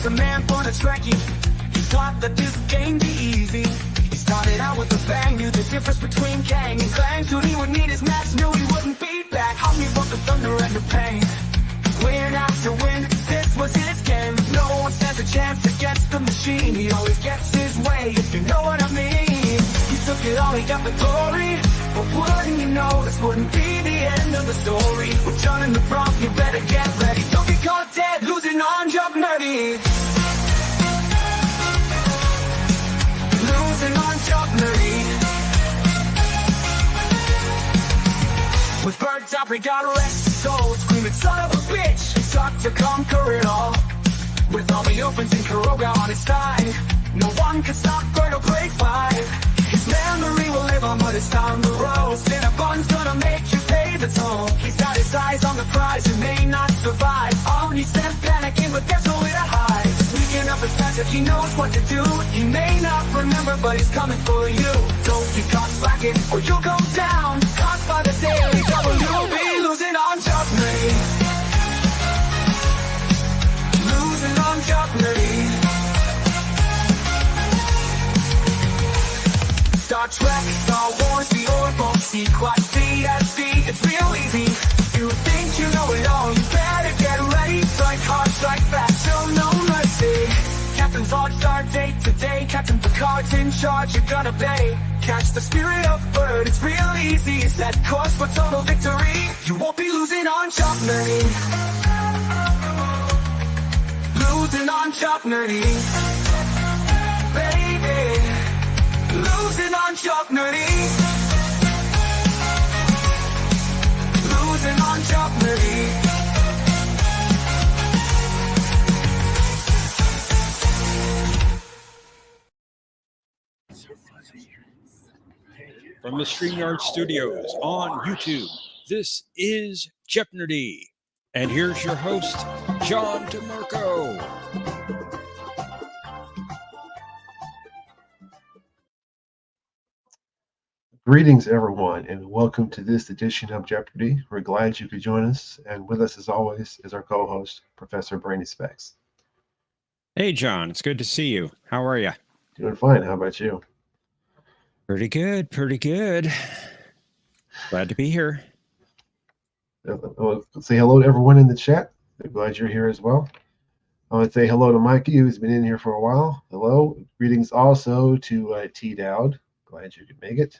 a man born a Trekkie. He thought that this game be easy. He started out with a bang, knew the difference between gang and clang. Soon he would need his match, knew he wouldn't beat back. Hungry for the thunder and the pain. Win after win, this was his game. No one stands a chance against the machine. He always gets his way, if you know what I mean. He took it all, he got the glory. But wouldn't you know, this wouldn't be the end of the story. With John in the front, you better get ready. Don't get caught dead, losing on Jeopnerdy. Losing on Jeopnerdy. With birds out, we got rest soul. Screaming son of a bitch, he sought to conquer it all. With all the opens and Kuroga on his side, no one can stop Bird or break five. His memory will live on, but it's time to roll. Cinnabon's gonna make you pay the toll. He's got his eyes on the prize, you may not survive. Omni stands panicking, but there's nowhere to hide. Sneaking up his passive, he knows what to do. He may not remember, but he's coming for you. Don't get caught slacking, or you'll go down. Caught by the daily double, you'll be losing on Jeopnerdy. Losing on Jeopnerdy. Star Trek, Star Wars, the Orville, C-Quad, CSV, it's real easy. You think you know it all, you better get ready. Strike hard, strike fast, show no mercy. Captain Zod, start date today. Captain Picard's in charge, you're gonna pay. Catch the spirit of Bird, it's real easy. Set course for total victory. You won't be losing on Jeopnerdy. Losing on Jeopnerdy. Baby. Losing on Jeopnerdy. Losing on Jeopnerdy. From the StreamYard Studios on YouTube, this is Jeopnerdy. And here's your host, John DeMarco. Greetings, everyone, and welcome to this edition of Jeopardy. We're glad you could join us, and with us, as always, is our co-host, Professor Brainy Specs. Hey, John, it's good to see you. How are you? Doing fine. How about you? Pretty good, pretty good. Glad to be here. I'll say hello to everyone in the chat. I'm glad you're here as well. I want to say hello to Mikey, who's been in here for a while. Hello. Greetings also to T. Dowd. Glad you could make it.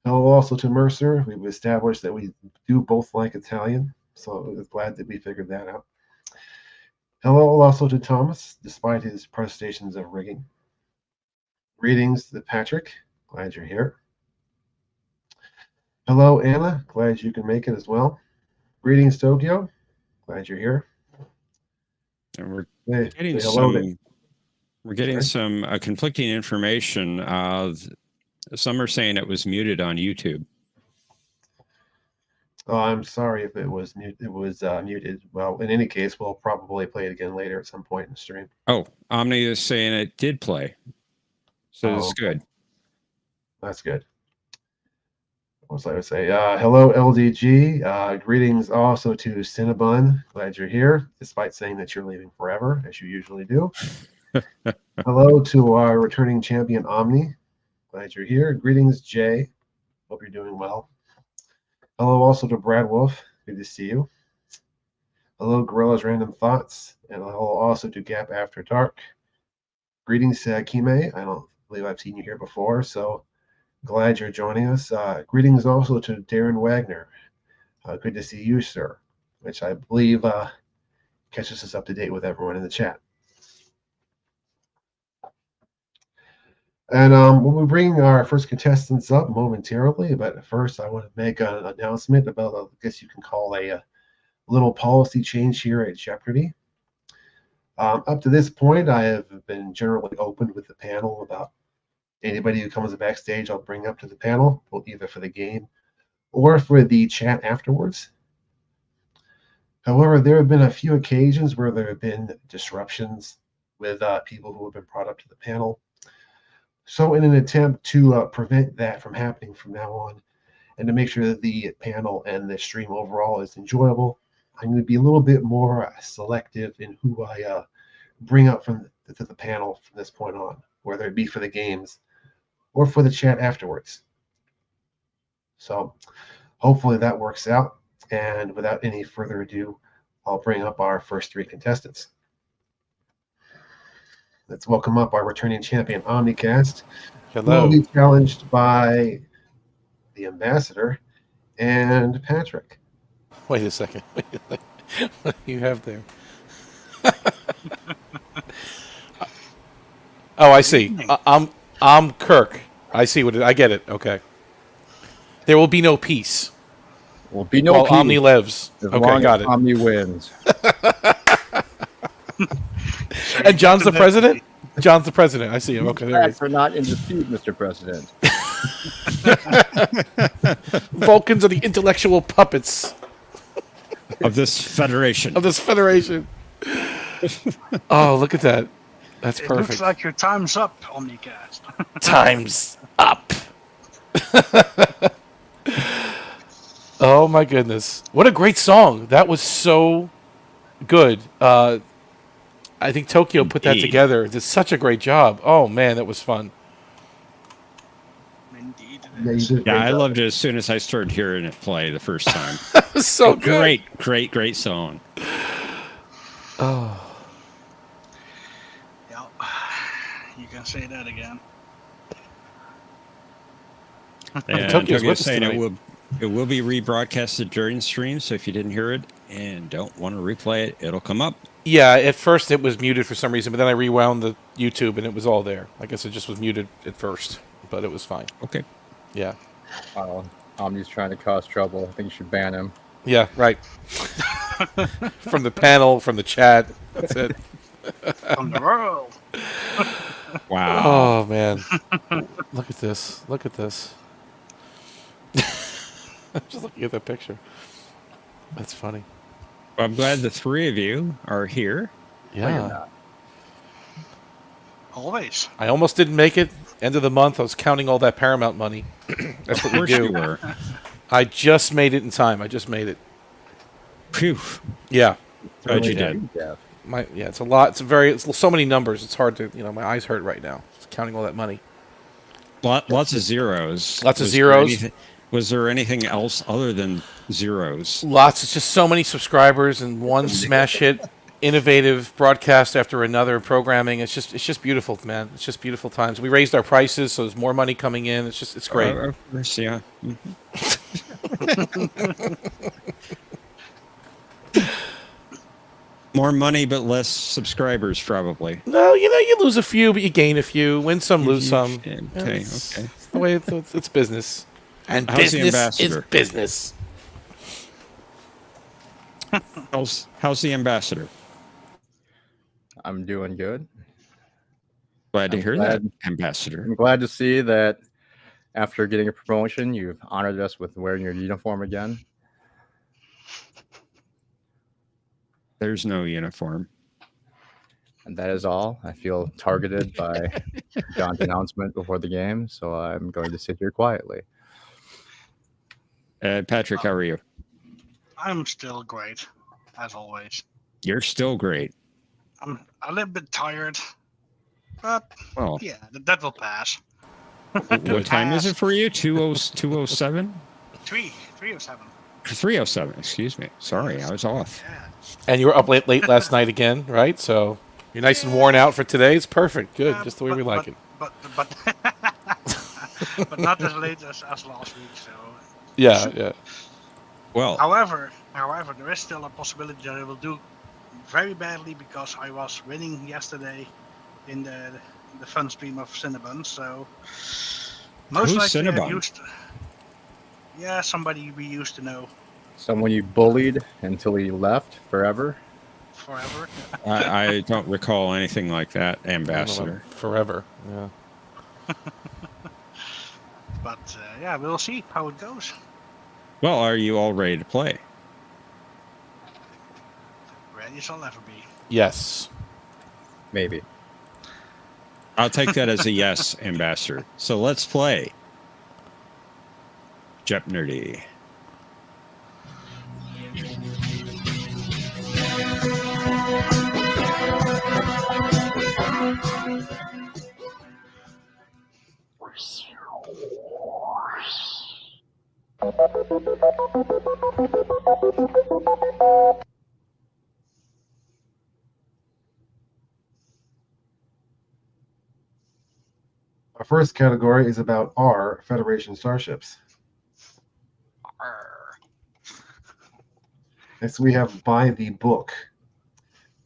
Hello also to Mercer. We've established that we do both like Italian, so I'm glad that we figured that out. Hello also to Thomas, despite his protestations of rigging. Greetings to Patrick. Glad you're here. Hello, Anna. Glad you can make it as well. Greetings, Tokyo. Glad you're here. And we're getting some conflicting information. Some are saying it was muted on YouTube. Oh, I'm sorry if it was muted. Well, in any case, we'll probably play it again later at some point in the stream. Oh, Omni is saying it did play. So it's good. That's good. What was I going to say? Hello, LDG. Greetings also to Cinnabon. Glad you're here, despite saying that you're leaving forever, as you usually do. Hello to our returning champion, Omni. Glad you're here. Greetings, Jay. Hope you're doing well. Hello also to Brad Wolf. Good to see you. Hello, Gorilla's Random Thoughts. And hello also to Gap After Dark. Greetings, Kime. I don't believe I've seen you here before, so glad you're joining us. Greetings also to Darren Wagner. Good to see you, sir, which I believe catches us up to date with everyone in the chat. And we'll be bringing our first contestants up momentarily, but first I want to make an announcement about, I guess you can call a little policy change here at Jeopardy. Up to this point, I have been generally open with the panel about anybody who comes backstage. I'll bring up to the panel, both either for the game or for the chat afterwards. However, there have been a few occasions where there have been disruptions with people who have been brought up to the panel. So in an attempt to prevent that from happening from now on, and to make sure that the panel and the stream overall is enjoyable, I'm going to be a little bit more selective in who I bring up to the panel from this point on, whether it be for the games or for the chat afterwards. So hopefully that works out. And without any further ado, I'll bring up our first 3 contestants. Let's welcome up our returning champion, OmniCast, who Hello. will be challenged by the Ambassador and Patrick. Wait a second. What do you have there? Oh, I see. I'm Kirk. I see what I get it. Okay. There will be no peace Will be no while peace Omni lives. as Okay, long got as it. Omni wins. And John's the president? John's the president. I see him. Okay, there he is. Facts are not in dispute, Mr. President. Vulcans are the intellectual puppets Of this federation. of this federation. Oh, look at that. That's It perfect. looks like your time's up, OmniCast. Time's up. Oh my goodness. What a great song. That was so good. I think Tokyo put that Indeed. together. Did such a great job. Oh man, that was fun. Indeed. Yeah, you did a Yeah, great I job. loved it as soon as I started hearing it play the first time. It was so good. Great song. Oh. Yeah, you can say that again. And Tokyo's Tokyo's with us saying tonight. it will be rebroadcasted during stream, so if you didn't hear it and don't want to replay it, it'll come up. Yeah, at first it was muted for some reason, but then I rewound the YouTube and it was all there. I guess it just was muted at first, but it was fine. Okay. Yeah. Omni's trying to cause trouble. I think you should ban him. Yeah, right. From the panel, from the chat. That's it. From the world. Wow. Oh man. Look at this. Look at this. I'm just looking at that picture. That's funny. I'm glad the 3 of you are here. Yeah. Always. I almost didn't make it. End of the month, I was counting all that Paramount money. That's what Of we course you do. were. I just made it in time. I just made it. Phew. Yeah. Glad you Yeah. did. Yeah. It's a lot. It's so many numbers. It's hard to, my eyes hurt right now. Just counting all that money. Lots of zeros. Lots of Was zeros. Was there anything else other than zeros? Lots. It's just so many subscribers and one smash hit, innovative broadcast after another programming. It's just beautiful, man. It's just beautiful times. We raised our prices, so there's more money coming in. It's great. Of course, yeah. More money, but less subscribers, probably. No, you lose a few, but you gain a few. Win some, lose some. Okay, It's okay. the way it's business. And How's the business is ambassador? business. How's the ambassador? I'm doing good. Glad to I'm hear glad- that, ambassador. I'm glad to see that after getting a promotion, you've honored us with wearing your uniform again. There's no uniform. And that is all. I feel targeted by John's announcement before the game, so I'm going to sit here quietly. Patrick, how are you? I'm still great, as always. You're still great. I'm a little bit tired, but Well, yeah, that will pass. what time is it for you? 207? 307. 307, excuse me. Sorry, I was off. Yeah. And you were up late last night again, right? So you're nice and worn out for today. It's perfect. Good. Just the way we like it. But but not as late as last week. So, Yeah. Well, however, there is still a possibility that I will do very badly because I was winning yesterday in the fun stream of Cinnabon. So most Who's likely Cinnabon? I've used. Yeah, somebody we used to know Someone you bullied until he left forever. forever. I don't recall anything like that, ambassador. Forever. Yeah. But yeah, we'll see how it goes. Well, are you all ready to play? Ready as I'll ever be. Yes. Maybe. I'll take that as a yes, ambassador. So let's play. Jeopnerdy. Our first category is about our Federation starships. Arr. Next, we have by the book.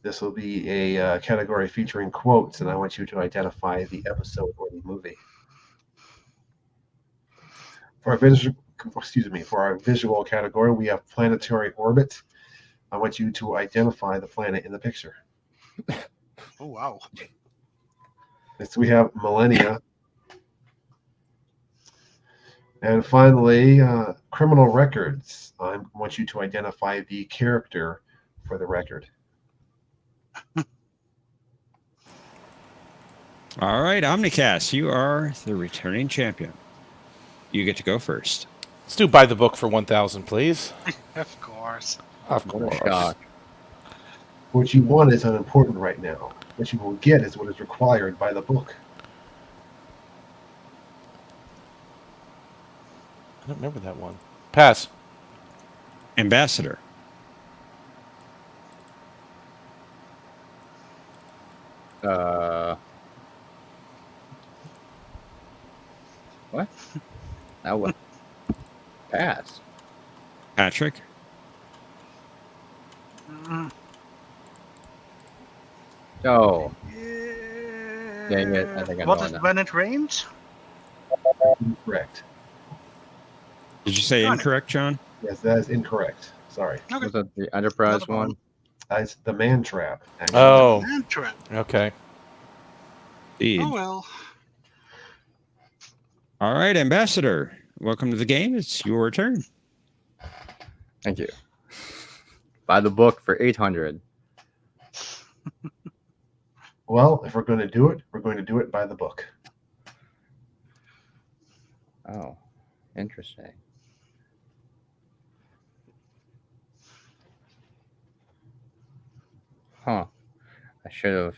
This will be a category featuring quotes, and I want you to identify the episode or the movie. For our visual category, we have planetary orbit. I want you to identify the planet in the picture. Oh, wow. Next, we have millennia. And finally, criminal records. I want you to identify the character for the record. All right, OmniCast, you are the returning champion. You get to go first. Let's do by the book for 1,000, please. Of course. Of What a shock. What you want is unimportant right now. What you will get is what is required by the book. I don't remember that one. Pass. Ambassador. What? Now what? Pass. Patrick. Mm. Oh, Yeah. Dang it, I think I What know is now. when it rains? Incorrect. Did you say Darn it. incorrect, John? Yes, that is incorrect. Sorry. Okay. was that the Enterprise Not a problem. one? It's the man trap. actually. Oh, Man trap. okay. Indeed. Oh, well. All right, Ambassador. Welcome to the game. It's your turn. Thank you. By the book for 800. Well, if we're going to do it, we're going to do it by the book. Oh, interesting. Huh. I should have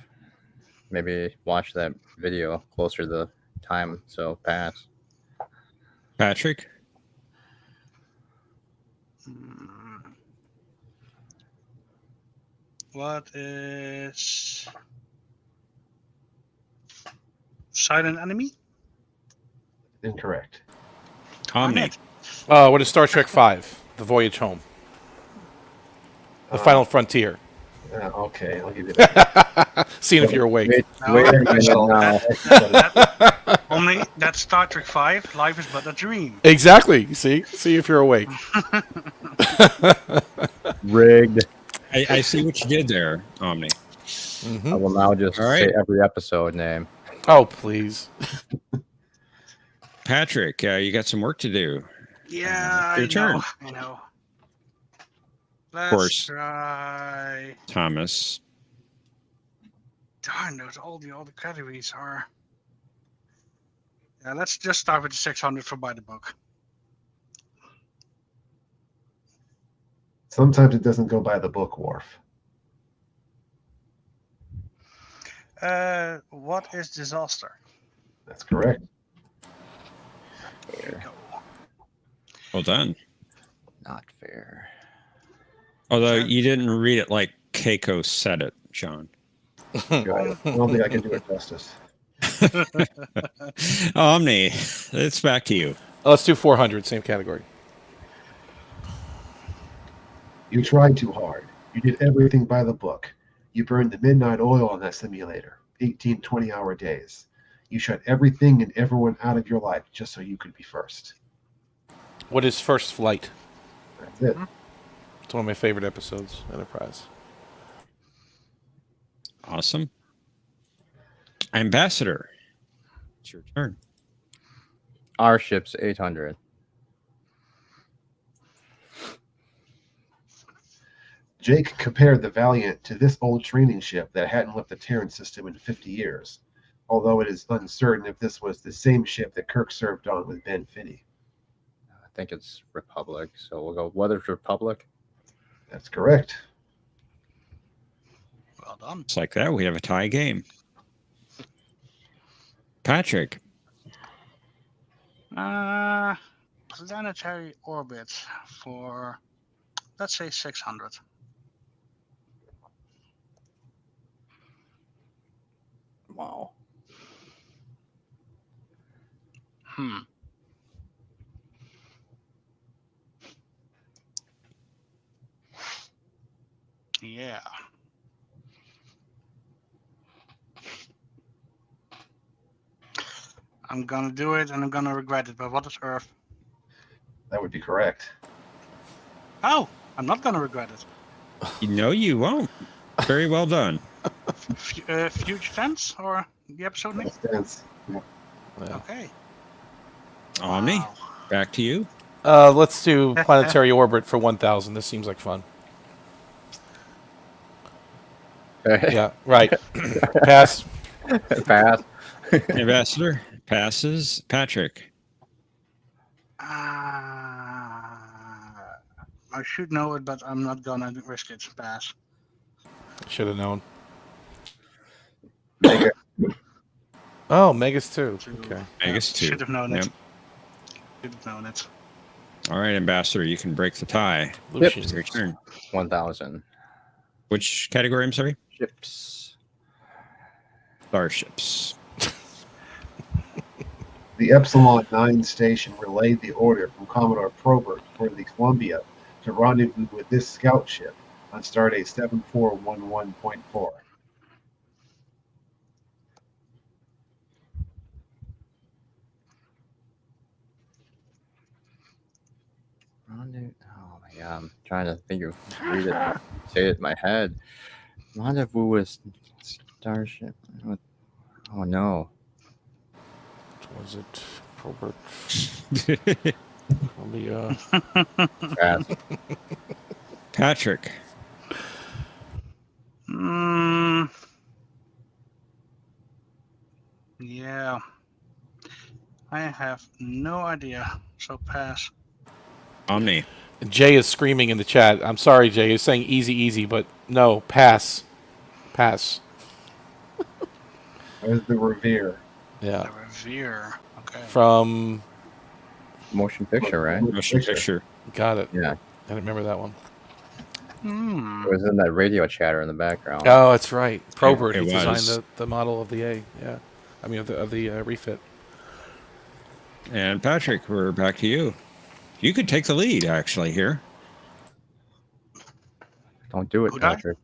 maybe watched that video closer to the time, so pass. Patrick. Hmm. What is Silent Enemy? Incorrect. Omni. What is Star Trek V? The Voyage Home. The Final Frontier. Okay, I'll give you that. Seeing if you're awake. Wait, No, wait a minute Crystal, now. Only that's Star Trek 5. Life is but a dream. Exactly. See if you're awake. Rigged. I see what you did there, Omni. I will now just All right. say every episode name. Oh, please. Patrick, you got some work to do. Yeah, Your I turn. know. I know. Let's course. try. Thomas. Darn, those all the categories are. Yeah, let's just start with the 600 for by the book. Sometimes it doesn't go by the book, Worf. What is disaster? That's correct. There you go. Well done. Not fair. Although you didn't read it like Keiko said it, John. I don't think I can do it justice. Omni, it's back to you. Let's do 400, same category. You tried too hard. You did everything by the book. You burned the midnight oil on that simulator, 18, 20-hour days. You shut everything and everyone out of your life just so you could be first. What is First Flight? That's it. It's one of my favorite episodes, Enterprise. Awesome. Ambassador, it's your turn. Our ship's 800. Jake compared the Valiant to this old training ship that hadn't left the Terran system in 50 years, although it is uncertain if this was the same ship that Kirk served on with Ben Finney. I think it's Republic, so we'll go Weather's Republic. That's correct. Well done. It's like that. We have a tie game. Patrick. Planetary orbit for, let's say, 600. Wow. Yeah. I'm gonna do it and I'm gonna regret it, but what is Earth? That would be correct. Oh, I'm not gonna regret it. No, you won't. Very well done. Future tense or the episode name? That's dense. Yeah. Yeah. Okay. Omni, Wow. back to you. Let's do planetary orbit for 1,000. This seems like fun. Yeah, right. Pass. Pass. Ambassador passes. Patrick. I should know it, but I'm not gonna risk it. Pass. Should have known. Mega. Oh, Megas too. To- Okay. Megas too. Should have known Yep. it. Should have known it. All right, Ambassador, you can break the tie. Lucian. It's your turn. 1,000 Which category? I'm sorry. ships. Starships. The Epsilon 9 station relayed the order from Commodore Probert for the Columbia to rendezvous with this scout ship on stardate 7411.4. Oh my god, I'm trying to think of read it, say it in my head. Rendezvous with Starship. Oh no. Was it Probert? Columbia. Pass. Patrick. Yeah. I have no idea. So pass. Omni. Jay is screaming in the chat. I'm sorry, Jay. He's saying easy, easy, but no, pass. Pass. There's the Revere. Yeah. The Revere. Okay. From. Motion picture, right? Motion picture. Got it. Yeah. I remember that one. It was in that radio chatter in the background. Oh, that's right. Probert. It He was. designed the model of the A. Yeah. I mean, of the refit. And Patrick, we're back to you. You could take the lead, actually, here. Don't do it, Could I? Patrick.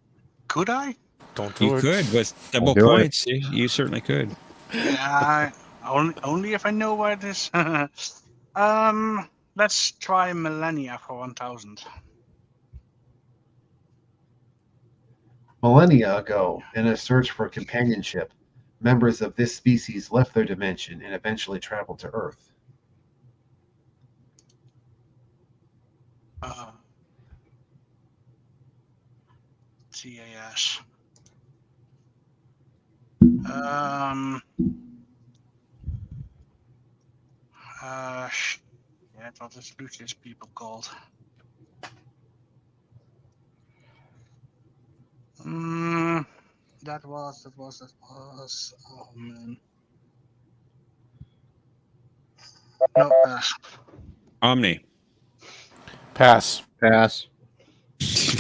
Could I? Don't do You it. could with double do it. points. You certainly could. Yeah. Only if I know where it is. Let's try Millennia for 1,000. Millennia ago, in a search for companionship, members of this species left their dimension and eventually traveled to Earth. TAS. Yeah, what is Lucius people called? That was. Oh man. No, pass. Omni. Pass. Pass. Who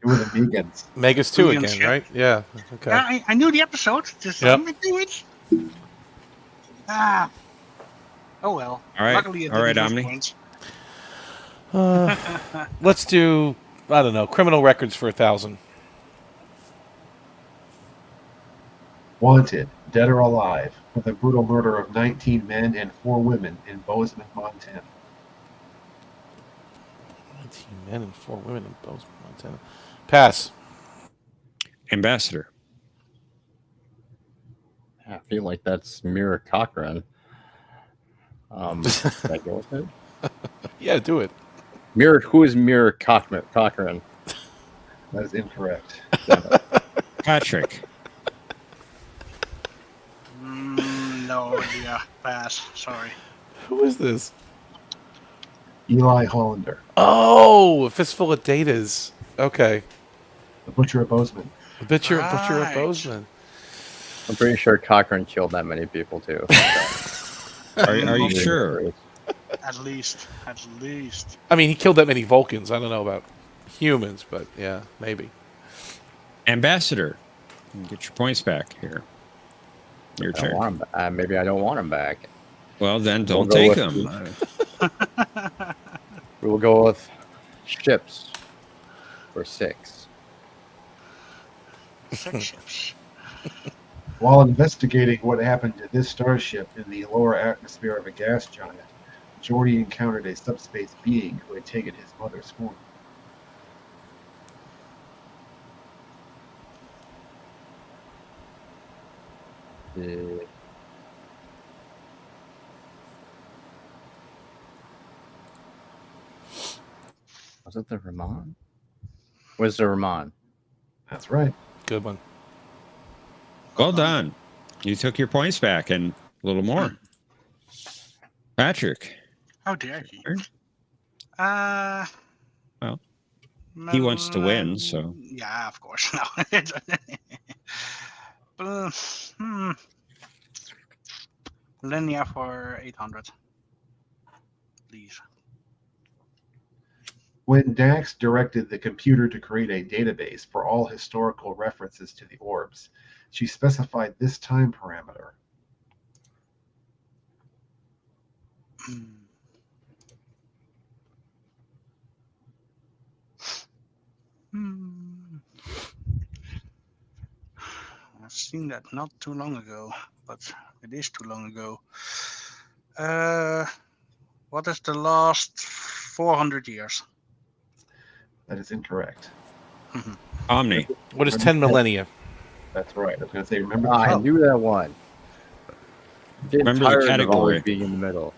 were the vegans? Megas 2 Vegans, again, yeah. right? Yeah. Okay. Yeah, I knew the episode. Just Yep. let me do it. Ah. Oh well. All right. Luckily, it All right, didn't lose Omni. points. Let's do, I don't know, criminal records for 1,000. Wanted, dead or alive, for the brutal murder of 19 men and 4 women in Bozeman, Montana. 19 men and 4 women in Bozeman, Montana. Pass. Ambassador. I feel like that's Mira Cochran. Can I go with it? Yeah, do it. Who is Mira Cochran? That is incorrect. Patrick. No idea. Pass. Sorry. Who is this? Eli Hollander, Oh, a fistful of datas. Okay. the Butcher of Bozeman. Butcher of Right. Bozeman. I'm pretty sure Cochrane killed that many people too. Are you sure? At least. I mean, he killed that many Vulcans. I don't know about humans, but yeah, maybe. Ambassador, get your points back here. Your I don't turn. want him, maybe I don't want him back. Well, then We'll don't go take with them. We will go with ships for 6. 6 ships. While investigating what happened to this starship in the lower atmosphere of a gas giant, Geordi encountered a subspace being who had taken his mother's form. Was it the Ramon? Was the Ramon? That's right. Good one. Well done. You took your points back and a little more. Patrick. How dare he? Turn. Well, he wants to win, so. Yeah, of course. No. Linear for 800. Please. When Dax directed the computer to create a database for all historical references to the orbs, she specified this time parameter. I've seen that not too long ago, but it is too long ago. What is the last 400 years? That is incorrect. Omni. What is 10 millennia? That's right. I was going to say, remember I the knew that one. Getting Remember the tired of always category. being in the middle.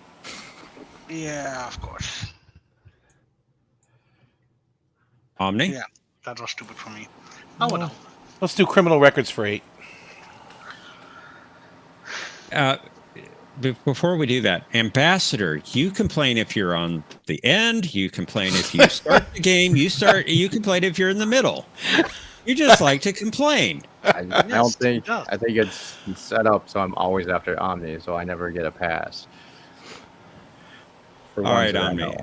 Yeah, of course. Omni? Yeah, that was stupid for me. Oh, well. Let's do criminal records for 8. Before we do that, Ambassador, you complain if you're on the end. You complain if you start the game. You complain if you're in the middle. You just like to complain. I don't think. it does. I think it's set up so I'm always after Omni, so I never get a pass. For All ones right, that I Omni. know.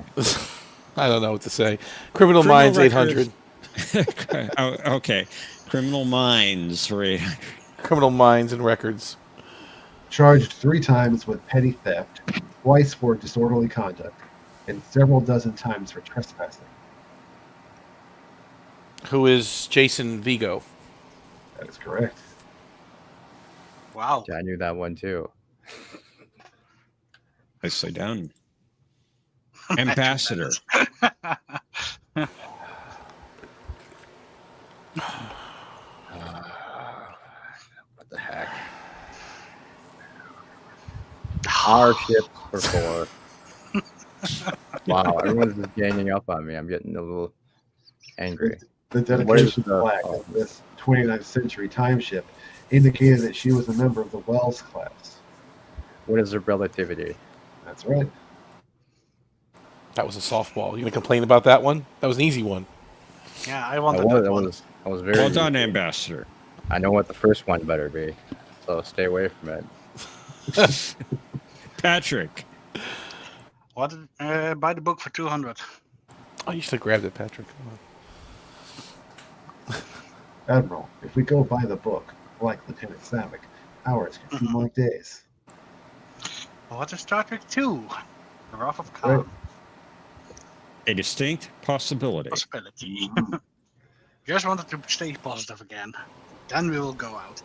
I don't know what to say. Criminal Minds records. 800. Oh, okay. Criminal Minds for 800. Criminal Minds and Records. charged 3 times with petty theft, twice for disorderly conduct, and several dozen times for trespassing. Who is Jason Vigo? That is correct. Wow. Yeah, I knew that one too. Nicely done. Ambassador. What the heck? Our ships for 4. Wow, everyone's just ganging up on me. I'm getting a little angry. The What is dedication the- plaque of this 29th century time ship indicated that she was a member of the Wells class. What is the relativity? That's right. That was a softball. You gonna complain about that one? That was an easy one. Yeah, I I wanted was, that I one. was very. Well done, Ambassador. I know what the first one better be, so stay away from it. Patrick. What? Buy the book for 200. Oh, you should have grabbed it, Patrick. Admiral, if we go by the book, like Lieutenant Savick, hours can seem like days. What is Star Trek 2? The Wrath of Khan. A distinct possibility. Possibility. Just wanted to stay positive again. Then we will go out.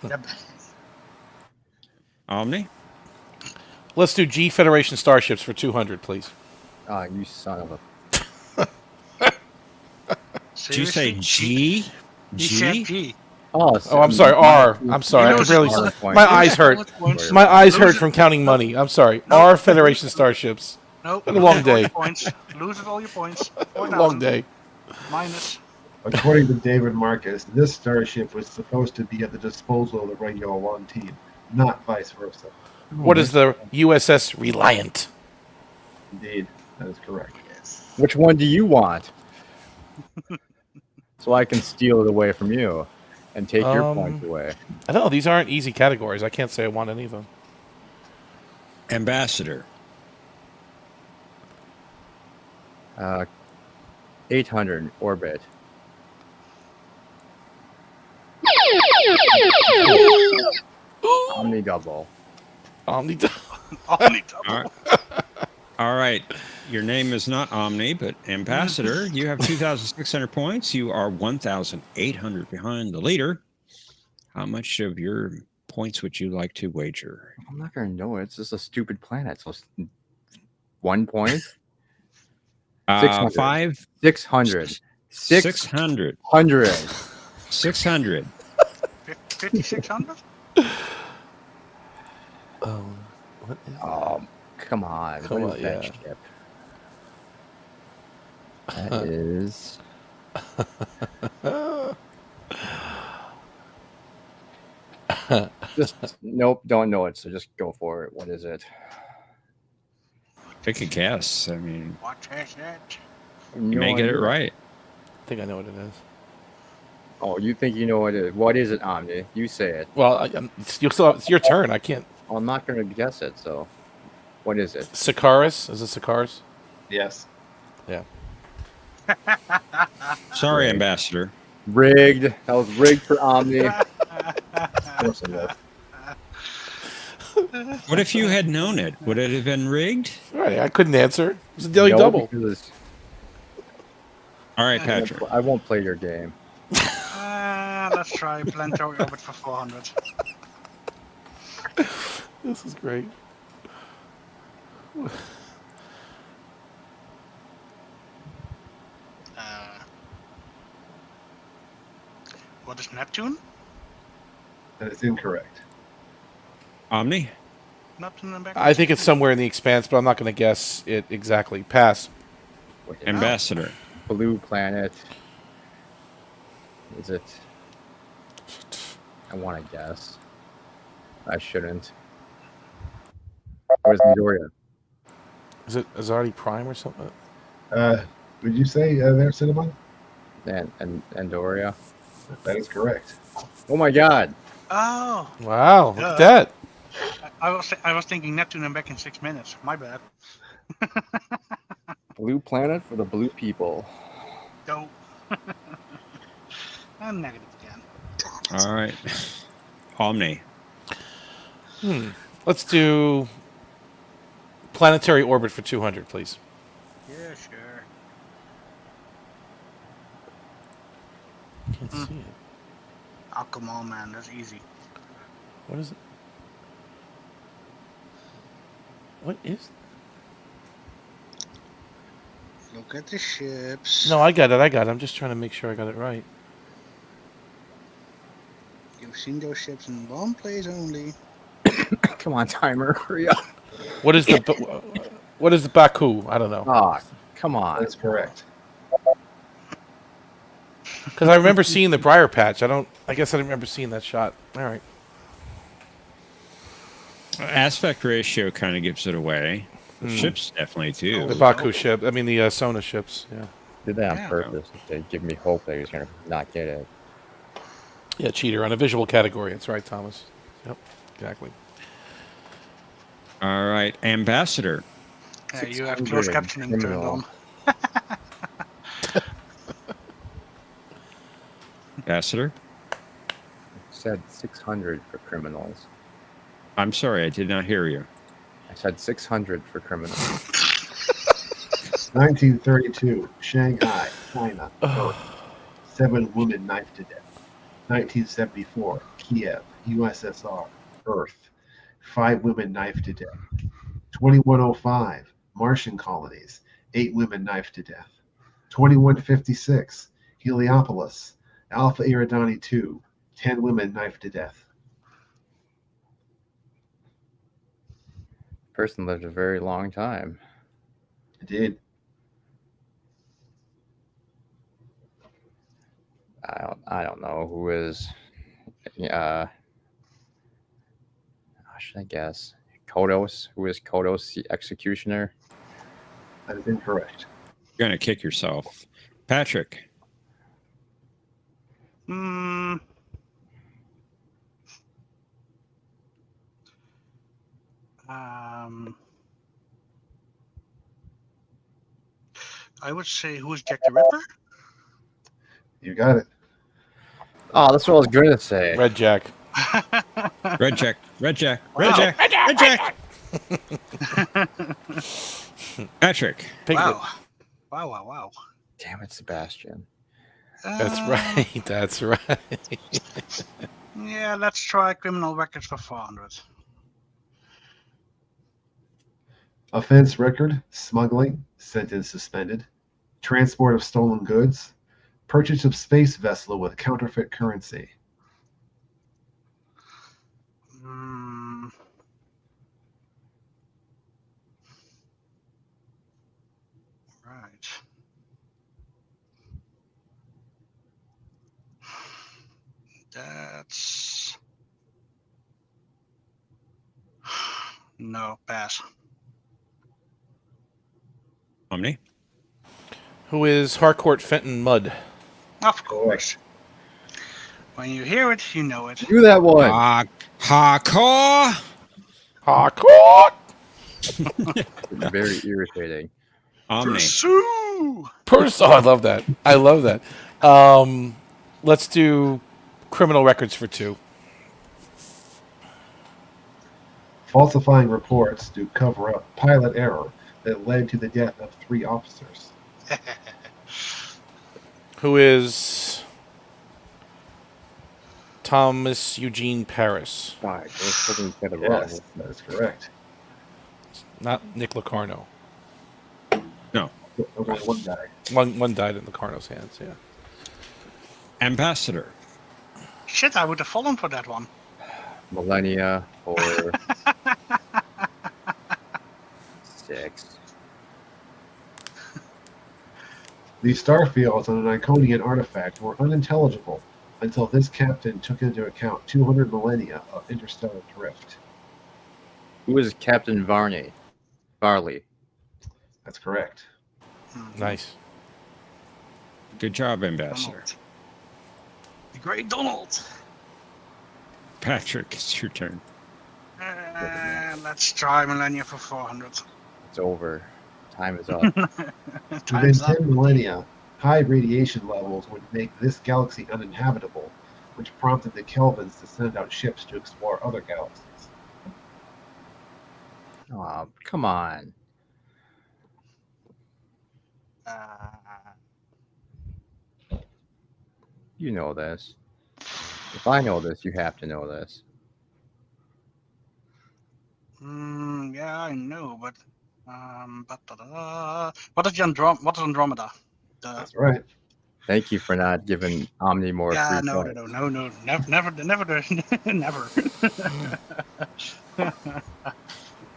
Yep. Omni? Let's do G Federation starships for 200, please. Ah, you son of a. Did you say G? He said G? G. Oh, Oh, I'm sorry, R. I'm sorry, I could barely. My eyes hurt. My eyes hurt from counting money. I'm sorry. R Federation starships. Nope. Been a long Lose all day. your points. Lose all your points. Long day. Minus. According to David Marcus, this starship was supposed to be at the disposal of the regular one team, not vice versa. What is the USS Reliant? Indeed, that is correct. Yes. Which one do you want? So I can steal it away from you. and take your points away. I don't know. These aren't easy categories. I can't say I want any of them. Ambassador. 800 orbit. Omni double. Omni. Omni All double. right. All right. Your name is not Omni, but Ambassador. You have 2,600 points. You are 1,800 behind the leader. How much of your points would you like to wager? I'm not gonna know it. It's just a stupid planet. So 1 point. 600. 5. 600. 600. 600. 600. 5,600? What is Come on. Come What on, is that yeah. ship? That is. Just nope, don't know it. So just go for it. What is it? Take a guess. I mean, What is it? you may get it right. I think I know what it is. Oh, you think you know what it is? What is it, Omni? You say it. Well, it's your turn. I can't. Well, I'm not gonna guess it. So, what is it? Sakaris? Is it Sakaris? Yes. Yeah. Sorry, Right. Ambassador. Rigged. That was rigged for Omni. Of course it was. What if you had known it? Would it have been rigged? Right. I couldn't answer. It was a daily No, double. because All right, Patrick. I won't play your game. Let's try planetary orbit for 400. This is great. What is Neptune? That is incorrect. Omni? Neptune and back. I think it's somewhere in the expanse, but I'm not going to guess it exactly. Pass. What is it? Ambassador. Blue planet. Is it? I want to guess. I shouldn't. Where's Midoriya? Is it Azardi Prime or something? Would you say there, Cinnamon? And Andoria. That is correct. Oh my God! Oh, Wow, look Yeah. at that. I was thinking Neptune and back in 6 minutes. My bad. Blue planet for the blue people. Go. I'm negative again. All right. Omni. Let's do planetary orbit for 200, please. Yeah, sure. Can't see it. Oh, come on, man. That's easy. What is it? What is? Look at the ships. No, I got it. I'm just trying to make sure I got it right. You've seen those ships in one place only. Come on, timer, hurry up! What is the Baku? I don't know. Ah, come on. That is correct. Because I remember seeing the Briar Patch. I guess I didn't remember seeing that shot. All right. Aspect ratio kind of gives it away. The ships definitely The do. Baku ship. I mean, the Sona ships. Yeah. Did that on Yeah. purpose to give me hope that he was gonna not get it. Yeah, cheater on a visual category. That's right, Thomas. Yep, exactly. All right. Ambassador. You have closed 600 captioning turned criminal. on. Ambassador. Said 600 for criminals. I'm sorry, I did not hear you. I said 600 for criminals. 1932, Shanghai, China. Earth. 7 women knifed to death. 1974, Kiev, USSR. Earth. 5 women knifed to death. 2105, Martian colonies. 8 women knifed to death. 2156, Heliopolis, Alpha Eridani 2. 10 women knifed to death. Person lived a very long time. It did. I don't know who is. How should I guess? Kodos. Who is Kodos the executioner? That is incorrect. You're going to kick yourself. Patrick. I would say, who is Jack the Ripper? You got it. Oh, that's what I was going to say. Red Jack. Red Jack. Red Jack. Red Wow. Jack. Red Jack. Patrick. Piglet. Wow. Damn it, Sebastian. That's right. That's right. Yeah, let's try criminal records for 400. Offense record, smuggling, sentence suspended. Transport of stolen goods. Purchase of space vessel with counterfeit currency. Mm, right. That's... No, pass. Omni. Who is Harcourt Fenton Mudd? Of course. When you hear it, you know it. Do that one. Hardcore. Harcourt! Very irritating. Omni. Pursue! Oh, I love that. I love that. Let's do criminal records for 2. Falsifying reports to cover up pilot error that led to the death of 3 officers. Who is Thomas Eugene Paris? God, I was hoping you got it wrong. Yes, that is correct. Not Nick Locarno. No. Only one guy. One died in Locarno's hands, yeah. Ambassador. Shit, I would have fallen for that one. Millennia or 6. The starfields on an Iconian artifact were unintelligible until this captain took into account 200 millennia of interstellar drift. Who is Captain Varley? That's correct. Nice. Good job, Ambassador. Donald. The great Donald. Patrick, it's your turn. Let's try Millennia for 400. It's over. Time is up. Within Time's up. 10 millennia, high radiation levels would make this galaxy uninhabitable, which prompted the Kelvins to send out ships to explore other galaxies. Oh, come on. You know this. If I know this, you have to know this. Yeah, I know, but what is Andromeda? That's right. Thank you for not giving Omni more Yeah, free no, points. never, never.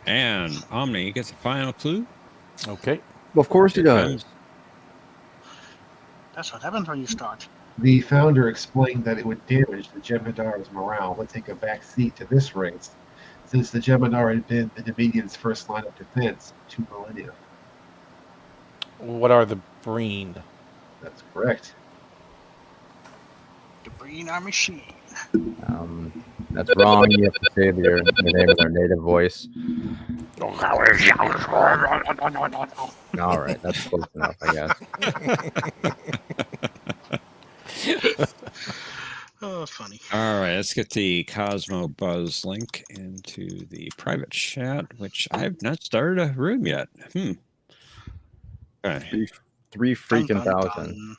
And Omni gets a final clue. Okay. Well, of course he does. That's what happens when you start. The founder explained that it would damage the Jeopnerdy's morale but take a back seat to this race, since the Jeopnerdy had been the Dominions' first line of defense for 2 millennia. What are the Breen? That's correct. The Breen are machine. That's wrong. You have to say your name in their native voice. All right, that's close enough, I guess. Oh, funny. All right, let's get the Cosmo Buzz link into the private chat, which I've not started a room yet. Okay. Three freaking Dun, dun, thousand. dun.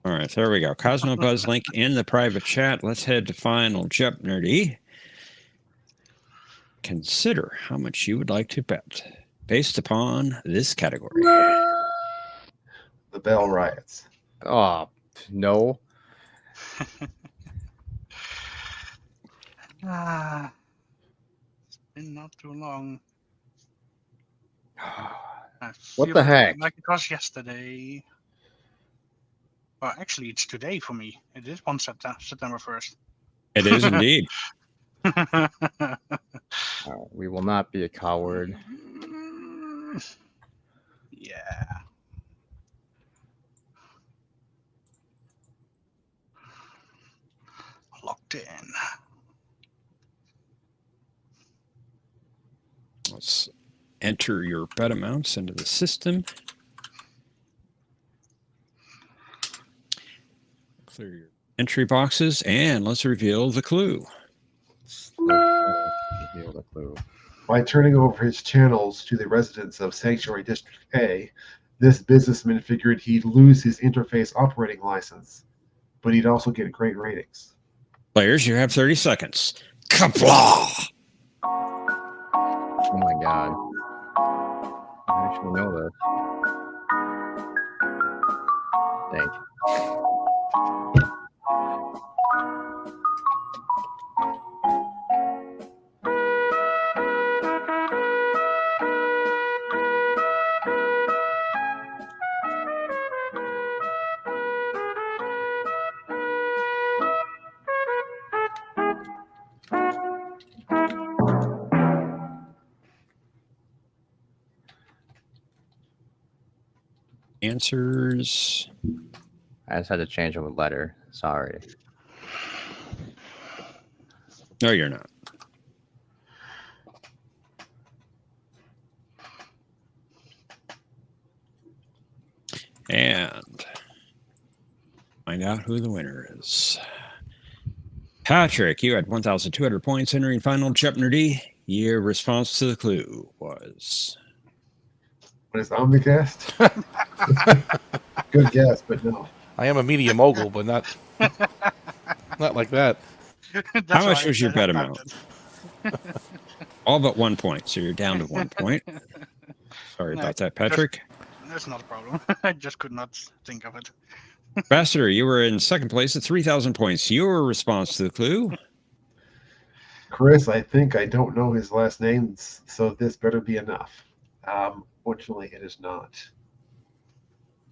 All right, there we go. Cosmo Buzz link in the private chat. Let's head to final Jeopnerdy. Consider how much you would like to bet based upon this category. The Bell Riots. Oh, no. It's been not too long. I What feel the heck? Like it was yesterday. Well, actually, it's today for me. It is September 1st. It is indeed. We will not be a coward. Yeah. Locked in. Let's enter your bet amounts into the system. Clear your entry boxes, and let's reveal the clue. Reveal the clue. By turning over his channels to the residents of Sanctuary District A, this businessman figured he'd lose his interface operating license, but he'd also get great ratings. Players, you have 30 seconds. Kapla! Oh my god. I actually know this. Thank you. Answers. I just had to change a letter. Sorry. No, you're not. And find out who the winner is. Patrick, you had 1,200 points entering final Jeopnerdy. Your response to the clue was... What is OmniCast? Good guess, but no. I am a media mogul, but not like that. How much was your bet amount? All but 1 point, so you're down to 1 point. Sorry about that, Patrick. That's not a problem. I just could not think of it. Ambassador, you were in second place at 3,000 points. Your response to the clue? Chris, I think I don't know his last name, so this better be enough. Fortunately, it is not.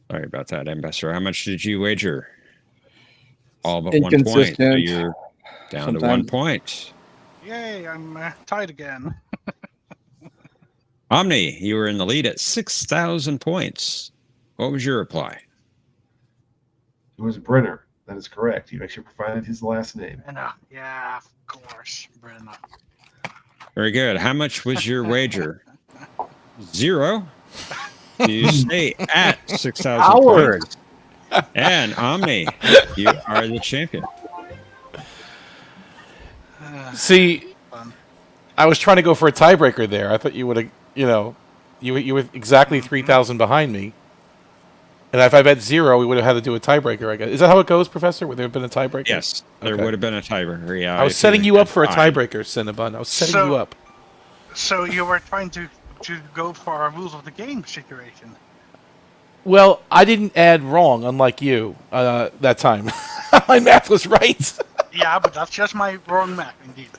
Sorry about that, Ambassador. How much did you wager? All but 1 point. So Inconsistent. you're down to 1 Sometimes. point. Yay, I'm tied again. Omni, you were in the lead at 6,000 points. What was your reply? It was Brenner. That is correct. You actually provided his last name. Yeah, of course, Brenna. Very good. How much was your wager? 0. You stay at 6,000 Howard. points. And Omni, you are the champion. See, I was trying to go for a tiebreaker there. I thought you would have, you were exactly 3,000 behind me. And if I bet 0, we would have had to do a tiebreaker, I guess. Is that how it goes, Professor? Would there have been a tiebreaker? Yes, there Okay. would have been a tiebreaker. Yeah, I was setting you up for a tiebreaker, Cinnabon. I was setting you up. So you were trying to go for a rules of the game situation. Well, I didn't add wrong, unlike you, that time. My math was right. Yeah, but that's just my wrong math, indeed.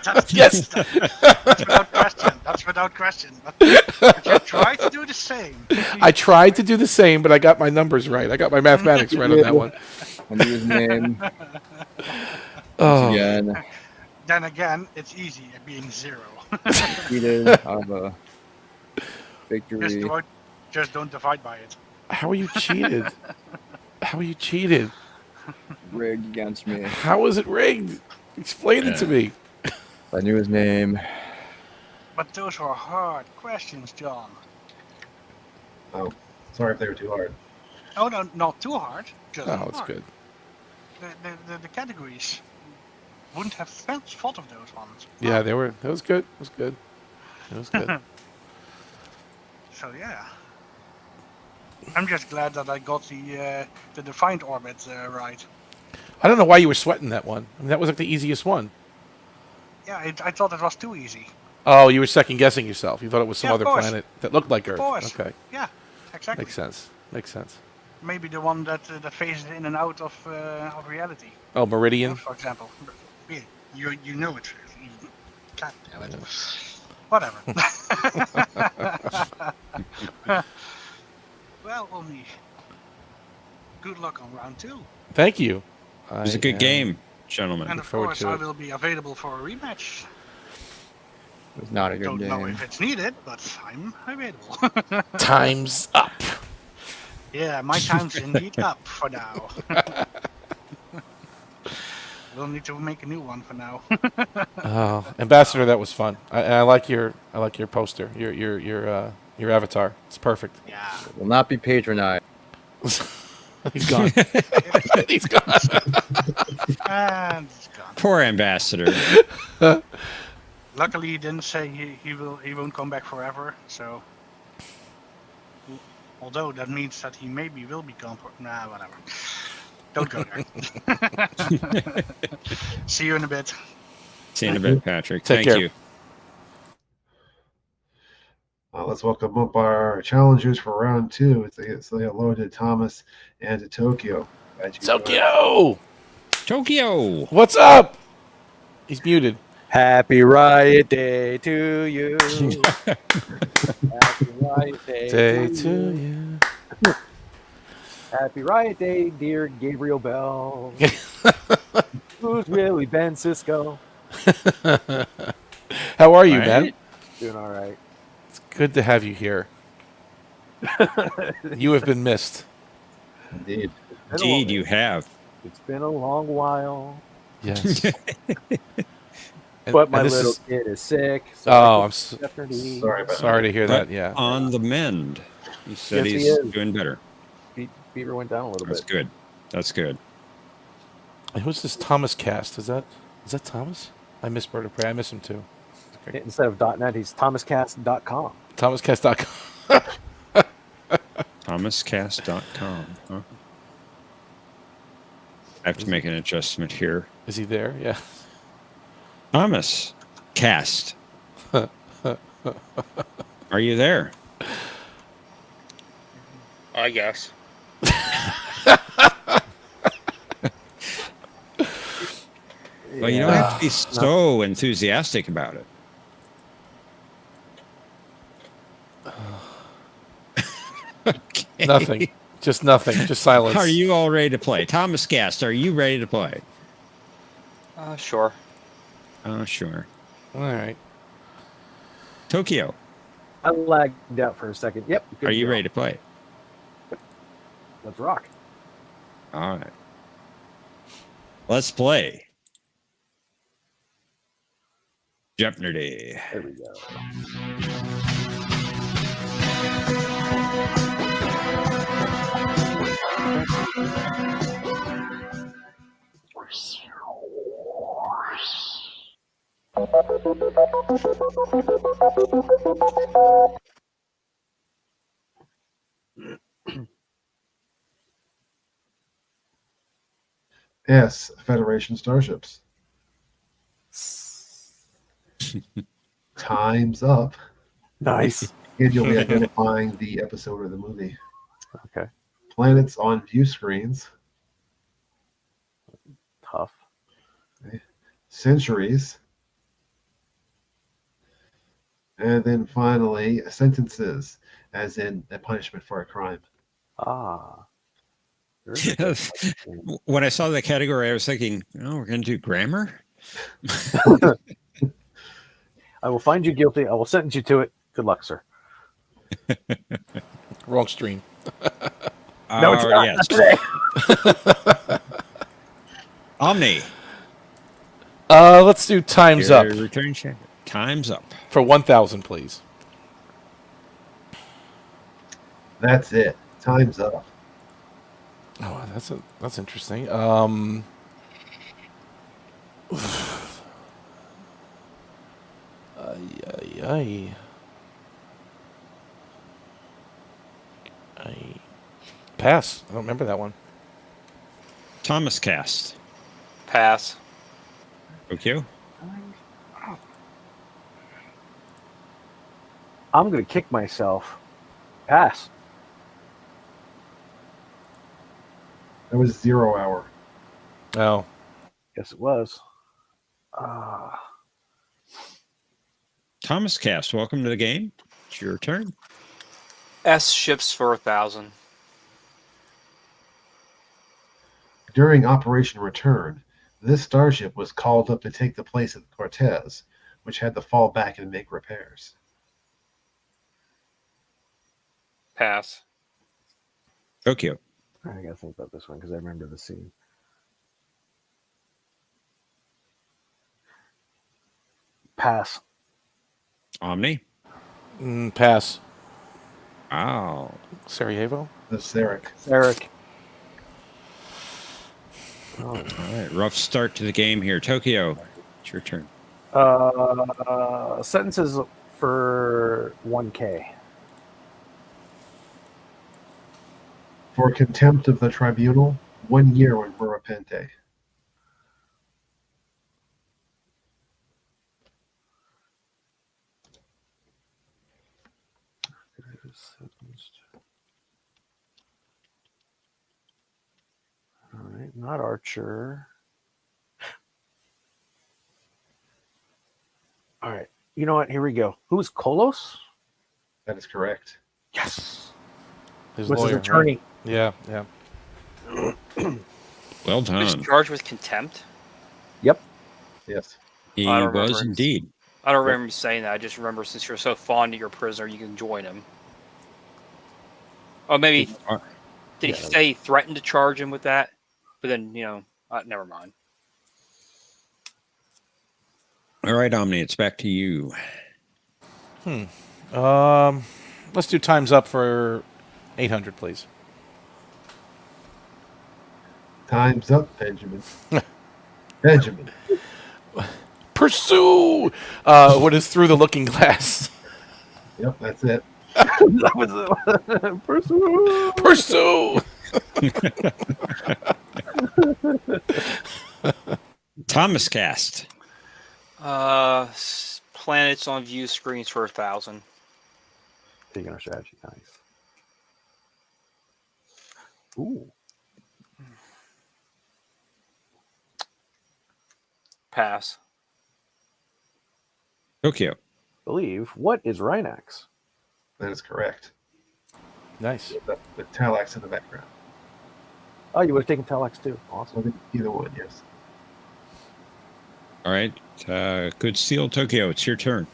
That's Yes. That's without question. That's without question. But you try to do the same. I tried to do the same, but I got my numbers right. I got my mathematics right on that one. I knew his name. Oh. Again. Then again, it's easy at being 0. Cheated of a victory. Just don't divide by it. How are you cheated? How are you cheated? Rigged against me. How is it rigged? Explain it to me. I knew his name. But those were hard questions, John. Oh, sorry if they were too hard. Oh, no, not too hard. Just Oh, it's hard. good. The categories wouldn't have thought of those ones. Yeah, they were. That was good. It was good. It was good. So yeah, I'm just glad that I got the defined orbit right. I don't know why you were sweating that one. I mean, that was like the easiest one. Yeah, I thought it was too easy. Oh, you were second guessing yourself. You thought it was some Yeah, of other course. planet that looked like Earth. Of course. Okay, Yeah, exactly. makes sense. Makes sense. Maybe the one that phases in and out of reality. Oh, Meridian. For example. Yeah, you know it. God damn it. Whatever. Well, Omni, good luck on round 2. Thank you. It was a good game, gentlemen. And of forward course, to I it. will be available for a rematch. It was not a good Don't know game. if it's needed, but I'm available. Time's up. Yeah, my time's indeed up for now. we'll need to make a new one for now. Ambassador, that was fun. I like your poster, your avatar. It's perfect. Yeah. Will not be patronized. He's gone. He's gone. And it's gone. Poor ambassador. Luckily, he didn't say he won't come back forever. So, although that means that he maybe will become. Nah, whatever. Don't go there. See you in a bit. See you in a bit, Patrick. Take Thank care. you. Let's welcome up our challengers for round 2. It's hello to Thomas and to Tokyo. Glad you joined. Tokyo, Tokyo. what's up? He's muted. Happy Riot Day to you. Happy Riot Day Day to to you. you. Happy Riot Day, dear Gabriel Bell. Who's really Ben Cisco? How are you, Right. man? Doing all right. It's good to have you here. You have been missed. Indeed. Indeed, you have. It's been a long while, Yes. but my this little is- kid is sick. So Oh, I I'm can Jeopnerdy. Sorry about sorry to hear But that. Yeah. on the mend. He said Yes, he he's is. doing better. Fever went down a little That's bit. good. That's good. And who's this Thomas Cast? Is that Thomas? I miss Bird of Prey. I miss him too. Okay. Instead of .net, he's thomascast.com. ThomasCast.com. ThomasCast.com. Huh? I have to make an adjustment here. Is he there? Yeah. Thomas Cast. Are you there? I guess. Well, you don't have to be so enthusiastic about it. Okay. Nothing. Just nothing. Just silence. Are you all ready to play? Thomas Cast, are you ready to play? Sure. Oh, sure. All right. Tokyo, I lagged out for a second. Yep. good are you deal. ready to play? Let's rock. All right. Let's play. Jeopnerdy. There we go. Yes, Federation starships. Time's up. Nice. And you'll be identifying the episode of the movie. Okay. Planets on view screens. Tough. Centuries. And then finally, sentences, as in a punishment for a crime. Ah. There is a good one. When I saw the category, I was thinking, oh, we're going to do grammar? I will find you guilty. I will sentence you to it. Good luck, sir. Wrong stream. No, it's not. Yes. Not today. Omni. Let's do times up Your return check. Time's up. for 1,000, please. That's it. Time's up. Oh, that's interesting. Ay. Pass. I don't remember that one. Thomas Cast. Pass. Okay. I'm going to kick myself. Pass. That was 0 hour. Oh, Yes, it was. Ah. Thomas Cast, welcome to the game. It's your turn. S ships for 1,000. During Operation Return, this starship was called up to take the place of the Cortez, which had to fall back and make repairs. Pass. Tokyo. I got to think about this one because I remember the scene. Pass. Omni. Pass. Wow. Sarajevo. That's Eric. Eric. All right. Rough start to the game here. Tokyo, it's your turn. Sentences for 1K. For contempt of the tribunal, 1 year when repente. All right, not Archer. All right, you know what? Here we go. Who's Kolos? That is correct. Yes. His Was lawyer. his attorney? Right? Yeah. Yeah. Well He was done. charged with contempt. Yep. Yes. He I don't was remember. indeed. I don't remember you saying that. I just remember since you're so fond of your prisoner, you can join him. Oh, maybe did he say he threatened to charge him with that? But then never mind. All right, Omni, it's back to you. Let's do times up for 800, please. Time's up, Benjamin. Benjamin. Pursue. What is through the looking glass? Yep, that's it. That was Pursue. Pursue. Thomas Cast. Planets on view screens for 1,000. Taking our strategy, nice. Ooh. Pass. Tokyo. Believe. What is Rhinax? That is correct. Nice. With Talax in the background. Oh, you would have taken Telex too. Awesome. Either one, yes. All right. Good steal, Tokyo. It's your turn.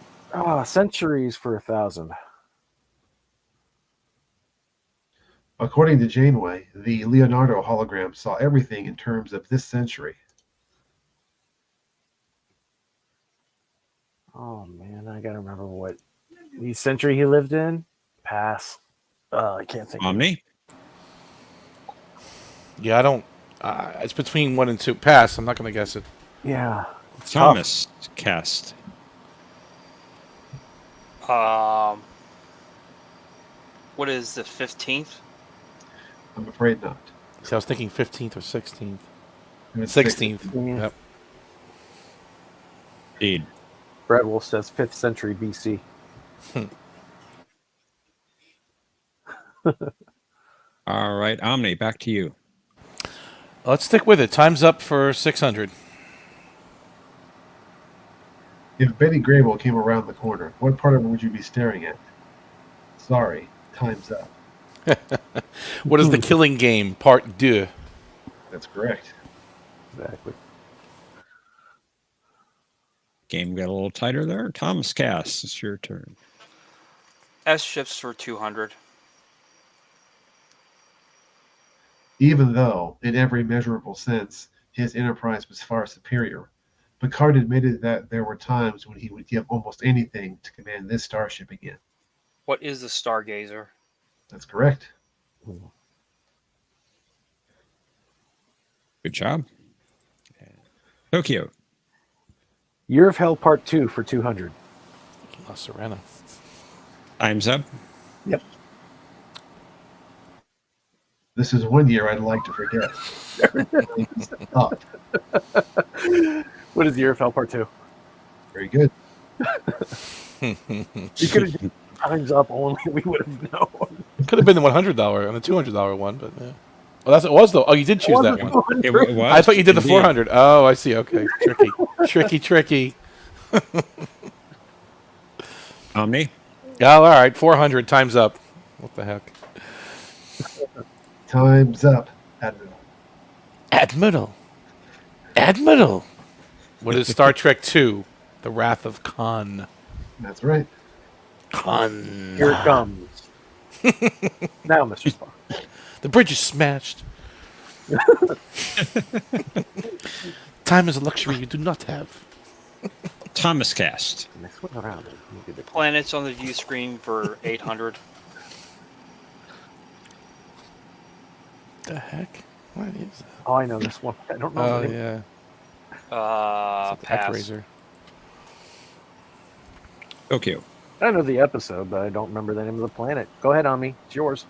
Centuries for 1,000. According to Janeway, the Leonardo hologram saw everything in terms of this century. Oh man, I gotta remember what the century he lived in. Pass. I can't think. Omni. Yeah, I don't. It's between 1 and 2. Pass. I'm not going to guess it. Yeah. It's Thomas Cast. What is the 15th? I'm afraid not. See, I was thinking 15th or 16th. It was 16th. tough. Yep. Indeed. Brad Wolf says 5th century BC. All right, Omni, back to you. Let's stick with it. Time's up for 600. If Betty Grable came around the corner, what part of it would you be staring at? Sorry, time's up. What is the Killing Game, Part 2? That's correct. Exactly. Game got a little tighter there. Thomas Cast, it's your turn. S ships for 200. Even though, in every measurable sense, his enterprise was far superior, Picard admitted that there were times when he would give almost anything to command this starship again. What is the Stargazer? That's correct. Good job. Tokyo. Year of Hell Part 2 for 200. La Serena. Time's up. Yep. This is 1 year I'd like to forget. Up. What is Year of Hell Part 2? Very good. You could have times up only. We would have known. It could have been the $100 and the $200 one, but yeah. Well, it was though. Oh, you did choose that one. It was. I thought you did the Indeed. 400. Oh, I see. Okay, tricky. Omni. Yeah, all right. 400. Time's up. What the heck? Time's up, Admiral. Admiral. What is Star Trek II? The Wrath of Khan. That's right. Khan. Here it comes. Now, Mr. Spock. The bridge is smashed. Time is a luxury you do not have. Thomas Cast. Next one around. Let me get it. Planets on the view screen for 800. The heck? What is that? Oh, I know this one. I don't know. Oh the name. yeah. It's like Pass. Razor. Tokyo. I know the episode, but I don't remember the name of the planet. Go ahead, Ami. It's yours.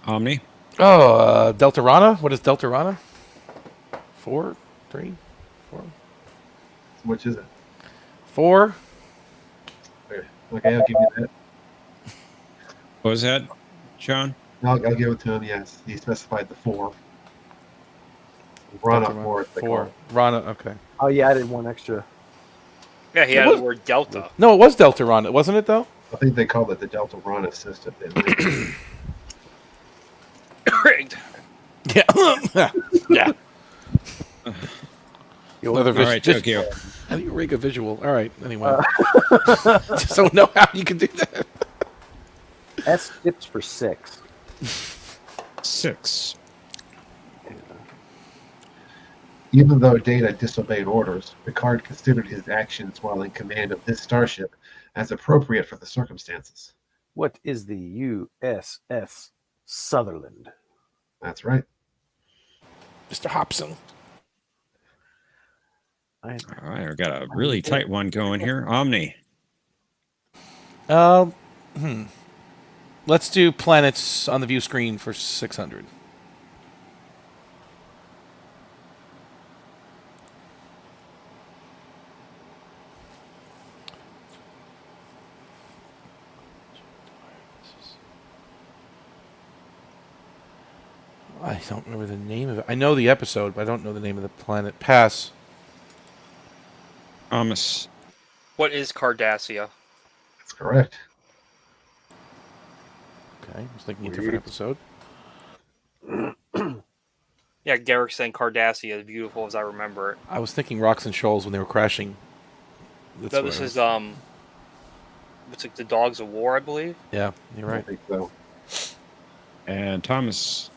Omni. Oh, Deltarana? What is Deltarana? 4, 3, 4, Which is it? 4. Okay, I'll give you that. What was that, John? I'll give it to him. Yes, he specified the 4. Rana Deltarana. 4. they call 4. it. Rana. Okay. Oh, you added one extra. Yeah, he It added was- the word Delta. No, it was Deltarana, wasn't it though? I think they called it the Delta Rana system. Didn't they? Rigged. Yeah. Yeah. Another All right, just- Tokyo. How do you rig a visual? All right. Anyway, just don't know how you can do that. S tips for 6. 6. Even though Data disobeyed orders, Picard considered his actions while in command of this starship as appropriate for the circumstances. What is the USS Sutherland? That's right. Mr. Hobson. All right, I've got a really tight one going here. Omni. Let's do planets on the view screen for 600. I don't remember the name of it. I know the episode, but I don't know the name of the planet. Pass. Thomas. What is Cardassia? That's correct. Okay, I was thinking a different episode. Yeah, Garrick saying Cardassia, as beautiful as I remember it. I was thinking Rocks and Shoals when they were crashing. That's No, what this I was- is what's it, the Dogs of War, I believe. Yeah, you're I right. think so. And Thomas.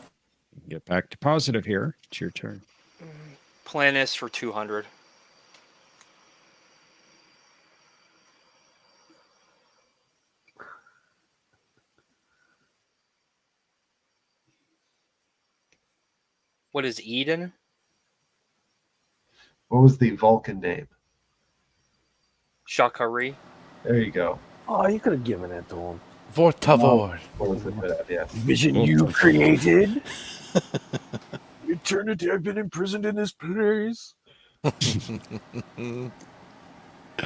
Get back to positive here. It's your turn. Planets for 200. What is Eden? What was the Vulcan name? Shakari. There you go. Oh, you could have given it to him. Vortavor. What was it for that? Yes. Vision you created. Eternity, I've been imprisoned in this place. All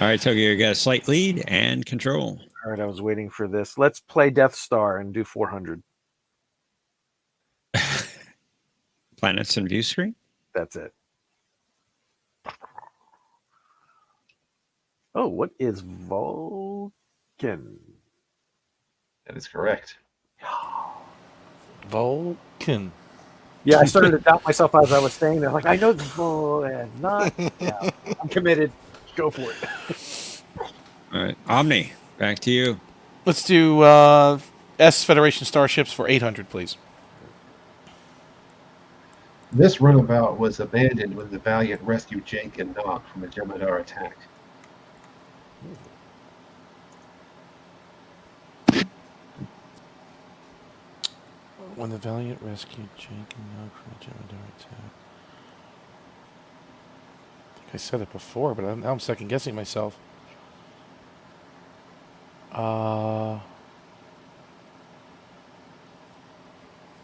right, Tokyo, you got a slight lead and control. All right, I was waiting for this. Let's play Death Star and do 400. Planets and view screen. That's it. Oh, what is Vulcan? That is correct. Vulcan. Yeah, I started to doubt myself as I was saying that. Like, I know this and not. Yeah, I'm committed. Go for it. All right, Omni, back to you. Let's do S Federation starships for 800, please. This runabout was abandoned when the Valiant rescued Jake and Nog from a Jeopner attack. When the Valiant rescued Jake and Nog from a Jeopner attack. I think I said it before, but now I'm second guessing myself. I'm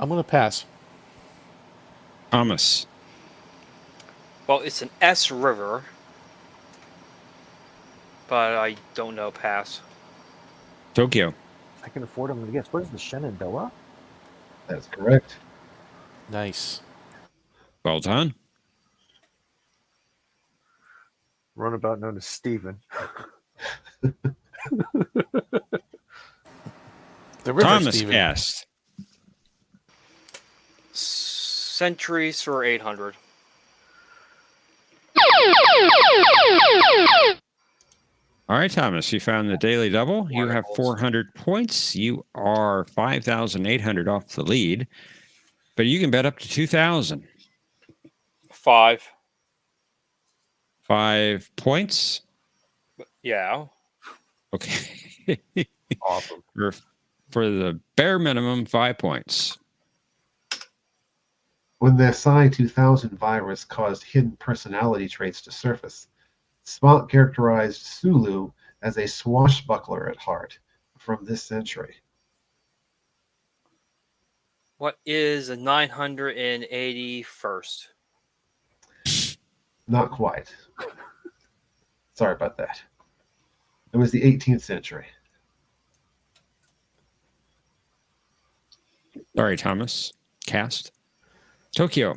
gonna pass. Thomas. Well, it's an S river, but I don't know. Pass. Tokyo. I can afford them to guess. What is the Shenandoah? That is correct. Nice. Well done. Runabout known as Stephen. The river, Thomas Steven. Cast. Centuries for 800. All right, Thomas, you found the daily double. You have 400 points. You are 5,800 off the lead, but you can bet up to 2,000. 5. 5 points. Yeah. Okay. Awesome. For the bare minimum, 5 points. When the Psi 2000 virus caused hidden personality traits to surface, Spock characterized Sulu as a swashbuckler at heart from this century. What is the 981st? Not quite. Sorry about that. It was the 18th century. Sorry, Thomas. Cast. Tokyo.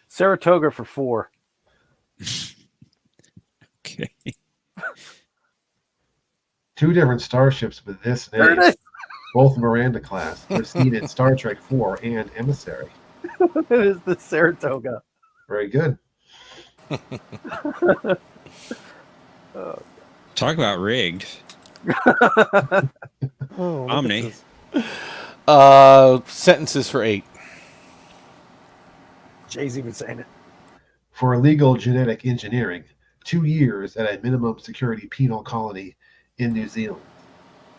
Saratoga for 4. Okay. 2 different starships with this There name, it is. both Miranda class, were seen in Star Trek IV and Emissary. It is the Saratoga. Very good. Talk about rigged. Omni. Sentences for 8. Jay's even saying it. For illegal genetic engineering, 2 years at a minimum security penal colony in New Zealand.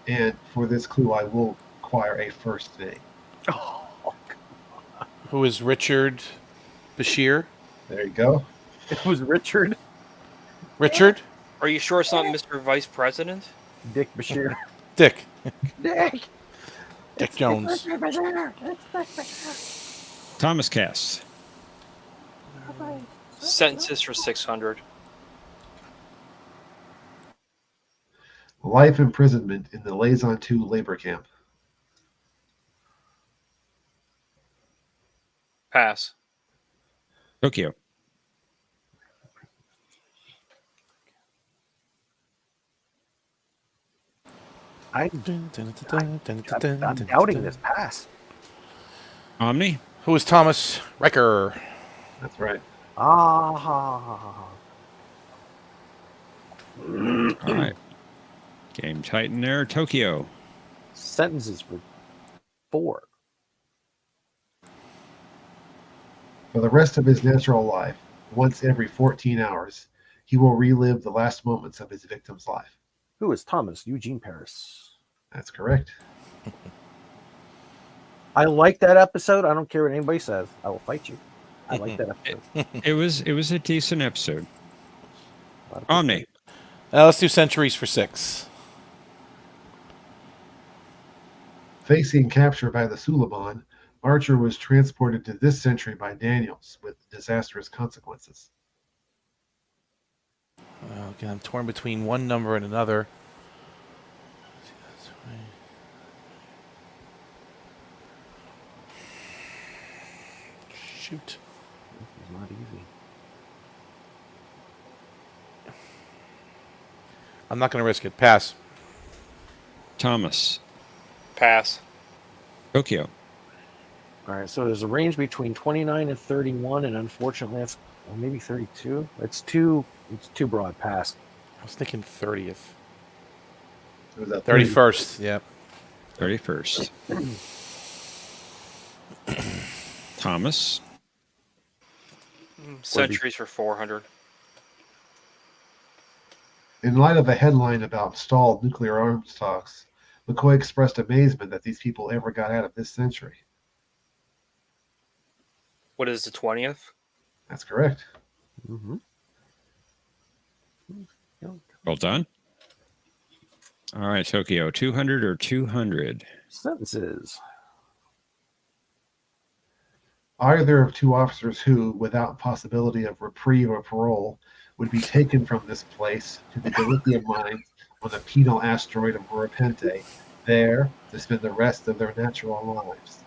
And for this clue, I will require a first name. Oh, Who is Richard Bashir? There you go. it was Richard Richard? Are you sure it's not Mr. Vice President? Dick Bashir. Dick. Dick. Dick Jones. Thomas Cast. Sentences for 600. Life imprisonment in the Liaison 2 labor camp. Pass. Tokyo. I'm doubting this pass. Omni. Who is Thomas Riker? That's right. Ah. All right. Game Titan there. Tokyo. Sentences for 4. For the rest of his natural life, once every 14 hours, he will relive the last moments of his victim's life. Who is Thomas Eugene Paris? That's correct. I like that episode. I don't care what anybody says. I will fight you. I like that episode. It was a decent episode. A lot of people- Omni. Let's do centuries for 6. Facing capture by the Suliban, Archer was transported to this century by Daniels with disastrous consequences. Okay, I'm torn between one number and another. Shoot. This is not easy. I'm not going to risk it. Pass. Thomas. Pass. Tokyo. All right, so there's a range between 29 and 31, and unfortunately, that's maybe 32. It's too broad. Pass. I was thinking 30th. It was at 31st. Yep. 31st. Thomas. Centuries for 400. In light of a headline about stalled nuclear arms talks, McCoy expressed amazement that these people ever got out of this century. What is the 20th? That's correct. Mm-hmm. Well done. All right, Tokyo. 200 or 200? Sentences. Either of 2 officers who, without possibility of reprieve or parole, would be taken from this place to the dilithium mines on the penal asteroid of Burapente, there to spend the rest of their natural lives.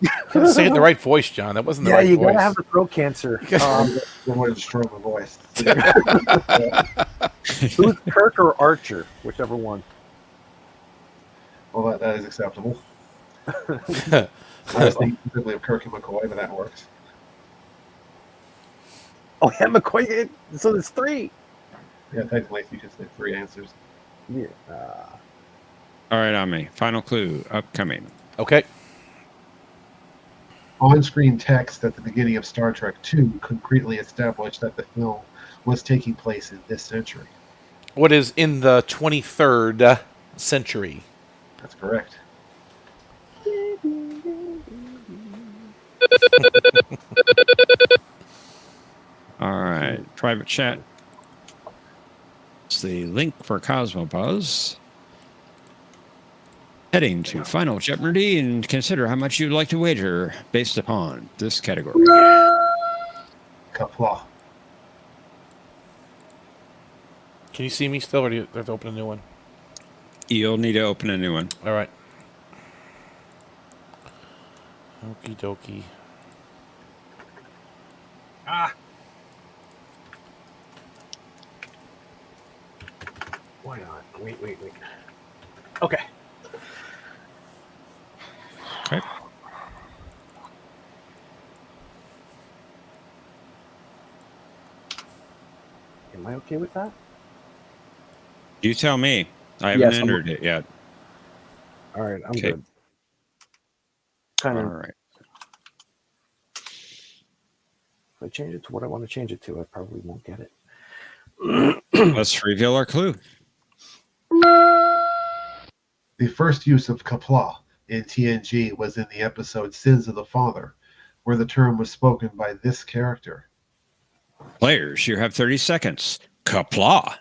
Say it in the right voice, John. That wasn't the Yeah, right you voice. gotta have the throat cancer. I wanted to stroke my voice. Who's Kirk or Archer? Whichever one. Well, that is acceptable. I was thinking specifically of Kirk and McCoy, but that works. Oh, yeah, McCoy. So there's 3. Yeah, technically, you could say 3 answers. Yeah. All right, Omni. Final clue upcoming. Okay. On-screen text at the beginning of Star Trek II concretely established that the film was taking place in this century? What is in the 23rd century? That's correct. All right. Private chat. It's the link for Cosmobuzz. Heading to Final Jeopardy and consider how much you'd like to wager based upon this category. Kapla. Can you see me still, or do you have to open a new one? You'll need to open a new one. All right. Okie dokie. Why not? Wait. Okay. Okay. Am I okay with that? You tell me. I haven't Yes, entered it yet. All right, I'm Okay. good. Kind All of. right. If I change it to what I want to change it to, I probably won't get it. Let's reveal our clue. The first use of kapla in TNG was in the episode Sins of the Father, where the term was spoken by this character. Players, you have 30 seconds. Kapla.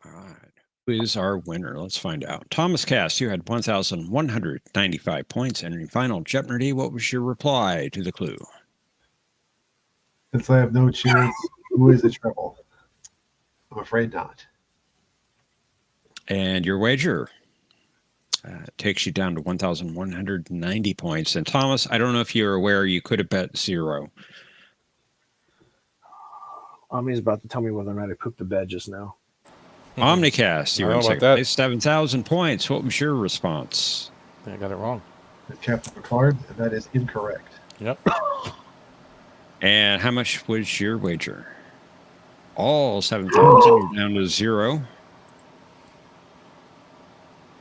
All right. Who is our winner? Let's find out. Thomas Cass, you had 1,195 points entering Final Jeopardy. What was your reply to the clue? Since I have no chance, who is the treble? I'm afraid not. And your wager takes you down to 1,190 points. And Thomas, I don't know if you're aware, you could have bet 0. He's about to tell me whether or not I pooped the bed just now. OmniCast, you I were don't in know about second that. place, 7,000 points. What was your response? I got it wrong. Captain Picard, and that is incorrect. Yep. And how much was your wager? All 7,000. You're down to 0.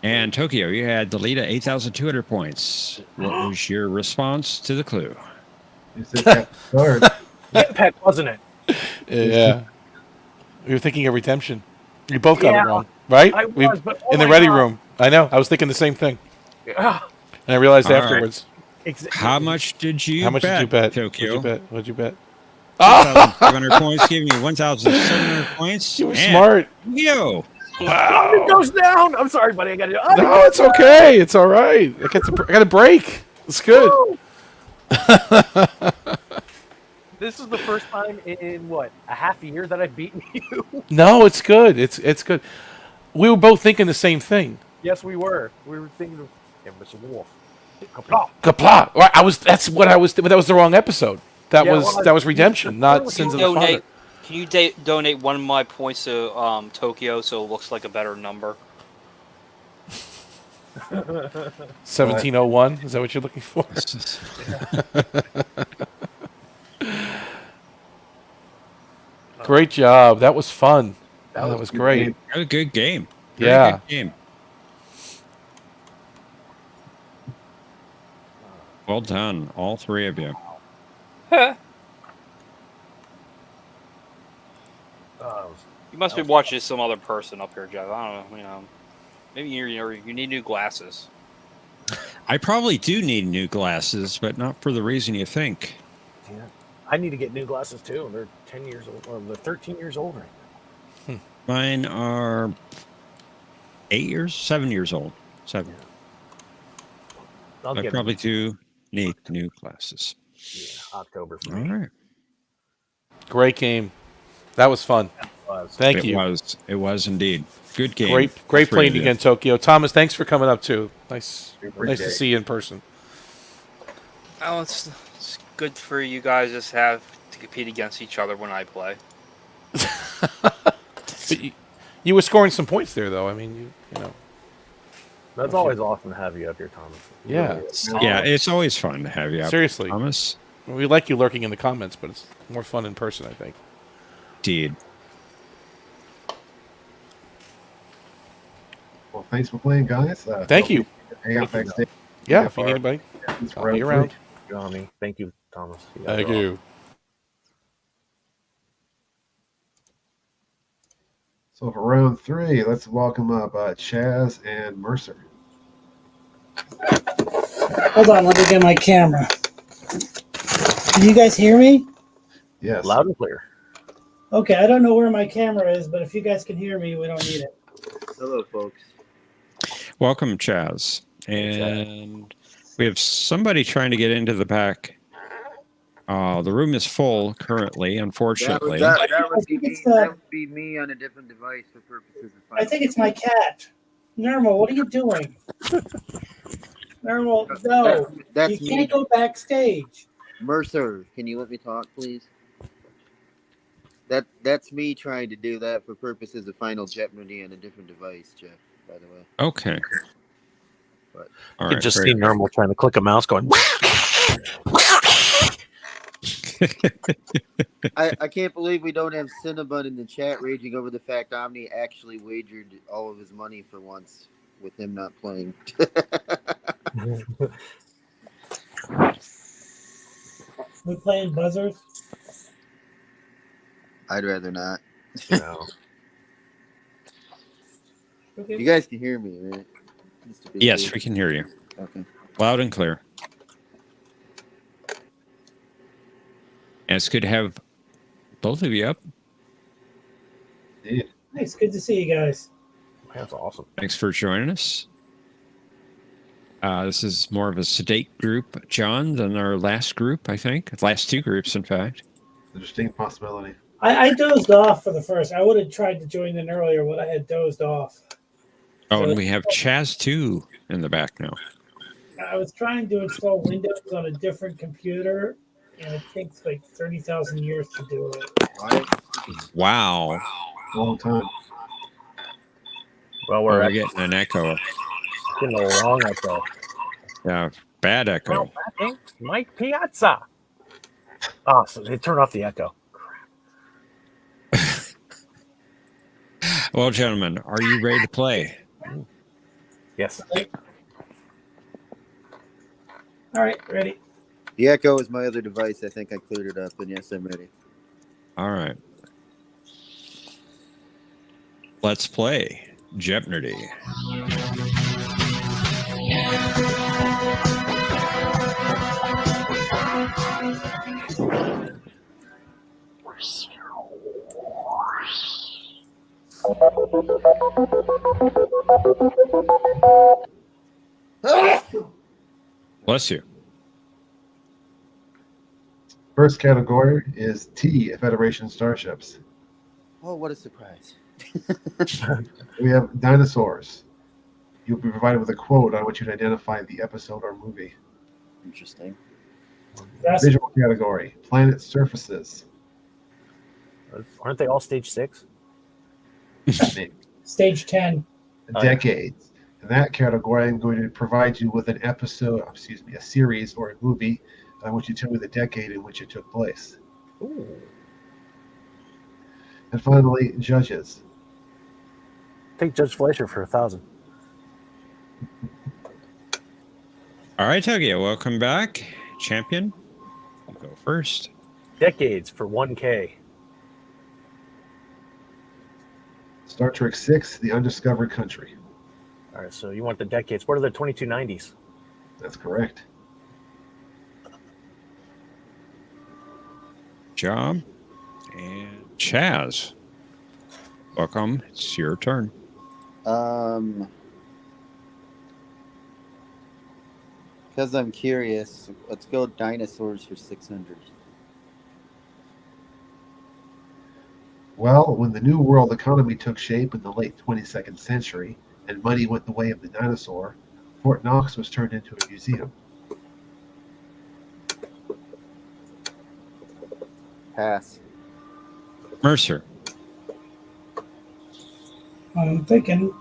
And Tokyo, you had the lead at 8,200 points. What was your response to the clue? You said Captain Picard. Pet, wasn't it? Yeah. We were thinking of redemption. You both got Yeah, it wrong, right? I was, but oh in the my ready God. room. I know. I was thinking the same thing. Ah, And I realized All right. afterwards. How much did you How much did you bet? Tokyo? What'd you bet? 2,500 points, giving you 1,700 points. You were And smart. Yo, Wow. it goes down. I'm sorry, buddy. I got to. No, it's okay. It's all right. I got a break. It's good. This is the first time in what, a half a year that I've beaten you. No, it's good. It's good. We were both thinking the same thing. Yes, we were. We were thinking of Mr. Wolf. Kapla. Kapla. That's what I was. But that was the wrong episode. That Yeah, was redemption, not Sins of the Father. Can you donate one of my points to Tokyo so it looks like a better number? 1701. Is that what you're looking for? Great job. That was fun. That was great. a good game. Very Yeah. good game. Well done, all three of you. You must be watching some other person up here, Jeff. I don't know. Maybe you need new glasses. I probably do need new glasses, but not for the reason you think. Yeah. I need to get new glasses too. They're 10 years old. Or they're 13 years old right now. Mine are 7 years old. 7. I'll I get probably do need new glasses. Yeah, October for All me. right. Great game. That was fun. Was. Thank It you. was. It was indeed. Good game. Great All three playing of you. again, Tokyo. Thomas, thanks for coming up too. Nice to Appreciate see you in person. Oh, it's good for you guys just have to compete against each other when I play. But you were scoring some points there, though. I mean, you know. That's always awesome to have you up here, Thomas. It Yeah. really is. Yeah, it's always fun to have you up, Seriously. Thomas. We like you lurking in the comments, but it's more fun in person, I think. Indeed. Well, thanks for playing, guys. Thank you. Hang out Thank you. backstage. Yeah, Yeah, if you need anybody, Thanks I'll for be round around. three. You know me. Thank you, Thomas. You guys Thank are awesome. you. So for round three, let's welcome up Chaz and Mercer. Hold on, let me get my camera. Can you guys hear me? Yes. Loud and clear. Okay, I don't know where my camera is, but if you guys can hear me, we don't need it. Hello, folks. Welcome, Chaz. And we have somebody trying to get into the back. The room is full currently, unfortunately. That would be me. It's, That would be me on a different device for purposes of I think it's my cat. Normal, what are you doing? Normal, no. That's You me. can't go backstage. Mercer, can you let me talk, please? That's me trying to do that for purposes of Final Jeopardy on a different device, Jeff. By the way. Okay. But All You can right. just very see Normal trying to click a mouse going. I can't believe we don't have Cinnabon in the chat raging over the fact Omni actually wagered all of his money for once with him not playing. We playing buzzers? I'd rather not. No. Okay. You guys can hear me, right? Just to be Yes, clear. we can hear you. Okay. Loud and clear. And it's good to have both of you up. Indeed. Nice, good to see you guys. That's awesome. Thanks for joining us. This is more of a sedate group, John, than our last group, I think. Last two groups, in fact. Interesting possibility. I dozed off for the first. I would have tried to join in earlier, but I had dozed off. Oh, So and we have Chaz 2 in the back now. I was trying to install Windows on a different computer, and it takes like 30,000 years to do it. Wow. Long time. Well, Oh, we're we're getting an echo. getting a long echo. Yeah, bad echo. Well, I think Mike Piazza. Oh, so they turned off the echo. Well, gentlemen, are you ready to play? Yes. All right, ready. The Echo is my other device. I think I cleared it up, and yes, I'm ready. All right. Let's play Jeopnerdy. Bless you. First category is T, Federation starships. Oh, what a surprise. We have dinosaurs. You'll be provided with a quote on which you can identify the episode or movie. Interesting. That's Visual category, planet surfaces. Aren't they all stage 6? stage 10. Oh, yeah. Decades. In that category, I'm going to provide you with an episode, a series or a movie. I want you to tell me the decade in which it took place. Ooh. And finally, judges. Take Judge Fleischer for 1,000. All right, Tokyo, welcome back. Champion, you go first. Decades for 1K. Star Trek VI, The Undiscovered Country. All right, so you want the decades. What are the 2290s? That's correct. Job. And Chaz, welcome. It's your turn. Because I'm curious, let's go dinosaurs for 600. Well, when the New World economy took shape in the late 22nd century and money went the way of the dinosaur, Fort Knox was turned into a museum. Pass. Mercer. I'm thinking.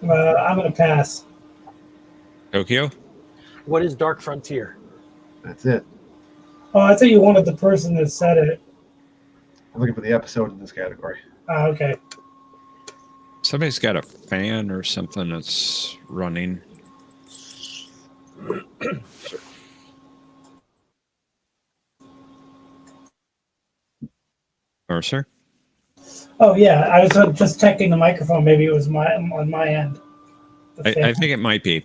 I'm going to pass. Tokyo. What is Dark Frontier? That's it. Oh, I thought you wanted the person that said it. I'm looking for the episode in this category. Okay. Somebody's got a fan or something that's running. Mercer. Oh yeah, I was just checking the microphone. Maybe it was on my end. I think it might be.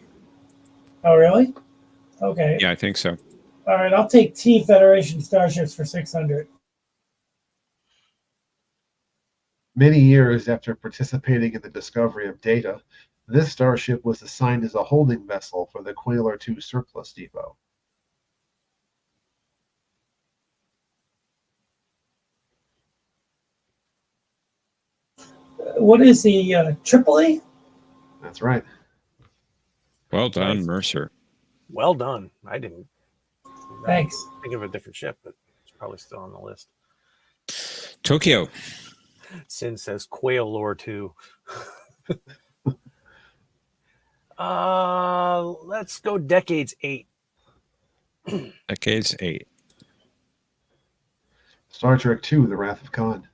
Oh really? Okay. Yeah, I think so. All right, I'll take T Federation starships for 600. Many years after participating in the discovery of data, this starship was assigned as a holding vessel for the Quailor 2 surplus depot. What is the Tripoli? That's right. Well done, Nice. Mercer. Well done. I didn't Thanks. think of a different ship, but it's probably still on the list. Tokyo. Sin says Quail Lore 2. Let's go Decades 8. Decades 8. Star Trek II, The Wrath of Khan.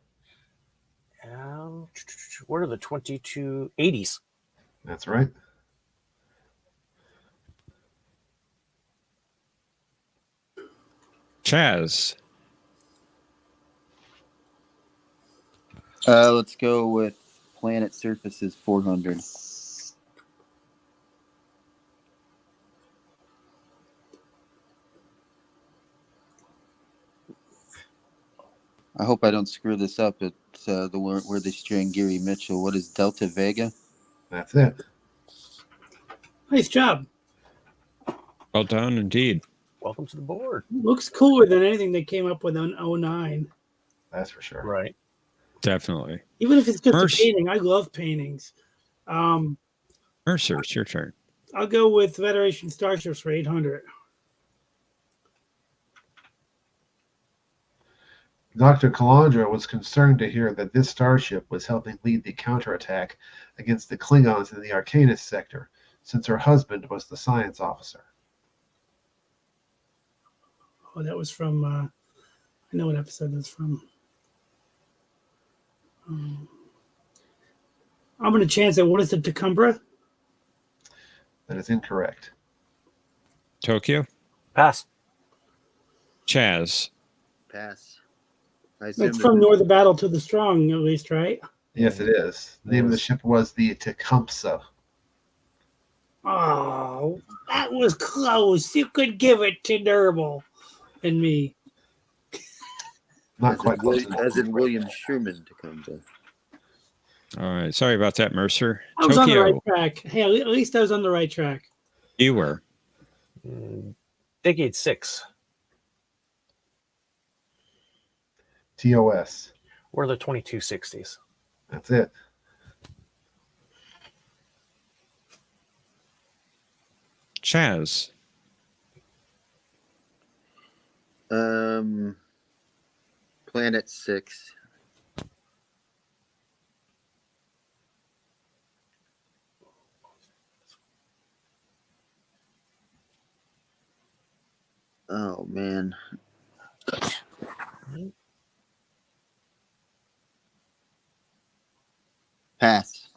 What are the 2280s? That's right. Chaz. Let's go with Planet Surfaces 400. I hope I don't screw this up. It's the one where they string Gary Mitchell. What is Delta Vega? That's it. Nice job. Well done indeed. Welcome to the board. Looks cooler than anything they came up with on 09. That's for sure. Right. Definitely. Even if it's just Mercer. a painting, I love paintings. Mercer, it's your turn. I'll go with Federation starships for 800. Dr. Calandra was concerned to hear that this starship was helping lead the counterattack against the Klingons in the Arcanus sector, since her husband was the science officer. Oh, that was from. I know what episode that's from. I'm going to chance it. What is it, Tecumseh? That is incorrect. Tokyo. Pass. Chaz. Pass. I assume It's from Nor the Battle to the Strong, at least, right? Yes, it is. The name of the ship was the Tecumseh. Oh, that was close. You could give it to Nermal and me. Not quite close enough. As in William Sherman Tecumseh. All right. Sorry about that, Mercer. I was on the Tokyo. right track. Hey, at least I was on the right track. You were. Decade 6. TOS. Or the 2260s. That's it. Chaz. Planet 6. Oh man. Pass.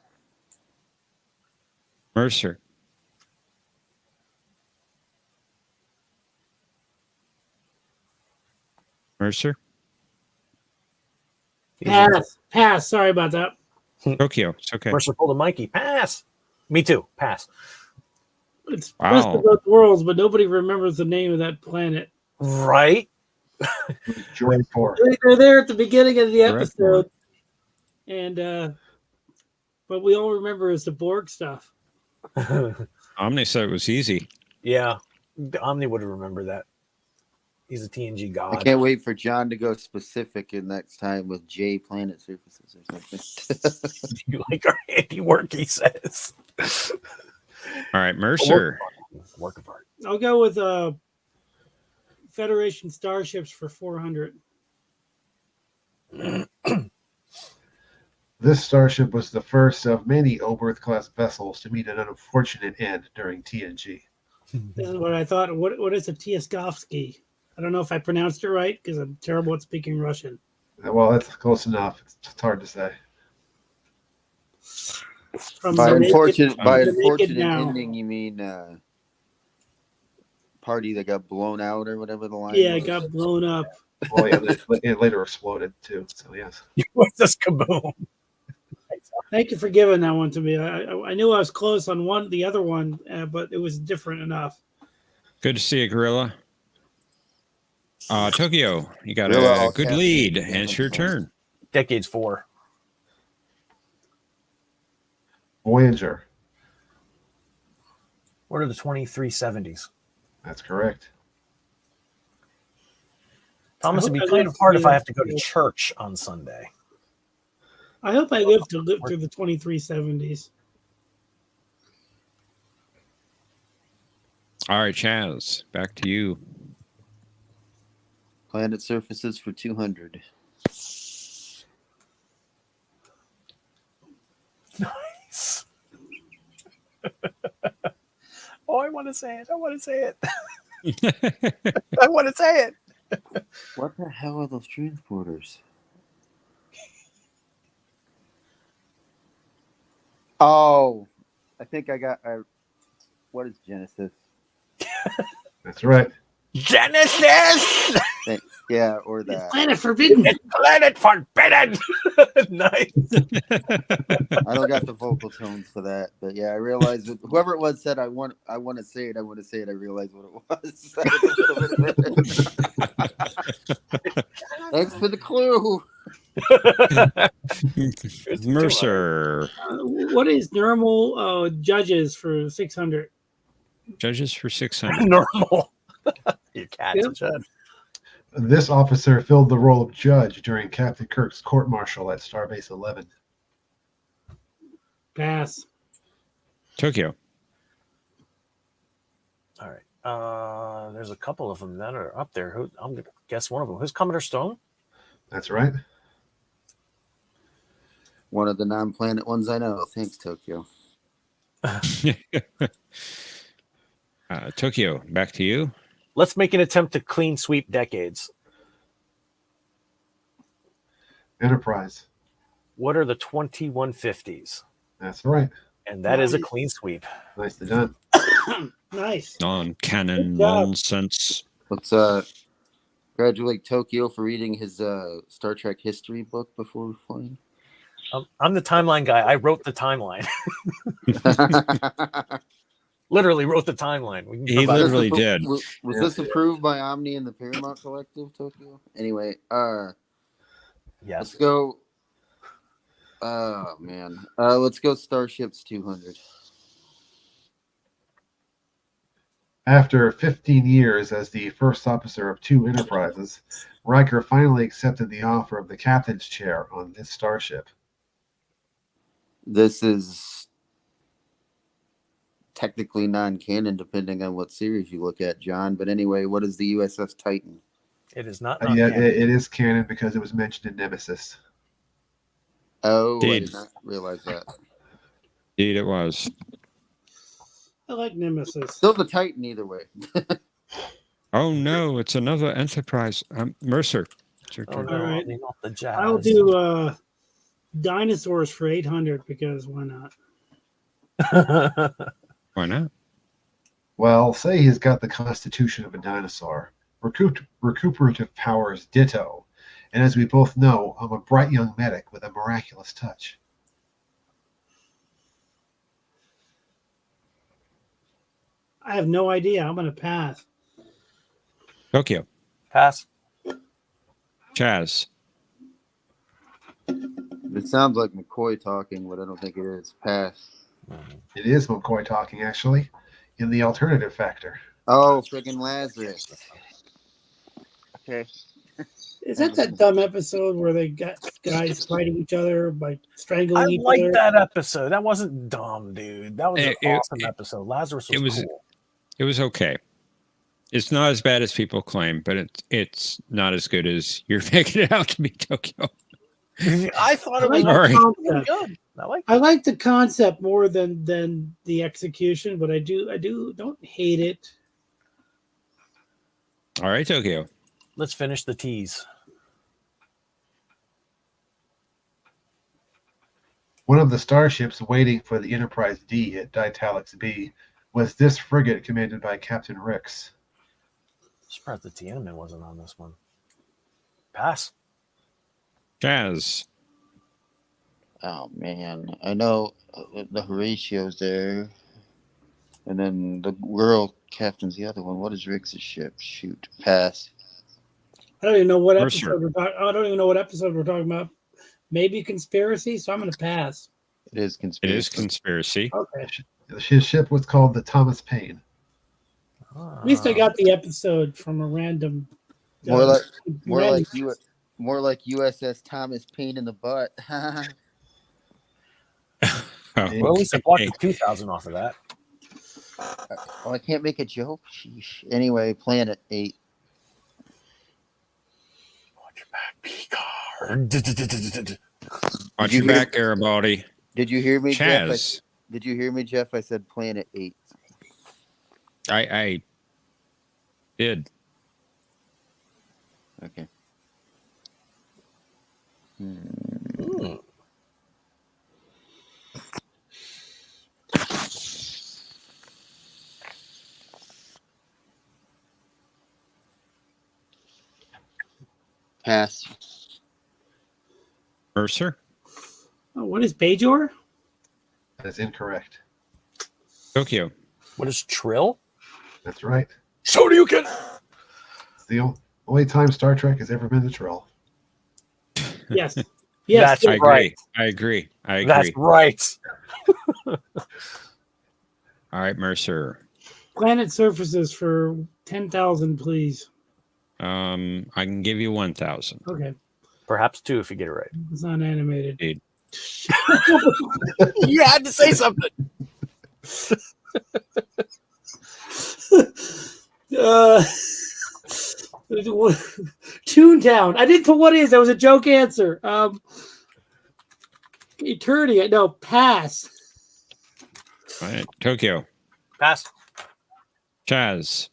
Mercer. Mercer. Pass. Pass. Sorry about that. Tokyo. It's okay. Mercer pulled a Mikey. Pass. Me too. Pass. It's Wow. Best of Both Worlds, but nobody remembers the name of that planet. Right? Joy 4. They're there at the beginning of the Correct. episode, and what we all remember is the Borg stuff. Omni said it was easy. Yeah, Omni would remember that. He's a TNG god. I can't wait for John to go specific in next time with J planet surfaces or something. You like our handiwork, he says. All right, Mercer. Work of art. I'll go with Federation starships for 400. This starship was the first of many Oberth-class vessels to meet an unfortunate end during TNG. This is what I thought. What is a Tiaskovsky? I don't know if I pronounced it right because I'm terrible at speaking Russian. Well, that's close enough. It's hard to say. From By the unfortunate naked now. ending, you mean party that got blown out or whatever the line Yeah, was? it got blown up. Well, yeah, it later exploded too. So yes. What's this kaboom? Thank you for giving that one to me. I knew I was close on the other one, but it was different enough. Good to see you, Gorilla. Tokyo, you got Gorilla, a good I'll lead, cast it. and it's your turn. Decades 4. Voyager. What are the 2370s? That's correct. Thomas, I it'd be hope I kind live of hard to if I have the- to go to church on Sunday. I hope I live through the 2370s. All right, Chaz, back to you. Planet surfaces for 200. Nice. Oh, I want to say it. I want to say it. I want to say it. What the hell are those transporters? Oh, I think I got. What is Genesis? That's right. Genesis! Yeah, or that. Planet Forbidden. Planet Forbidden! Nice. I don't got the vocal tones for that, but yeah, I realized that whoever it was said I want to say it. I want to say it. I realized what it was. Thanks for the clue. Mercer. What is normal judges for 600? Judges for 600. Normal. You cat's Yep. a judge. This officer filled the role of judge during Captain Kirk's court-martial at Starbase 11. Pass. Tokyo. All right. There's a couple of them that are up there. I'm going to guess one of them. Who's Commodore Stone? That's right. One of the non-planet ones I know. Thanks, Tokyo. Tokyo, back to you. Let's make an attempt to clean sweep decades. Enterprise. What are the 2150s? That's right. And that is a Nice. clean sweep. Nicely done. Nice. Non-canon Good job. nonsense. Let's congratulate Tokyo for reading his Star Trek history book before playing. I'm the timeline guy. I wrote the timeline. Literally wrote the timeline. We can He provide- literally did. Was this approved by Omni and the Paramount Collective, Tokyo? Anyway, let's Yes. go. Oh man, let's go Starships 200. After 15 years as the first officer of two Enterprises, Riker finally accepted the offer of the captain's chair on this starship. This is technically non-canon, depending on what series you look at, John. But anyway, what is the USS Titan? It is not. Yeah, canon. it is canon because it was mentioned in Nemesis. Oh, I Indeed. did not realize that. Indeed, it was. I like Nemesis. Still the Titan, either way. Oh no, it's another Enterprise. Mercer, it's your Oh, turn. no, All right. not the jazz. I'll do dinosaurs for 800 because why not? Why not? Well, say he's got the constitution of a dinosaur, recuperative powers ditto, and as we both know, I'm a bright young medic with a miraculous touch. I have no idea. I'm going to pass. Tokyo. Pass. Chaz. It sounds like McCoy talking, but I don't think it is. Pass. It is McCoy talking, actually, in the alternative factor. Oh, friggin' Lazarus. Okay. Is that dumb episode where they got guys fighting each other by I strangling each like other? that episode. That wasn't dumb, dude. That was an awesome episode. Lazarus was cool. It was okay. It's not as bad as people claim, but it's not as good as you're making it out to be, Tokyo. I thought it was good. I like the concept more than the execution, but I don't hate it. All right, Tokyo. Let's finish the tease. One of the starships waiting for the Enterprise D at Ditalics B was this frigate commanded by Captain Ricks. Surprised the Tiananmen wasn't on this one. Pass. Jazz. Oh man, I know the Horatio's there, and then the girl captain's the other one. What is Rick's ship? Shoot, pass. I don't even know what Mercer. episode we're talking. I don't even know what episode we're talking about. Maybe conspiracy. So I'm going to pass. It is conspiracy. It is conspiracy. Okay. His ship was called the Thomas Paine. At least I got the episode from a random. More like random- USS Thomas Paine in the butt. Well, at least I bought the 2,000 off of that. Oh, I can't make a joke. Sheesh. Anyway, Planet 8. Watch your back, Picard. Watch your back, Garibaldi. Did you hear me, Chaz. Jeff? Did you hear me, Jeff? I said Planet 8. I did. Okay. Pass. Mercer. Oh, what is Bajor? That is incorrect. Tokyo. What is Trill? That's right. So do you get. It's the only time Star Trek has ever been the Trill. Yes. Yes. That's right. I agree. That's right. All right, Mercer. Planet surfaces for 10,000, please. I can give you 1,000. Okay. Perhaps 2 if you get it right. It's not animated. Indeed. You had to say something. Toontown. I didn't put what is. That was a joke answer. Eternity. No, pass. All right, Tokyo. Pass. Chaz.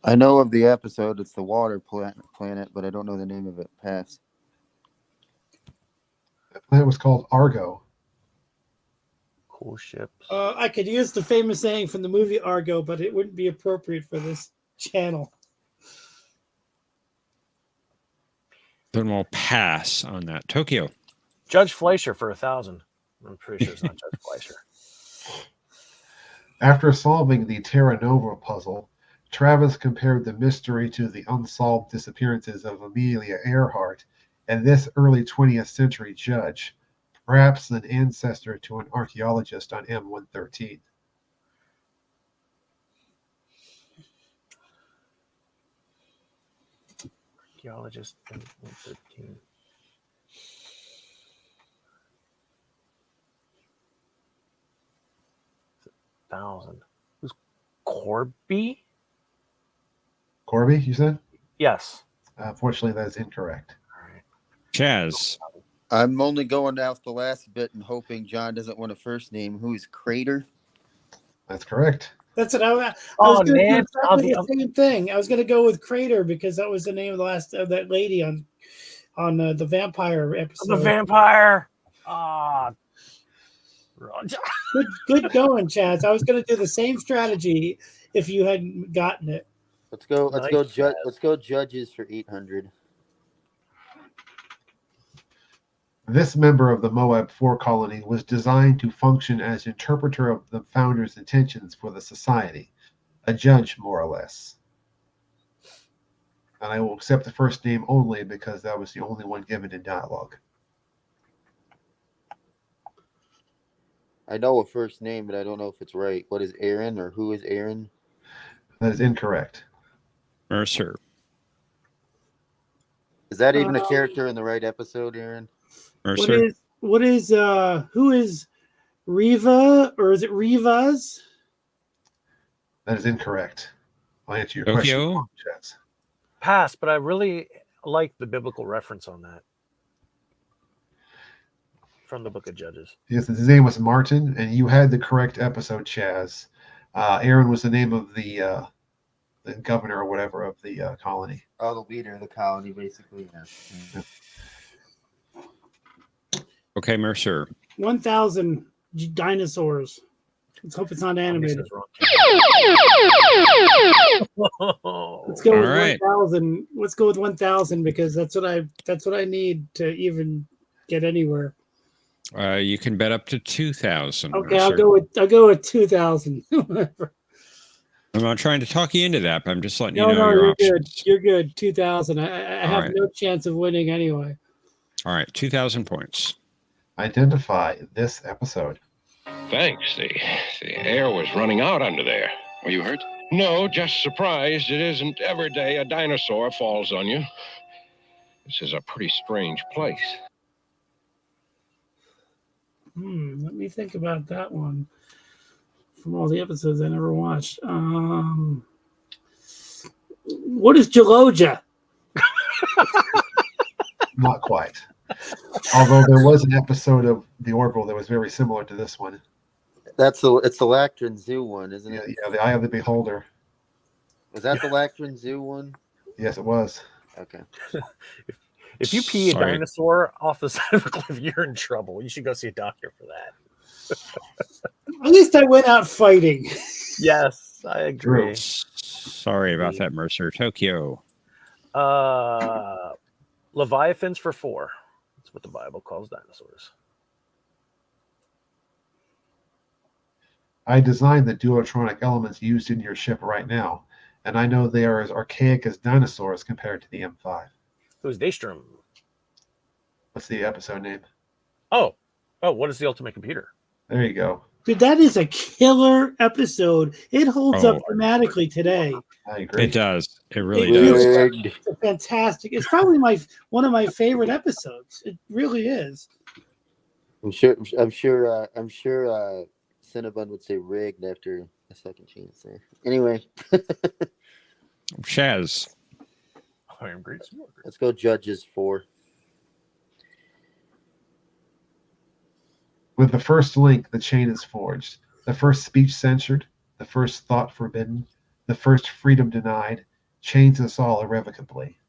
I know of the episode. It's the water planet, but I don't know the name of it. Pass. That planet was called Argo. Cool ships. I could use the famous saying from the movie Argo, but it wouldn't be appropriate for this channel. Then we'll pass on that. Tokyo. Judge Fleischer for 1,000. I'm pretty sure it's not Judge Fleischer. After solving the Terra Nova puzzle, Travis compared the mystery to the unsolved disappearances of Amelia Earhart and this early 20th century judge, perhaps an ancestor to an archaeologist on M113. Archaeologist M113. $1,000. Who's Corby? Corby, you said? Yes. Unfortunately, that is incorrect. Chaz. I'm only going off the last bit and hoping John doesn't want a first name. Who is Crater? That's correct. That's what I was Oh, going to do man. exactly the same thing. I was going to go with Crater because that was the name of the last of that lady on the vampire episode. The vampire. Good going, Chaz. I was going to do the same strategy if you hadn't gotten it. Let's go. Nice, Let's go. Judges for 800. This member of the Moab 4 colony was designed to function as interpreter of the founder's intentions for the society, a judge, more or less. And I will accept the first name only because that was the only one given in dialogue. I know a first name, but I don't know if it's right. What is Aaron or who is Aaron? That is incorrect. Mercer. Is that even a character in the right episode, Aaron? Mercer. What is who is Riva, or is it Rivas? That is incorrect. I'll answer your Tokyo? question. Chaz. Pass, but I really like the biblical reference on that from the Book of Judges. Yes, his name was Martin, and you had the correct episode, Chaz. Aaron was the name of the governor or whatever of the colony. Oh, the leader of the colony, basically. Yeah. Okay, Mercer. 1,000 dinosaurs. Let's hope it's not animated. Let's go All with right. 1,000. Let's go with 1,000 because that's what I need to even get anywhere. You can bet up to 2,000. Okay, Mercer. I'll go with 2,000. I'm not trying to talk you into that, but I'm just letting No, you know no, your you're options. good. You're good. 2,000. I have right. no chance of winning anyway. All right, 2,000 points. Identify this episode. Thanks. The air was running out under there. Were you hurt? No, just surprised it isn't every day a dinosaur falls on you. This is a pretty strange place. Let me think about that one. From all the episodes I never watched. What is Geologia? Not quite. Although there was an episode of The Orville that was very similar to this one. It's the Lactrin Zoo one, isn't it? Yeah, The Eye of the Beholder. Was that the Lactrin Zoo one? Yes, it was. Okay. If you pee Sorry. a dinosaur off the side of a cliff, you're in trouble. You should go see a doctor for that. At least I went out fighting. Yes, I agree. Sorry about that, Mercer. Tokyo. Leviathans for 4. That's what the Bible calls dinosaurs. I designed the duotronic elements used in your ship right now, and I know they are as archaic as dinosaurs compared to the M5. Who's Daystrom? What's the episode name? Oh, what is the Ultimate Computer? There you go. Dude, that is a killer episode. It holds up dramatically today. I agree. It does. It really It does. really is. It's fantastic. It's probably one of my favorite episodes. It really is. I'm sure Cinnabon would say rigged after a second chance there. Anyway. Chaz. I am great. Let's go Judges 4. With the first link, the chain is forged. The first speech censored. The first thought forbidden. The first freedom denied. Chains us all irrevocably.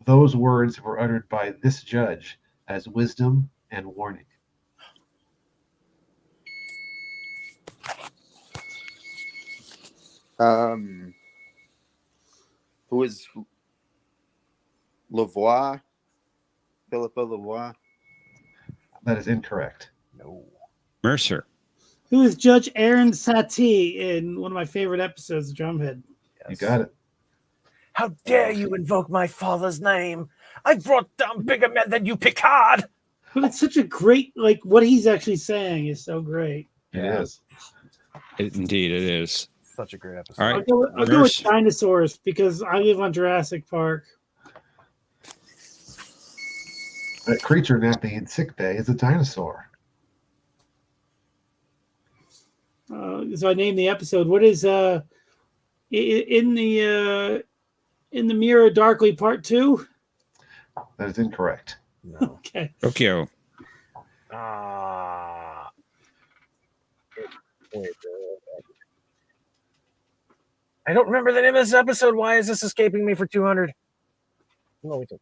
Those words were uttered by this judge as wisdom and warning. Who is Lavoie? Philippa Lavoie? That is incorrect. No. Mercer. Who is Judge Aaron Satie in one of my favorite episodes of Drumhead? You got it. How dare you invoke my father's name? I brought down bigger men than you, Picard. But it's such a great, what he's actually saying is so great. It is. Indeed, it is. Such a great episode. All right. I'll go with dinosaurs because I live on Jurassic Park. That creature napping in sick bay is a dinosaur. So I named the episode. What is in the Mirror Darkly Part 2? That is incorrect. No. Okay. Tokyo. I don't remember the name of this episode. Why is this escaping me for 200? No, we don't.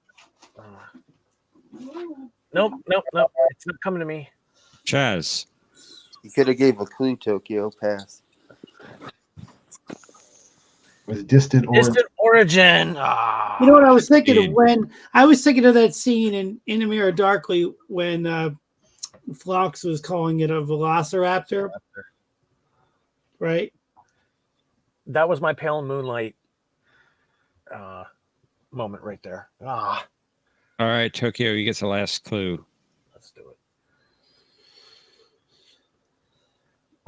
Nope. It's not coming to me. Chaz. You could have gave a clue, Tokyo. Pass. With distant origin. You know what I was thinking of when I was thinking of that scene in the Mirror Darkly when Phlox was calling it a velociraptor. Right? That was my Pale Moonlight moment right there. All right, Tokyo, you get the last clue. Let's do it.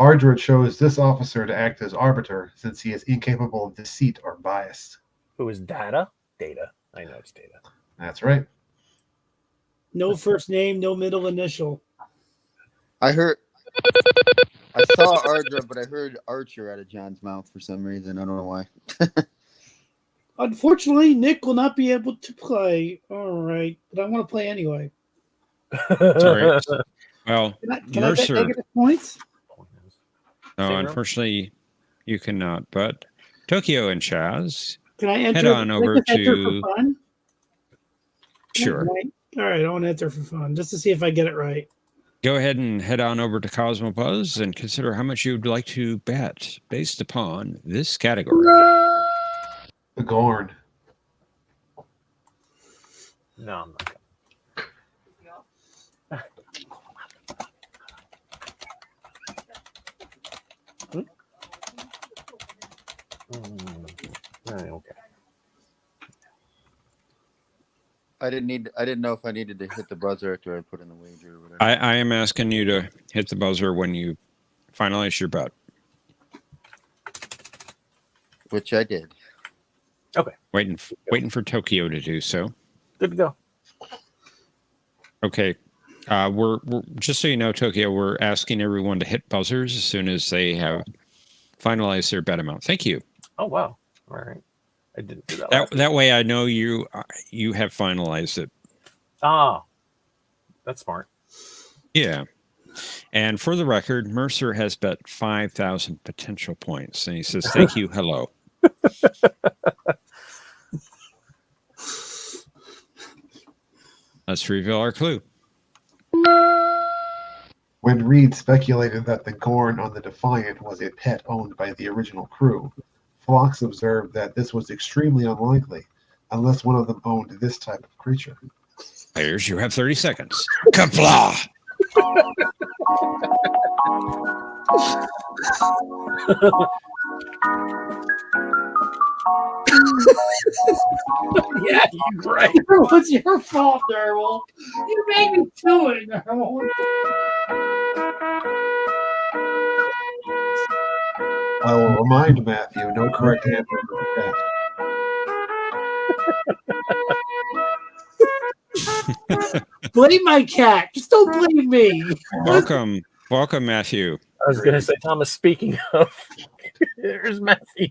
Ardra chose this officer to act as arbiter since he is incapable of deceit or bias. Who is Data? Data. I know it's Data. That's right. No first name, no middle initial. I saw Ardra, but I heard Archer out of John's mouth for some reason. I don't know why. Unfortunately, Nick will not be able to play. All right, but I want to play anyway. Sorry. Well, Can I get Mercer. negative points? No, unfortunately, you cannot. But Tokyo and Chaz, Can I enter? head on over enter to. for fun? Sure. All right, I want to enter for fun just to see if I get it right. Go ahead and head on over to Cosmo Buzz and consider how much you'd like to bet based upon this category. The Gorn. No, I'm not. Okay. I didn't know if I needed to hit the buzzer after I put in the wager or whatever. I am asking you to hit the buzzer when you finalize your bet. Which I did. Okay. Waiting for Tokyo to do so. Good to go. Okay. We're just so you know, Tokyo, we're asking everyone to hit buzzers as soon as they have finalized their bet amount. Thank you. Oh wow. All right. I didn't do that. That way I know you have finalized it. Ah, that's smart. Yeah. And for the record, Mercer has bet 5,000 potential points. And he says, thank you. Hello. Let's reveal our clue. When Reed speculated that the Gorn on the Defiant was a pet owned by the original crew, Phlox observed that this was extremely unlikely, unless one of them owned this type of creature. Players, you have 30 seconds. Kapla! Yeah, you're right. What's your fault, Darwell? You made me do it, Darwell. I will remind Matthew, no correct answer for the cat. Blame my cat. Just don't blame me. Welcome, Matthew. I was going to say, Thomas, speaking of, there's Matthew.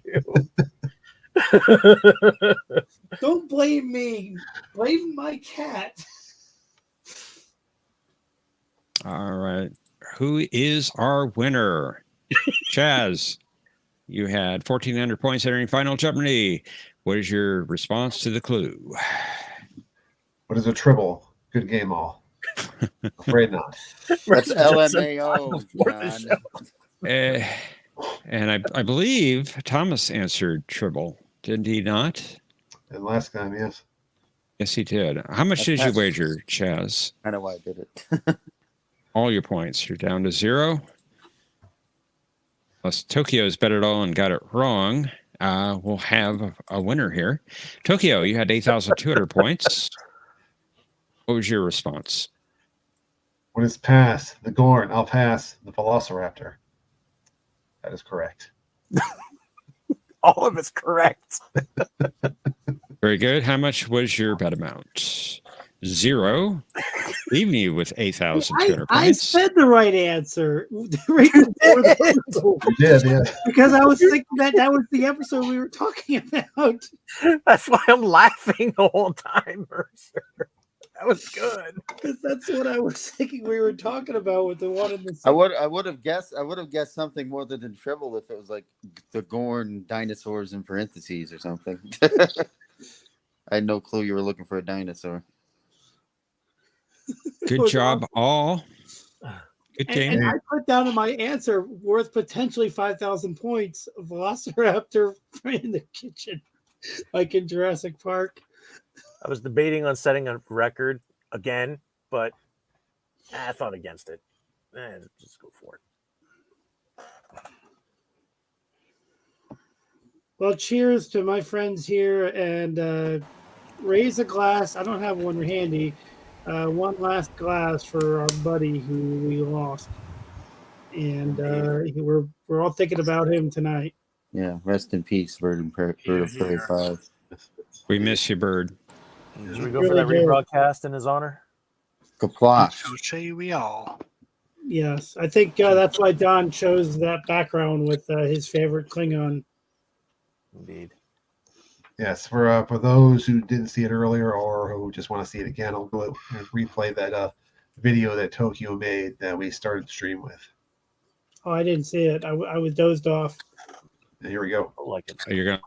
Don't blame me. Blame my cat. All right. Who is our winner? Chaz, you had 1,400 points entering Final Jeopardy. What is your response to the clue? What is a tribble? Good game, all. Afraid not. That's LMAO, John. And I believe Thomas answered Tribble. Did he not? And last time, yes. Yes, he did. How much did you wager, Chaz? I know why I did it. All your points. You're down to 0. Plus Tokyo's bet it all and got it wrong. We'll have a winner here. Tokyo, you had 8,200 points. What was your response? What is pass? The Gorn. I'll pass. The Velociraptor. That is correct. All of it's correct. Very good. How much was your bet amount? 0. Leaving you with 8,200 I points. said the right answer right before the episode. You did, yeah. Because I was thinking that was the episode we were talking about. That's why I'm laughing the whole time, Mercer. That was good. Because that's what I was thinking we were talking about with the one in the. I would have guessed something more than Tribble if it was like the Gorn dinosaurs in parentheses or something. I had no clue you were looking for a dinosaur. Good job, all. Good game. And I put down in my answer worth potentially 5,000 points. A Velociraptor in the kitchen, like in Jurassic Park. I was debating on setting a record again, but I thought against it. Just go for it. Well, cheers to my friends here, and raise a glass. I don't have one handy. One last glass for our buddy who we lost. and we're all thinking about him tonight. Yeah, rest in peace, Bird of Prey 5. We miss you, Bird. Should we go for that rebroadcast in his honor? Kaplash. So say we all. Yes, I think that's why Don chose that background with his favorite Klingon. Indeed. Yes, for those who didn't see it earlier or who just want to see it again, I'll go and replay that video that Tokyo made that we started the stream with. Oh, I didn't see it. I was dozed off. And here we go. I like it. So you're going.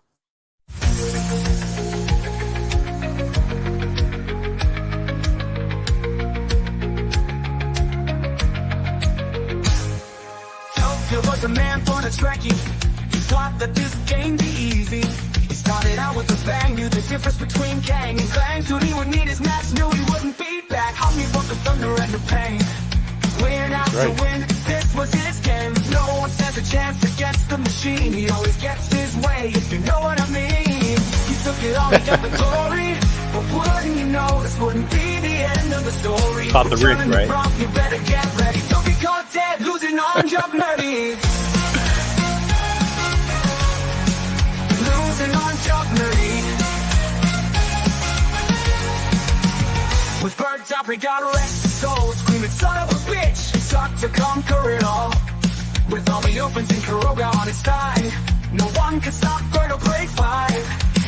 Tokyo was a man for the trekking. He thought that this game be easy. He started out with a bang, knew the difference between gang and clang. Dude, he would need his match, knew he wouldn't beat back. Hungry for the thunder and the pain. Win after win, this was his game. No one stands a chance against the machine. He always gets his way, if you know what I mean. He took it all, he got the glory. But wouldn't you know, this wouldn't be the end of the story. Pop the rig, right? You better get ready. Don't be caught dead, losing on Jeopnerdy. Losing on Jeopnerdy. With birds up, we got rest soul, screaming son of a bitch. He sought to conquer it all. With all the orphans in Kuroga on his side, no one can stop Bird or Prey 5.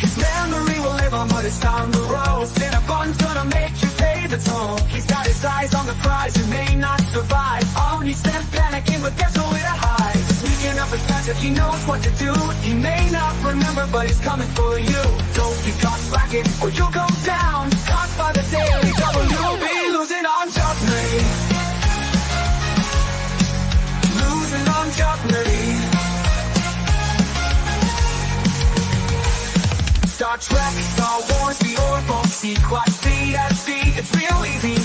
His memory will live on, but it's time to roll. Cinnabon's gonna make you pay the toll. He's got his eyes on the prize, you may not survive. Omni sent panicking, but there's nowhere to hide. Sneaking up his passive, he knows what to do. He may not remember, but he's coming for you. Don't be caught slacking, or you'll go down. Caught by the daily double, you'll be losing on Jeopnerdy. Losing on Jeopnerdy. Star Trek, Star Wars, the Orville, Sequat, CSV, it's real easy.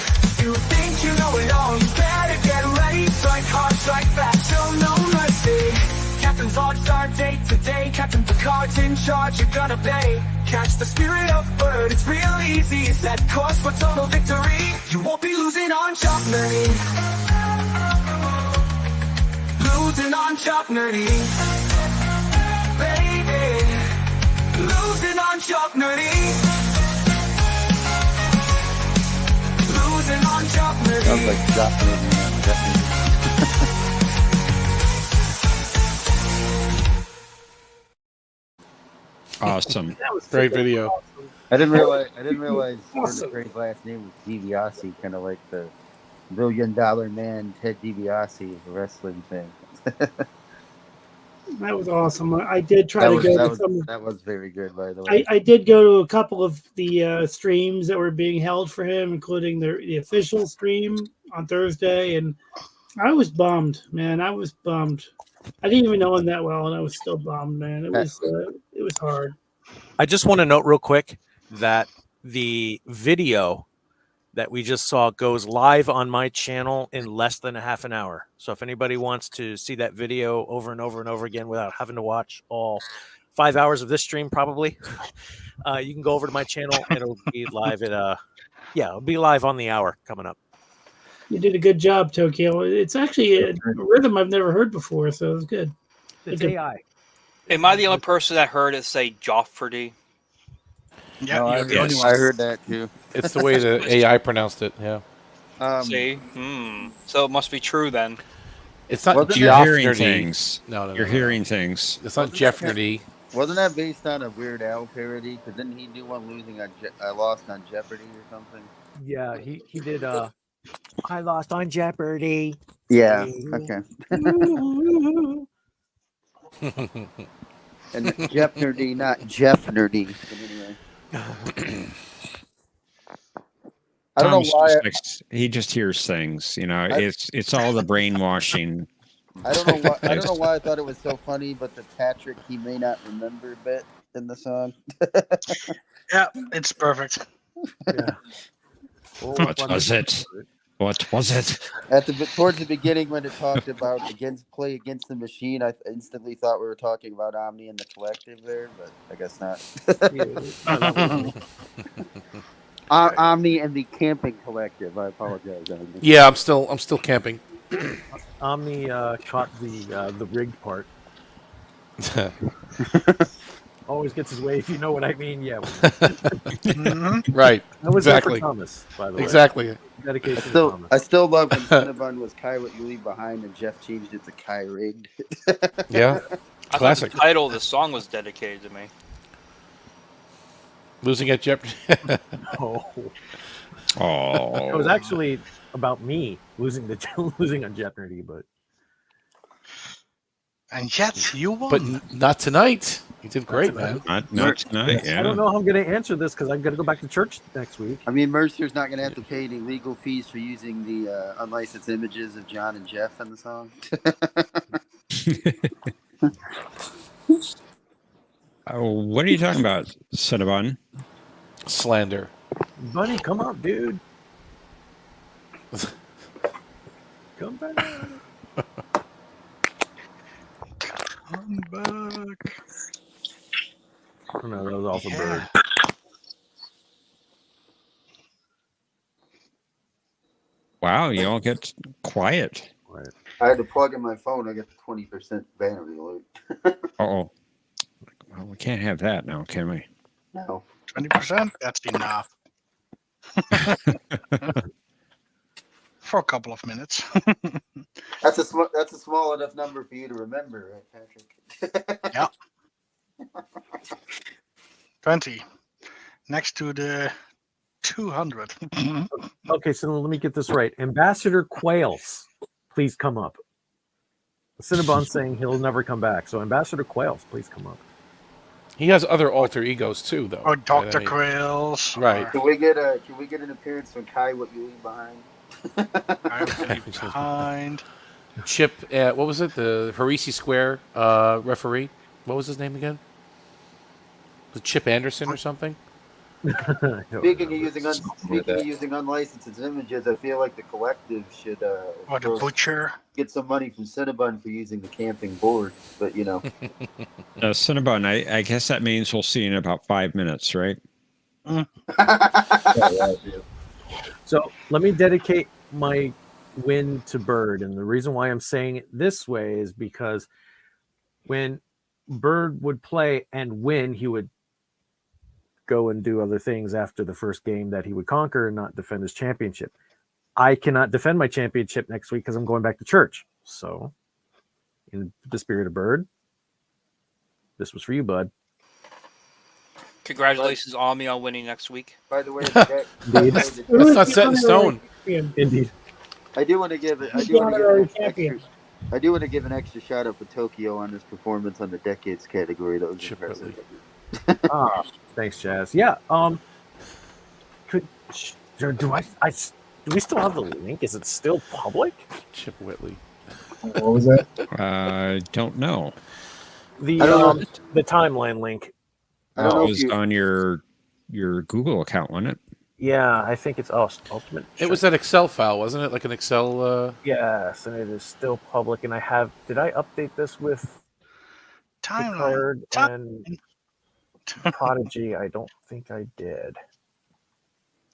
You think you know it all, you better get ready. Strike hard, strike fast, show no mercy. Captain's lodge, start date today. Captain Picard's in charge, you're gonna pay. Catch the spirit of Bird, it's real easy. Set course for total victory. You won't be losing on Jeopnerdy. Losing on Jeopnerdy. Baby. Losing on Jeopnerdy. Losing on Jeopnerdy. Sounds like Jeopnerdy. Awesome. Great video. Awesome. I didn't realize Awesome. Bird of Prey's last name was DiBiase, kind of like the $1 billion man Ted DiBiase, the wrestling thing. That was awesome. I did try to go to some. That was very good, by the way. I did go to a couple of the streams that were being held for him, including the official stream on Thursday, and I was bummed, man. I was bummed. I didn't even know him that well, and I was still bummed, man. It was hard. I just want to note real quick that the video that we just saw goes live on my channel in less than a half an hour. So if anybody wants to see that video over and over and over again without having to watch all 5 hours of this stream, probably, you can go over to my channel and it'll be live at it'll be live on the hour coming up. You did a good job, Tokyo. It's actually a rhythm I've never heard before, so it was good. It's AI. Am I the only person that heard it say Jeopnerdy? Yeah, No, you're the only one. I heard that too. It's the way the AI pronounced it. Yeah. See? So it must be true then. It's not Wasn't You're hearing Jeopnerdy. things. No. You're hearing things. It's not Jeopnerdy. Wasn't that based on a Weird Al parody? Because didn't he do one losing on I lost on Jeopardy or something? Yeah, he did. I lost on Jeopardy. Yeah. Okay. And Jeopnerdy, not Jeopnerdy. But anyway. I don't know why. He just hears things. You know, it's all the brainwashing. I don't know why. I don't know why I thought it was so funny, but the Patrick he may not remember bit in the song. Yeah, it's perfect. Yeah. What was it? What was it? Towards the beginning when it talked about play against the machine, I instantly thought we were talking about Omni and the Collective there, but I guess not. Omni and the Camping Collective. I apologize. Yeah, I'm still camping. Omni caught the rigged part. Always gets his way, if you know what I mean. Yeah. Right. That was there for Exactly. Thomas, by the way. Exactly. Dedication to Thomas. I still love when Cinnabon was Kai What You Leave Behind and Jeff changed it to Kai Rigged. Yeah. I Classic. thought the title of the song was dedicated to me. Losing at Jeopardy. Oh. Oh. It was actually about me losing on Jeopardy, but. And yet you won. But not tonight. You did great, man. Not tonight. Yeah. I don't know how I'm going to answer this because I'm going to go back to church next week. I mean, Mercer's not going to have to pay any legal fees for using the unlicensed images of John and Jeff in the song. What are you talking about, Cinnabon? Slander. Bunny, come up, dude. Come back. Come back. Oh, no, that was also Bird. Wow, you all get quiet. Right. I had to plug in my phone. I got the 20% battery alert. Oh, well, we can't have that now, can we? No. 20%? That's enough. For a couple of minutes. That's a small enough number for you to remember, right, Patrick? Yeah. 20. Next to the 200. Okay, so let me get this right. Ambassador Quails, please come up. Cinnabon's saying he'll never come back. So Ambassador Quails, please come up. He has other alter egos too, though. Or Dr. I mean, Quails. right. Can we get an appearance from Kai What You Leave Behind? I would leave behind. Chip, what was it? The Parisi Square referee. What was his name again? Was it Chip Anderson or something? Speaking of using unlicensed images, I feel like the collective should Or the butcher. get some money from Cinnabon for using the camping board. But you know, Cinnabon, I guess that means we'll see in about 5 minutes, right? So let me dedicate my win to Bird. And the reason why I'm saying it this way is because when Bird would play and win, he would go and do other things after the first game that he would conquer and not defend his championship. I cannot defend my championship next week because I'm going back to church. So in the spirit of Bird, this was for you, bud. Congratulations on me on winning next week. by the way, That's not set in stone. Indeed. I do want to give an extra shout out for Tokyo on his performance on the decades category. That was Chip impressive. Thanks, Jazz. Yeah. Do we still have the link? Is it still public? Chip Whitley. What was that? I don't know. The timeline link. I don't know It if was you, on your Google account, wasn't it? Yeah, I think it's Ultimate. It was that Excel file, wasn't it? Like an Excel. Yes, and it is still public. And did I update this with Picard and Prodigy? I don't think I did.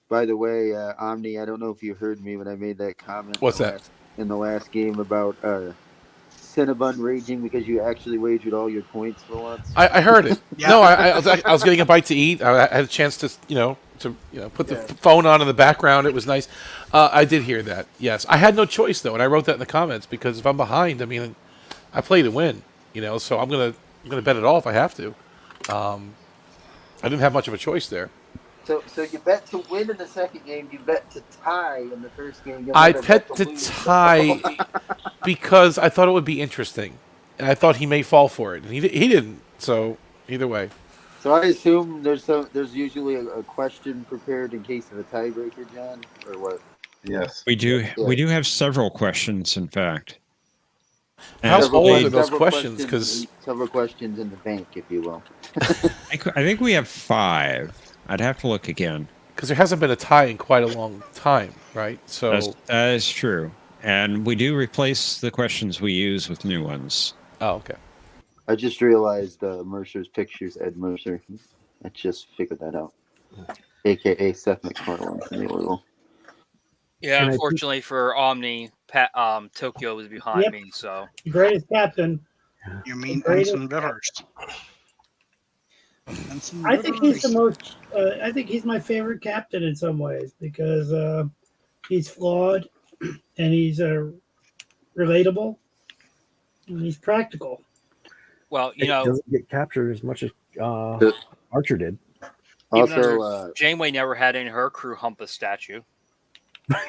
by the way, Omni, I don't know if you heard me when I made that comment. What's that? In the last game about Cinnabon raging because you actually wagered all your points for once. I heard it. Yeah. No, I was getting a bite to eat. I had a chance to put the phone on in the background. It was nice. I did hear that. Yes, I had no choice though, and I wrote that in the comments because if I'm behind, I mean, I play to win. So I'm gonna bet it all if I have to. I didn't have much of a choice there. So you bet to win in the second game. You bet to tie in the first game. I bet to tie because I thought it would be interesting, and I thought he may fall for it, and he didn't. So either way. So I assume there's usually a question prepared in case of a tiebreaker, John, or what? Yes. We do have several questions, in fact. How And old are they- those questions? Because several questions in the bank, if you will. I think we have 5. I'd have to look again. there hasn't been a tie in quite a long time, right? So That is true. And we do replace the questions we use with new ones. oh, okay. I just realized Mercer's picture's Ed Mercer. I just figured that out. AKA Seth MacFarlane from the Orville. Yeah, And I unfortunately for Omni, Tokyo was behind Yep. me. So Greatest captain. You mean Greatest Ensign Rivers? Ensign I think he's the Rivers. most. I think he's my favorite captain in some ways because he's flawed and he's relatable and he's practical. well, He doesn't get captured as much as Archer did. even Also, under Janeway never had in her crew hump a statue. That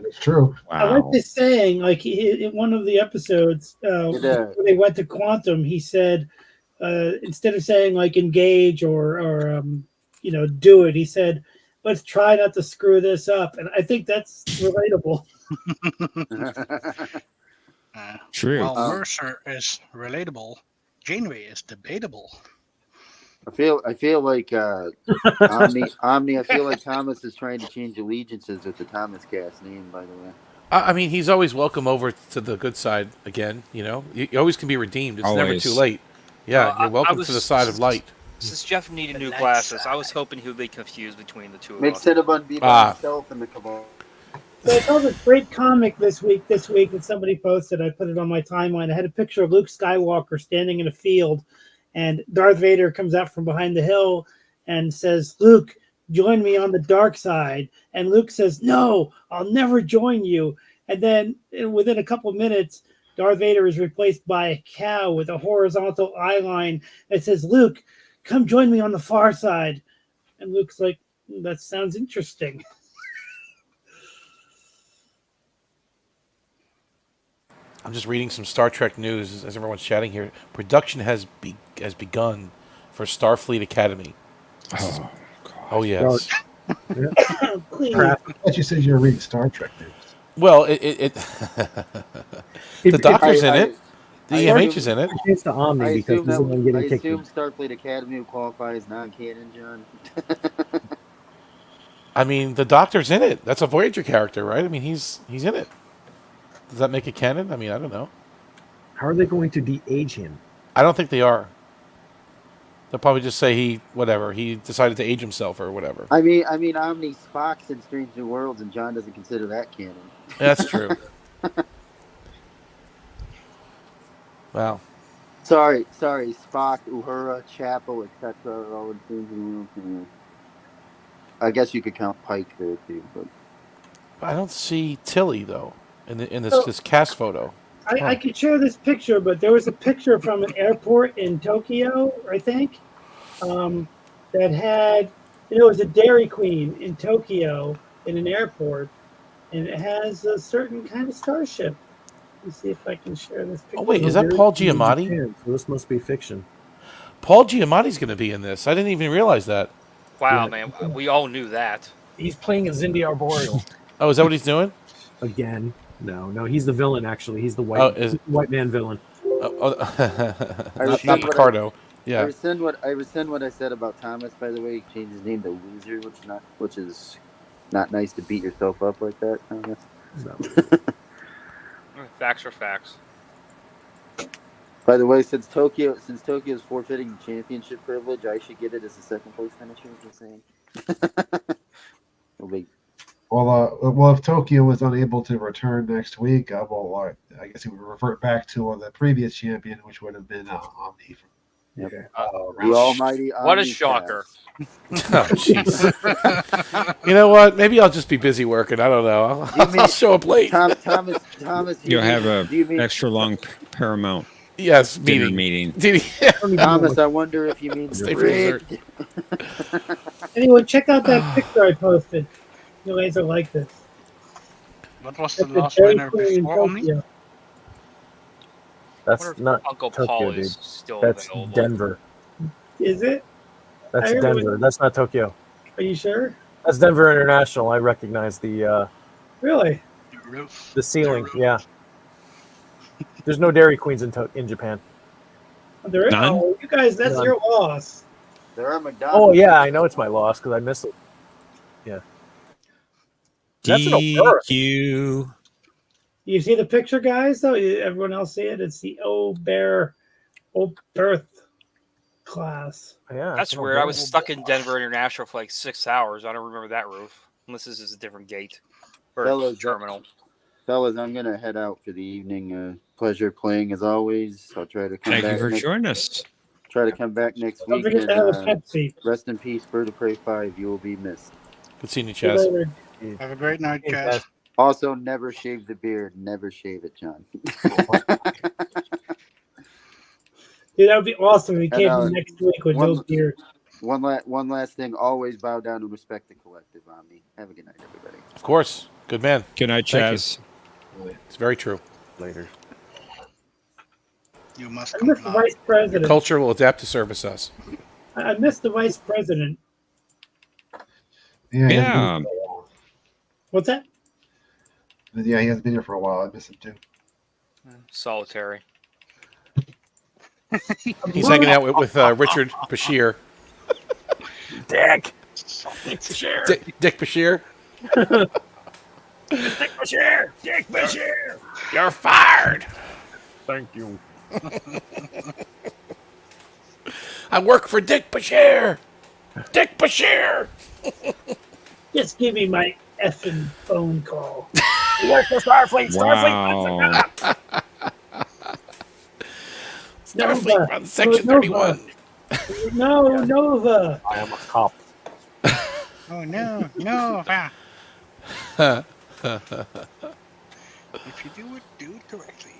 is true. I like this saying, like in one of the episodes when they went to Quantum, he said instead of saying like engage or do it, he said, "Let's try not to screw this up." And I think that's relatable. True. While Mercer is relatable, Janeway is debatable. I feel like Omni. I feel like Thomas is trying to change allegiances with the Thomas cast name. By the way, I mean, he's always welcome over to the good side again. You always can be redeemed. It's never Always. too late. Yeah, you're welcome was- to the side of light. Since Jeff needed new glasses, I was hoping he would be confused between the two of make us. Cinnabon be by himself in the cabal. So I saw this great comic this week that somebody posted. I put it on my timeline. I had a picture of Luke Skywalker standing in a field, and Darth Vader comes out from behind the hill and says, "Luke, join me on the dark side." And Luke says, "No, I'll never join you." And then within a couple of minutes, Darth Vader is replaced by a cow with a horizontal eye line that says, "Luke, come join me on the far side." And Luke's like, "That sounds interesting." I'm just reading some Star Trek news as everyone's chatting here. Production has begun for Starfleet Academy. Oh yes. I thought you said you were reading Star Trek news. Well, the Doctor's in it. The EMH is in it. It's the Omni because he's the one getting kicked. I assume Starfleet Academy will qualify as non-canon, John. I mean, the Doctor's in it. That's a Voyager character, right? I mean, he's in it. Does that make it canon? I mean, I don't know. How are they going to de-age him? I don't think they are. They'll probably just say he decided to age himself or whatever. I mean, Omni Spock's in Strange New Worlds, and John doesn't consider that canon. That's true. Wow. Sorry, Spock, Uhura, Chapel, etc. are all in Strange New Worlds. I guess you could count Pike there too, but I don't see Tilly though in this cast photo. I could share this picture, but there was a picture from an airport in Tokyo, I think, that had, it was a Dairy Queen in Tokyo in an airport, and it has a certain kind of starship. Let me see if I can share this picture. Oh wait, is that Paul Giamatti? So this must be fiction. Paul Giamatti's going to be in this. I didn't even realize that. Wow, man, we all knew that. He's playing a Zindi Arboreal. Oh, is that what he's doing? Again? No, he's the villain. Actually, he's the white man villain. Not Picardo. Yeah. I rescind what I said about Thomas. By the way, he changed his name to Loser, which is not nice to beat yourself up like that, Thomas. Facts are facts. By the way, since Tokyo's forfeiting the championship privilege, I should get it as a second place finisher. Just saying. Well, if Tokyo was unable to return next week, I guess he would revert back to the previous champion, which would have been Omni. The almighty Omni. What a shocker! Oh, jeez. You know what? Maybe I'll just be busy working. I don't know. I'll show up late. Thomas. You'll have a extra long Paramount. Yes, meeting. Thomas, I wonder if you mean rigged. Anyway, check out that picture I posted. You guys are like this. What was the That's last Dairy winner Queen in before Omni? Tokyo. That's not Uncle Tokyo, Paul dude. is still That's available. Denver. Is it? That's I heard Denver. That's not Tokyo. Are you sure? That's Denver International. I recognize the Really? the ceiling. Yeah. There's no Dairy Queens in Japan. There is. None? Oh, you guys, that's None. your loss. There are McDonald's. Oh yeah, I know it's my loss because I missed it. Yeah. That's an DQ. You see the picture, guys? Though everyone else see it. It's the Oberth class. Yeah. That's weird. I was stuck in Denver International for like 6 hours. I don't remember that roof. Unless this is a different gate. Or Fellas, terminal. Fellas, I'm gonna head out for the evening. Pleasure playing as always. I'll try to come Thank you back. for joining us. Try to come back next Don't week. forget to have a Pepsi. Rest in peace, Bird of Prey 5. You will be missed. Good seeing you, See you Chaz. later. Have a great night, Hey, Chaz. guys. Also, never shave the beard. Never shave it, John. Dude, that would be awesome if he And, came in next week with no beard. One last thing. Always bow down and respect the collective, Omni. Have a good night, everybody. Of course. Good man. Good night, Thank you. Chaz. It's very true. Later. You must I miss the comply. vice Your president. culture will adapt to service us. I miss the vice president. Yeah. Yeah. What's that? Yeah, he hasn't been here for a while. I miss him too. Solitary. He's hanging out with Richard Bashir. Dick. Dick Bashir. Dick Bashir. Dick Bashir. You're fired. Thank you. I work for Dick Bashir. Dick Bashir. Just give me my effing phone call. You work for Starfleet. Wow. Starfleet runs Section Nova. 31. No, Nova. I am a cop. Oh no, no! If you do it correctly.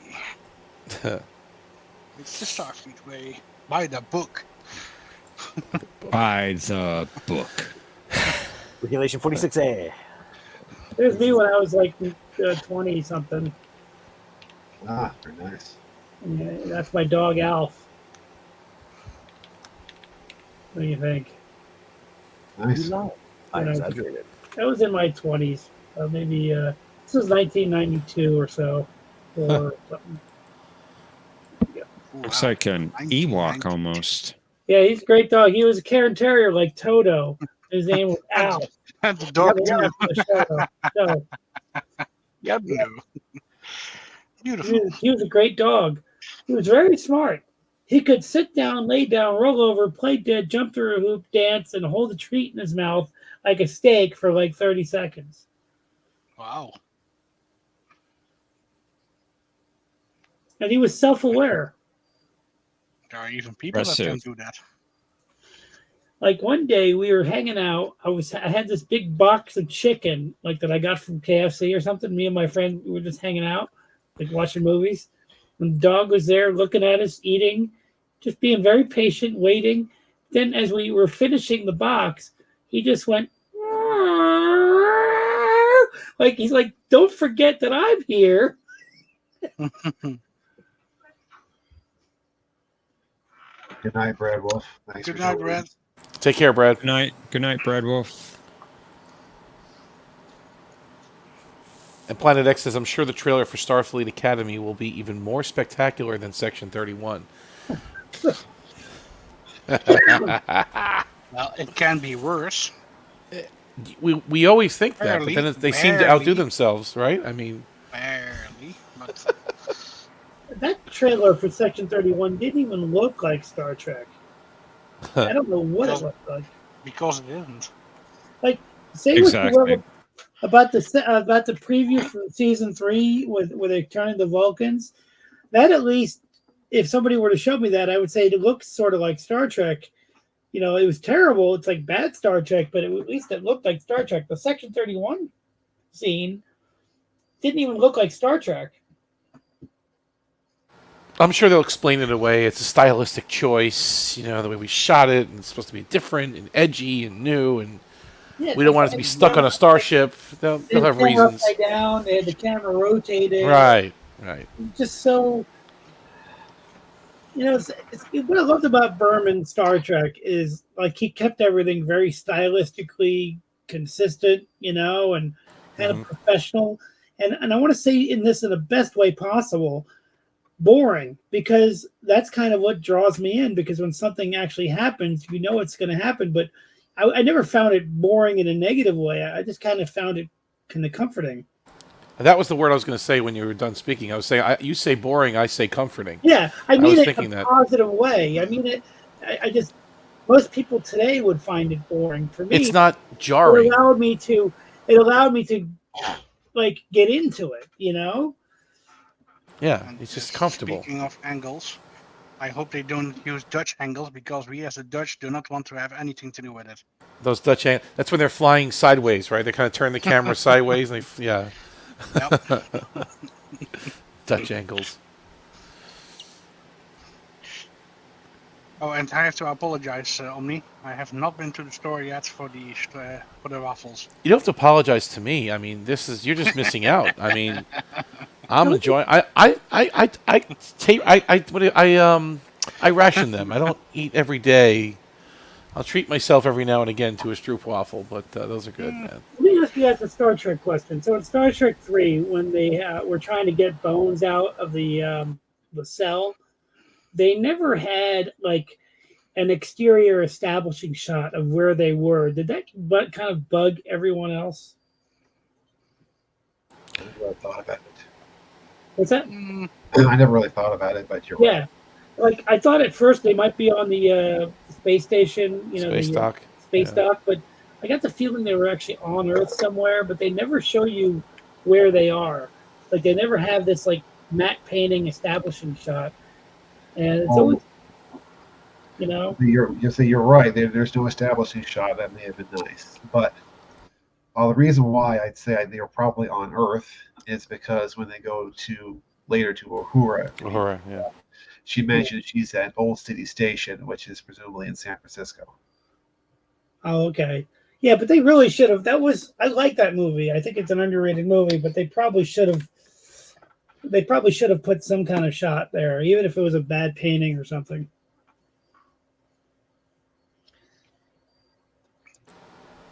It's the Starfleet way. By the book. By the book. Regulation 46A. There's me when I was like 20 something. Ah, very nice. Yeah, that's my dog Alf. What do you think? Nice. I exaggerated. That was in my 20s. Maybe this was 1992 or so, or something. Looks like an Ewok almost. Yeah, he's a great dog. He was a Cairn Terrier like Toto. His name was Al. And the dog Yeah, too. so, Yep. Beautiful. he was a great dog. He was very smart. He could sit down, lay down, roll over, play dead, jump through a hoop, dance, and hold a treat in his mouth like a steak for like 30 seconds. Wow. And he was self-aware. There are even people that can do that. Like one day we were hanging out. I had this big box of chicken, like that I got from KFC or something. Me and my friend we were just hanging out, like watching movies. And the dog was there looking at us, eating, just being very patient, waiting. Then as we were finishing the box, he just went like he's like, "Don't forget that I'm here." Good night, Brad Wolf. Thanks Good for night, joining Brad. us. Take care, Brad. Good night. Good night, Brad Wolf. And Planet X says, I'm sure the trailer for Starfleet Academy will be even more spectacular than Section 31. Well, it can be worse. We always think that, Barely, but then they seem to outdo themselves, right? I mean, barely. But That trailer for Section 31 didn't even look like Star Trek. I don't know what it looked like. Because it isn't. Like, say what you will about the preview for season 3 where they're turning the Vulcans. That at least, if somebody were to show me that, I would say it looks sort of like Star Trek. You know, it was terrible. It's like bad Star Trek, but at least it looked like Star Trek. The Section 31 scene didn't even look like Star Trek. I'm sure they'll explain it away. It's a stylistic choice, you know, the way we shot it, and it's supposed to be different and edgy and new, and we don't want it to be stuck on a starship. They'll have reasons. Upside down, they had the camera rotated. Right. Just so, you know, what I loved about Berman Star Trek is like he kept everything very stylistically consistent, you know, and kind of professional. And I want to say in this in the best way possible. Boring, because that's kind of what draws me in, because when something actually happens, you know it's going to happen, but I never found it boring in a negative way. I just kind of found it kind of comforting. That was the word I was going to say when you were done speaking. I was saying, you say boring, I say comforting. Yeah, I mean was it thinking in a that. positive way. I mean it. I just most people today would find it boring. For me, It's not jarring. It allowed me to like get into it, you know? Yeah, And it's just comfortable. Speaking of angles, I hope they don't use Dutch angles because we as a Dutch do not want to have anything to do with it. Those Dutch that's when they're flying sideways, right? They kind of turn the camera sideways and yeah. Yep. Dutch angles. Oh, and I have to apologize, Omni. I have not been to the store yet for the waffles. You don't have to apologize to me. I mean, you're just missing out. I mean, I'm enjoying. I ration them. I don't eat every day. I'll treat myself every now and again to a stroopwafel, but those are good, man. Let me ask you guys a Star Trek question. So in Star Trek 3, when they were trying to get Bones out of the cell, they never had like an exterior establishing shot of where they were. Did that kind of bug everyone else? I never really thought about it. What's that? I never really thought about it, but you're right. Yeah. Like I thought at first they might be on the space station, Space dock. Space dock, but I got the feeling they were actually on Earth somewhere, but they never show you where they are. Like they never have this like matte painting establishing shot, and it's always, you know. You're right. There's no establishing shot. That may have been nice, but the reason why I'd say they were probably on Earth is because when they go later to Uhura, yeah. She mentioned she's at Old City Station, which is presumably in San Francisco. Oh, okay. Yeah, but they really should have. I like that movie. I think it's an underrated movie, but they probably should have. They probably should have put some kind of shot there, even if it was a bad painting or something.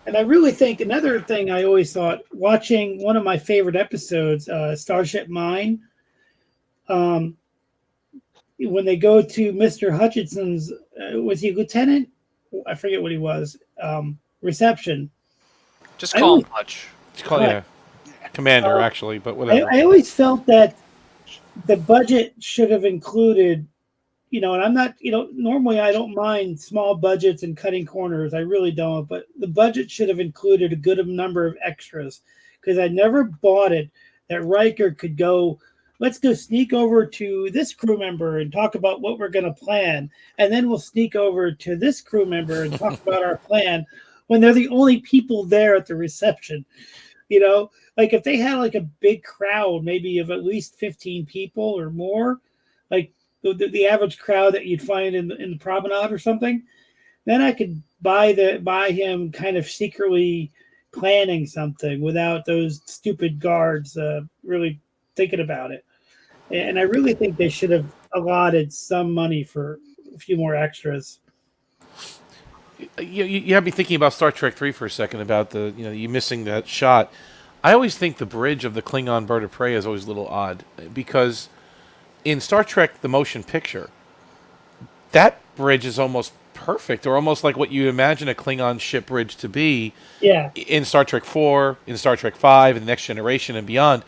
And I really think another thing I always thought, watching one of my favorite episodes, Starship Mine, when they go to Mr. Hutchinson's, was he lieutenant? I forget what he was. Reception. Just call him Hutch. Commander, actually, but whatever. I always felt that the budget should have included, and I'm not, normally I don't mind small budgets and cutting corners. I really don't. But the budget should have included a good number of extras, because I never bought it that Riker could go, let's go sneak over to this crew member and talk about what we're going to plan. And then we'll sneak over to this crew member and talk about our plan when they're the only people there at the reception. Like if they had like a big crowd, maybe of at least 15 people or more, like the average crowd that you'd find in the promenade or something, then I could buy him kind of secretly planning something without those stupid guards really thinking about it. And I really think they should have allotted some money for a few more extras. You have me thinking about Star Trek 3 for a second, about you missing that shot. I always think the bridge of the Klingon bird of prey is always a little odd, because in Star Trek, the motion picture, that bridge is almost perfect, or almost like what you imagine a Klingon ship bridge to be. Yeah. In Star Trek 4, in Star Trek 5, in the Next Generation and beyond.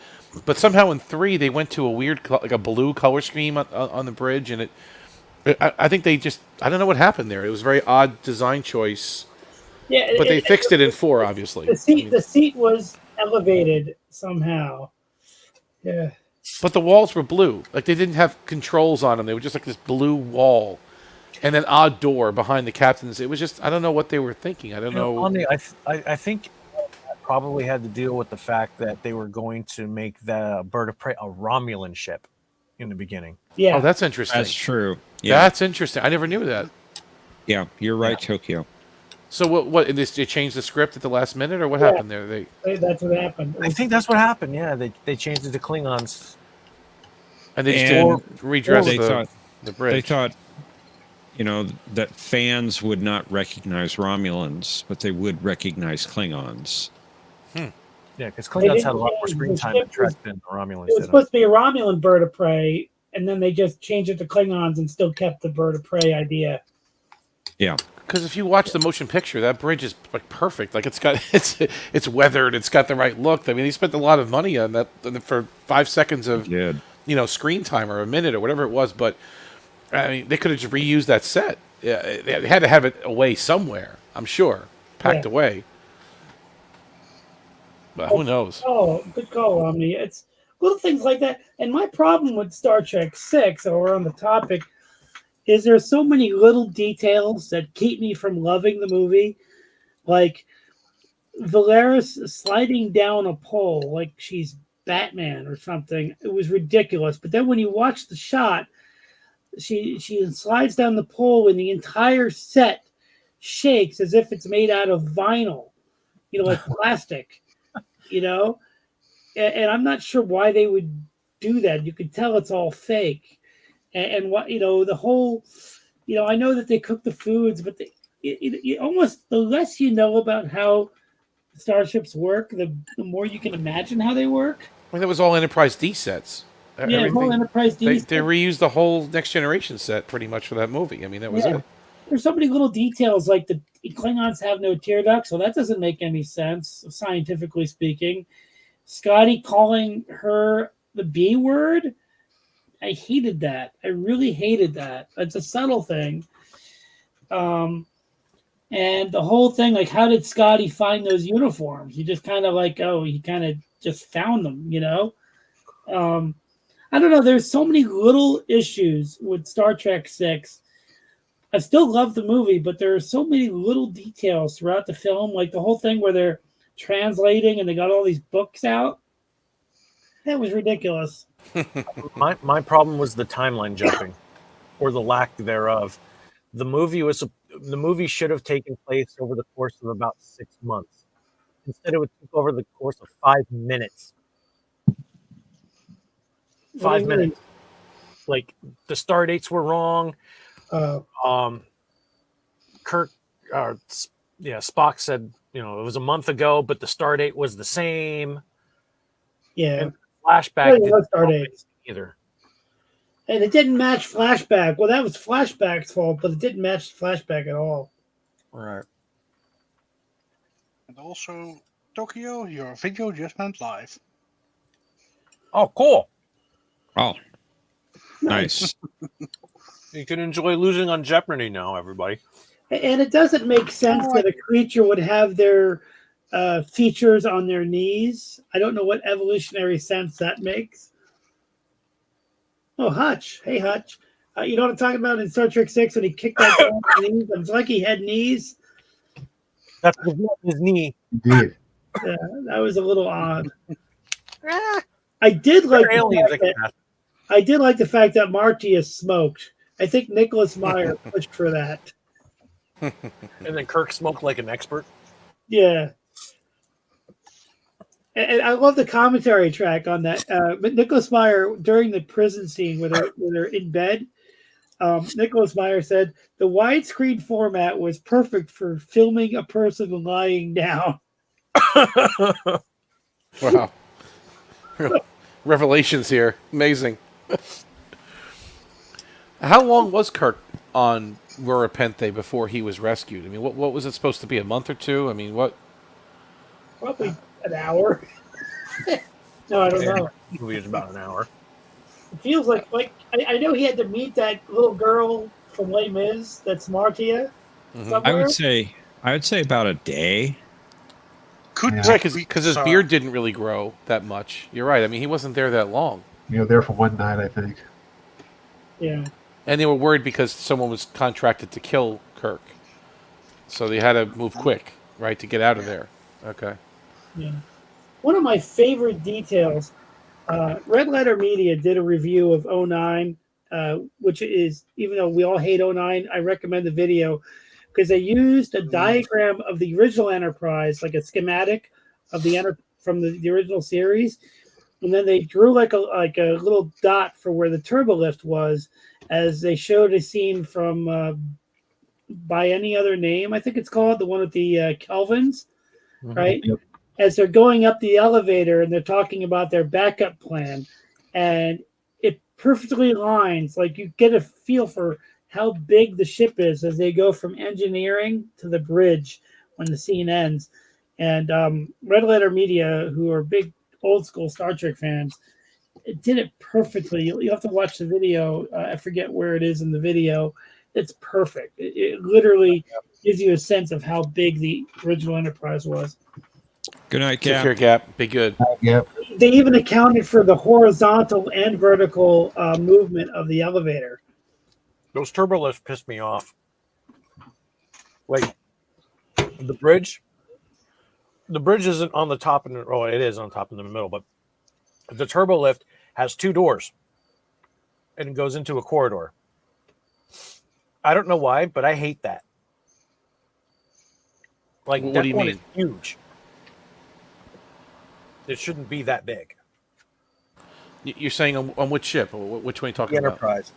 But somehow in 3, they went to a weird, like a blue color scheme on the bridge, and I think they just, I don't know what happened there. It was a very odd design choice. Yeah, but they fixed it in 4, obviously. The seat was elevated somehow. Yeah. But the walls were blue. Like they didn't have controls on them. They were just like this blue wall, and an odd door behind the captains. It was just, I don't know what they were thinking. I don't know. I think probably had to deal with the fact that they were going to make the bird of prey a Romulan ship in the beginning. Yeah. Oh, that's interesting. That's true. Yeah. That's interesting. I never knew that. Yeah, you're right, Tokyo. So what? They changed the script at the last minute, or what happened there? That's what happened. I think that's what happened. Yeah, they changed it to Klingons, and they just didn't redress the bridge. They thought, that fans would not recognize Romulans, but they would recognize Klingons. Yeah, because Klingons had a lot more screen time in Trek than the Romulans did. It was supposed to be a Romulan bird of prey, and then they just changed it to Klingons and still kept the bird of prey idea. Yeah. Because if you watch the motion picture, that bridge is like perfect. Like it's weathered. It's got the right look. I mean, he spent a lot of money on that for 5 seconds of screen time, or a minute, or whatever it was. But I mean, they could have just reused that set. Yeah, they had to have it away somewhere. I'm sure, packed away. But who knows? Oh, good call, Omni. It's little things like that. And my problem with Star Trek 6, or on the topic, is there's so many little details that keep me from loving the movie. Like Valeris sliding down a pole like she's Batman or something. It was ridiculous. But then when you watch the shot, she slides down the pole and the entire set shakes as if it's made out of vinyl, like plastic, and I'm not sure why they would do that. You could tell it's all fake. And what, the whole, I know that they cook the foods, but almost the less you know about how starships work, the more you can imagine how they work. I mean, that was all Enterprise D sets. Yeah, whole Enterprise D. They reused the whole Next Generation set pretty much for that movie. I mean, that was it. There's so many little details, like the Klingons have no tear ducts, so that doesn't make any sense, scientifically speaking. Scotty calling her the B word, I hated that. I really hated that. It's a subtle thing. And the whole thing, like, how did Scotty find those uniforms? He just kind of he kind of just found them, I don't know. There's so many little issues with Star Trek 6. I still love the movie, but there are so many little details throughout the film, like the whole thing where they're translating and they got all these books out. That was ridiculous. My problem was the timeline jumping, or the lack thereof. The movie should have taken place over the course of about 6 months. Instead, it took over the course of 5 minutes. 5 minutes. Like, the star dates were wrong. Spock said, it was a month ago, but the star date was the same. Yeah. And flashback didn't star dates either. And it didn't match flashback. Well, that was flashback's fault, but it didn't match flashback at all. Right. And also, Tokyo, your video just went live. Oh, cool. Oh, nice. You can enjoy losing on Jeopardy now, everybody. And it doesn't make sense that a creature would have their features on their knees. I don't know what evolutionary sense that makes. Oh, Hutch. Hey, Hutch. You know what I'm talking about in Star Trek 6 when he kicked that guy on the knees? It's like he had knees. That's his knee. Indeed. Yeah, that was a little odd. I did like the fact that Marty is smoked. I think Nicholas Meyer pushed for that. And then Kirk smoked like an expert. Yeah. And I love the commentary track on that. But Nicholas Meyer, during the prison scene where they're in bed, Nicholas Meyer said the widescreen format was perfect for filming a person lying down. Wow. Revelations here. Amazing. How long was Kirk on Rura Penthe before he was rescued? I mean, what was it supposed to be? A month or two? I mean, what? Probably an hour. No, I don't know. The movie is about an hour. It feels like I know he had to meet that little girl from Les Mis. That's Martia. I would say about a day. Because his beard didn't really grow that much. You're right. I mean, he wasn't there that long. There for one night, I think. Yeah. And they were worried because someone was contracted to kill Kirk. So they had to move quick, right, to get out of there. Okay. Yeah. One of my favorite details, Red Letter Media did a review of 09, which is, even though we all hate 09, I recommend the video because they used a diagram of the original Enterprise, like a schematic of from the original series, and then they drew like a little dot for where the turbolift was, as they showed a scene from By Any Other Name, I think it's called, the one with the Kelvins, right? Yep. As they're going up the elevator and they're talking about their backup plan, and it perfectly aligns. Like, you get a feel for how big the ship is as they go from engineering to the bridge when the scene ends. And Red Letter Media, who are big old school Star Trek fans, it did it perfectly. You have to watch the video. I forget where it is in the video. It's perfect. It literally gives you a sense of how big the original Enterprise was. Good night, Take Cap. care, Cap. Be good. Yep. They even accounted for the horizontal and vertical movement of the elevator. Those turbo lifts pissed me off. Like the bridge. The bridge isn't on the top and it is on top in the middle, but the turbo lift has 2 doors and it goes into a corridor. I don't know why, but I hate that. Like What that do you one mean? is huge. It shouldn't be that big. You're saying on which ship? Which one are you talking The about? Enterprise.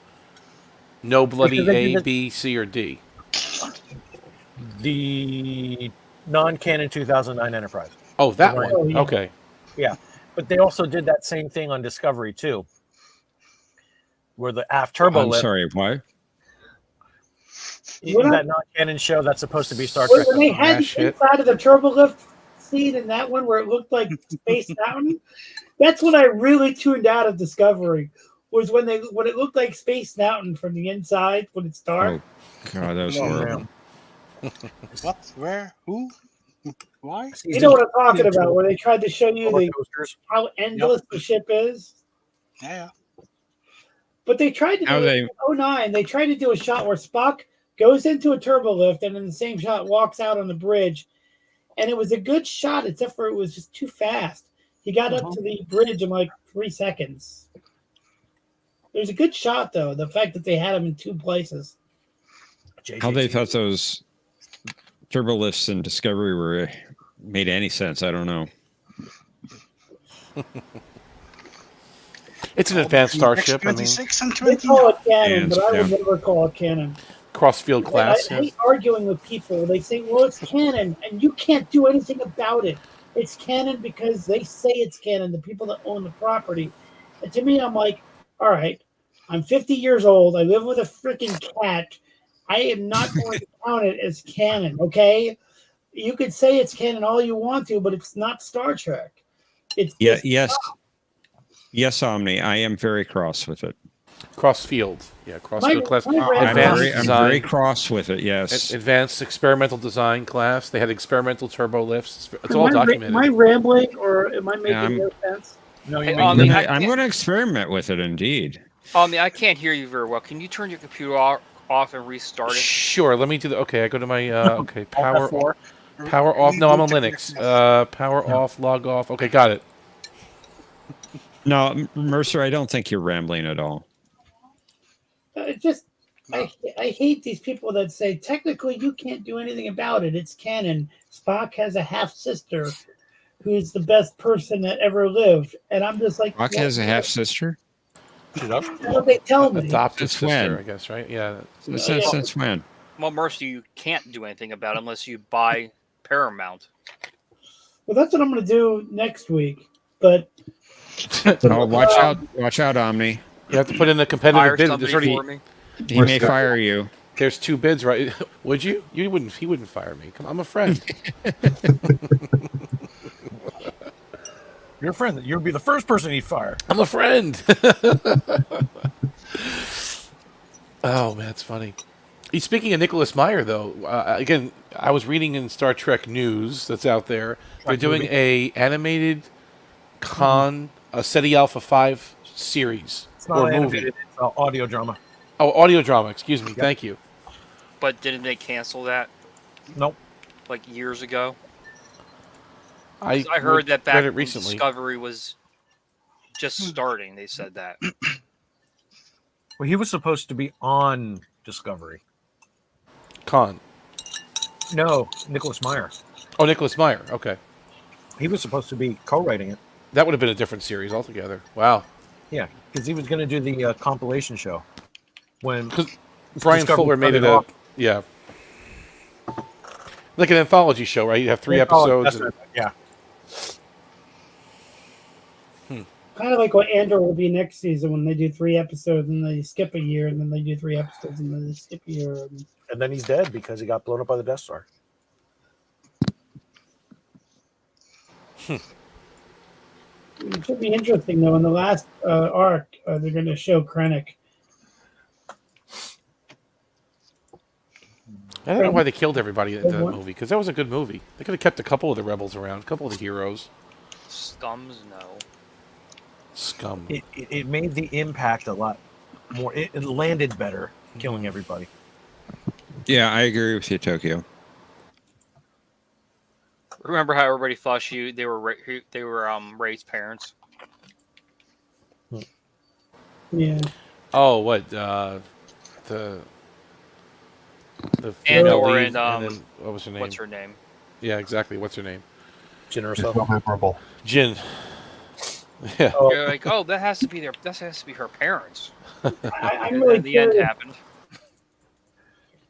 No bloody Because they did A, this- B, C, or D. The non-canon 2009 Enterprise. Oh, that The one. line- Okay. Yeah, but they also did that same thing on Discovery too, where the aft turbo I'm lift. sorry, why? That non-canon show that's supposed to be Star When Trek. they had the shit. inside of the turbo lift scene in that one where it looked like Space Mountain, that's when I really tuned out of Discovery. Was when it looked like Space Mountain from the inside when it's dark. Oh, God, that was horrible. What? Where? Who? Why? You know what I'm talking about, where they tried to show you Roller coasters. how endless the ship is. Yeah. But they tried to How do they- it in 09. They tried to do a shot where Spock goes into a turbo lift and in the same shot walks out on the bridge. And it was a good shot, except for it was just too fast. He got up to the bridge in like 3 seconds. It was a good shot, though. The fact that they had him in 2 places. How they thought those turbo lifts in Discovery were made any sense, I don't know. It's an advanced starship. I mean, X26 and They call it canon, And, but I would yeah. never call it canon. crossfield class. I Yeah. hate arguing with people. They say, well, it's canon, and you can't do anything about it. It's canon because they say it's canon, the people that own the property. And to me, I'm like, all right, I'm 50 years old. I live with a freaking cat. I am not going to count it as canon, okay? You could say it's canon all you want to, but it's not Star Trek. It's Yeah, just yes, Omni. I am very cross with it. Crossfield. Yeah, crossfield class. my I'm Advanced very cross with it. Yes. Advanced experimental design class. They had experimental turbo lifts. It's all documented. Am I rambling or am I making I'm- no sense? No, Hey, you I'm Omni, gonna, I'm gonna experiment with it, indeed. Omni, I can't hear you very well. Can you turn your computer off and restart it? Sure. Let me do the. Okay, I go to my. Okay, power. F4. Power off. No, I'm on Linux. Power off. Log off. Okay, got it. No, Mercer, I don't think you're rambling at all. I hate these people that say technically you can't do anything about it. It's canon. Spock has a half sister who's the best person that ever lived, and I'm just like, Spock has a half sister. That's what they tell me. Adopted Since sister, when? I guess, right? Yeah. Since when? Well, Mercy, you can't do anything about it unless you buy Paramount. Well, that's what I'm going to do next week. But Oh, watch out, Omni. You have to put in the competitive Hire bid. somebody There's already, for me. He may fire you. there's 2 bids, right? Would you? You wouldn't. He wouldn't fire me. Come on, I'm a friend. Your friend, you'd be the first person he'd fire. I'm a friend. Oh man, that's funny. Speaking of Nicholas Meyer, though, again, I was reading in Star Trek news that's out there. They're doing a animated a SETI Alpha 5 series It's not or movie. animated, it's audio drama. Oh, audio drama. Excuse me. Thank you. But didn't they cancel that Nope. like years ago? I 'Cause I heard that back read it when recently. Discovery was just starting. They said that. Well, he was supposed to be on Discovery. Khan. No, Nicholas Meyer. Oh, Nicholas Meyer. Okay. He was supposed to be co-writing it. That would have been a different series altogether. Wow. Yeah, because he was going to do the compilation show. When Brian Discovery Fuller made it started off. yeah. Like an anthology show, right? You have 3 Oh, that's episodes. right, yeah. kind of like what Andor will be next season when they do 3 episodes and they skip a year, and then they do 3 episodes and then they skip a year. And then he's dead because he got blown up by the Death Star. It should be interesting though. In the last arc, they're going to show Krennic. I don't know why they killed everybody in that movie, because that was a good movie. They could have kept a couple of the rebels around, a couple of the heroes. Scums, no. Scum. It made the impact a lot more. It landed better, killing everybody. Yeah, I agree with you, Tokyo. Remember how everybody thought they were Ray's parents? Yeah. Oh, what the female Andor lead, and then what was her name? What's her name? Yeah, exactly. What's her name? Jin It's Erso. so memorable. Jin. Yeah. You're like, oh, that has to be her parents. I'm And really then the end curious. happened.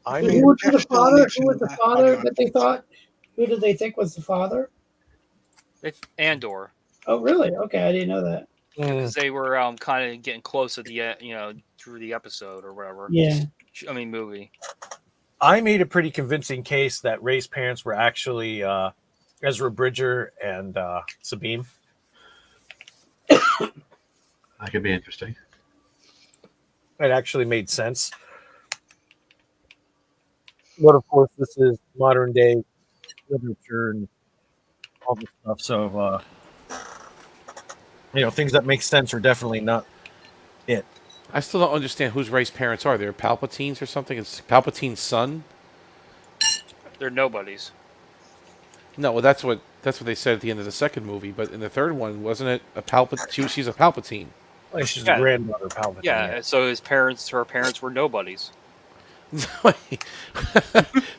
Who was the father? Who was the father that they thought? Who did they think was the father? It's Andor. Oh, really? Okay, I didn't know that. Because they were kind of getting close at the through the episode or whatever. Yeah. I mean movie. I made a pretty convincing case that Ray's parents were actually Ezra Bridger and Sabine. That could be interesting. It actually made sense. But of course, this is modern day literature and all this stuff. So, things that make sense are definitely not it. I still don't understand whose Ray's parents are. They're Palpatines or something? It's Palpatine's son? They're nobodies. No, well, that's what they said at the end of the second movie. But in the third one, wasn't it a Palpatine? She's a Palpatine. Like she's a granddaughter Palpatine. Yeah, so her parents were nobodies.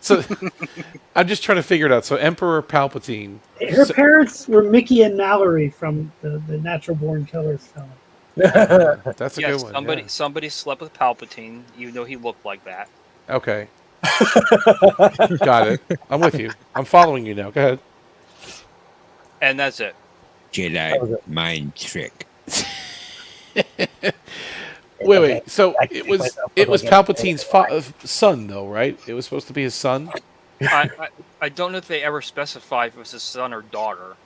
So I'm just trying to figure it out. So Emperor Palpatine. Her parents were Mickey and Mallory from the Natural Born Killers film. That's a good one. Somebody slept with Palpatine, even though he looked like that. Okay. Got it. I'm with you. I'm following you now. Go ahead. And that's it. Jedi mind trick. Wait. So it was Palpatine's son, though, right? It was supposed to be his son. I don't know if they ever specified if it was his son or daughter.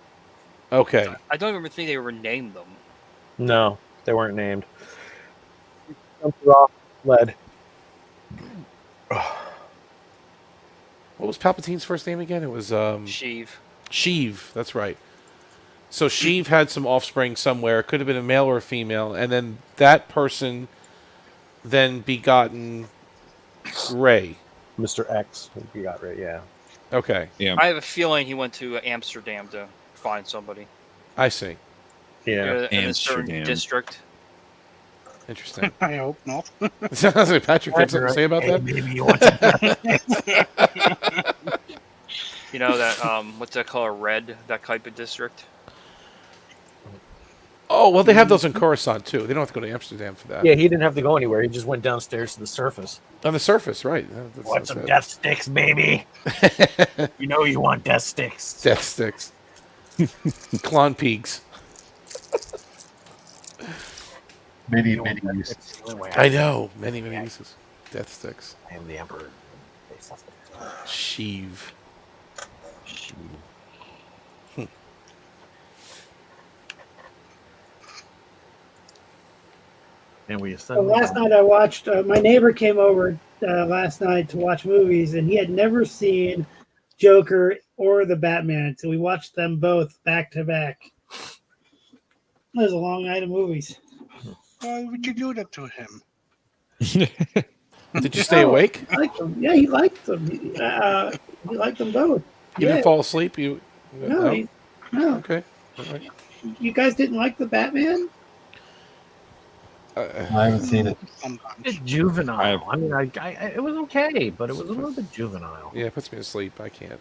Okay. I don't even think they ever named them. No, they weren't named. Raw lead. What was Palpatine's first name again? It was Sheev. Sheev, that's right. So Sheev had some offspring somewhere. It could have been a male or a female, and then that person then begotten Ray. Mr. X begot Ray, yeah. Okay. Yeah. I have a feeling he went to Amsterdam to find somebody. I see. Yeah. In a certain district. Interesting. I hope not. Patrick, have something to say about that? Maybe you want to. You know that what's that color? Red. That type of district. Oh well, they have those in Coruscant too. They don't have to go to Amsterdam for that. Yeah, he didn't have to go anywhere. He just went downstairs to the surface. On the surface, right? Want some death sticks, baby? You know you want death sticks. Death sticks. Clon peaks. Many uses. I know. Many uses. Death sticks. I am the Emperor. Sheev. And we Last night I watched. My neighbor came over last night to watch movies, and he had never seen Joker or the Batman, so we watched them both back to back. It was a long night of movies. Why would you do that to him? Did you stay awake? I liked them. Yeah, he liked them. He liked them both. You didn't fall asleep? No. No. Okay. All right. You guys didn't like the Batman? I haven't seen it. It's juvenile. I mean, it was okay, but it was a little bit juvenile. Yeah, it puts me to sleep. I can't.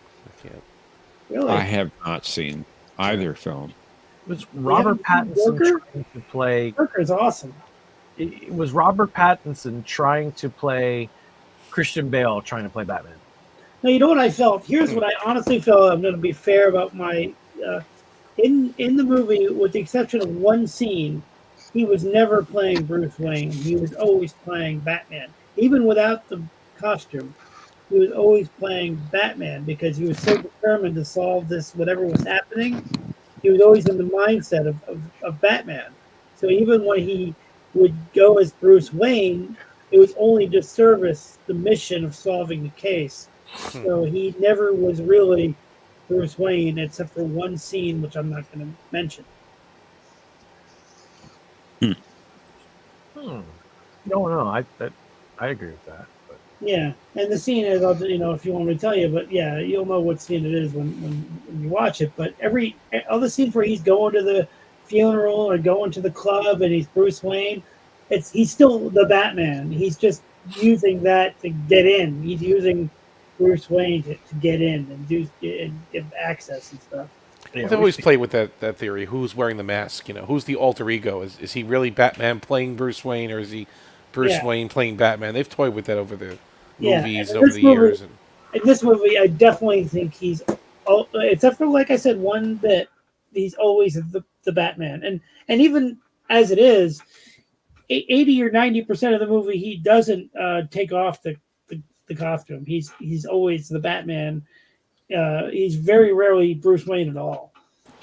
Really? I have not seen either film. It was Robert Pattinson Joker? trying to play. Joker's awesome. It was Robert Pattinson trying to play Christian Bale trying to play Batman. No, you know what I felt? Here's what I honestly felt. I'm going to be fair about my... in the movie, with the exception of one scene, he was never playing Bruce Wayne. He was always playing Batman. Even without the costume, he was always playing Batman because he was so determined to solve this, whatever was happening. He was always in the mindset of Batman. So even when he would go as Bruce Wayne, it was only to service the mission of solving the case. So he never was really Bruce Wayne, except for one scene, which I'm not going to mention. No, I agree with that. But Yeah, and the scene is, if you want me to tell you, but yeah, you'll know what scene it is when you watch it. But all the scenes where he's going to the funeral or going to the club and he's Bruce Wayne, he's still the Batman. He's just using that to get in. He's using Bruce Wayne to get in and give access and stuff. Well, they always play with that theory. Who's wearing the mask? Who's the alter ego? Is he really Batman playing Bruce Wayne, or is he Bruce Wayne playing Batman? They've toyed with that over the movies over the years. In this movie, I definitely think he's, except for like I said, one bit, he's always the Batman, and even as it is, 80 or 90% of the movie he doesn't take off the costume. He's always the Batman. He's very rarely Bruce Wayne at all.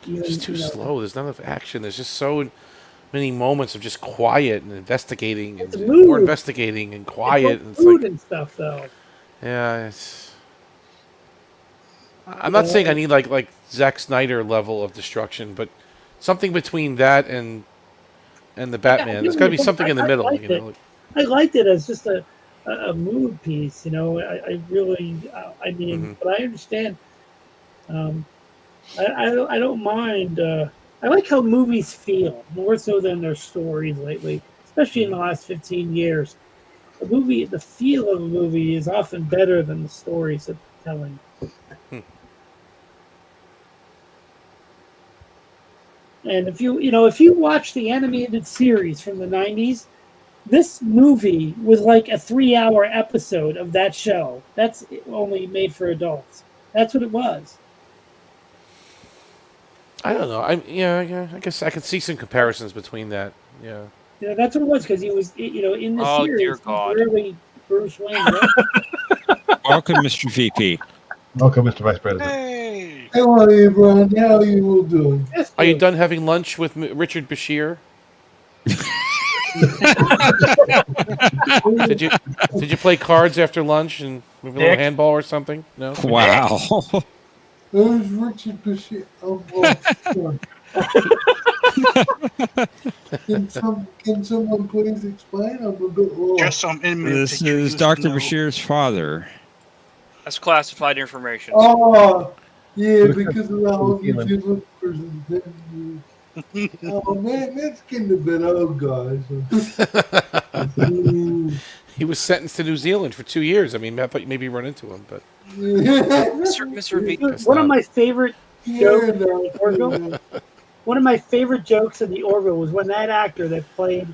It's just too slow. There's not enough action. There's just so many moments of just quiet and investigating and more investigating and quiet and food and stuff though. Yeah, I'm not saying I need like Zack Snyder level of destruction, but something between that and the Batman. There's got to be something in the middle. I liked it as just a mood piece. I really, but I understand. I don't mind. I like how movies feel more so than their stories lately, especially in the last 15 years. The feel of a movie is often better than the stories that they're telling. And if you watch the animated series from the 90s, this movie was like a 3-hour episode of that show. That's only made for adults. That's what it was. I don't know. I guess I could see some comparisons between that. Yeah. Yeah, that's what it was because he was, in the series. Dear God. Really Bruce Wayne. Welcome, Mr. VP. Welcome, Mr. Vice President. Hey. Hello, everyone. How are you all doing? Are you done having lunch with Richard Bashir? Did you play cards after lunch and move a little handball or something? No. Wow. Who's Richard Bashir? Oh, well, can someone please explain? I'm a bit lost. This is Dr. Bashir's father. That's classified information. Oh, yeah, because of the whole YouTube presentation. Oh, man, that's getting a bit old, guys. He was sentenced to New Zealand for 2 years. I mean, I thought you maybe run into him, but Mr. V. One of my favorite jokes in the Orville. One of my favorite jokes in the Orville was when that actor that played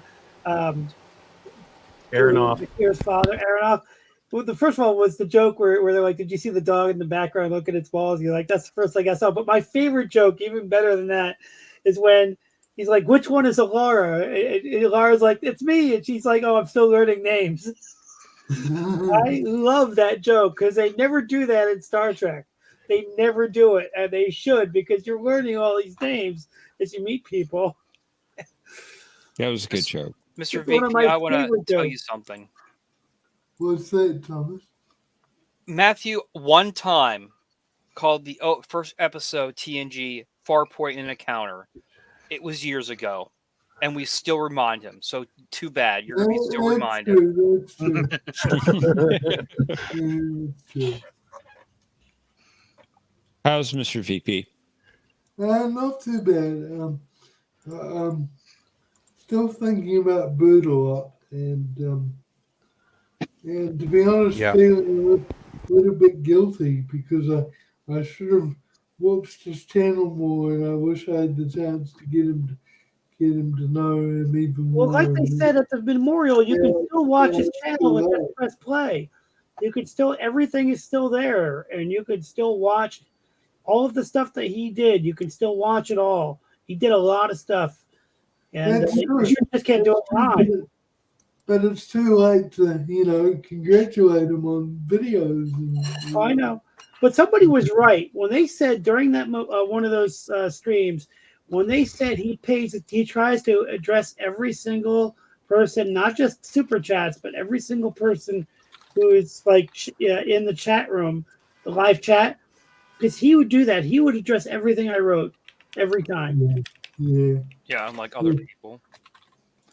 Aronoff. Bashir's father, Aronoff. Well, the first one was the joke where they're like, "Did you see the dog in the background looking at its balls?" You're like, "That's the first thing I saw." But my favorite joke, even better than that, is when he's like, "Which one is Laura?" And Laura's like, "It's me," and she's like, "Oh, I'm still learning names." I love that joke because they never do that in Star Trek. They never do it, and they should because you're learning all these names as you meet people. That was a good joke. Mr. It's one of VP, my I want to favorite tell you jokes. something. What's that, Thomas? Matthew one time called the first episode TNG Farpoint and Encounter. It was years ago, and we still remind him. So too bad. You're going to be still reminded. That's true. How's Mr. VP? Not too bad. Still thinking about Boot a lot, and to be honest, feeling a little bit guilty because I should have watched his channel more, and I wish I had the chance to get him to know him even more. Well, like they said at the memorial, you can still watch his channel and just press play. You could still, everything is still there, and you could still watch all of the stuff that he did. You can still watch it all. He did a lot of stuff, and you just can't do it live. But it's too late to, congratulate him on videos. Oh, I know. But somebody was right when they said during that one of those streams, when they said he tries to address every single person, not just super chats, but every single person who is like in the chat room, the live chat, because he would do that. He would address everything I wrote every time. Yeah. Yeah, unlike other people.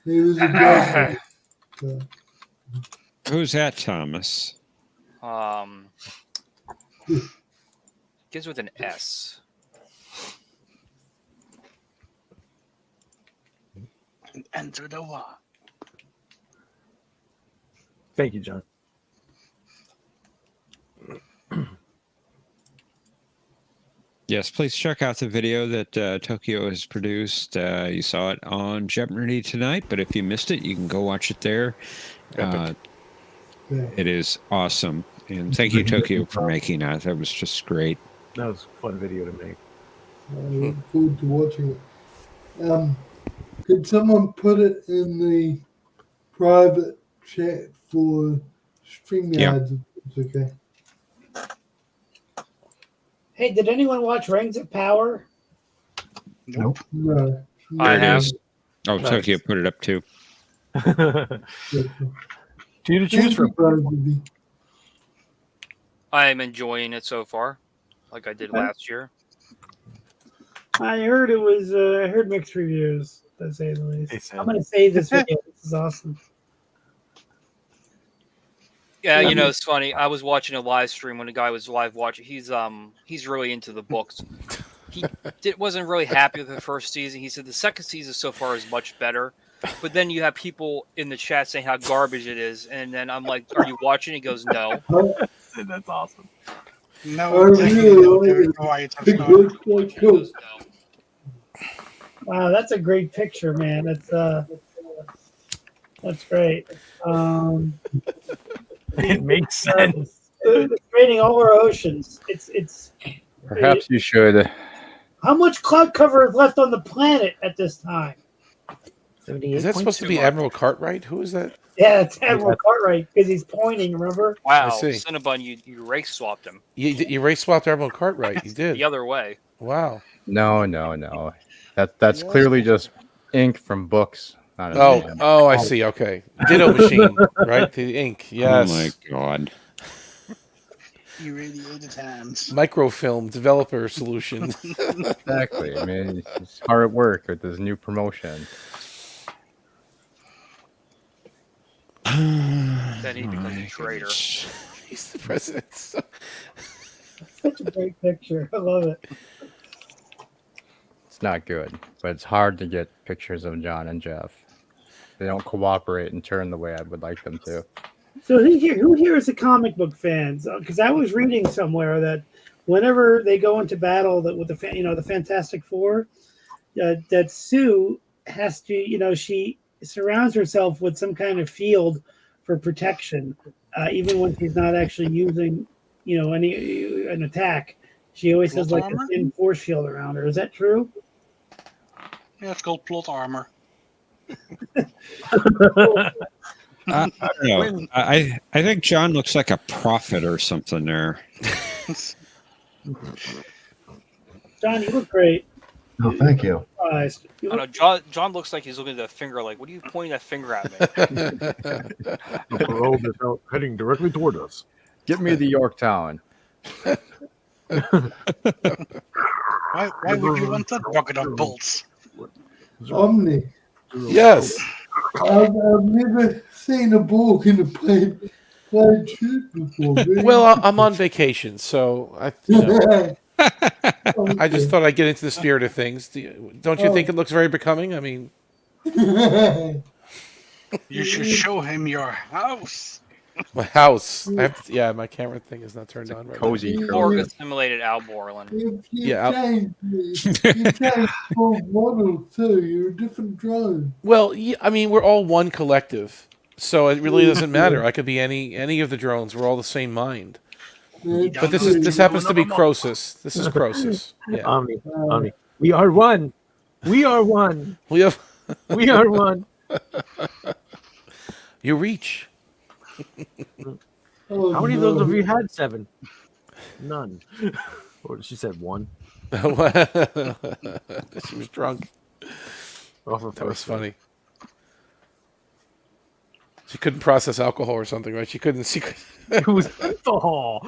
He was a guy. Who's that, Thomas? Begins with an S. Enter the war. Thank you, John. Yes, please check out the video that Tokyo has produced. You saw it on Jeopnerdy tonight, but if you missed it, you can go watch it there. It is awesome. And thank you, Tokyo, for making that. That was just great. That was a fun video to make. I look forward to watching it. Could someone put it in the private chat for StreamYard? It's okay. Hey, did anyone watch Rings of Power? Nope. No. There it is. Oh, Tokyo put it up too. Two to choose from. I am enjoying it so far, like I did last year. I heard it was. I heard mixed reviews, to say the least. I'm going to save this video. This is awesome. Yeah, you know, it's funny. I was watching a live stream when a guy was live watching. He's really into the books. He wasn't really happy with the first season. He said the second season so far is much better. But then you have people in the chat saying how garbage it is, and then I'm like, "Are you watching?" He goes, "No." That's awesome. No, Wow, that's a great picture, man. That's great. It makes sense. It's raining all our oceans. Perhaps you should. How much cloud cover is left on the planet at this time? Is that supposed to be Admiral Cartwright? Who is that? Yeah, it's Admiral Cartwright because he's pointing. Remember? Wow, I see. Cinnabon, you race swapped him. You race swapped Admiral Cartwright. You did. The other way. Wow. No. That's clearly just ink from books. Not his name. Oh, I see. Okay. Ditto machine, right? The ink. Yes. Oh my God. Irradiated hands. Microfilm developer solution. Exactly. I mean, he's hard at work with his new promotion. Then he becomes a traitor. He's the president. Such a great picture. I love it. It's not good, but it's hard to get pictures of John and Jeff. They don't cooperate and turn the way I would like them to. So who here is a comic book fans? Because I was reading somewhere that whenever they go into battle with the Fantastic Four, that Sue has to, she surrounds herself with some kind of field for protection, even when she's not actually using, an attack. She always has like a thin force shield around her. Is that true? Yeah, it's called plot armor. I don't know. I think John looks like a prophet or something there. John, you look great. Oh, thank you. I don't know. John looks like he's looking at the finger like, what are you pointing that finger at me? The probe is out heading directly toward us. Get me the Yorktown. Why would you want that bucket of bolts? Omni. Yes. I've never seen a ball in a plain shoot before. Well, I'm on vacation, so I just thought I'd get into the spirit of things. Don't you think it looks very becoming? I mean, you should show him your house. My house. My camera thing is not turned on right cozy now. Borg assimilated Al Borland. You changed model too. You're a different drone. Well, I mean, we're all one collective, so it really doesn't matter. I could be any of the drones. We're all the same mind. But this happens to be Croesus. This is Croesus. Yeah. Omni. We are one. We are one. We are one. You reach. How many of those have you had? 7. None. Or she said 1. She was drunk. That was funny. She couldn't process alcohol or something, right? She couldn't. It was alcohol.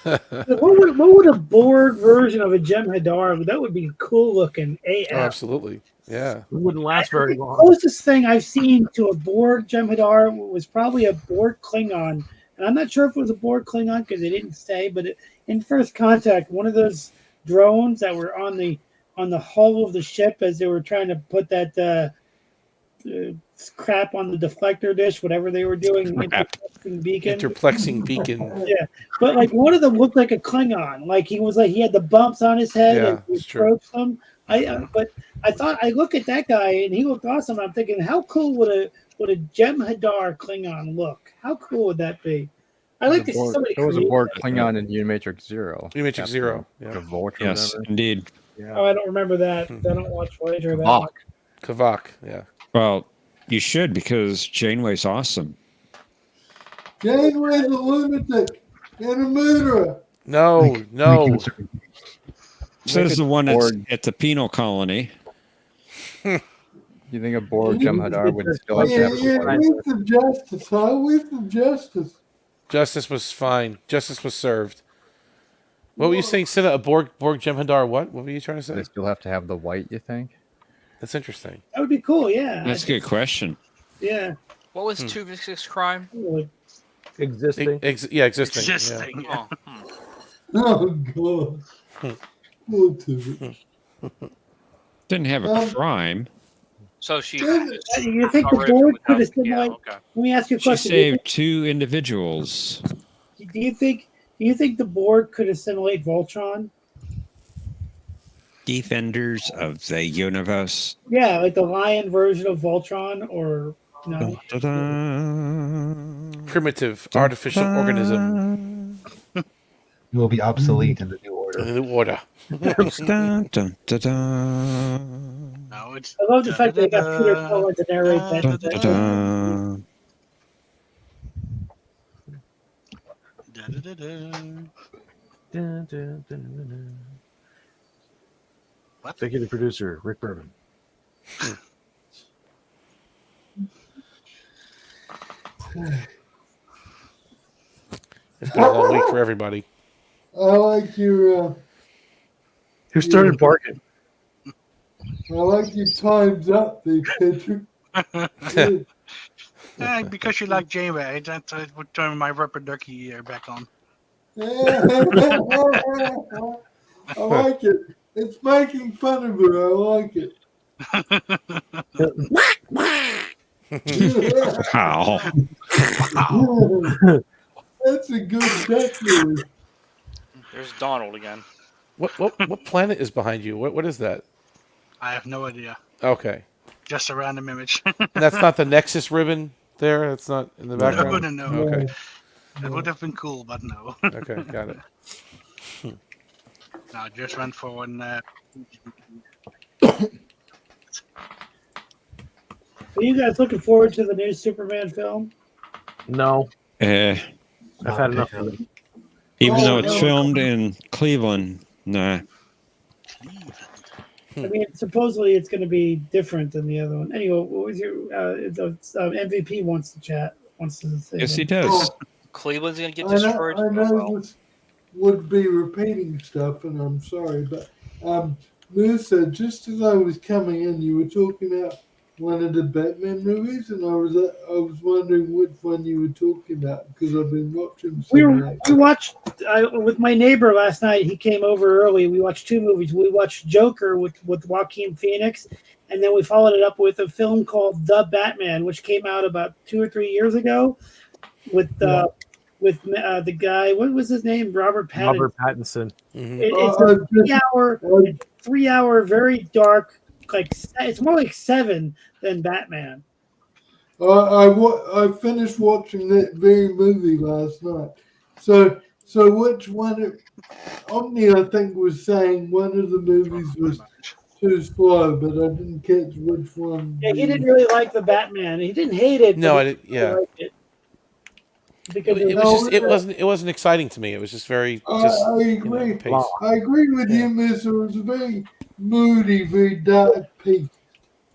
What would a Borg version of a Jem'Hadar? That would be cool looking. AF. Oh, absolutely. Yeah. It wouldn't last very The long. closest thing I've seen to a Borg Jem'Hadar was probably a Borg Klingon, and I'm not sure if it was a Borg Klingon because they didn't say. But in First Contact, one of those drones that were on the hull of the ship as they were trying to put that crap on the deflector dish, whatever they were doing, interplexing beacon. Interplexing beacon. Yeah, but like one of them looked like a Klingon. Like he had the bumps on his head Yeah, and he it's true. strokes them. But I thought I look at that guy and he looked awesome. I'm thinking, how cool would a Jem'Hadar Klingon look? How cool would that be? I like to see somebody. There was a create Borg that. Klingon in Unimatrix Zero. Unimatrix Zero. Yeah. Gavort or Yes, whatever. indeed. Yeah. Oh, I don't remember that. I don't watch Voyager. That Kavak. much. Kavak. Yeah. Well, you should because Janeway's awesome. Janeway's a lunatic and a murderer. No, no. Says the one that's at the penal colony. You think a Borg Jem'Hadar would still have to have With the justice, huh? With the justice. Justice was fine. Justice was served. What were you saying, Cinna? A Borg Jem'Hadar? What? What were you trying to say? They still have to have the white, you think? That's interesting. That would be cool. Yeah. That's a good question. Yeah. What was 2v6 crime? Existing. Yeah, existing. Existing. Yeah. Oh, God. Poor Timmy. Didn't have a crime. So she. You think the Borg could have said like? okay. Let me ask you a She question. saved 2 individuals. Do you think the Borg could assimilate Voltron? Defenders of the universe. Yeah, like the lion version of Voltron, or no? Primitive artificial organism. You will be obsolete in the new order. In the new order. Dun, dun, dun, dun. No, it's. I love the fact that they got Peter Cullen to narrate that. Dun, dun, dun. What? Executive producer Rick Berman. It's been a long week for everybody. I like your. Who started barking? I like your times up, there, Patrick. Because you like Janeway, that would turn my rubber ducky back on. I like it. It's making fun of her. I like it. Wow. That's a good ducky. There's Donald again. What planet is behind you? What is that? I have no idea. Okay. Just a random image. And that's not the Nexus ribbon there? That's not in the background? No. Okay. That would have been cool, but no. Okay, got it. No, just went for one. Are you guys looking forward to the new Superman film? No, Uh, I've had enough of it. even though it's filmed in Cleveland, nah. I mean, supposedly it's going to be different than the other one. Anyway, what was your MVP wants to chat? Wants to say Yes, he that. does. Cleveland's gonna get I destroyed. know this would be repeating stuff, and I'm sorry, but Musa, just as I was coming in, you were talking about one of the Batman movies, and I was wondering which one you were talking about because I've been watching. We watched with my neighbor last night. He came over early. We watched 2 movies. We watched Joker with Joaquin Phoenix, and then we followed it up with a film called The Batman, which came out about 2 or 3 years ago with the guy. What was his name? Robert Pattinson. Robert Pattinson. It's a 3-hour, very dark. Like it's more like 7 than Batman. I finished watching that very movie last night. So which one? Omni, I think, was saying one of the movies was too slow, but I didn't catch which one. Yeah, he didn't really like the Batman. He didn't hate it. No, but I didn't. Yeah. liked it. Because It wasn't exciting to me. It was just very. I agree. Pace. I agree with you, Miss. It was a very moody, very dark piece.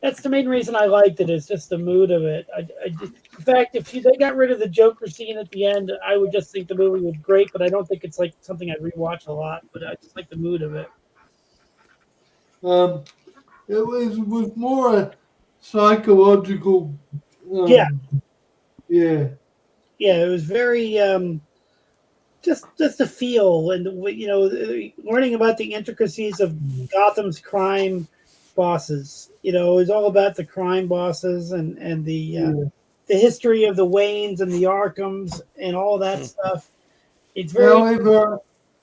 That's the main reason I liked it. Is just the mood of it. In fact, if they got rid of the Joker scene at the end, I would just think the movie was great. But I don't think it's like something I'd rewatch a lot. But I just like the mood of it. It was more a psychological. Yeah. Yeah. Yeah, it was very just the feel and learning about the intricacies of Gotham's crime bosses. It was all about the crime bosses and the history of the Waynes and the Arkhams and all that stuff. It's very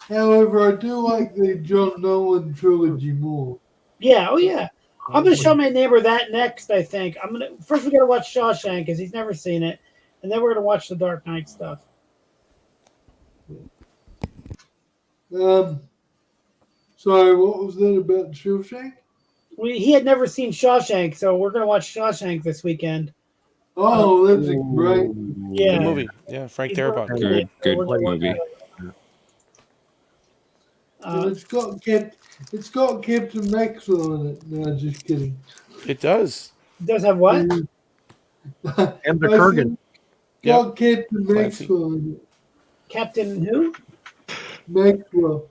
However, I do like the John Nolan trilogy more. yeah. Oh yeah. I'm gonna show my neighbor that next. I think first we gotta watch Shawshank because he's never seen it, and then we're gonna watch the Dark Knight stuff. Sorry, what was that about Shawshank? He had never seen Shawshank, so we're gonna watch Shawshank this weekend. Oh, that's a great. Yeah. Good movie. Yeah, Frank Darabont. Good movie. It's got Captain Maxwell in it. No, just kidding. It does. It does have what? And the Kurgan. Got Captain Maxwell in it. Captain who? Maxwell.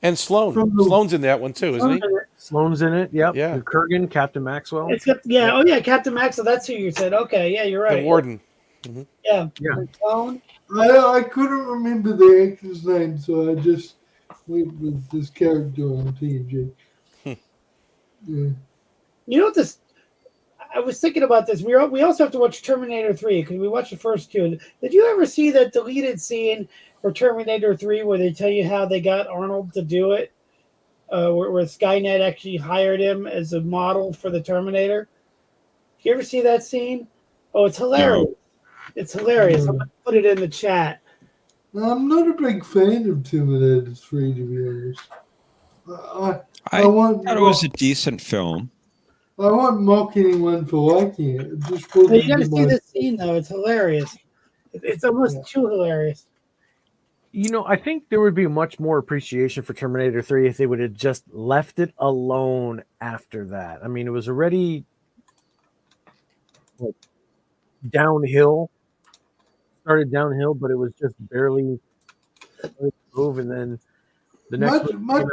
And Sloan. Sloan's in that one too, isn't he? Sloan's in it. Yep. Yeah. The Kurgan, Captain Maxwell. Yeah. Oh yeah, Captain Maxwell. That's who you said. Okay. Yeah, you're right. The Warden. Mm-hmm. Yeah. Yeah. I couldn't remember the actor's name, so I just went with this character on TNG. Yeah. You know what this? I was thinking about this. We also have to watch Terminator 3 because we watched the first two. Did you ever see that deleted scene for Terminator 3 where they tell you how they got Arnold to do it? Where Skynet actually hired him as a model for the Terminator. Did you ever see that scene? Oh, it's hilarious. No. It's hilarious. I'm going to put it in the chat. I'm not a big fan of Terminator 3, to be honest. I thought it was a decent film. I won't mock anyone for liking it. You got to see this scene, though. It's hilarious. It's almost too hilarious. I think there would be much more appreciation for Terminator 3 if they would have just left it alone after that. I mean, it was already downhill. Started downhill, but it was just barely move, and then the next much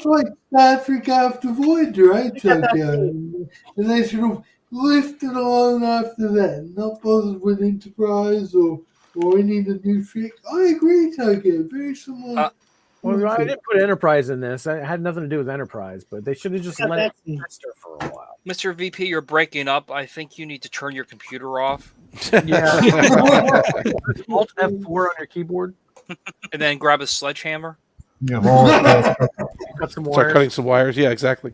like Star Trek After Voyager, eh, Tokyo? And they sort of left it alone after that, not bothered with Enterprise or any of the new Trek. I agree, Tokyo. Very similar. Well, I didn't put Enterprise in this. I had nothing to do with Enterprise, but they should have just let it fester for a while. Mr. VP, you're breaking up. I think you need to turn your computer off. Yeah. Alt F4 on your keyboard. And then grab a sledgehammer. Yeah. Start cutting some wires. Yeah, exactly.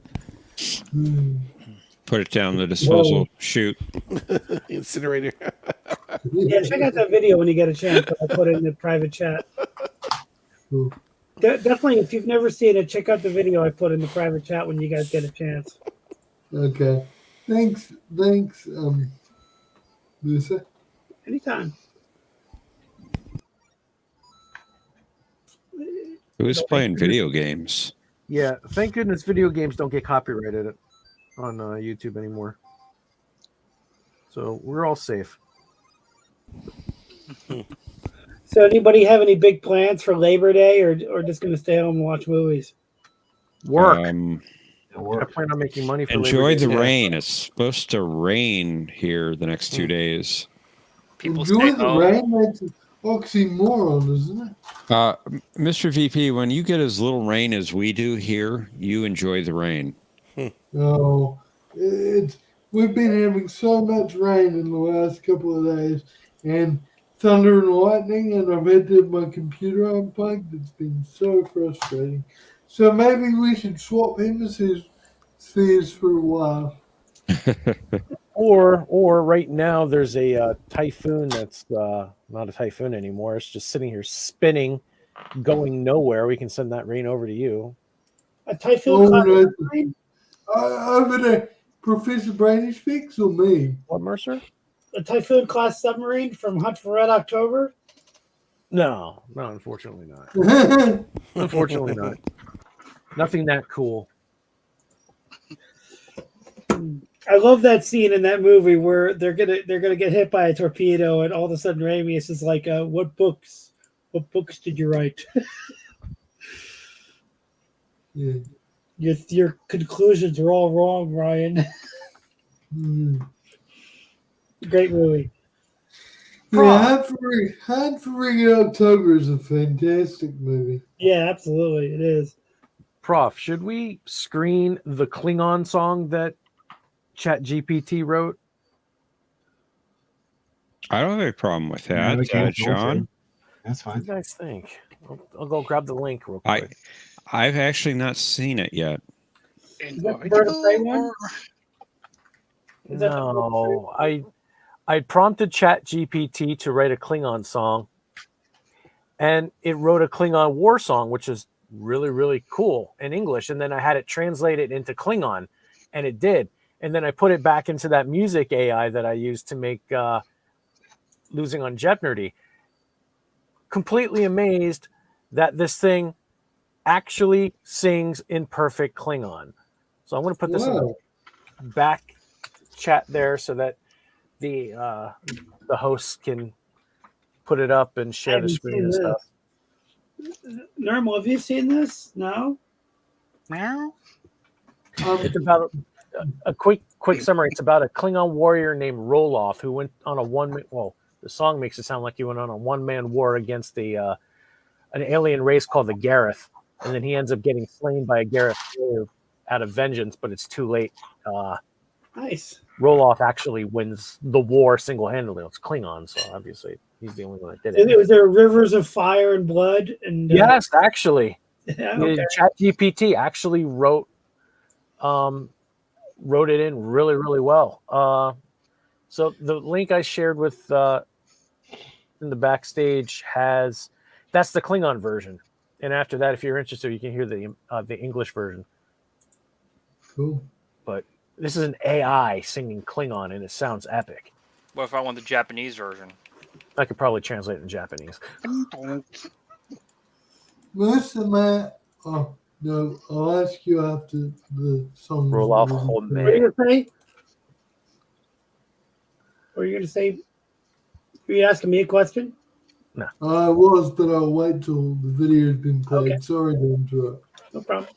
Put it down the disposal chute. Incinerator. Yeah, check out that video when you get a chance. I'll put it in the private chat. Definitely, if you've never seen it, check out the video I put in the private chat when you guys get a chance. Okay. Thanks, Lisa. Anytime. Who's playing video games? Yeah, thank goodness video games don't get copyrighted on YouTube anymore. So we're all safe. So anybody have any big plans for Labor Day or just going to stay home and watch movies? Work. I plan on making money for enjoy Labor the Day. rain. It's supposed to rain here the next 2 days. People enjoy the rain. That's an oxymoron, isn't it? Mr. VP, when you get as little rain as we do here, you enjoy the rain. No, we've been having so much rain in the last couple of days, and thunder and lightning, and I've had to have my computer unplugged. It's been so frustrating. So maybe we should swap hemispheres for a while. Or right now there's a typhoon that's not a typhoon anymore. It's just sitting here spinning, going nowhere. We can send that rain over to you. A typhoon over there, Professor Brainy Specs or me? What, Mercer? A typhoon class submarine from Hunt for Red October? No, unfortunately not. Unfortunately not. Nothing that cool. I love that scene in that movie where they're gonna get hit by a torpedo, and all of a sudden Ramius is like, "What books did you write?" Yeah. Your conclusions are all wrong, Ryan. Great movie. Yeah, Hunt for Ring in October is a fantastic movie. Yeah, absolutely, it is. Prof, should we screen the Klingon song that ChatGPT wrote? I don't have a problem with Yeah, that, we can if you want John. to. That's What do fine. you guys think? I'll go grab the link real quick. I've actually not seen it yet. Is that the Bird of Prey one? No, I prompted ChatGPT to write a Klingon song, and it wrote a Klingon war song, which is really, really cool in English. And then I had it translated into Klingon, and it did. And then I put it back into that music AI that I used to make Losing on Jeopnerdy. Completely amazed that this thing actually sings in perfect Klingon. So I'm going to put this in the back chat there so that the hosts can put it up and share the screen and stuff. Normal, have you seen this? No. No. It's about a quick summary. It's about a Klingon warrior named Roloff who went on a the song makes it sound like he went on a one-man war against an alien race called the Gareth, and then he ends up getting slain by a Gareth out of vengeance, but it's too late. Nice. Roloff actually wins the war single-handedly. It's Klingon, so obviously he's the only one that did it. Was there rivers of fire and blood? And yes, actually, okay. ChatGPT actually wrote it in really, really well. So the link I shared with in the backstage that's the Klingon version, and after that, if you're interested, you can hear the English version. Cool. But this is an AI singing Klingon, and it sounds epic. What if I want the Japanese version? I could probably translate it in Japanese. Most of my no, I'll ask you after the song. Roll off home. What are you gonna say? What are you gonna say? Are you asking me a question? No. I was, but I'll wait till the video's been played. Okay. Sorry to interrupt. No problem.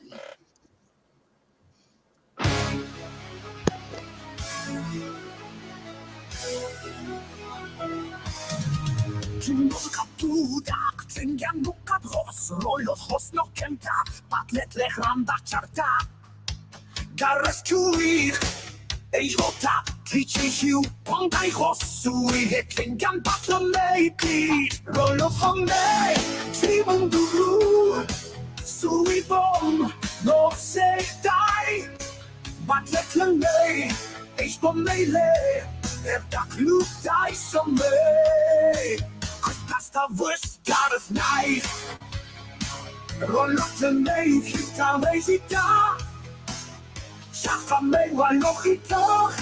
Ich hota, teaching you, pong I hosui, hitting battle lady, roll of home, Simon Duru, sui bomb, no say die, but let me, ich bomb melee, da klug die some way, pasta was got of night, roll of the name, he's a lazy dog. Shaka me walokito,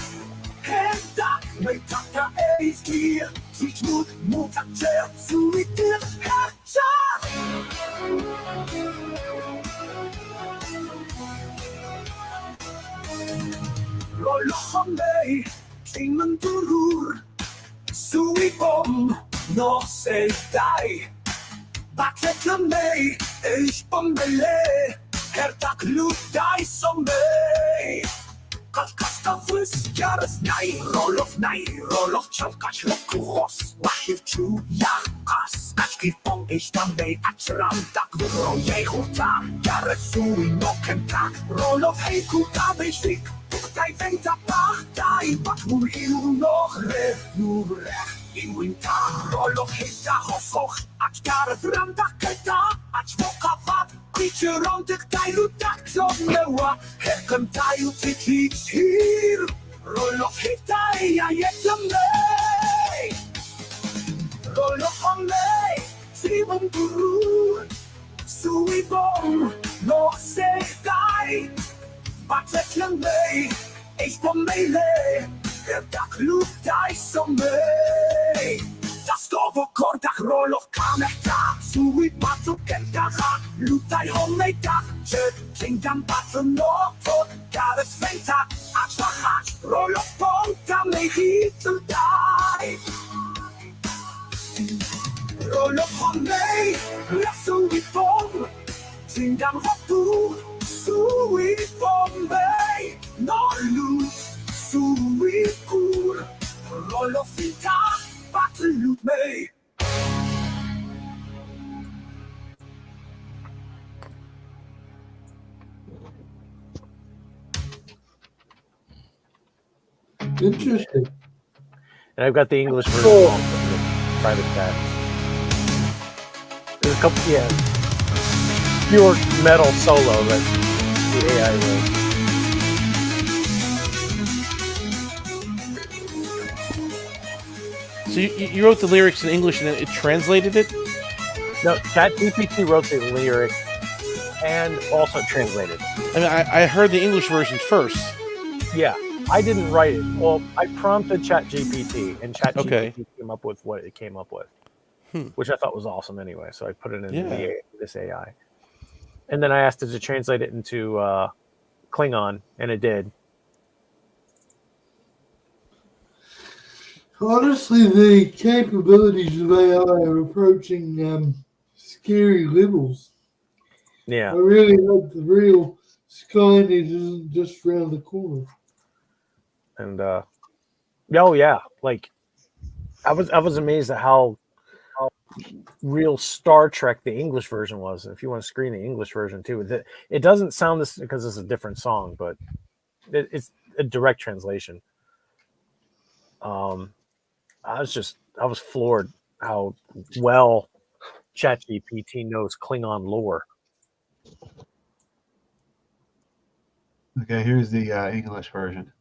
henda me taka eiskia, teach mood muta chair, suitir hacha. Rolohome, Simon Durur, sui bom, no say die. Baklete me, ich bombele. Herta klug die som mig. Kasta wys, jares nej, roll of czapkać lokuros. Łachiw czu, jak as, kaczki pong, ich tam bej, a czram, tak wyrą jej chuta. Jares sui, nokem tak, roll of hejku, ta bej szwik. Tutaj węta pachta, i bat mój ilu noch re, in winter, roll of hita, hofoch, ać jares randa keta, ać woka wat. Creature on the tile ducks of Noah, Heckham tile tickets here. Roll off hit I yet some day. Roll off on me, Simon Guru, Sui Bomb, no say die. But let them lay, H bomb melee, the duck look die some way. Das Dorf Kordach roll of Kaneta, Sui Batu Kenta, hak, loop dej hånd med dak, tøt, ting dem bare når, tot, gade sventa, atvahat, roll op punkter med hitel dig. Roll op hånd med, lad i bom, ting dem hop du, i bombe, når lut, i gul, roll op finta, battle loot med. Interesting. And I've got the English version also in the private chat. There's a couple, pure metal solo that the AI wrote. So you wrote the lyrics in English and then it translated it? No, ChatGPT wrote the lyric and also translated it. I mean, I heard the English version first. Yeah, I didn't write it. Well, I prompted ChatGPT, and ChatGPT came up with what it came up with, which I thought was awesome anyway. So I put it in this AI. And then I asked it to translate it into Klingon, and it did. Honestly, the capabilities of AI are approaching scary levels. Yeah. I really hope the real Skynet isn't just around the corner. And like I was amazed at how real Star Trek the English version was. If you want to screen the English version too, it doesn't sound this because it's a different song, but it's a direct translation. I was floored how well ChatGPT knows Klingon lore. Okay, here's the English version.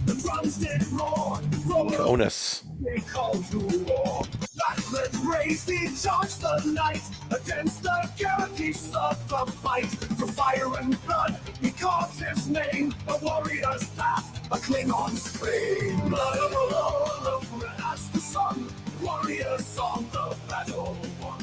The drums did roar. Onus. They called to war. Backlit raised they charged the night against the guarantees of the fight. For fire and blood, he carved his name. A warrior's path, a Klingon's fame. Blood of a lord of red as the sun. Warriors on the battle won.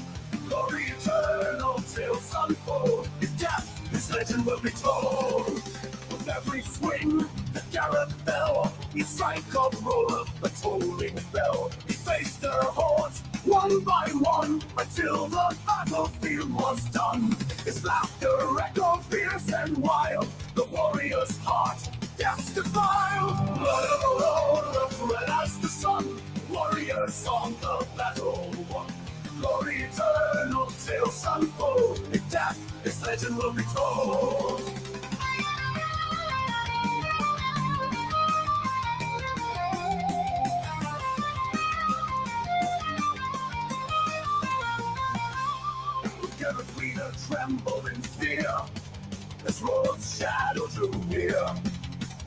Glory eternal till unfold. If death, his legend will be told. With every swing, the Gareth fell. He strike a roll of a tolling bell. He faced their hordes, one by one, until the battlefield was done. His laughter echoed fierce and wild. The warrior's heart, death's defiled. Blood of a lord of red as the sun. Warriors on the battle won. Glory eternal till unfold. In death, his legend will be told. Gareth Reader trembled in fear as Roland's shadow drew near.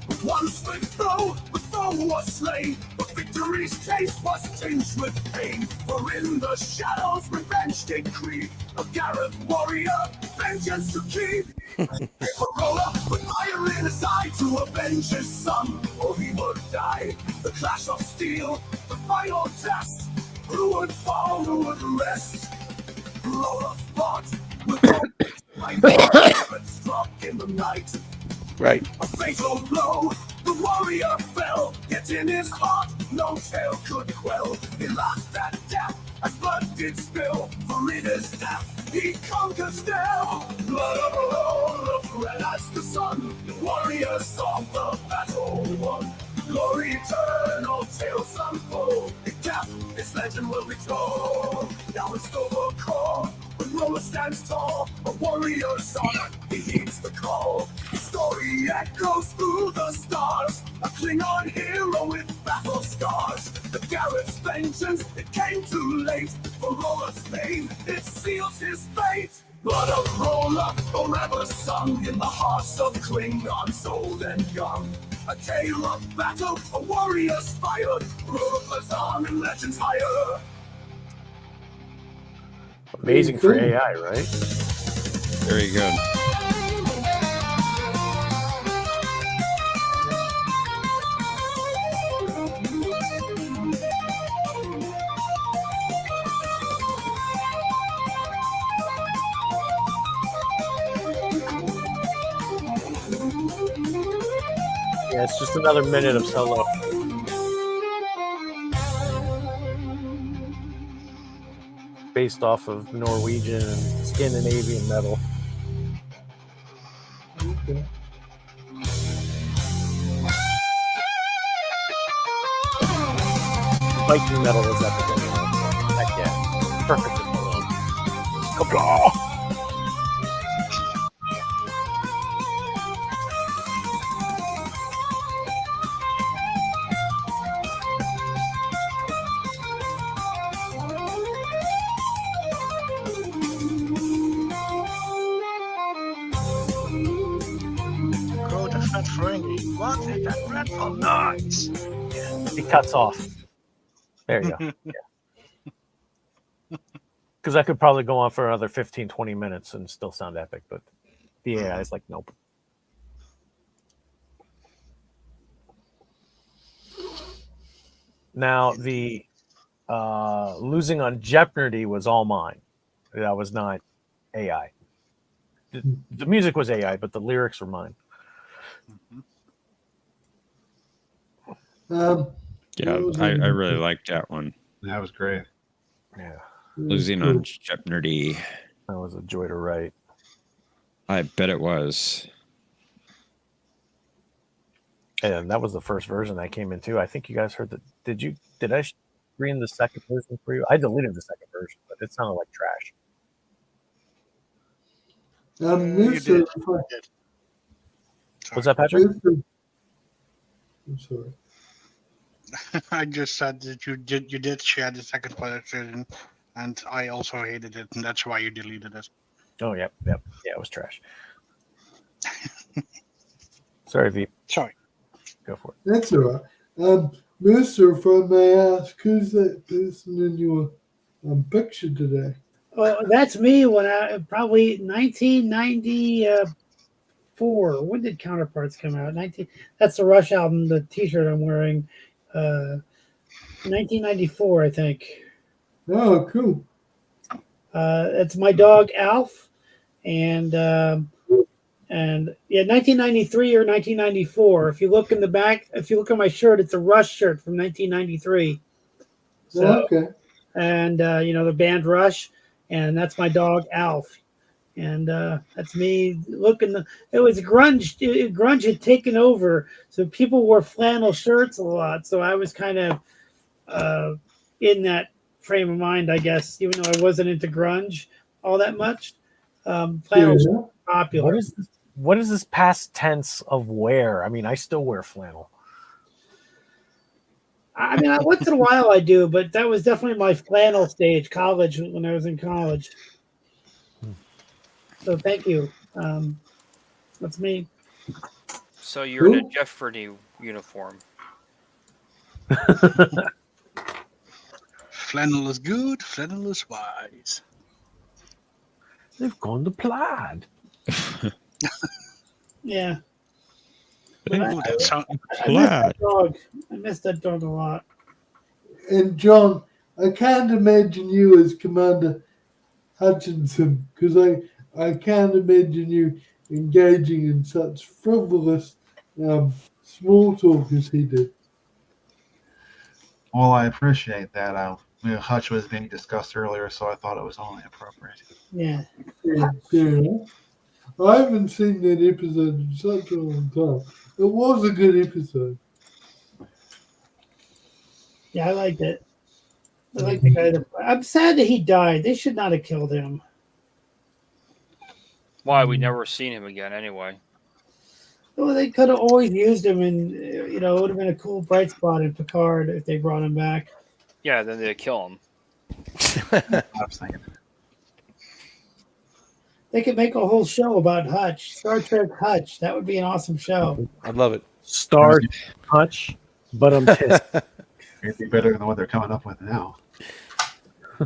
With one swift throw, the foe was slain, but victory's taste was tinged with pain. For in the shadows, revenge did creep. A Gareth warrior, vengeance to keep. For Roland, with fire in his eye, to avenge his son, or he would die. The clash of steel, the final test. Who would fall, who would rest? Roland fought with my heart struck in the night. Right. A fatal blow, the warrior fell. Yet in his heart, no tale could quell. He laughed at death as blood did spill. For in his death, he conquered still. Blood of a lord of red as the sun. The warriors of the battle won. Glory eternal tales unfold. In death, his legend will be told. Now it's over core. When Roller stands tall, a warrior's honor, he heeds the call. The story echoes through the stars, a Klingon hero with battle scars. The Gareth's vengeance, it came too late. For Roller's name, it seals his fate. Blood of Roller, forever sung in the hearts of Klingons old and young. A tale of battle, a warrior's fired, rulers on and legends higher. Amazing for AI, right? Very good. Yeah, it's just another minute of solo. Based off of Norwegian and Scandinavian metal. Okay. Viking metal is epic anyway. Heck yeah. Perfect for solo. Kablah! Quote a fat Ferengi. What is that dreadful noise? It cuts off. There you go. Because I could probably go on for another 15, 20 minutes and still sound epic, but the AI is like, nope. Now, the losing on Jeopnerdy was all mine. That was not AI. The music was AI, but the lyrics were mine. Yeah, I really liked that one. That was great. Yeah. Losing on Jeopnerdy. That was a joy to write. I bet it was. And that was the first version that came in too. I think you guys heard that. Did I screen the second version for you? I deleted the second version, but it sounded like trash. You did. Was that Patrick? I'm sorry. I just said that you did share the second version, and I also hated it, and that's why you deleted it. Oh, yep. Yeah, it was trash. Sorry, V. Sorry. Go for it. That's all right. Mister, if I may ask, who's that person in your picture today? Well, that's me when I probably 1994. When did Counterparts come out? That's the Rush album. The T-shirt I'm wearing. 1994, I think. Oh, cool. It's my dog Alf, and yeah, 1993 or 1994. If you look in the back, if you look at my shirt, it's a Rush shirt from 1993. So, okay. And the band Rush, and that's my dog Alf, and that's me looking. It was grunge. Grunge had taken over, so people wore flannel shirts a lot. So I was kind of in that frame of mind, I guess, even though I wasn't into grunge all that much. Flannel shirts were popular. What is this past tense of wear? I mean, I still wear flannel. I mean, once in a while I do, but that was definitely my flannel stage, college, when I was in college. So thank you. That's me. So you're in a Jeopnerdy uniform. Flannel is good, flannel is wise. They've gone to plaid. Yeah. Ooh, I miss that dog. I miss that dog a lot. And John, I can't imagine you as Commander Hutchinson because I can't imagine you engaging in such frivolous small talk as he did. Well, I appreciate that. Hutch was being discussed earlier, so I thought it was only appropriate. Yeah. Fair enough. I haven't seen that episode in such a long time. It was a good episode. Yeah, I liked it. I like the guy. I'm sad that he died. They should not have killed him. Why? We never seen him again anyway. Well, they could have always used him, and it would have been a cool bright spot in Picard if they brought him back. Yeah, then they'd kill him. I was thinking. They could make a whole show about Hutch, Star Trek Hutch. That would be an awesome show. I'd love it. Star Hutch, but I'm pissed. It'd be better than what they're coming up with now.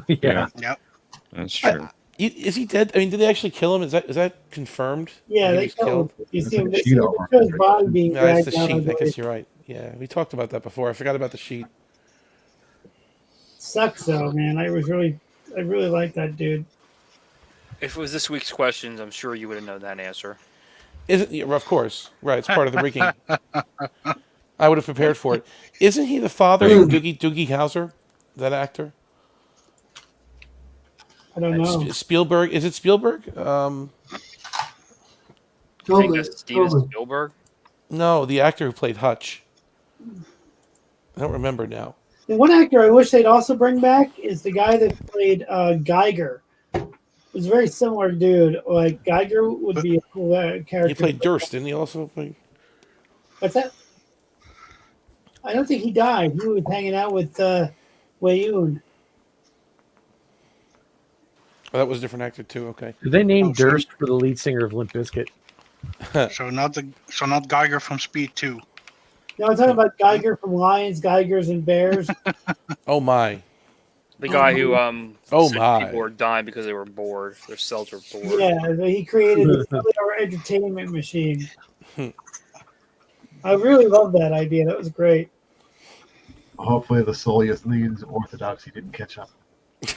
Yeah. Yep. That's true. Is he dead? I mean, did they actually kill him? Is that confirmed? Yeah, that he they was killed killed. him. You That's see him. like a See sheet him over show his it. body being No, it's dragged the down. sheet. the I guess blade. you're right. Yeah, we talked about that before. I forgot about the sheet. Sucks though, man. I really like that dude. If it was this week's questions, I'm sure you would have known that answer. Isn't yeah, of course right? It's part of the rigging. I would have prepared for it. Isn't he the father of Doogie Howser? That actor? I don't know. Spielberg. Is it Spielberg? I think that's Steven Spielberg. No, the actor who played Hutch. I don't remember now. The one actor I wish they'd also bring back is the guy that played Geiger. It's a very similar dude. Like Geiger would be a cool character. He played Durst, didn't he? Also play. What's that? I don't think he died. He was hanging out with Wei-Yun. Oh, that was a different actor too. Okay. Did they name Durst for the lead singer of Limp Bizkit? So not Geiger from Speed 2. No, I'm talking about Geiger from Lions, Geigers, and Bears. Oh my. The guy who Oh said my. people were dying because they were bored. Their cells were bored. Yeah, he created the cellular entertainment machine. I really love that idea. That was great. Hopefully the Soviet orthodoxy didn't catch up.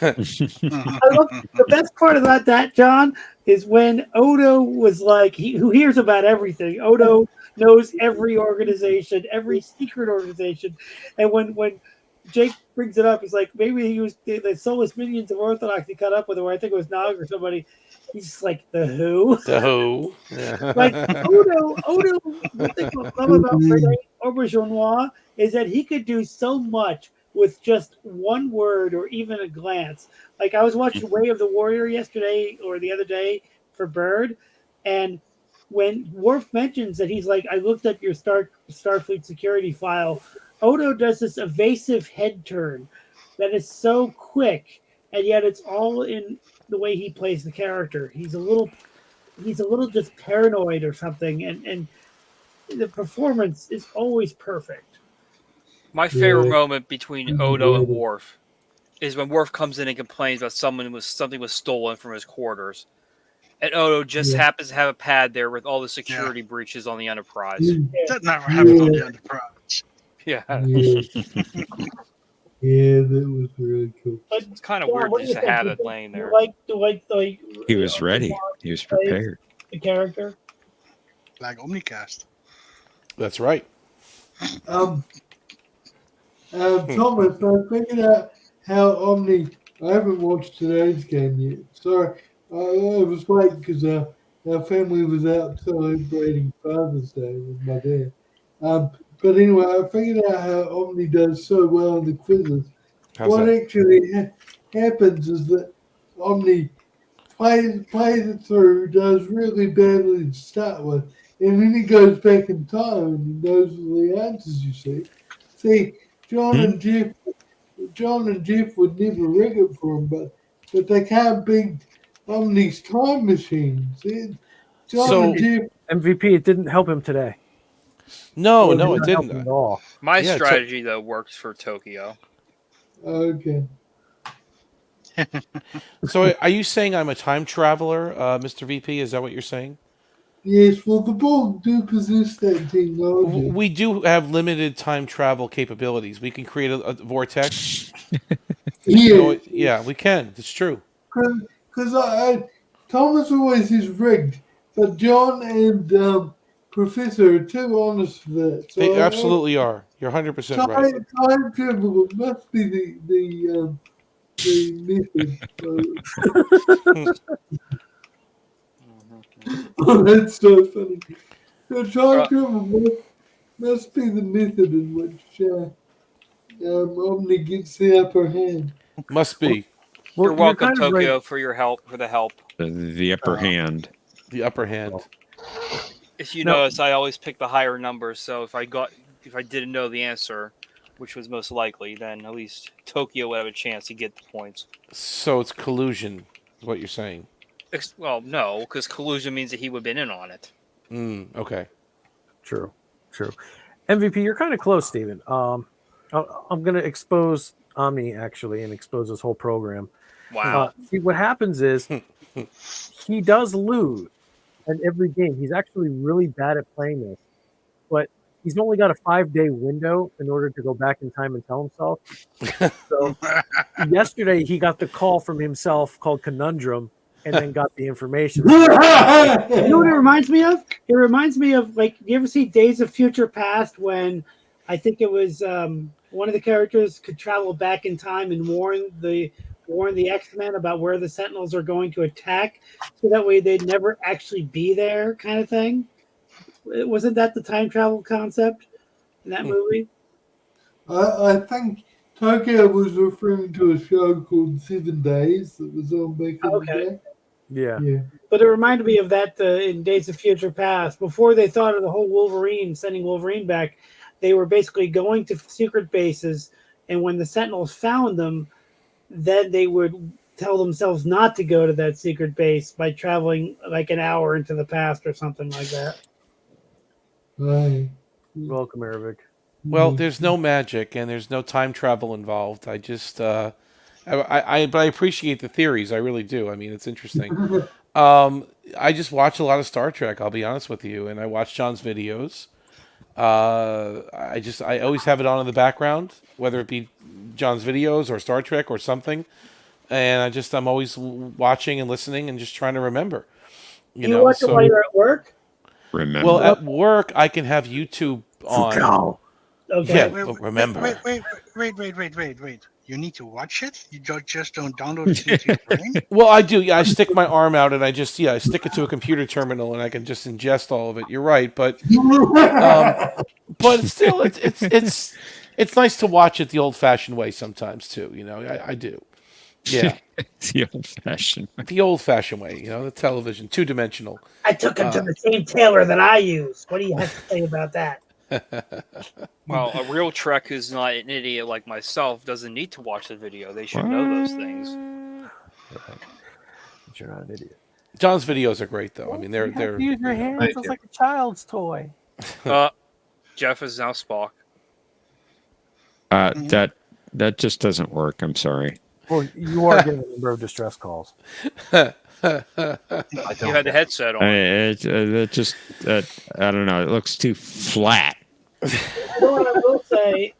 I love the best part about that, John, is when Odo was like, who hears about everything. Odo knows every organization, every secret organization, and when Jake brings it up, he's like, maybe he was the soulless minions of Orthodoxy caught up with him, or I think it was Nog or somebody. He's just like, the who? The who? Like Odo. The thing I love about Frederic Auberjonois is that he could do so much with just one word or even a glance. Like I was watching Way of the Warrior yesterday or the other day for Bird, and when Worf mentions that he's like, I looked up your Starfleet security file, Odo does this evasive head turn that is so quick, and yet it's all in the way he plays the character. He's a little just paranoid or something, and the performance is always perfect. My favorite moment between Odo and Worf is when Worf comes in and complains about something was stolen from his quarters, and Odo just happens to have a pad there with all the security breaches on the Enterprise. That never happened on the Enterprise. Yeah. Yeah, that was really cool. But it's kind of weird just to have it laying there. Like He was ready. He was prepared. The character. Like OmniCast. That's right. Thomas, I figured out how Omni. I haven't watched today's game yet. Sorry, I was waiting because our family was out celebrating Father's Day with my dad. But anyway, I figured out how Omni does so well in the quizzes. What actually happens is that Omni plays it through, does really badly to start with, and then he goes back in time and he knows the answers. You see, John and Jeff would never rig it for him, but they can't beat Omni's time machines. John and Jeff. MVP, it didn't help him today. No, It it didn't help didn't. him at all. My strategy though works for Tokyo. Okay. So, are you saying I'm a time traveler, Mr. VP? Is that what you're saying? Yes, well, the Borg do possess that technology. We do have limited time travel capabilities. We can create a vortex. Yeah, we can. It's true. Because Thomas always is rigged, but John and Professor are too honest for that. So They absolutely are. You're 100% right. Time travel must be the method. Oh, that's so funny. So time travel must be the method in which Omni gets the upper hand. Must be. You're welcome, Tokyo, for your help. For the help. The upper hand. The upper hand. If you notice, I always pick the higher number. So if I didn't know the answer, which was most likely, then at least Tokyo would have a chance to get the points. So it's collusion, is what you're saying. Well, no, because collusion means that he would have been in on it. Okay. True. MVP, you're kind of close, Steven. I'm going to expose Omni, actually, and expose this whole program. Wow. See, what happens is he does lose in every game. He's actually really bad at playing this, but he's only got a 5-day window in order to go back in time and tell himself. So yesterday he got the call from himself called Conundrum, and then got the information. You know what it reminds me of? It reminds me of, like, you ever see Days of Future Past, when I think it was one of the characters could travel back in time and warn the X-Men about where the Sentinels are going to attack, so that way they'd never actually be there, kind of thing. Wasn't that the time travel concept in that movie? I think Tokyo was referring to a show called 7 Days that was on back in the day. Yeah. But it reminded me of that in Days of Future Past. Before they thought of the whole sending Wolverine back, they were basically going to secret bases, and when the Sentinels found them, then they would tell themselves not to go to that secret base by traveling like an hour into the past or something like that. Right. Welcome, Arabic. Well, there's no magic and there's no time travel involved. I just, but I appreciate the theories. I really do. I mean, it's interesting. I just watch a lot of Star Trek. I'll be honest with you, and I watch John's videos. I always have it on in the background, whether it be John's videos or Star Trek or something. And I'm always watching and listening and just trying to remember. You watch it while you're at work? Remember. Well, at work I can have YouTube on. Okay. Yeah, Wait, remember. Wait. You need to watch it? You just don't download it into your brain? Well, I do. Yeah, I stick my arm out and I stick it to a computer terminal and I can just ingest all of it. You're right, but still, it's nice to watch it the old-fashioned way sometimes too. You know, I do. Yeah, the old-fashioned way. The old-fashioned way. You know, the television, 2-dimensional. I took him to the same tailor that I use. What do you have to say about that? Well, a real Trek who's not an idiot like myself doesn't need to watch the video. They should know those things. Right. But you're not an idiot. John's videos are great, though. I mean, they're use your hands. It's like a child's toy. Jeff is now Spock. That just doesn't work. I'm sorry. Well, you are getting a number of distress calls. You had the headset on. I don't know. It looks too flat. You know what I will say?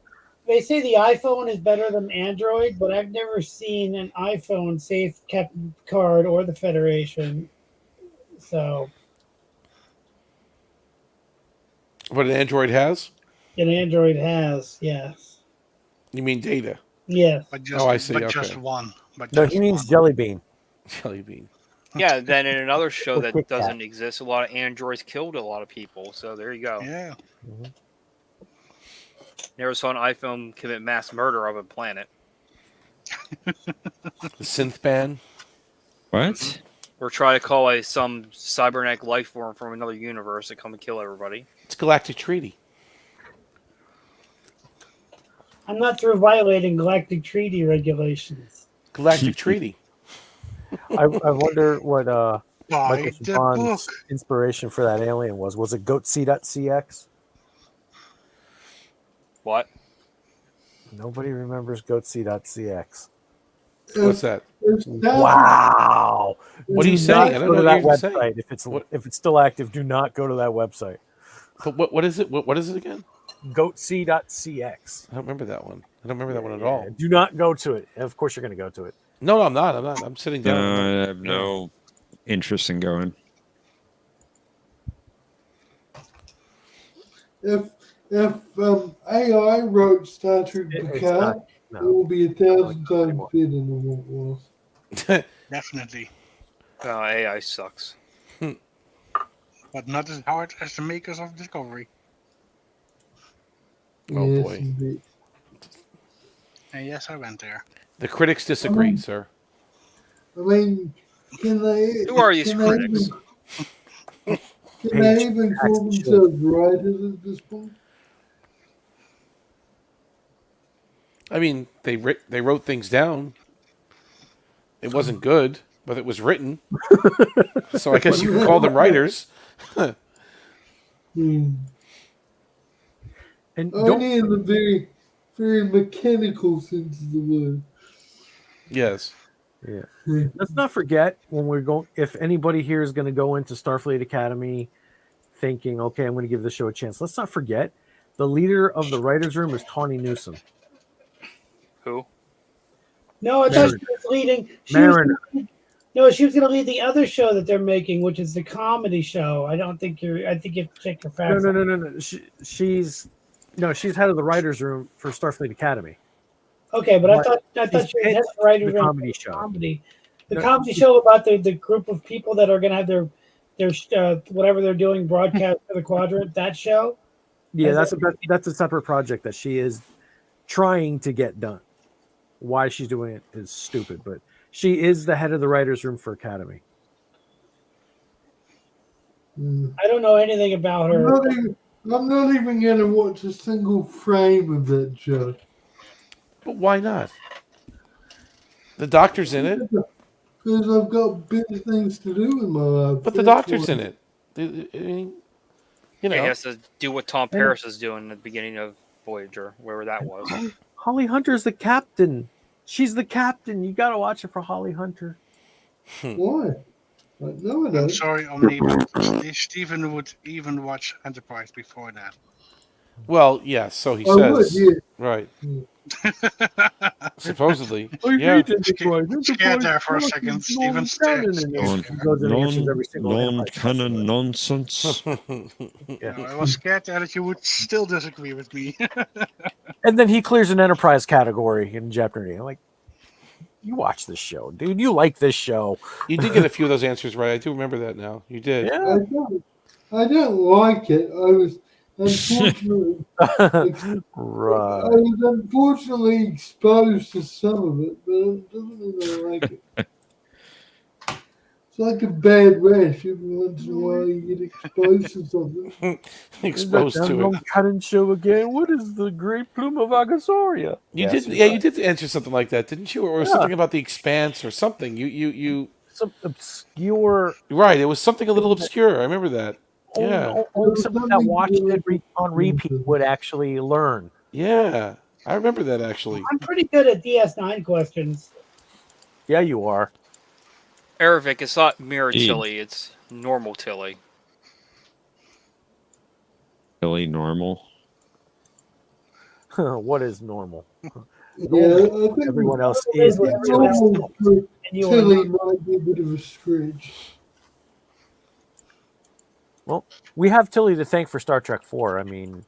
They say the iPhone is better than Android, but I've never seen an iPhone safe kept card or the Federation. So. What an Android has? An Android has, yes. You mean data? Yes. But just, I see. But Okay. just one. No, he means Jelly Bean. Jelly Bean. Yeah, then in another show Or that Kit Kat. doesn't exist, a lot of androids killed a lot of people. So there you go. Yeah. Mm-hmm. Never saw an iPhone commit mass murder of a planet. The synth ban. What? Or try to call some cybernetic life form from another universe to come and kill everybody. It's Galactic Treaty. I'm not through violating Galactic Treaty regulations. Galactic Treaty. I wonder what Buy Michael the Chabon's book. inspiration for that alien was. Was it goatc.cx? What? Nobody remembers goatc.cx. What's that? Wow. What are you Do saying? not I don't go to know that what you're website. If it's still active, do not go to that website. But what is it? What is it again? goatc.cx. I don't remember that one. I don't remember that one at all. Do not go to it. Of course, you're going to go to it. No, I'm not. I'm sitting down. I have no interest in going. If AI wrote Star Trek Picard, it will be 1,000 times better than what it was. Definitely. AI sucks. But not as hard as the makers of Discovery. Oh Yes, boy. indeed. And yes, I went there. The critics disagree, sir. I mean, can they? Who are these can critics? Can they even call themselves writers at this point? I mean, they wrote things down. It wasn't good, but it was written. So I guess you can call them writers. And Only in the very, very mechanical sense of the word. Yes. Yeah. Let's not forget when we're going. If anybody here is going to go into Starfleet Academy, thinking, "Okay, I'm going to give the show a chance," let's not forget the leader of the writers' room is Tawny Newsome. Who? No, I thought she was leading. Mariner. No, she was going to lead the other show that they're making, which is the comedy show. I don't think you're. I think you have to check your facts. No. She's head of the writers' room for Starfleet Academy. Okay, but I thought she was head of the writers' the room comedy for show. Comedy. The No, comedy show about the group of people that are going to have their whatever they're doing broadcast for the quadrant. That show. Yeah, that's a separate project that she is trying to get done. Why she's doing it is stupid, but she is the head of the writers' room for Academy. I don't know anything about her. I'm not even going to watch a single frame of that show. But why not? The Doctor's in it. Because I've got better things to do in my life. But the Doctor's in it. I mean, It has to do what Tom Paris is doing at the beginning of Voyager, wherever that was. Holly Hunter's the captain. She's the captain. You got to watch it for Holly Hunter. Why? No, I don't. I'm sorry, Omni, but Stephen would even watch Enterprise before that. Well, yes, so he I would, says. yeah. Right. Supposedly. I Yeah. hate Enterprise. Scared there for a second. Stephen stares. Non-canon nonsense. I was scared there that you would still disagree with me. And then he clears an Enterprise category in Jeopnerdy. I'm like, you watch this show, dude. You like this show. You did get a few of those answers right. I do remember that now. You did. Yeah. I don't like it. I was unfortunately right. I was unfortunately exposed to some of it, but it doesn't mean I like it. It's like a bad rash. Every once in a while you get exposed to something. Exposed to it. Canon show again. What is the Great Plume of Agasauria? You did answer something like that, didn't you? Or something about the Expanse or something. You some obscure. Right. It was something a little obscure. I remember that. Yeah. Only somebody that watched it on repeat would actually learn. Yeah. I remember that actually. I'm pretty good at DS9 questions. Yeah, you are. Aravic, it's not Mirror Jeez. Tilly, it's normal Tilly. Tilly normal. What is normal? Yeah, I think Everyone else is. normal for Tilly might be a bit of a stretch. Well, we have Tilly to thank for Star Trek 4. I mean,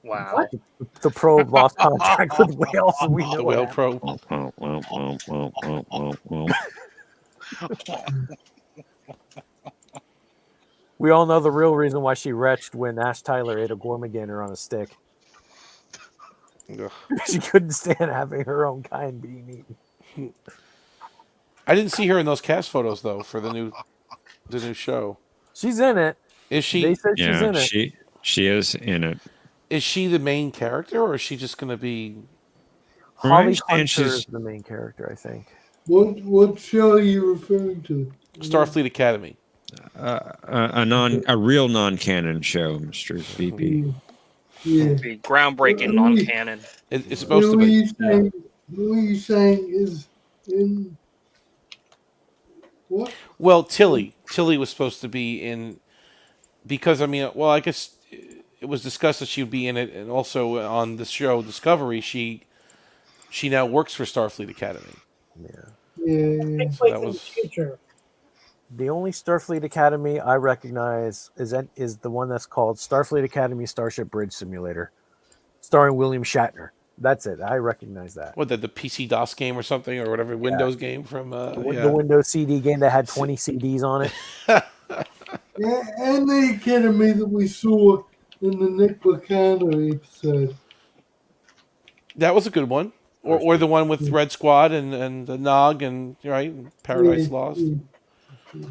wow. The probe lost contact with whales, and we know The what whale happened. We all know the real reason why she retched when Ash Tyler ate a Gormagander on a stick. She couldn't stand having her own kind being eaten. I didn't see her in those cast photos though for the new show. She's in it. Is she? They said she's in it. She is in it. Is she the main character, or is she just going to be? Holly Hunter is the main character, I think. What show are you referring to? Starfleet Academy. A real non-canon show, Mr. VP. Yeah. Be groundbreaking non-canon. It's supposed to be. What are you saying is in what? Well, Tilly was supposed to be in, because I mean, well, I guess it was discussed that she would be in it, and also on the show Discovery, she now works for Starfleet Academy. Yeah. So that was future. The only Starfleet Academy I recognize is the one that's called Starfleet Academy Starship Bridge Simulator, starring William Shatner. That's it. I recognize that. What, the PC DOS game or something, or whatever Windows game from the Windows CD game that had 20 CDs on it. Yeah, and the Academy that we saw in the Nick Bacano episode. That was a good one. Or the one with Red Squad and the Nog and Paradise Lost. Yeah.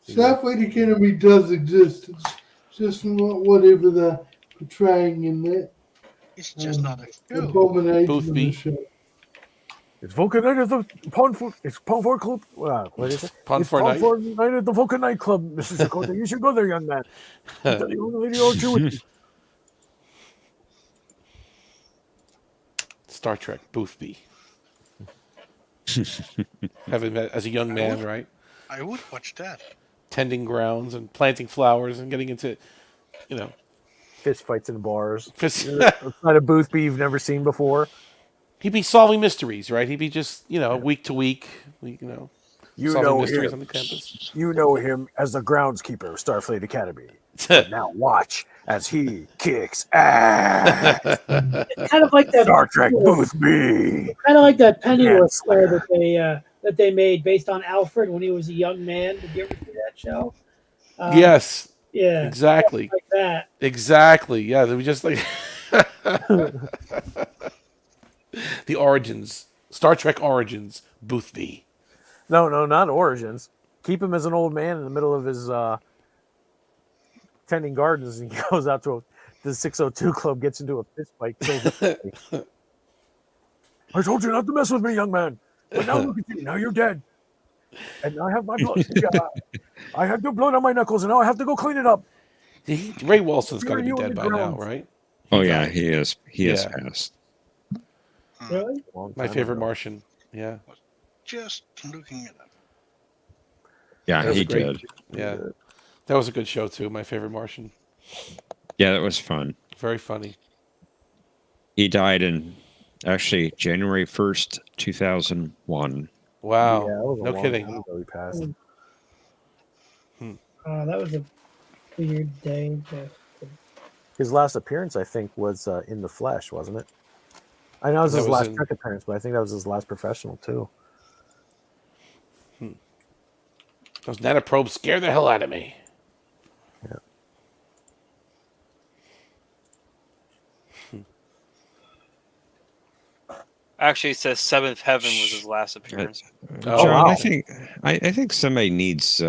Starfleet Academy does exist. It's just not whatever they're portraying in that. It's just not a show. Abomination of the show. It's Vulcan Night at the Pond. It's Pond Fort Club. What is it? Pond It's Fort Pond Night. Fort Night at the Vulcan Night Club, Mrs. Dakota. You should go there, young man. The only lady or two with you. Star Trek Boothby. Having met as a young man, right? I would watch that. Tending grounds and planting flowers and getting into, Fist fights in bars. Fist- It's not a Boothby you've never seen before. he'd be solving mysteries, right? He'd be just, week to week, You solving know mysteries him. on the campus. You know him as the groundskeeper of Starfleet Academy. But now watch as he kicks ass. Kind of like that Star Trek Boothby. Kind of like that Pennyworth square that they made based on Alfred when he was a young man. Did you ever see that show? Yes. Yeah. Exactly. Like that. Exactly. Yeah. They were just like the origins, Star Trek Origins, Boothby. No, not Origins. Keep him as an old man in the middle of his tending gardens, and he goes out to the 602 club, gets into a fist fight. I told you not to mess with me, young man. But now look at you. Now you're dead. And I have my blood. I have the blood on my knuckles, and now I have to go clean it up. Ray Wilson's got to be You dead on the by now, ground. right? Oh yeah, he is. He is Yeah. fast. Really? My favorite Martian. Yeah. Just looking it up. Yeah, That was he a great- did. Yeah. That was a good show too. My favorite Martian. Yeah, that was fun. Very funny. He died in actually January 1st, 2001. Wow. Yeah, that was a No long kidding. time ago he passed. That was a weird day. His last appearance, I think, was in the flesh, wasn't it? I know it was That his was last in- Trek appearance, but I think that was his last professional too. Those nanoprobes scare the hell out of me. Yeah. Actually, it says Seventh Heaven was his last appearance. Oh, John, wow. I think somebody needs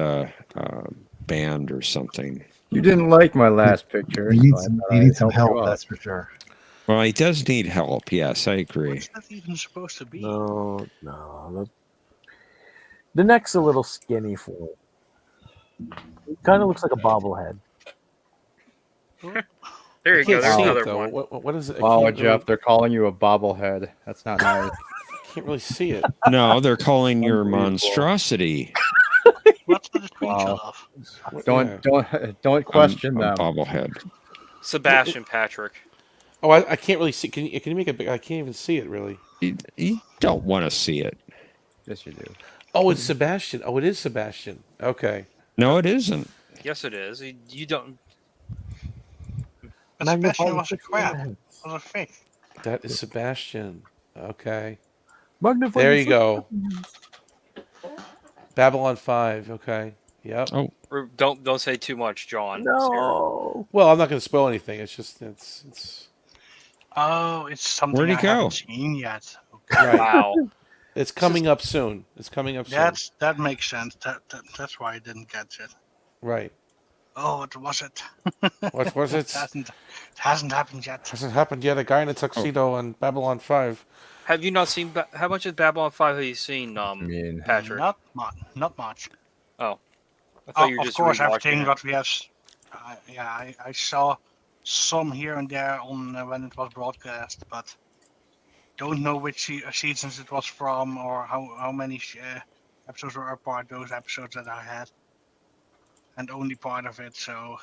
band or something. You didn't like my last picture. He so needs I some, thought he I'd needs some help you help, out. that's for sure. Well, he does need help. Yes, I agree. What's that even supposed to be? No. The neck's a little skinny for him. It kind of looks like a bobblehead. There you I go. can't There's see another it though. one. What is it? I Wow, can't Jeff, really- they're calling you a bobblehead. That's not nice. can't really see it. No, they're calling your Unbelievable. monstrosity What's the screenshot Wow. of? Don't question a them. bobblehead. Sebastian Patrick. Oh, I can't really see. Can you make it big? I can't even see it really. You don't want to see it. Yes, you do. Oh, it's Sebastian. Oh, it is Sebastian. Okay. No, it isn't. Yes, it is. You don't. But Magnify Sebastian the was a picture crap. ahead. Was a fake. That is Sebastian. Okay. Magnify There the you go. Babylon 5. Okay. Yep. Oh, Don't say too much, John. No. Well, I'm not going to spoil anything. It's just it's Oh, it's something Where'd he I go? haven't seen yet. Okay. right. Wow. It's coming up soon. It's coming up soon. That makes sense. That's why I didn't catch it. Right. Oh, what was it? What was it? It hasn't happened yet. Hasn't happened yet. A guy in a tuxedo on Babylon 5. Have you not seen? How much of Babylon 5 have you seen, Patrick? Not much. Oh, I thought you were Of just course, rewatching everything it. what we have. I saw some here and there on when it was broadcast, but don't know which seasons it was from or how many episodes were apart. Those episodes that I had, and only part of it. So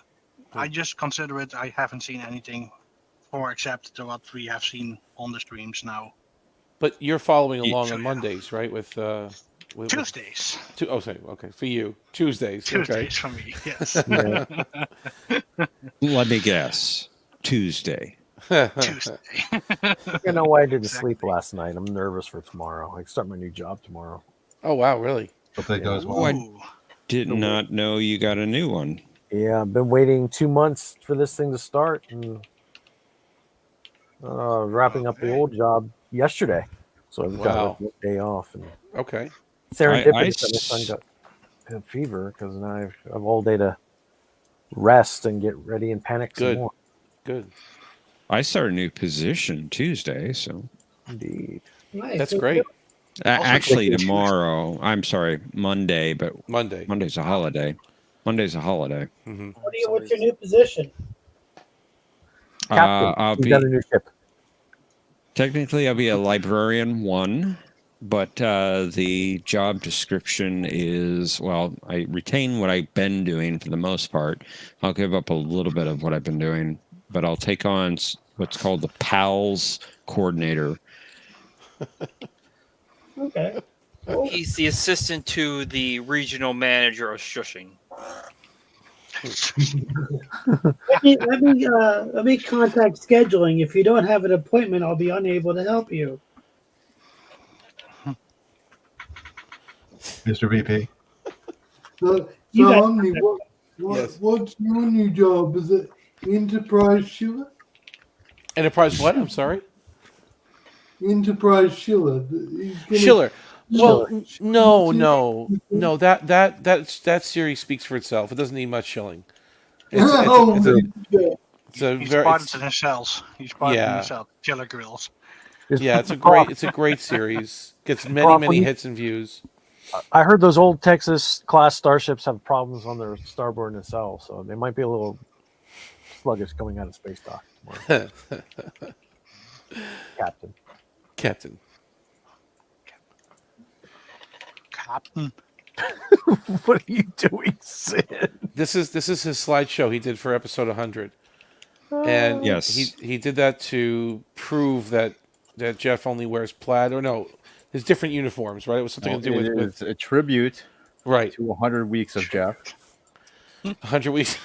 I just consider it. I haven't seen anything, for except to what we have seen on the streams now. But you're following along So, on yeah. Mondays, right? With Tuesdays. Oh, sorry. Okay, for you, Tuesdays. Tuesdays for me. Yes. let me guess. Tuesday. Tuesday. You know why I didn't sleep last night. I'm nervous for tomorrow. I start my new job tomorrow. Oh wow, really? Hope that goes well. Oh, I did not know you got a new one. Yeah, I've been waiting 2 months for this thing to start, and wrapping up the old job yesterday. So I've got a day off. And Okay. serendipitous that my son got a fever because now I have all day to rest and get ready and panic some Good. more. Good. I start a new position Tuesday, so Indeed. That's great. Actually tomorrow. I'm sorry, Monday, but Monday's a holiday. Monday's a holiday. Mm-hmm. What's your new position? I'll He's be got a new ship. technically I'll be a librarian 1. but the job description is, well, I retain what I've been doing for the most part. I'll give up a little bit of what I've been doing, but I'll take on what's called the PALS coordinator. Okay. He's the assistant to the regional manager of shushing. Let me contact scheduling. If you don't have an appointment, I'll be unable to help you. Mr. VP. So You got- Omni, what's your new job? Is it Enterprise Schiller? Enterprise what? I'm sorry? Enterprise Schiller. Schiller. Well, no. That series speaks for itself. It doesn't need much shilling. It's a He's very part in his cells. He's part in his cell. Killer Grills. Yeah, it's a great series. Gets many hits and views. I heard those old Texas class starships have problems on their starboard nacelle, so they might be a little sluggish coming out of space dock tomorrow. Captain. What are you doing, Sid? This is his slideshow he did for episode 100, and yes, he did that to prove that Jeff only wears plaid, or no, his different uniforms, right? It was something to do with a tribute, right, to 100 weeks of Jeff. 100 weeks.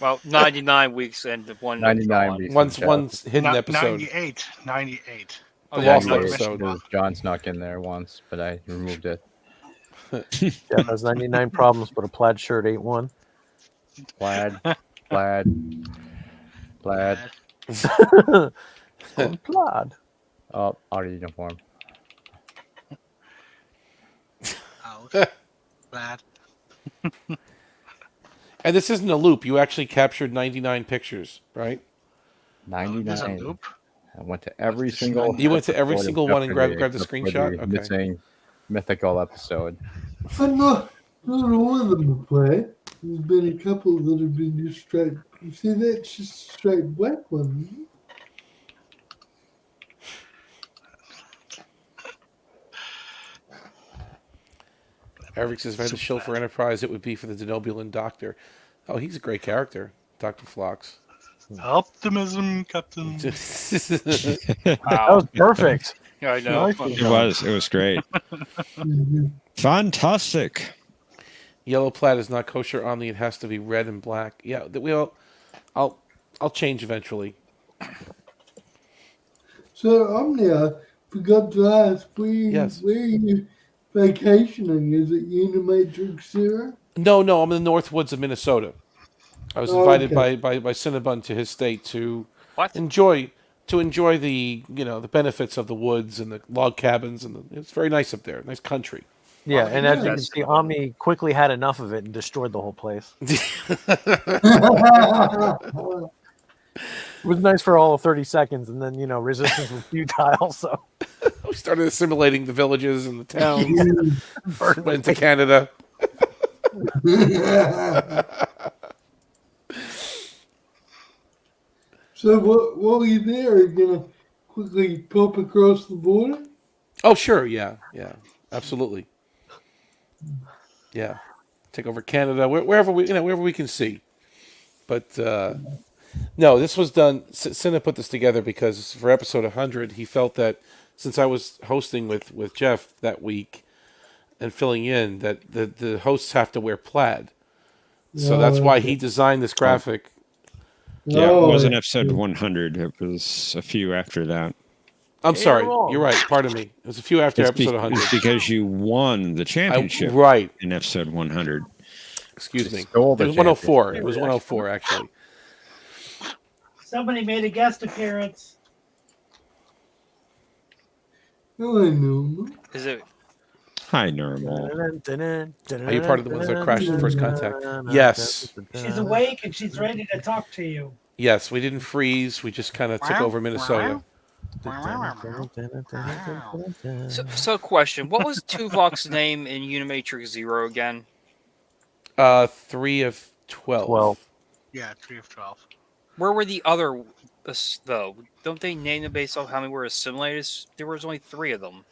Well, 99 weeks and the one 99 weeks. One's hidden episode. 98. The lost episode. John snuck in there once, but I removed it. Jeff has 99 problems, but a plaid shirt ain't one. Plaid. Plaid. Oh, out of uniform. Plaid. And this isn't a loop. You actually captured 99 pictures, right? 99. I went to every single. You went to every episode of single one and grabbed the except for screenshot? the Okay. missing mythical episode. But not all of them are played. There's been a couple that have been just straight. You see, that's just a straight black one. Eric says, if I had to shill for Enterprise, it would be for the Denobulan Doctor. Oh, he's a great character, Dr. Phlox. Optimism, Captain. That was perfect. Yeah, I know. It was great. Fantastic. Yellow plaid is not kosher Omni. It has to be red and black. Yeah, I'll change eventually. So, Omni, I forgot to ask, where are you vacationing? Is it Unimatrix Zero? No, I'm in the North Woods of Minnesota. I was invited by Cinnabon to his state to enjoy the the benefits of the woods and the log cabins, and it's very nice up there. Nice country. Yeah, and as you can see, Omni quickly had enough of it and destroyed the whole place. It was nice for all of 30 seconds, and then resistance was futile. So we started assimilating the villages and the towns. Went to Canada. So while you're there, are you going to quickly pop across the border? Oh, sure. Yeah, absolutely. Yeah, take over Canada, wherever we can see. But no, this was done. Cinna put this together because for episode 100, he felt that since I was hosting with Jeff that week and filling in, that the hosts have to wear plaid. So that's why he designed this graphic. Yeah, it wasn't episode 100. It was a few after that. I'm sorry. You're right. Pardon me. It was a few after episode 100. It's because you won the championship in episode 100. Excuse me. It was 104. It was 104, actually. Somebody made a guest appearance. Hello, Norma. Is it? Hi, Normal. Are you part of the ones that crashed in first contact? Yes. She's awake and she's ready to talk to you. Yes, we didn't freeze. We just kind of took over Minnesota. So question: what was Tuvok's name in Unimatrix Zero again? 3 of 12. Yeah, 3 of 12. Where were the other though? Don't they name them based off how many were assimilated? There was only 3 of them.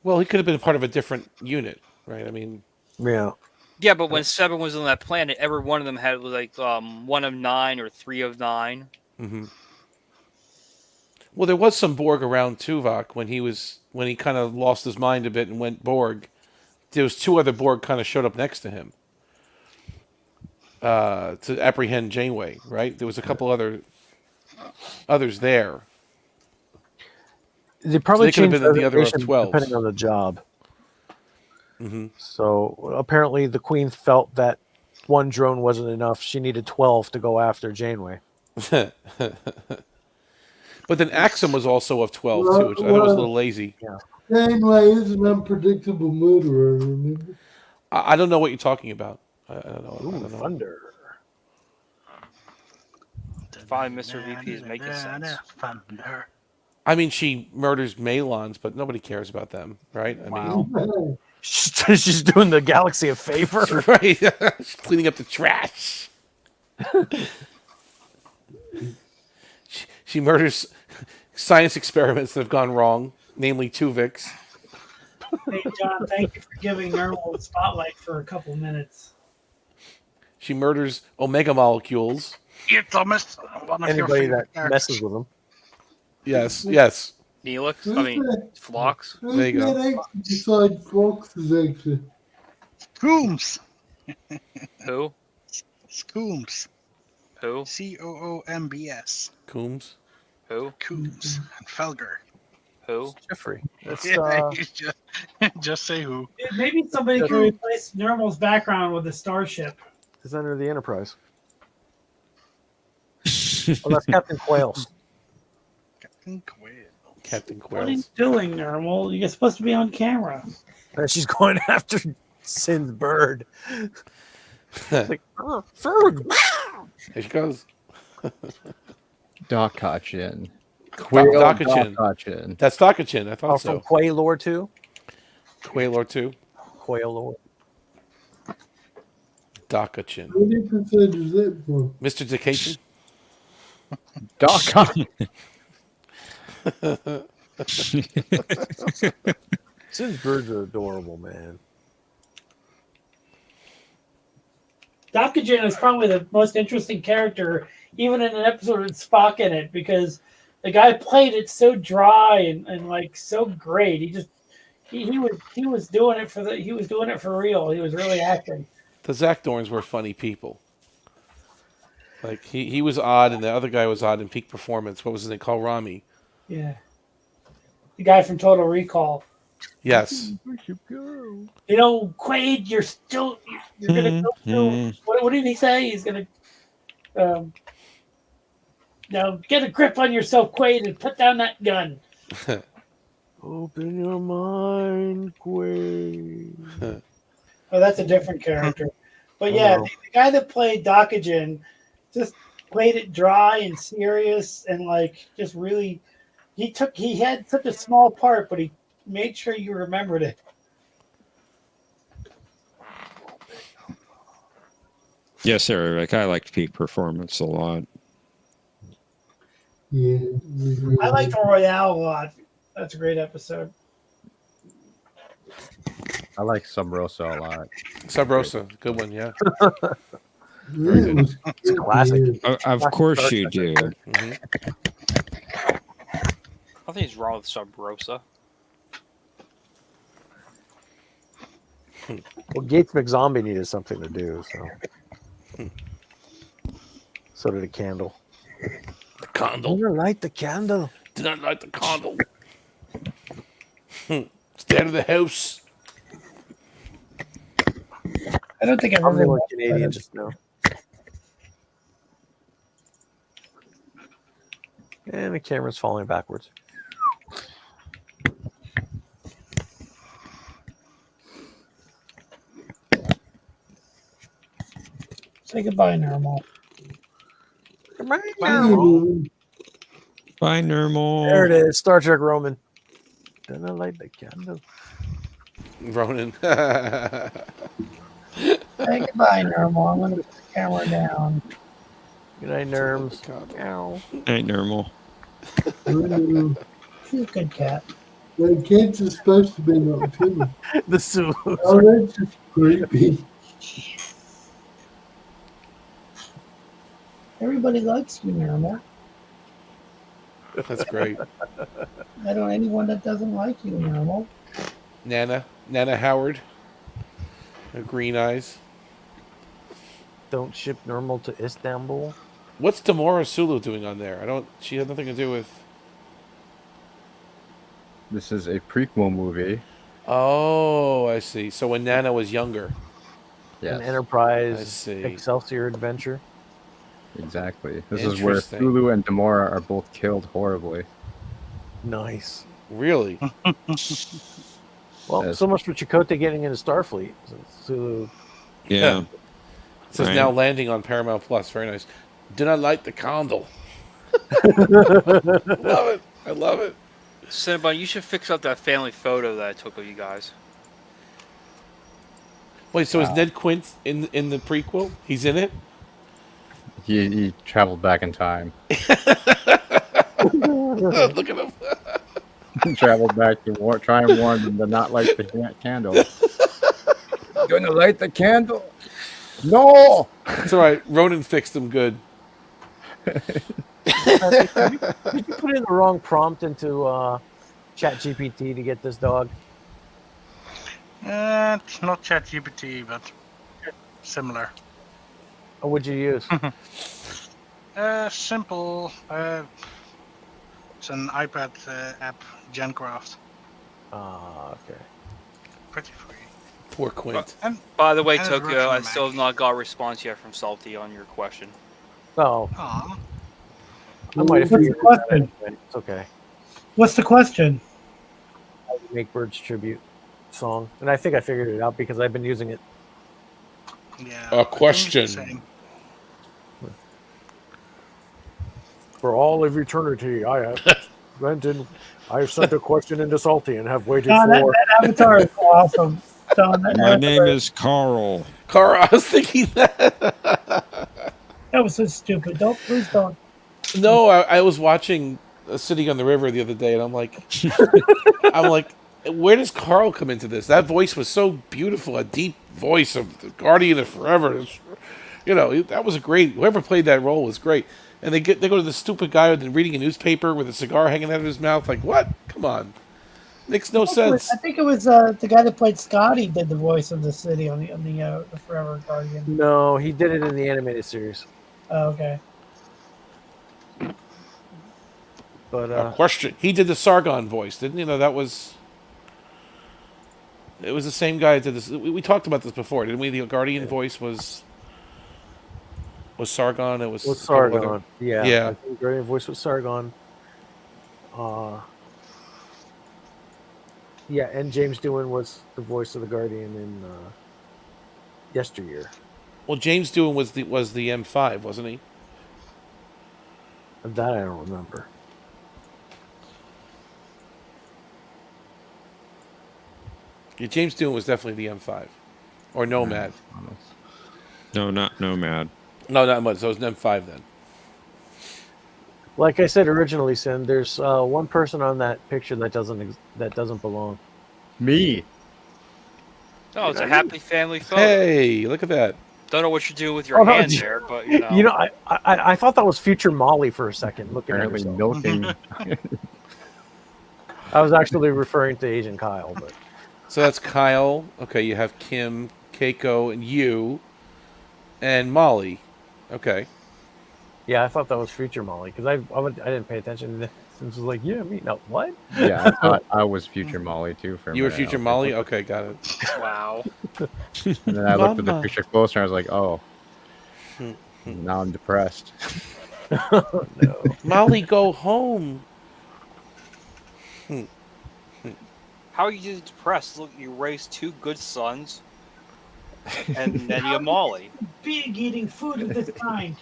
Well, he could have been part of a different unit, right? I mean, Yeah. Yeah, but when Seven was on that planet, every one of them had like 1 of 9 or 3 of 9. Mm-hmm. Well, there was some Borg around Tuvok when he kind of lost his mind a bit and went Borg. There was 2 other Borg kind of showed up next to him to apprehend Janeway. Right? There was a couple others there. They probably could have changed been the other of designation 12s. depending on the job. Mm-hmm. So apparently the Queen felt that 1 drone wasn't enough. She needed 12 to go after Janeway. But then Axum was also of 12 too, which I thought was a little lazy. Yeah. Janeway is an unpredictable murderer, remember? I don't know what you're talking about. I don't know. Ooh, I don't know. thunder. Fine, Mr. VP is making sense. Thunder. I mean, she murders Malons, but nobody cares about them, right? I Wow. She's doing the galaxy a favor. Right. She's cleaning up the trash. She murders science experiments that have gone wrong, namely Tuvix. Hey, John, thank you for giving Nermal the spotlight for a couple minutes. She murders omega molecules. It's almost one of your Anybody favorite that characters. messes with them. Yes. Neelix? I mean, Phlox? There you go. Besides Fox's exit. Coombs. Who? Coombs. Who? Coombs. Coombs. Who? Coombs and Felger. Who? Jeffrey. That's, Yeah, just say who. Maybe somebody can replace Nermal's background with a starship. Designer of the Enterprise. Oh, that's Captain Quails. Captain What are you Quails. doing, Nermal? You're supposed to be on camera. And she's going after Sin's bird. Like, oh, There she goes. Dakachin. Dakachin. That's Dakachin. I thought from so. Quailor 2? Quailor 2. Quailor. Dakachin. What episode is that for? Mr. Dakachin. Sin's birds are adorable, man. Dakajin is probably the most interesting character, even in an episode with Spock in it, because the guy played it so dry and like so great. He was doing it for real. He was really acting. The Zakdorns were funny people. Like he was odd, and the other guy was odd in peak performance. What was his name? Called Rami. Yeah, the guy from Total Recall. Yes. You know, Quaid, you're gonna go through. What did he say? He's gonna now get a grip on yourself, Quaid, and put down that gun. Open your mind, Quaid. Oh, that's a different character. But yeah, the guy that played Dakajin just played it dry and serious and like just really he had such a small part, but he made sure you remembered it. Yes, Eric. I liked peak performance a lot. Yeah. I liked Royale a lot. That's a great episode. I like Sub Rosa a lot. Sub Rosa, good one, yeah. It's a classic. Of course you do. Mm-hmm. Nothing's wrong with Sub Rosa. Well, Gates McZombie needed something to do, so. So did a candle. The candle. Did not light the candle. Did not light the candle. Stay out of the house. I don't think I've I'm the ever only watched Canadian that. just now. And the camera's falling backwards. Say goodbye, Nermal. Goodbye, Bye, Nermal. There it is, Star Trek Roman. Did not light the candle. Ronan. Say goodbye, Nermal. I'm going to put the camera down. Good night, Nerms. Ow. Night, Nermal. She's a good cat. The kids are supposed to be nocturnal. The Zulus. Oh, that's just creepy. Everybody likes you, Normal. That's great. I don't anyone that doesn't like you, Normal. Nana Howard. Her green eyes. Don't ship Normal to Istanbul. What's Demora Sulu doing on there? She had nothing to do with. This is a prequel movie. Oh, I see. So when Nana was younger. An Yes, Enterprise I see. Excelsior adventure. exactly. This is where Interesting. Sulu and Demora are both killed horribly. Nice. Really? Well, Yes. so much for Chakotay getting into Starfleet. Zulu. Yeah. It says Right. now landing on Paramount Plus. Very nice. Do not light the candle. Love it. I love it. Cinnabon, you should fix up that family photo that I took of you guys. Wait, so is Ned Quint in the prequel? He's in it? He traveled back in time. Look at him. He traveled back to try and warn them to not light the candle. Gonna light the candle? No! It's all right. Ronan fixed him good. Did you put in the wrong prompt into ChatGPT to get this dog? Not ChatGPT, but similar. Or would you use? Simple. It's an iPad app, GenCraft. Okay. Pretty free. Poor Quint. By the way, and it Tokyo, works on I Mac. still have not got a response yet from Salty on your question. Oh, Aw. I might have What's the figured it out question? anyway. It's okay. What's the question? How to make Bird's tribute song, and I think I figured it out because I've been using it. Yeah. A question. Same. For all of eternity, I have sent a question into Salty and have waited Don, for. that avatar is awesome. Don, that My avatar- name is Carl. Cara, I was thinking that. That was so stupid. Please don't. No, I was watching City on the River the other day, and I'm like, where does Carl come into this? That voice was so beautiful, a deep voice of the Guardian of Forever. That was great. Whoever played that role was great. And they go to the stupid guy reading a newspaper with a cigar hanging out of his mouth. Like, what? Come on, makes no sense. I think it was the guy that played Scotty did the voice of the city on the Forever Guardian. No, he did it in the animated series. Oh, okay. But A question. He did the Sargon voice, didn't he? That was. It was the same guy that did this. We talked about this before, didn't we? The Guardian voice was Sargon. It was Sargon. Yeah. Yeah. I think the Guardian voice was Sargon. Yeah, and James Doohan was the voice of the Guardian in Yesteryear. Well, James Doohan was the M5, wasn't he? That I don't remember. Yeah, James Doohan was definitely the M5, or Nomad. No, not Nomad. No, not much. So it was an M5 then. Like I said originally, Sin, there's one person on that picture that doesn't belong. Me. Oh, it's a happy family photo. Hey, look at that. Don't know what you're doing with your hand there, but you know. I thought that was future Molly for a second. Looking at Apparently herself. milking. I was actually referring to Agent Kyle, but So that's Kyle. Okay, you have Kim, Keiko, and you, and Molly. Okay. yeah, I thought that was future Molly because I didn't pay attention. And Sin was like, "Yeah, me no what?" Yeah, I thought I was future Molly too for a You were minute. future I was Molly? like, Okay, got it. Wow. And then I looked at the Mama. picture closer and I was like, oh, now I'm depressed. Molly, go home. How are you depressed? Look, you raised two good sons, and then you have Molly. Big eating food of this kind.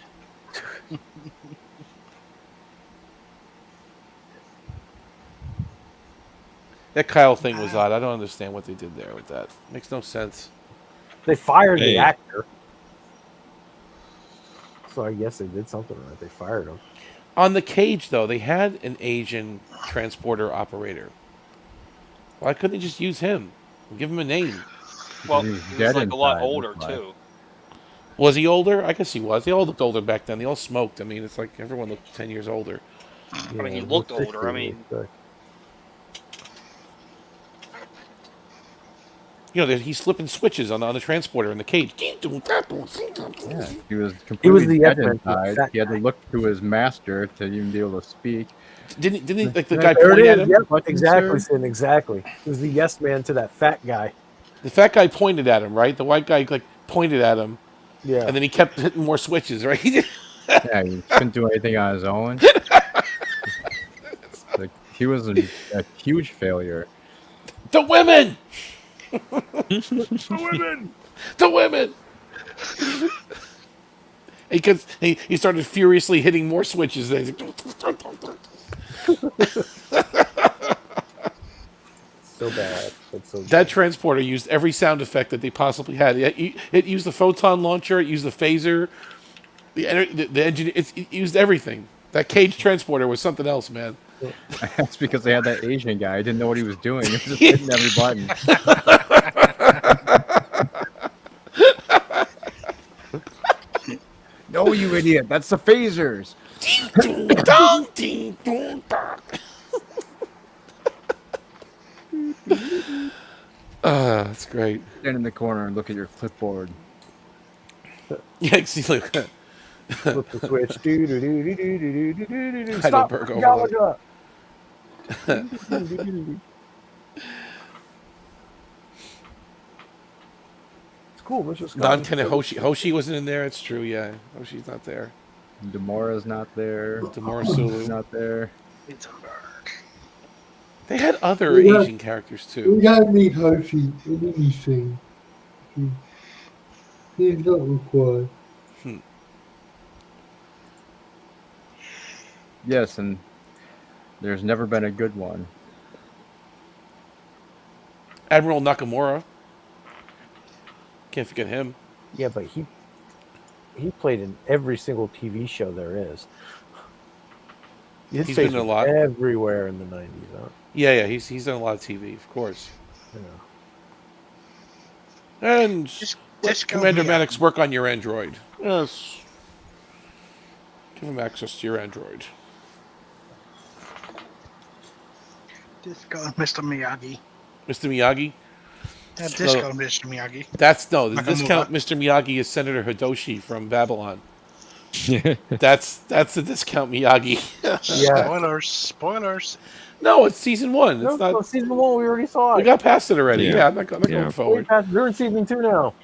That Kyle thing was odd. I don't understand what they did there with that. Makes no sense. They fired Hey. the actor, so I guess they did something right. They fired him. On the cage, though, they had an Asian transporter operator. Why couldn't he just use him? Give him a name. Well, He's he was dead like a lot inside, older that's why. too. Was he older? I guess he was. They all looked older back then. They all smoked. I mean, it's like everyone looked 10 years older. I mean, he looked older. I mean, You know, he's flipping switches on the transporter in the cage. Yeah, he was He completely was the dead X-Men, inside. fat He had to look to his master to even be able to speak. Didn't he, like the There guy There point it at is. him? Yep, Button, exactly, sir? Sin. Exactly. He was the yes man to that fat guy. The fat guy pointed at him, right? The white guy like pointed at him, Yeah. and then he kept hitting more switches, right? Yeah, he couldn't do anything on his own. Like, he was a huge failure. The women! The women! The women! He started furiously hitting more switches. So bad. That's so That transporter used every sound effect that they possibly had. It used the photon launcher. It used the phaser. The engine. It used everything. That cage transporter was something else, man. That's because they had that Asian guy. He didn't know what he was doing. He was just hitting every button. No, you idiot. That's the phasers. That's great. Stand in the corner and look at your clipboard. Yeah, see, look. Flip the switch. Stop. Heidelberg Galaga. It's cool. Mr. Scott. Non-canon Hoshi wasn't in there. It's true. Yeah, Hoshi's not there. Demora's not there. Demora Sulu not there. They had other We got- Asian characters too. We don't need Hoshi in anything. He's not required. Yes, and there's never been a good one. Admiral Nakamura. Can't forget him. Yeah, but he played in every single TV show there is. His He's face been in a was lot. everywhere in the 90s. Huh? Yeah, he's done a lot of TV, of course. Yeah. And Commander Maddox, work on your Android. Yes. Give him access to your Android. Disco Mr. Miyagi. Mr. Miyagi? Yeah, disco Mr. Miyagi. The Nakamura. discount Mr. Miyagi is Senator Hidoshi from Babylon. That's the discount Miyagi. Yeah. Spoilers. No, it's season 1. It's not season 1. We already saw it. We got past it already. Yeah. Yeah, I'm not going forward. We're in season 2 now.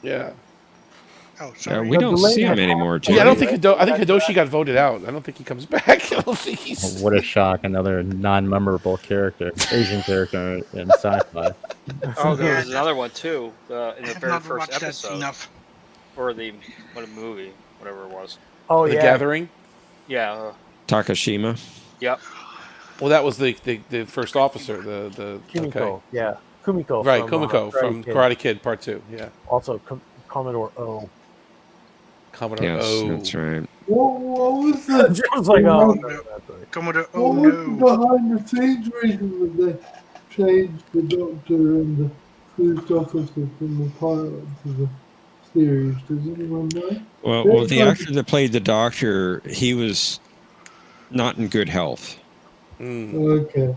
Yeah. Oh, sorry. we don't see him anymore, Jay. Yeah, I think Hidoshi got voted out. I don't think he comes back. I don't think he's. What a shock! Another non-memorable character, Asian character in sci-fi. oh, there was another one too in the very not first watched that episode, enough. or the movie, whatever it was. Oh, The yeah. Gathering. Yeah. Takashima. Yep. Well, that was the first officer. The Kumiko. okay. Yeah. Kumiko. Right, from, Kumiko from Karate Kid Part 2. Yeah. Also, Commodore O. Commodore Yes, O. that's right. What was the? Just like, oh, Commodore What was the behind the scenes reason that they changed the Doctor and the police officer from the pilot to the series? Does anyone know? Well, the actor that played the Doctor, he was not in good health. Okay.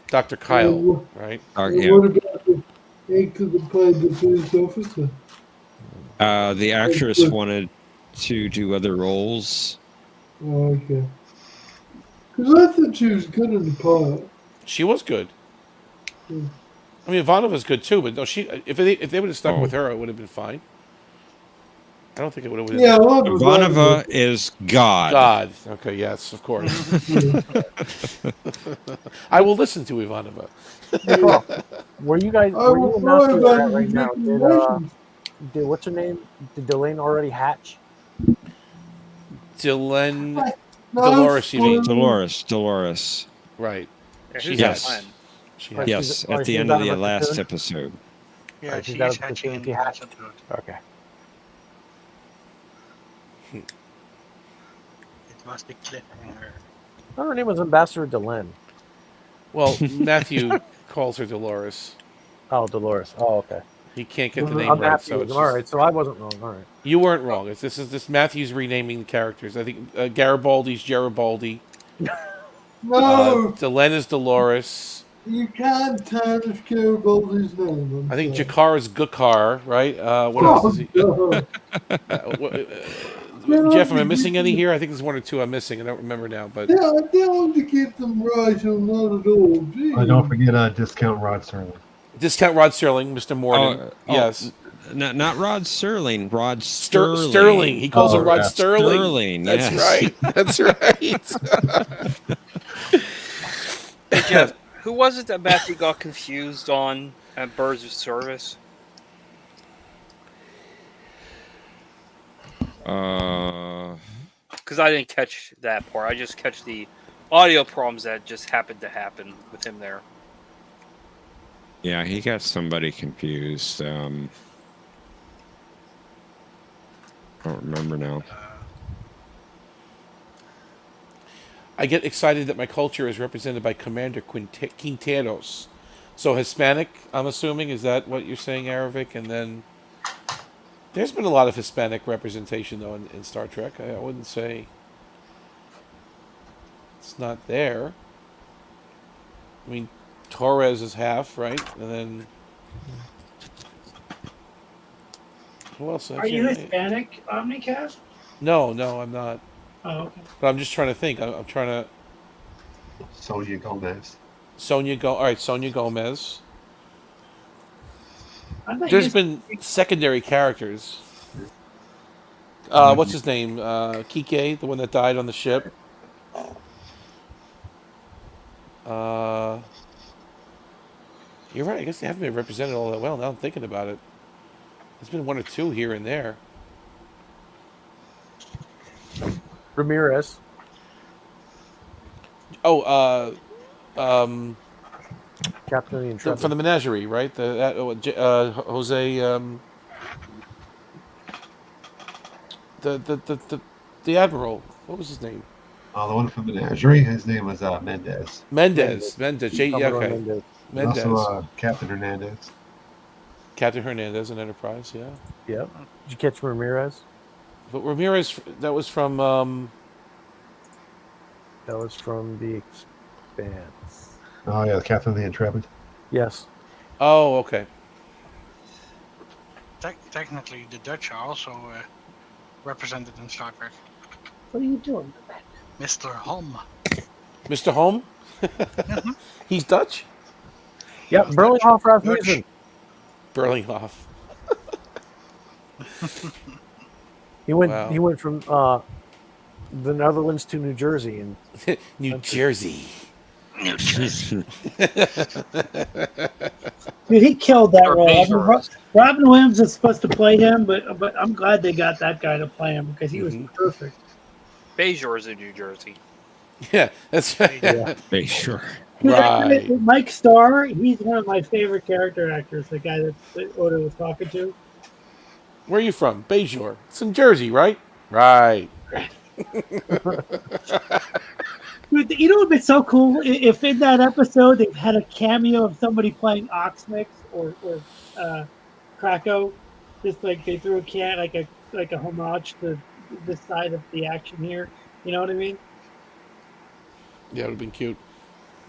Dr. Kyle, Well, right? Yeah. What about the actor that played the police officer? The actress wanted to do other roles. Okay. Because I thought she was good in the pilot. She was good. Yeah. I mean, Ivanova's good too, but no, if they would have stuck with her, it would have been fine. I don't think it would have. Yeah, I love Ivanova is God. God. Okay, yes, of course. I will listen to Ivanova. were you guys? I Were you will in Master fly Rat by right now? the Did what's her name? Did Delane already hatch? Dolores, you mean? Dolores. Right. Yeah, She who's Yes. that one? She Right, has. Yes, she's- at the she's end out of the of the last cocoon? episode. Yeah, Right, she's she's out of the hatching cocoon, in she the hatched. last episode. Okay. It was the cliffhanger. Her name was Ambassador Delenn. Well, Matthew calls her Dolores. Oh, Dolores. Oh, okay. He can't get the I'm name right, Matthew. so it's All just, right, so I wasn't wrong. All right. you weren't wrong. This Matthew's renaming the characters. I think Garibaldi's Garibaldi. No, Delena's Dolores. you can't tarnish Garibaldi's name. I think sorry. Jakar is Gukar, right? What else is he? No. Jeff, am I missing any here? I think there's one or two I'm missing. I don't remember now, but Yeah, I want to get them right or not at all. Gee. Don't forget discount Rod Sterling. Discount Rod Sterling, Mr. Morden. Yes. Not Rod Sterling. Rod Sterling. Sterling. He calls him Rod yeah. Sterling. That's yes. right. That's right. Hey, Jeff, who was it that Matthew got confused on at Birds of Service? Because I didn't catch that part. I just catch the audio problems that just happened to happen with him there. Yeah, he got somebody confused. I don't remember now. I get excited that my culture is represented by Commander Quinteros. So Hispanic, I'm assuming, is that what you're saying, Arabic? And then there's been a lot of Hispanic representation, though, in Star Trek. I wouldn't say it's not there. I mean, Torres is half, right? And then who else? Are you Hispanic, OmniCast? No, I'm not. Oh, okay. But I'm just trying to think. I'm trying to. Sonia Gomez. All right, Sonia Gomez. I There's been secondary characters. What's his name? Kike, the one that died on the ship. You're right. I guess they haven't been represented all that well. Now I'm thinking about it. There's been one or two here and there. Ramirez. Oh, Captain of the Intrepid. from the Menagerie, right? Jose. The Admiral. What was his name? The one from Menagerie. His name was Mendez. Mendez. Yeah, okay. Mendez. Mendez. Also Captain Hernandez. Captain Hernandez in Enterprise, yeah. Yep. Did you catch Ramirez? But Ramirez, that was from... That was from The Expanse. Oh, yeah, the Captain of the Intrepid. Yes. Oh, okay. Technically, the Dutch are also represented in Star Trek. What are you doing? Mr. Holm. Mr. Holm? He's Dutch? Yep, Burlinghoff Rasmussen. Burlinghoff. He went. Wow. He went from the Netherlands to New Jersey, and New Jersey. Dude, he killed that role. I mean, Robin Williams is supposed to play him, but I'm glad they got that guy to play him because he was perfect. Bejor is in New Jersey. Yeah, that's right. Yeah. Sure. Right. Mike Starr, he's one of my favorite character actors. The guy that Oda was talking to. Where are you from? Bejor. It's in Jersey, right? Right. Dude, you know what would be so cool if in that episode they've had a cameo of somebody playing Oxmix or Krakow, just like they threw a homage to this side of the action here. You know what I mean? Yeah, it would have been cute.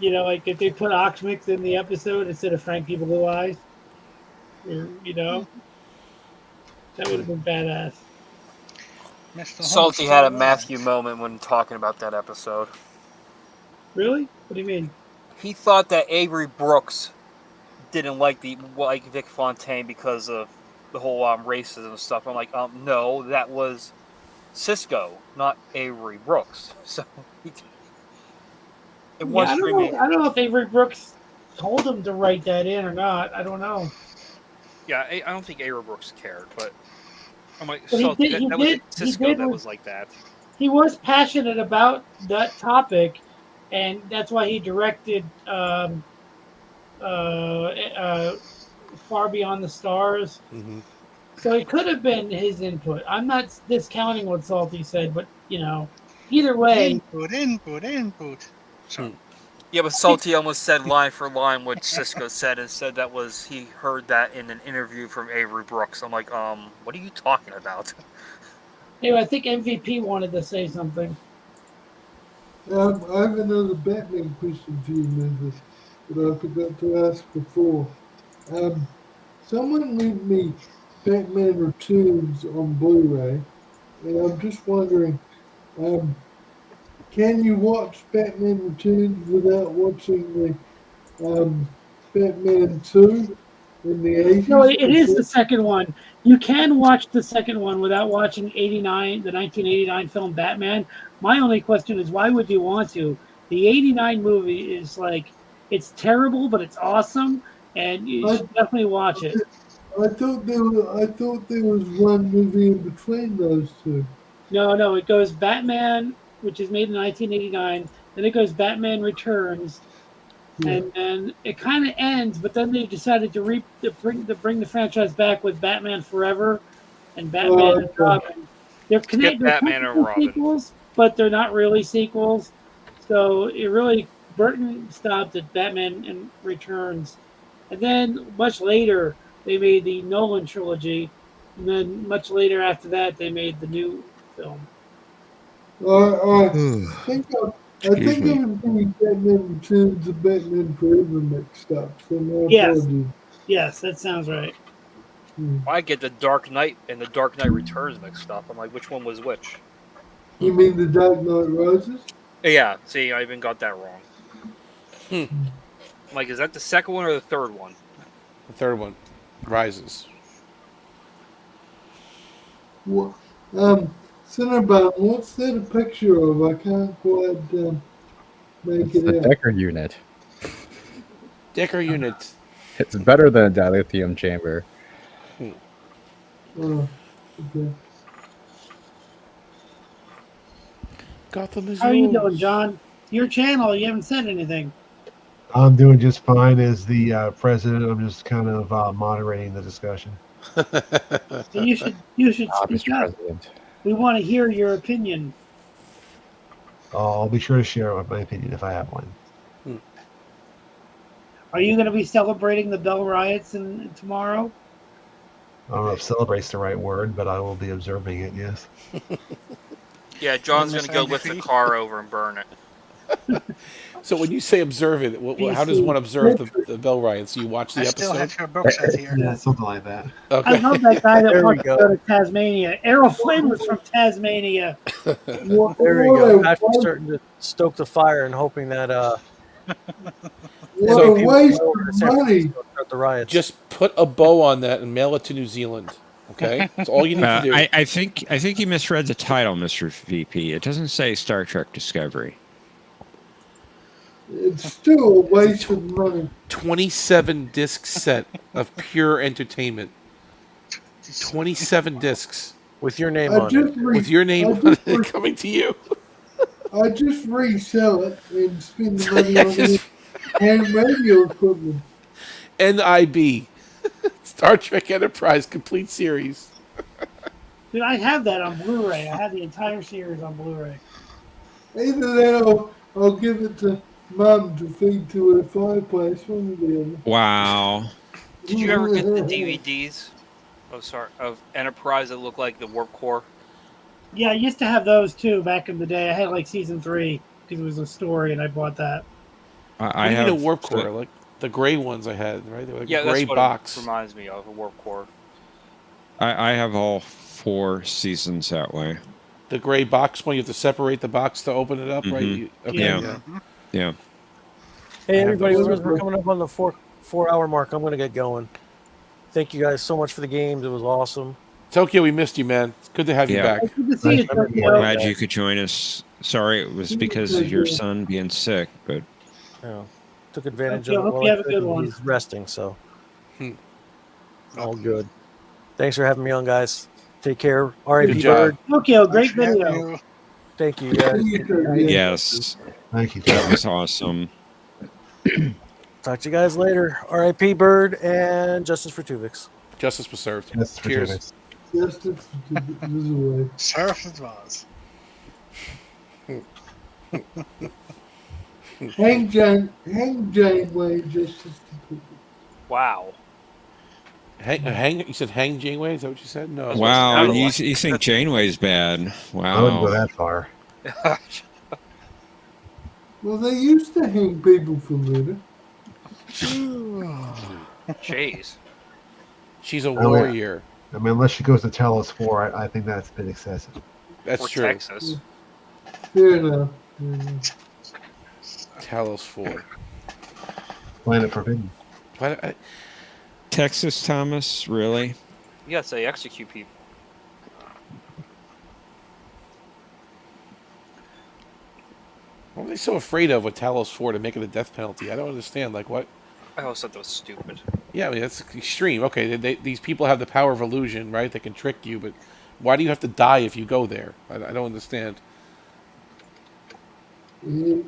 You know, like if they put Oxmix in the episode instead of Frankie Blue Eyes, you know, that would have been badass. Salty had a Matthew moment when talking about that episode. Really? What do you mean? He thought that Avery Brooks didn't like Vic Fontaine because of the whole racism stuff. I'm like, no, that was Cisco, not Avery Brooks. So it was. I don't know if Avery Brooks told him to write that in or not. I don't know. Yeah, I don't think Avery Brooks cared, but I'm like, But so that was Cisco that was like that. He was passionate about that topic, and that's why he directed Far Beyond the Stars. Mm-hmm. So it could have been his input. I'm not discounting what Salty said, but you know, either way. Input. So, Yeah, but Salty almost said line for line what Cisco said, and said that was he heard that in an interview from Avery Brooks. I'm like, what are you talking about? Anyway, I think MVP wanted to say something. I have another Batman question for you, Memphis, that I forgot to ask before. Someone lent me Batman Returns on Blu-ray, and I'm just wondering, can you watch Batman Returns without watching the Batman 2 in the No, 80s? it is the second one. You can watch the second one without watching the 1989 film Batman. My only question is, why would you want to? The 89 movie is like, it's terrible, but it's awesome, and you should definitely watch it. I thought there was one movie in between those two. No, it goes Batman, which is made in 1989, then it goes Batman Returns, Yeah. and then it kind of ends, but then they decided to bring the franchise back with Batman Forever and Batman and Robin. They're Skip connected. They're Batman and technical Robin. sequels, but they're not really sequels. So it really Burton stopped at Batman and Returns, and then much later they made the Nolan trilogy, and then much later after that they made the new film. I think I Excuse think me. I'm getting Batman Returns and Batman Forever mixed up. So my Yes. apologies. Yes, that sounds right. I get the Dark Knight and the Dark Knight Returns mixed up. I'm like, which one was which? You mean the Dark Knight Rises? Yeah, see, I even got that wrong. I'm like, is that the second one or the third one? The third one, Rises. What? Cinnabon, what's that a picture of? I can't quite make It's it the out. Decker unit. Decker unit. It's better than a dilithium chamber. Okay. Gotham is How are you yours. doing, John? Your channel, you haven't said anything. I'm doing just fine as the president. I'm just kind of moderating the discussion. So you should Ah, speak Mr. up. President. We want to hear your opinion. I'll be sure to share my opinion if I have one. Are you going to be celebrating the Bell riots tomorrow? I don't know if "celebrate's" the right word, but I will be observing it. Yes. Yeah, John's going to go lift the car over and burn it. So when you say observe it, how does one observe the Bell riots? You watch the I episode? still have your book set here. Yeah, something like that. Okay. I love that guy that There we wants to go. go to Tasmania. Errol Flynn was from Tasmania. There we go. Patrick's starting to stoke the fire and hoping that What a waste of money. start the riots. Just put a bow on that and mail it to New Zealand. Okay, that's all you need to do. I think you misread the title, Mr. VP. It doesn't say Star Trek Discovery. It's still a waste of money. 27 disc set of pure entertainment. 27 discs with your name I on just it. with your name on it coming to you. I just resell it and spend the money on the ham radio equipment. NIB, Star Trek Enterprise complete series. Dude, I have that on Blu-ray. I have the entire series on Blu-ray. Either that or I'll give it to Mum to feed to her fireplace. One or the other. Wow. Did you ever get the DVDs? Of Enterprise that look like the Warp Core? Yeah, I used to have those too back in the day. I had like season 3 because it was a story, and I bought that. I need have a warp core, like the gray ones I had, right? They were like Yeah, a gray that's what box. it reminds me of, a Warp Core. I have all 4 seasons that way. The gray box one, you have to separate the box to open it up, right? Mm-hmm. Okay, Yeah. Hey, everybody, those. we're coming up on the four-hour mark. I'm going to get going. Thank you guys so much for the games. It was awesome. Tokyo, we missed you, man. It's good to have you back. Good to see you, Tokyo. Glad you could join us. Sorry it was because of your son being sick, but Yeah, took advantage Tokyo, of it. hope you have a good one. He's resting, so all good. Thanks for having me on, guys. Take care. Good R.I.P. job. Bird. Tokyo, great Thanks for having video. you. Thank you, guys. yes, Thank you. that was awesome. Talk to you guys later. R.I.P. Bird and Justice for Tuvix. Justice was served. Yes, for Cheers. Tuvix. Just this away. Surf it was. Hank Janeway just as completely. Wow. You said Hang Janeway? Is that what you said? No. That's what it Wow, sounded you, like. you think Janeway's bad? I wouldn't go Wow. that far. Well, they used to hang people for murder. Jeez. She's a I mean- warrior. I mean, unless she goes to Talos 4, I think that's a bit excessive. That's Or true. Texas. Fair enough. Talos 4. Planet Forbidden. Texas, Thomas, really? Yes, they execute people. What are they so afraid of with Talos 4 to make it a death penalty? I don't understand. Like, what? I always thought that was stupid. Yeah, I mean, that's extreme. Okay, these people have the power of illusion, right? They can trick you, but why do you have to die if you go there? I don't understand. It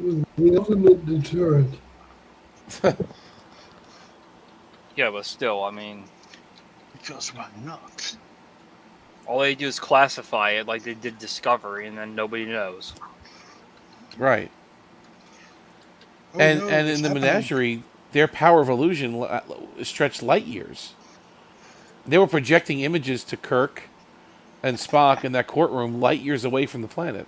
was the ultimate deterrent. Yeah, but still, I mean, Because why not? all they do is classify it like they did Discovery, and then nobody knows. Right. Oh, and no, in it's the happening. menagerie, their power of illusion stretched light years. They were projecting images to Kirk and Spock in that courtroom light years away from the planet.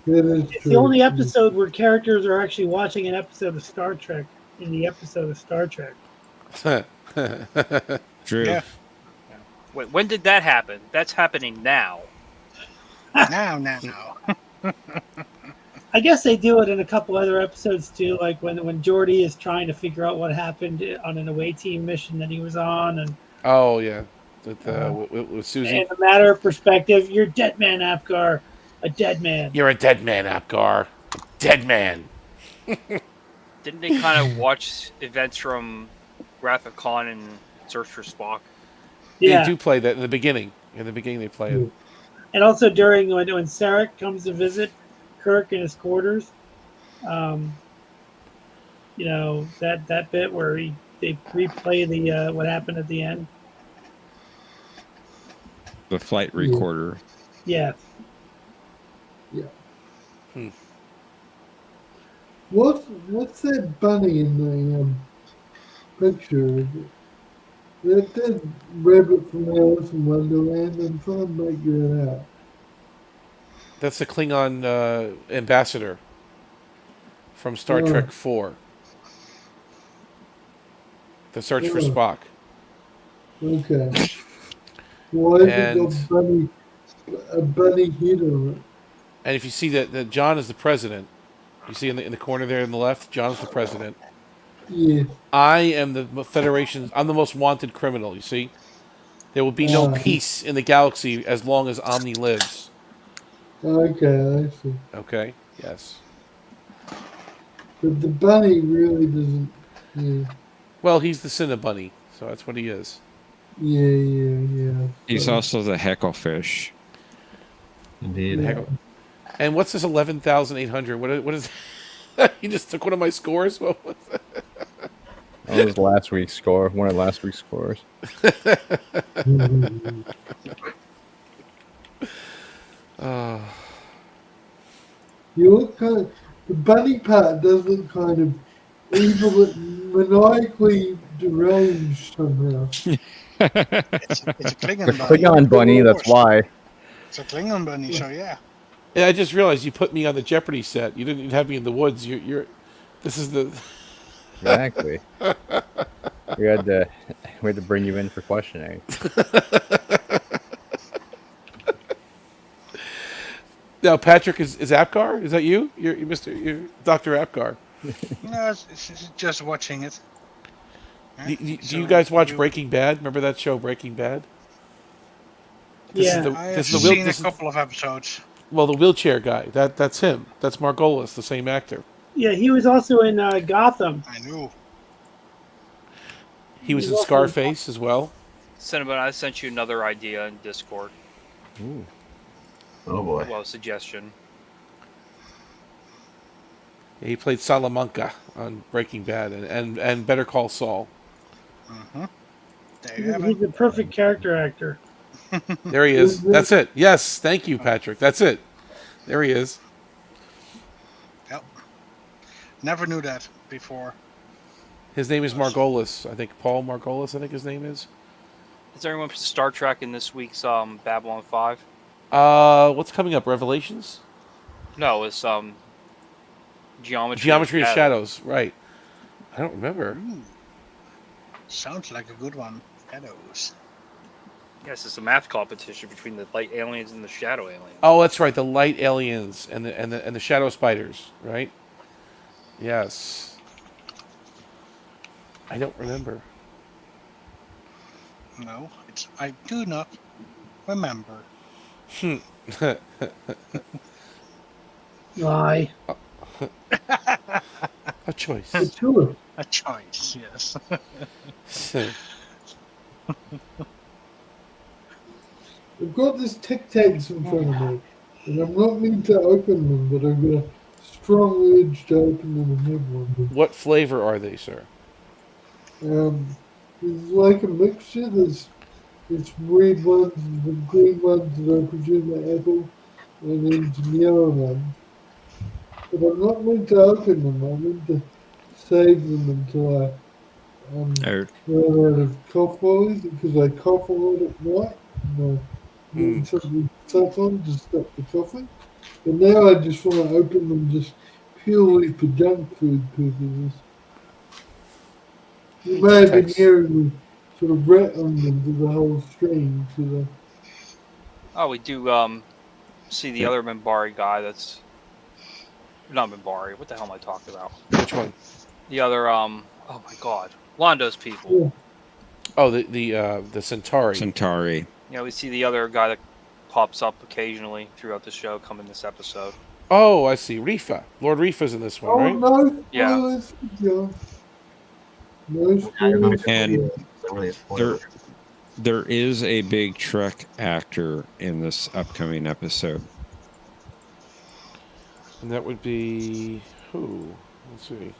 It's the only episode where characters are actually watching an episode of Star Trek in the episode of Star Trek. True. Yeah. Wait, when did that happen? That's happening now. Now. I guess they do it in a couple other episodes too, like when Geordi is trying to figure out what happened on an away team mission that he was on, and Oh, yeah. With Susie. in a matter of perspective, you're dead man, Apgar, a dead man. You're a dead man, Apgar. Dead man. Didn't they kind of watch events from Wrath of Khan and Search for Spock? Yeah. They do play that in the beginning. In the beginning, they play it. And also during when Sarek comes to visit Kirk in his quarters, you know that bit where they replay the what happened at the end. The flight recorder. Yeah. Yeah. What's that bunny in the picture? That rabbit from Alice in Wonderland. I'm trying to make it out. That's the Klingon ambassador from Star Oh. Trek 4. The Search for Oh. Spock. Okay. Why is And- it a bunny head on it? And if you see that John is the president, you see in the corner there on the left, John's the president. Yeah. I am the Federation's. I'm the most wanted criminal. You see, there will be no peace in the galaxy as long as Omni lives. Okay, I see. Okay. Yes. But the bunny really doesn't. Yeah. Well, he's the Cinnabunny, so that's what he is. Yeah. He's also the hecklefish. Indeed. Yeah. And what's this 11,800? What is? You just took one of my scores. What was that? That was last week's score. One of last week's scores. You look kind of. The bunny part does look kind of evil, but maniacally deranged somehow. It's a Klingon The bunny. Klingon bunny, that's why. It's a Klingon bunny, so yeah. Yeah, I just realized you put me on the Jeopardy set. You didn't have me in the woods. You're. This is the. Exactly. we had to bring you in for questioning. Now, Patrick, is Apgar? Is that you? You're Dr. Apgar. No, it's just watching it. Do So you guys watch you- Breaking Bad? Remember that show, Breaking Bad? Yeah. I have seen a couple of episodes. Well, the wheelchair guy. That's him. That's Margolis, the same actor. Yeah, he was also in Gotham. I knew. He was in He's also- Scarface as well. Cinnamon, I sent you another idea in Discord. Ooh. Oh boy. Well, suggestion. Yeah, he played Salamanca on Breaking Bad and Better Call Saul. Mm-hmm. There you have He's it. a perfect character actor. There he is. That's it. Yes, thank you, Patrick. That's it. There he is. Yep. Never knew that before. His name is Margolis. I think Paul Margolis. I think his name is. Is everyone for Star Trek in this week's Babylon 5? What's coming up? Revelations. No, it's Geometry. Geometry of Shadows. Right. I don't remember. Sounds like a good one. Shadows. Yes, it's a math competition between the light aliens and the shadow aliens. Oh, that's right. The light aliens and the shadow spiders. Right. Yes. I don't remember. No, I do not remember. Why? A choice. A choice. A choice, yes. I've got this Tic Tacs in front of me, and I'm not meant to open them, but I've got a strong urge to open them and have one. What flavor are they, sir? It's like a mixture. There's red ones, the green ones that I presume are apple, and then some yellow ones. But I'm not meant to open them. I'm meant to save them until I run out of cough lollies, because I cough a lot at night. And I need something to suck on to stop the coughing. But now I just want to open them just purely for junk food purposes. You may have been hearing me sort of rat on them for the whole stream. Oh, we do see the other Minbari guy that's... Not Minbari, what the hell am I talking about? Which one? The other, oh my god. Londo's people. Yeah. Oh, the Centauri. Centauri. Yeah, we see the other guy that pops up occasionally throughout the show come in this episode. Oh, I see. Rifa. Lord Rifa's in this one, right? No, Yeah. And there is a big Trek actor in this upcoming episode. And that would be who? Let's see.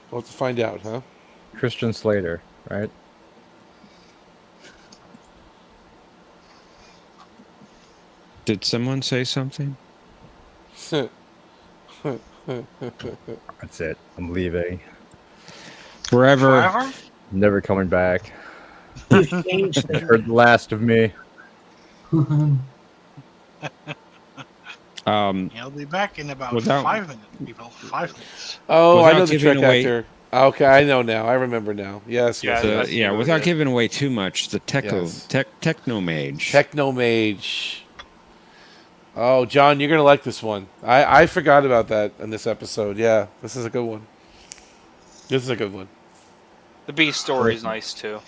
We'll have to find out, huh? Christian Slater, right? Did someone say something? That's it. I'm leaving. Forever. Never coming back. You've heard the last of me. He'll be back in about 5 minutes, people. 5 minutes. Oh, I know the Trek actor. Okay, I know now. I remember now. Yes. Without giving away too much, the Technomage. Technomage. Oh, John, you're going to like this one. I forgot about that in this episode. Yeah, this is a good one. This is a good one. The Beast story is nice, too.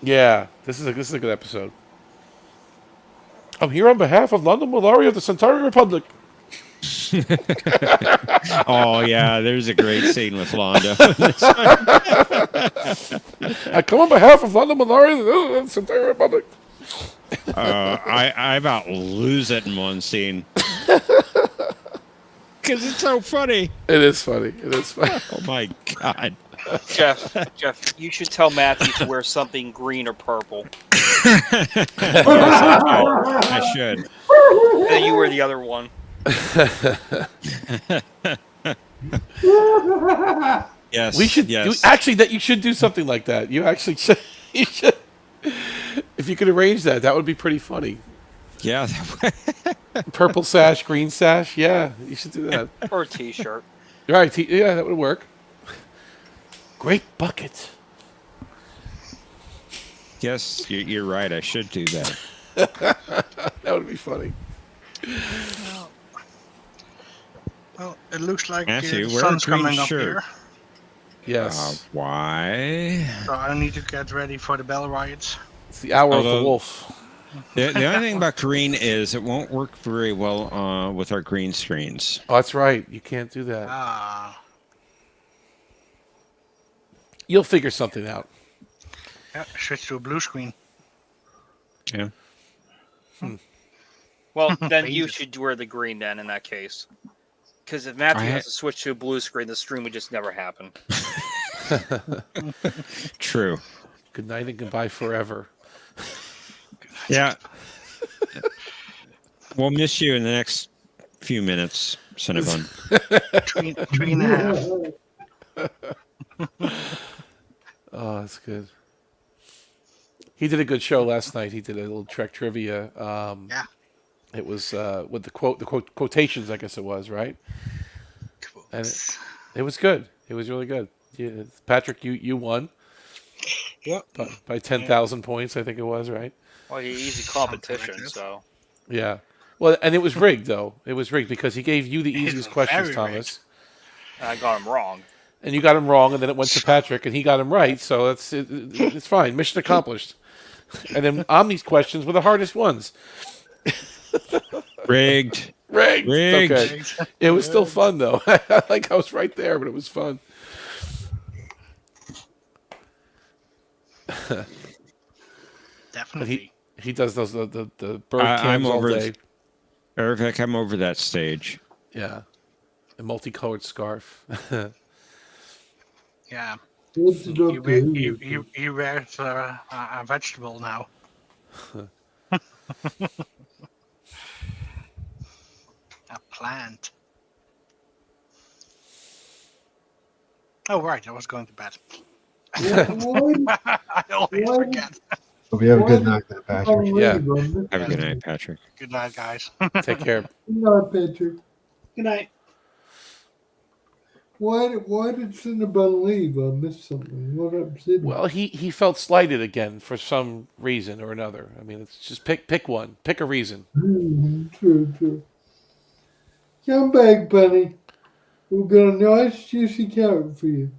Yeah, this is a good episode. I'm here on behalf of London Malaria of the Centauri Republic. Oh, yeah, there's a great scene with Londo. I come on behalf of London Malaria of the Centauri Republic. I about lose it in one scene. Because it's so funny. It is funny. It is funny. Oh, my God. Jeff, you should tell Matthew to wear something green or purple. I should. And then you wear the other one. Yes. We should that you should do something like that. You actually should. You should. If you could arrange that, that would be pretty funny. Yeah. Purple sash, green sash. Yeah, you should do that. Or a t-shirt. Right. Yeah, that would work. Great bucket. Yes, you're right. I should do that. That would be funny. Well, it looks like Matthew, the wear a sun's green coming up shirt. here. Yes. Why? So I need to get ready for the bell riots. It's the hour of the wolf. The only thing about green is it won't work very well with our green screens. Oh, that's right. You can't do that. Ah. You'll figure something out. Yeah, switch to a blue screen. Yeah. Well, then you should wear the green then in that case. Because if Matthew has to switch to a blue screen, the stream would just never happen. True. Good night and goodbye forever. Yeah. We'll miss you in the next few minutes. Cinnabon. 3.5. Oh, that's good. He did a good show last night. He did a little Trek trivia. Yeah. It was with the quotations, I guess it was, right? And it was good. It was really good. Yeah, Patrick, you won. Yep. By 10,000 points, I think it was, right? Well, easy competition, so. Yeah. Well, and it was rigged, though. It was rigged because he gave you the easiest questions, Thomas. I got him wrong. And you got him wrong, and then it went to Patrick, and he got him right, so it's fine. Mission accomplished. And then Omni's questions were the hardest ones. Rigged. Rigged. Rigged. Okay. It was still fun, though. Like, I was right there, but it was fun. Definitely. He does those the bird cams I'm all over day. Eric, I'm over that stage. Yeah. A multicolored scarf. Yeah. What's it up to you? He wears a vegetable now. A plant. Oh, right. I was going to bed. I always forget. Hope you have a good night, then, Patrick. Yeah. Have a good night, Patrick. Good night, guys. Take care. Good night, Patrick. Good night. Why did Cinnabon leave? I missed something. What upset him? Well, he felt slighted again for some reason or another. I mean, it's just pick one. Pick a reason. True. Come back, Bunny. We've got a nice juicy carrot for you.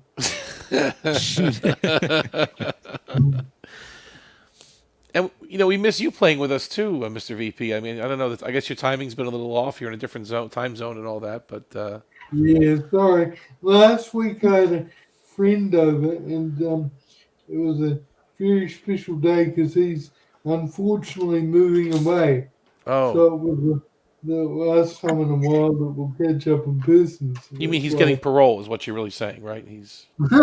And we miss you playing with us too, Mr. VP. I mean, I don't know. I guess your timing's been a little off. You're in a different time zone and all that, but Yeah, sorry. Last week I had a friend over, and it was a very special day because he's unfortunately moving away. Oh. So it was the last time in a while that we'll catch up in person. So you mean he's that's getting why- parole, is what you're really saying, right? He's Come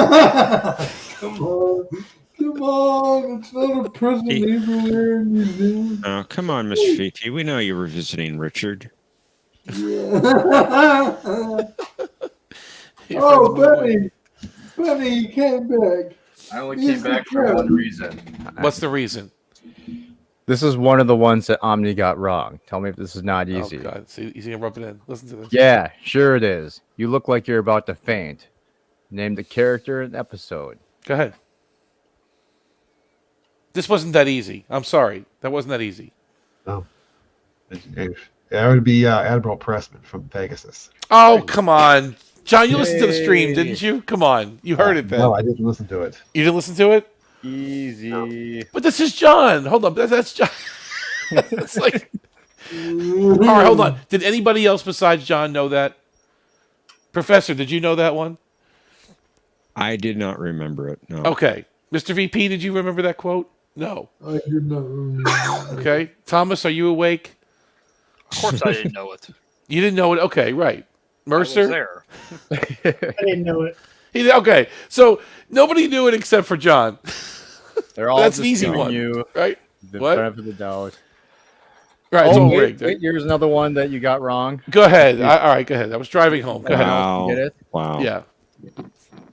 on! It's not a prison everywhere in New Zealand. Oh, come on, Mr. VP. We know you were visiting Richard. Yeah. Oh, Bunny, you came back. I only He's came back the for one best. reason. What's the reason? This is one of the ones that Omni got wrong. Tell me if this is not easy. Oh God, see, he's gonna rub it in. Listen to this. Yeah, sure it is. You look like you're about to faint. Name the character and episode. Go ahead. This wasn't that easy. I'm sorry. That wasn't that easy. Oh. That would be Admiral Pressman from Pegasus. Oh, come on. John, you listened to the stream, didn't you? Come on. You heard it then. No, I didn't listen to it. You didn't listen to it? Easy. But this is John. Hold on. That's John. It's like... All right, hold on. Did anybody else besides John know that? Professor, did you know that one? I did not remember it. No. Okay. Mr. VP, did you remember that quote? No. I did not remember. Okay. Thomas, are you awake? Of course I didn't know it. You didn't know it? Okay, right. Mercer? I was there. I didn't know it. Okay, so nobody knew it except for John. They're all That's just an easy giving one, you right? the What? benefit of the doubt. Right, it's Oh, all wait, rigged. wait, here's another one that you got wrong. Go ahead. All right, go ahead. I was driving home. Go ahead. Wow. Get it? Wow. Yeah.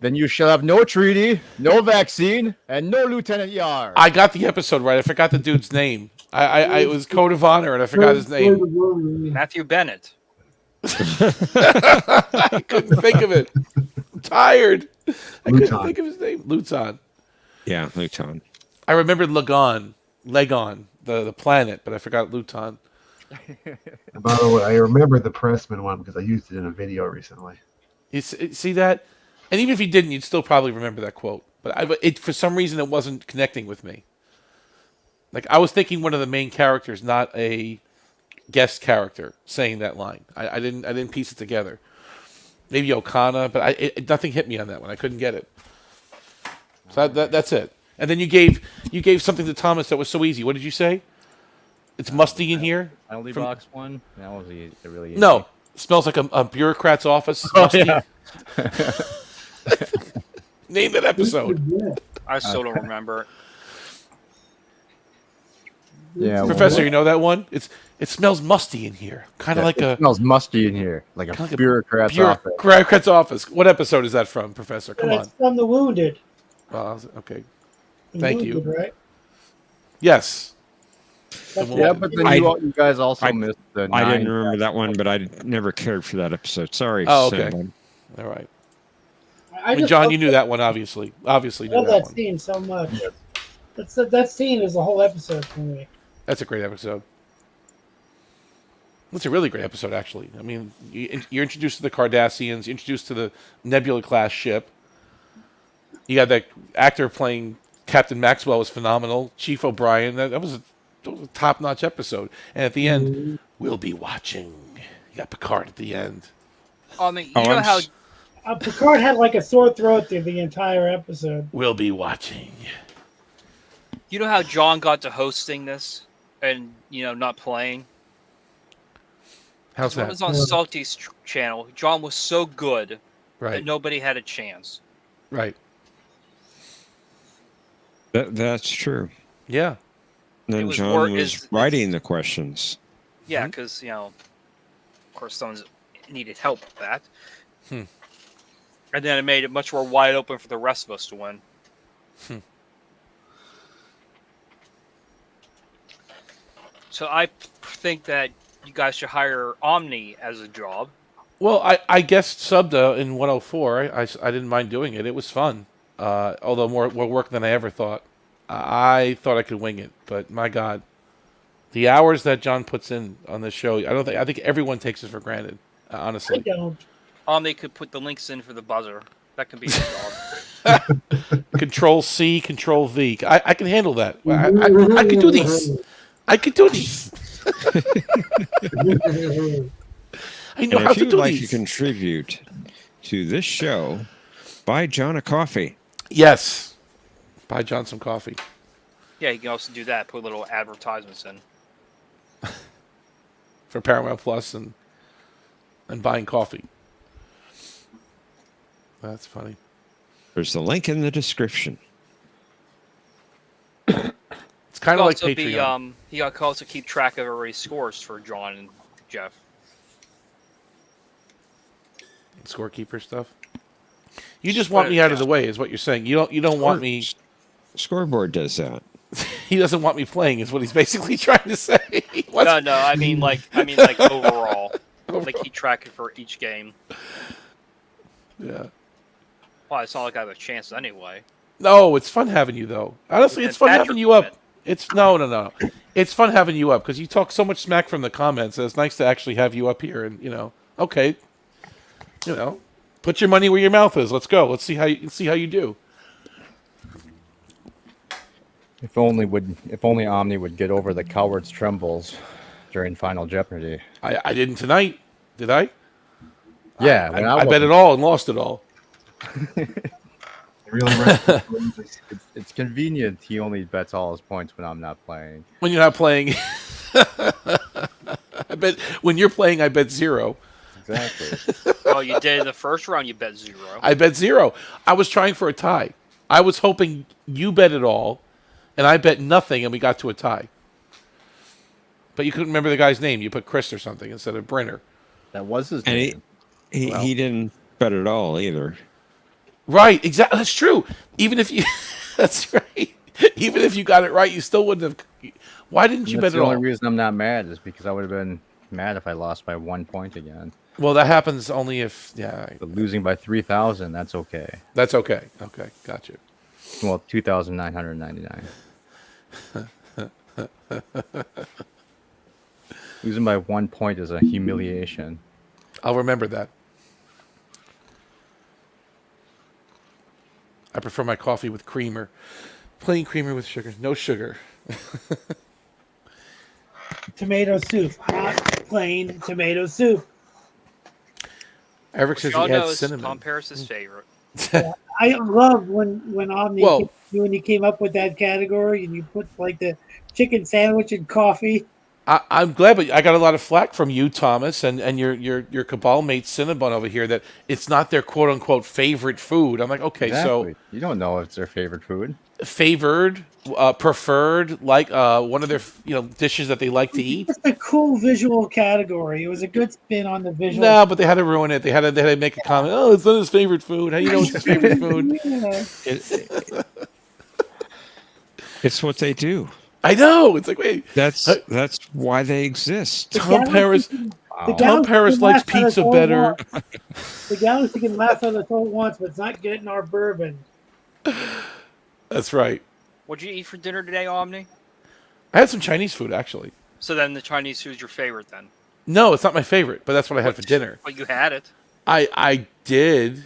Then you shall have no treaty, no vaccine, and no Lieutenant Yar. I got the episode right. I forgot the dude's name. I it was Code of Honor, and I forgot his name. Matthew Bennett. I couldn't think of it. I'm tired. I couldn't Luton. think of his name. Luton. Yeah, Luton. I remembered Legon, the planet, but I forgot Luton. By the way, I remember the Pressman one because I used it in a video recently. You see that? And even if you didn't, you'd still probably remember that quote. But for some reason, it wasn't connecting with me. Like, I was thinking one of the main characters, not a guest character, saying that line. I didn't piece it together. Maybe Okana, but nothing hit me on that one. I couldn't get it. So that's it. And then you gave something to Thomas that was so easy. What did you say? It's musty in here. Penalty box one. That was really easy. No, smells like a bureaucrat's office. Oh, Musty. yeah. Name that episode. I still don't remember. Yeah, Professor, you know that one? It smells musty in here, kind of like it smells musty in here, like a bureaucrat's office. Bureaucrat's office. What episode is that from, Professor? Come That's on. from The Wounded. Okay. The Thank Wounded, you. right? Yes. Yeah, but then you guys also missed the. I didn't remember that one, but I never cared for that episode. Sorry. Oh, okay. Cinnabon. All right. I just John, love you knew that one, obviously. Obviously I knew love that that one. scene so much. That scene is a whole episode for me. That's a great episode. It's a really great episode, actually. I mean, you're introduced to the Cardassians, you're introduced to the Nebula-class ship. You got that actor playing Captain Maxwell was phenomenal. Chief O'Brien, that was a top-notch episode. And at the end, we'll be watching. You got Picard at the end. I mean, you know how Picard had like a sore throat through the entire episode. We'll be watching. You know how John got to hosting this and, not playing? How's When that? it was on Salty's channel, John was so good Right. that nobody had a chance. Right. That's true. Yeah. And then John was writing the questions. Yeah, because, of course, someone's needed help with that. Hmm. And then it made it much more wide open for the rest of us to win. So I think that you guys should hire Omni as a job. Well, I guessed subbed in 104. I didn't mind doing it. It was fun. Although more work than I ever thought. I thought I could wing it, but my God, the hours that John puts in on this show, I think everyone takes it for granted. Honestly, I don't. Omni could put the links in for the buzzer. That could be his job. Control C, Control V. I can handle that. I can do these. I can do these. I know And how if to you'd do like these. to contribute to this show, buy John a coffee. Yes. Buy John some coffee. Yeah, you can also do that. Put little advertisements in. For Paramount Plus and buying coffee. That's funny. There's the link in the description. It's kind of like also Patreon. He could also keep track of everybody's scores for John and Jeff. Scorekeeper stuff. You just want me out of the way, is what you're saying. You don't want me. Scoreboard does that. He doesn't want me playing, is what he's basically trying to say. No, I mean like overall. Like keep track for each game. Yeah. Well, it's not like I have a chance anyway. No, it's fun having you though. Honestly, it's And fun Patrick having you up. It's no. It's fun having you up because you talk so much smack from the comments. That it's nice to actually have you up here and okay, put your money where your mouth is. Let's go. Let's see how you do. If only Omni would get over the coward's trembles during Final Jeopardy. I didn't tonight, did I? Yeah, I bet it all and lost it all. It's convenient. He only bets all his points when I'm not playing. When you're not playing, I bet when you're playing, I bet zero. Exactly. Well, you did the first round. You bet zero. I bet zero. I was trying for a tie. I was hoping you bet it all, and I bet nothing, and we got to a tie. But you couldn't remember the guy's name. You put Chris or something instead of Brenner. That was his name. And he didn't bet at all either. Right, exactly. That's true. Even if you, that's right. Even if you got it right, you still wouldn't have. Why didn't you bet at all? The only reason I'm not mad is because I would have been mad if I lost by 1 point again. Well, that happens only if But losing by 3,000, that's okay. That's okay. Okay, gotcha. Well, 2,999. Losing by 1 point is a humiliation. I'll remember that. I prefer my coffee with creamer. Plain creamer with sugar. No sugar. Tomato soup, not plain tomato soup. Eric says Y'all he know adds it's cinnamon. Tom Paris's favorite. I love when Omni Whoa. when you came up with that category and you put like the chicken sandwich and coffee. I'm glad, but I got a lot of flack from you, Thomas, and your cabal mate Cinnabon over here that it's not their quote unquote favorite food. I'm like, okay, Exactly. You don't know if it's their favorite food. so favored, preferred, like one of their dishes that they like to eat. It's a cool visual category. It was a good spin on the visual. No, but they had to ruin it. They had to make a comment. Oh, it's not his favorite food. How do you know it's his favorite food? Yeah. It's what they do. I know. It's like, wait, That's why they exist. Tom Paris. The Tom Paris can likes laugh at us pizza all better. once. The galaxy can laugh at us all once, but it's not getting our bourbon. That's right. What'd you eat for dinner today, Omni? I had some Chinese food actually. So then the Chinese food's your favorite then? No, it's not my favorite, but that's what I had for dinner. But you had it. I did,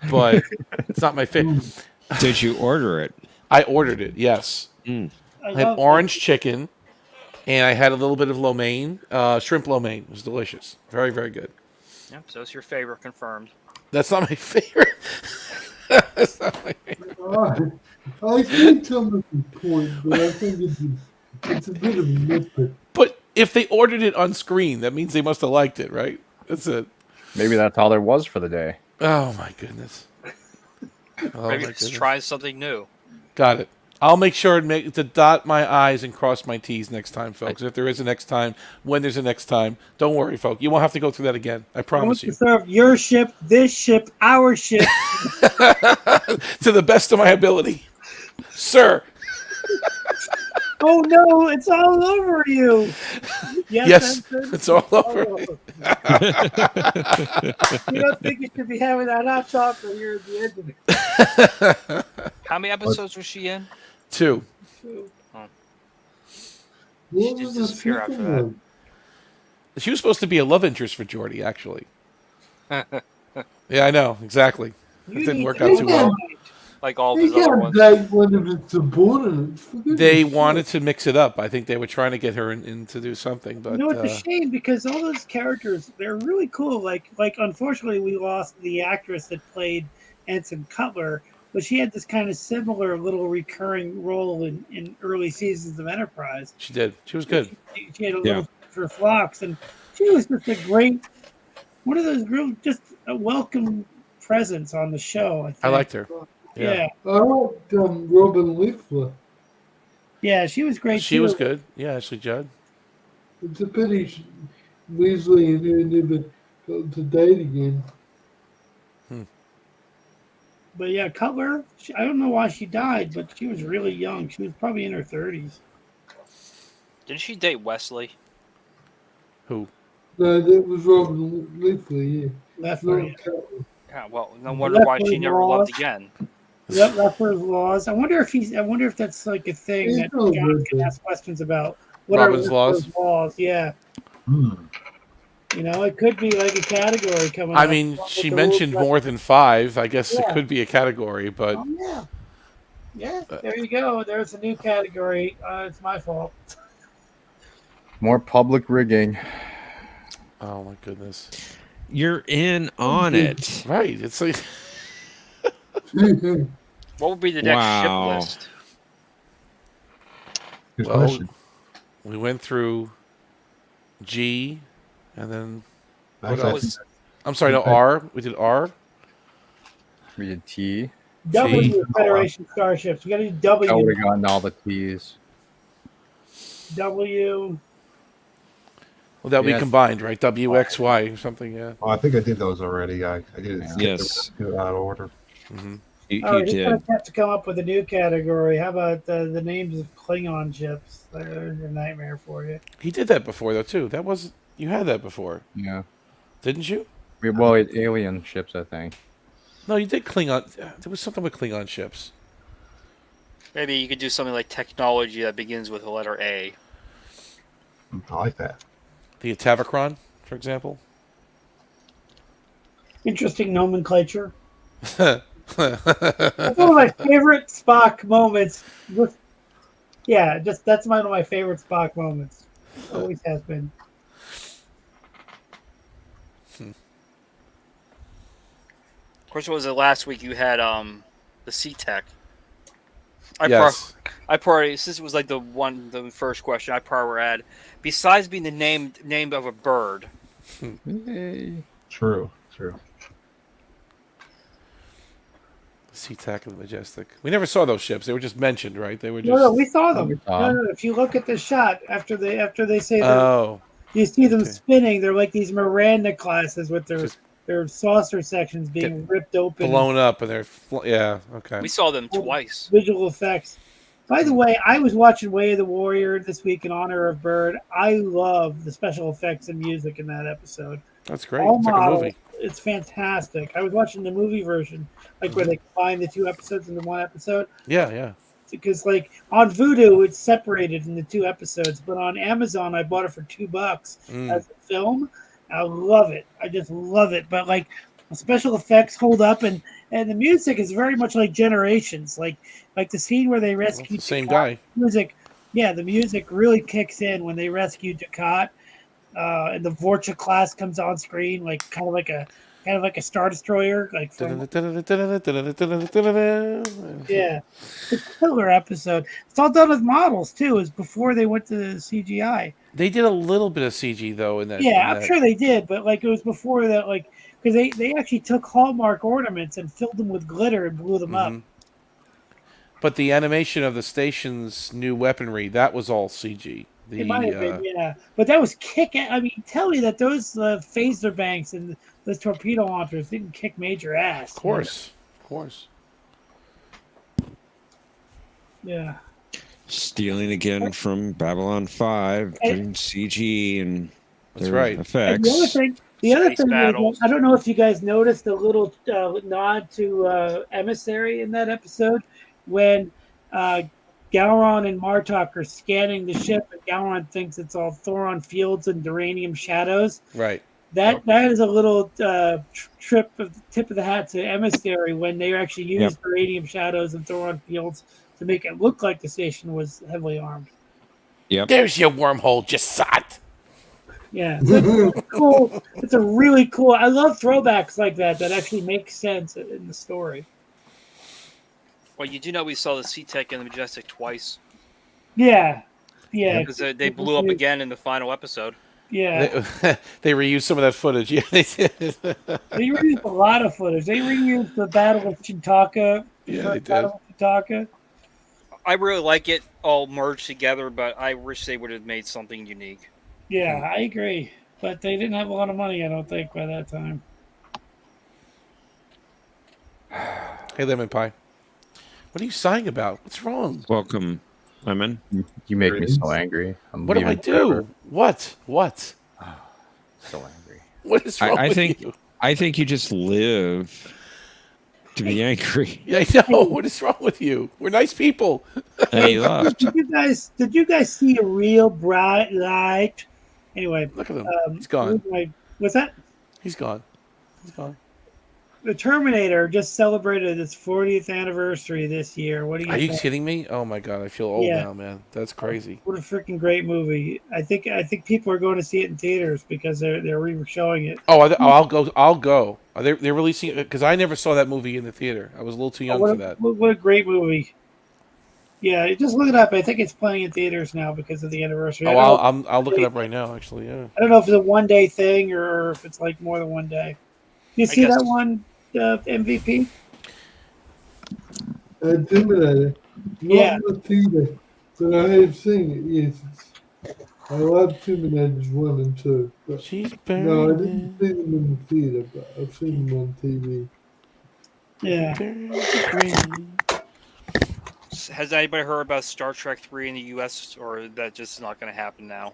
but it's not my favorite. Did you order it? I ordered it. Yes. I had orange chicken, and I had a little bit of lo mein, shrimp lo mein. It was delicious. Very, very good. Yep, so it's your favorite, confirmed. That's not my favorite. That's not my favorite. I think Thomas' point, but I think it's a bit of a nitpick. But if they ordered it on screen, that means they must have liked it, right? That's it. Maybe that's all there was for the day. Oh my goodness. Oh, Maybe my let's goodness. try something new. Got it. I'll make sure to dot my I's and cross my T's next time, folks. If there is a next time, when there's a next time, don't worry, folks. You won't have to go through that again. I promise you. Serve your ship, this ship, our ship. To the best of my ability. Sir. Oh no, it's all over you. Yes, it's all over. You don't think you should be having that hot chocolate here at the end of it. How many episodes was she in? 2. Oh. What She was just the disappear after second that. one? She was supposed to be a love interest for Geordi, actually. Yeah, I know, exactly. It didn't work out too well. Like all of They his other can't ones. date one of its subordinates. For goodness They sake. wanted to mix it up. I think they were trying to get her in to do something, but You know, it's a shame because all those characters, they're really cool. Like unfortunately, we lost the actress that played Ensign Cutler, but she had this kind of similar little recurring role in early seasons of Enterprise. she did. She was good. She had a little for Phlox, and she was just a great, one of those real, just a welcome presence on the show. I think. I liked her. Yeah. I liked Robin Liffler. Yeah, she was great. She too. was good. Yeah, Ashley Judd. It's a pity Weasley and her never got to date again. But yeah, Cutler, I don't know why she died, but she was really young. She was probably in her 30s. Didn't she date Wesley? Who? No, that was Robin Liffler, yeah. Leffler, Not yeah. Cutler. Yeah, well, no wonder why she never loved again. Yep, Leffler's laws. I wonder if that's like a thing He's that no John good, can though. ask questions about. What Robin's are laws? Leffler's laws? Yeah. You know, it could be like a category coming I up. mean, With she the mentioned rules. more than 5. I guess it Yeah. could be a category, but Oh, yeah. Yeah, there you go. There's a new category. It's my fault. More public rigging. oh my goodness. You're in on it. Right. It's like What would be the next Wow. ship list? Good well, question. we went through G and then what Actually, else? I'm sorry, no, R. We did R. We did T. W Federation starships. We got to do I would W. have gotten all the T's. W. Well, that we Yes. combined, right? WXY or something, yeah. Oh, I think I did those already. I did it. Yes. Out of order. Mm-hmm. You Oh, he's did. gonna have to come up with a new category. How about the names of Klingon ships? They're a nightmare for you. He did that before, though, too. That was you had that before, Yeah. didn't you? Well, it alien ships, I think. No, you did Klingon. There was something with Klingon ships. Maybe you could do something like technology that begins with the letter A. I like that. The Atavachron, for example. Interesting nomenclature. That's one of my favorite Spock moments. That's one of my favorite Spock moments. Always has been. Of course, what was it last week? You had the Sea Tech. Yes. I probably, since it was like the first question, I probably would add, besides being the name of a bird. True. SeaTac and the Majestic. We never saw those ships. They were just mentioned, right? They were just. No, we saw them. No. If you look at the shot after they say that, you see them spinning. They're like these Miranda classes with their saucer sections being ripped open, blown up, and they're okay. We saw them twice. Visual effects. By the way, I was watching Way of the Warrior this week in honor of Bird. I love the special effects and music in that episode. That's great. It's like a movie. It's fantastic. I was watching the movie version, like where they combine the 2 episodes into 1 episode. Yeah. Because like on Vudu, it's separated into 2 episodes, but on Amazon, I bought it for $2 as a film. I love it. I just love it. But like the special effects hold up, and the music is very much like Generations. Like the scene where they rescue the same Ducat, guy. Music, yeah, the music really kicks in when they rescue Ducat. And the Vorcha class comes on screen, like kind of like a Star Destroyer, like from yeah, it's a killer episode. It's all done with models too. It's before they went to the CGI. They did a little bit of CG though in that. Yeah, I'm sure they did, but like it was before that, like because they actually took Hallmark ornaments and filled them with glitter and blew them up. But the animation of the station's new weaponry, that was all CG. It might have been, yeah. But that was kicking. I mean, tell me that those phaser banks and those torpedo launchers didn't kick major ass. Of course. Yeah. Stealing again from Babylon 5, putting CG and their effects. And the other thing is, I don't know if you guys noticed the little nod to Emissary in that episode when Gowron and Martok are scanning the ship, and Gowron thinks it's all Thoron fields and Duranium shadows. Right. That is a little tip of the hat to Emissary when they actually used Duranium shadows and Thoron fields to make it look like the station was heavily armed. Yep. There's your wormhole, Jasat. Yeah. It's cool. It's a really cool. I love throwbacks like that actually make sense in the story. Well, you do know we saw the SeaTac and the Majestic twice. Yeah. Because they blew up again in the final episode. Yeah. They reused some of that footage. Yeah, they did. They reused a lot of footage. They reused the Battle of Chintaka. Yeah, they did. Battle of Chintaka. I really like it all merged together, but I wish they would have made something unique. Yeah, I agree. But they didn't have a lot of money, I don't think, by that time. Hey, Lemon Pie. What are you sighing about? What's wrong? Welcome, Lemon. You make me so angry. What do I do? What? So angry. What is wrong with you? I think you just live to be angry. Yeah, I know. What is wrong with you? We're nice people. And he left. Did you guys see a real bright light? Anyway, look at him. He's gone. What's that? He's gone. The Terminator just celebrated its 40th anniversary this year. What do you? Are you think? kidding me? Oh my god, I feel old now, man. That's crazy. What a freaking great movie! I think people are going to see it in theaters because they're re-showing it. Oh, I'll go. They're releasing it because I never saw that movie in the theater. I was a little too young for that. What a great movie! Yeah, just look it up. I think it's playing in theaters now because of the anniversary. Oh, I'll look it up right now. Actually, yeah. I don't know if it's a one-day thing or if it's like more than one day. You see that one MVP? Terminator. Yeah. Not in the theater, but I have seen it. Yes, I love Terminators 1 and 2. But no, I didn't see them in the theater, but I've seen them on TV. Yeah. Has anybody heard about Star Trek 3 in the U.S., or that just not going to happen now?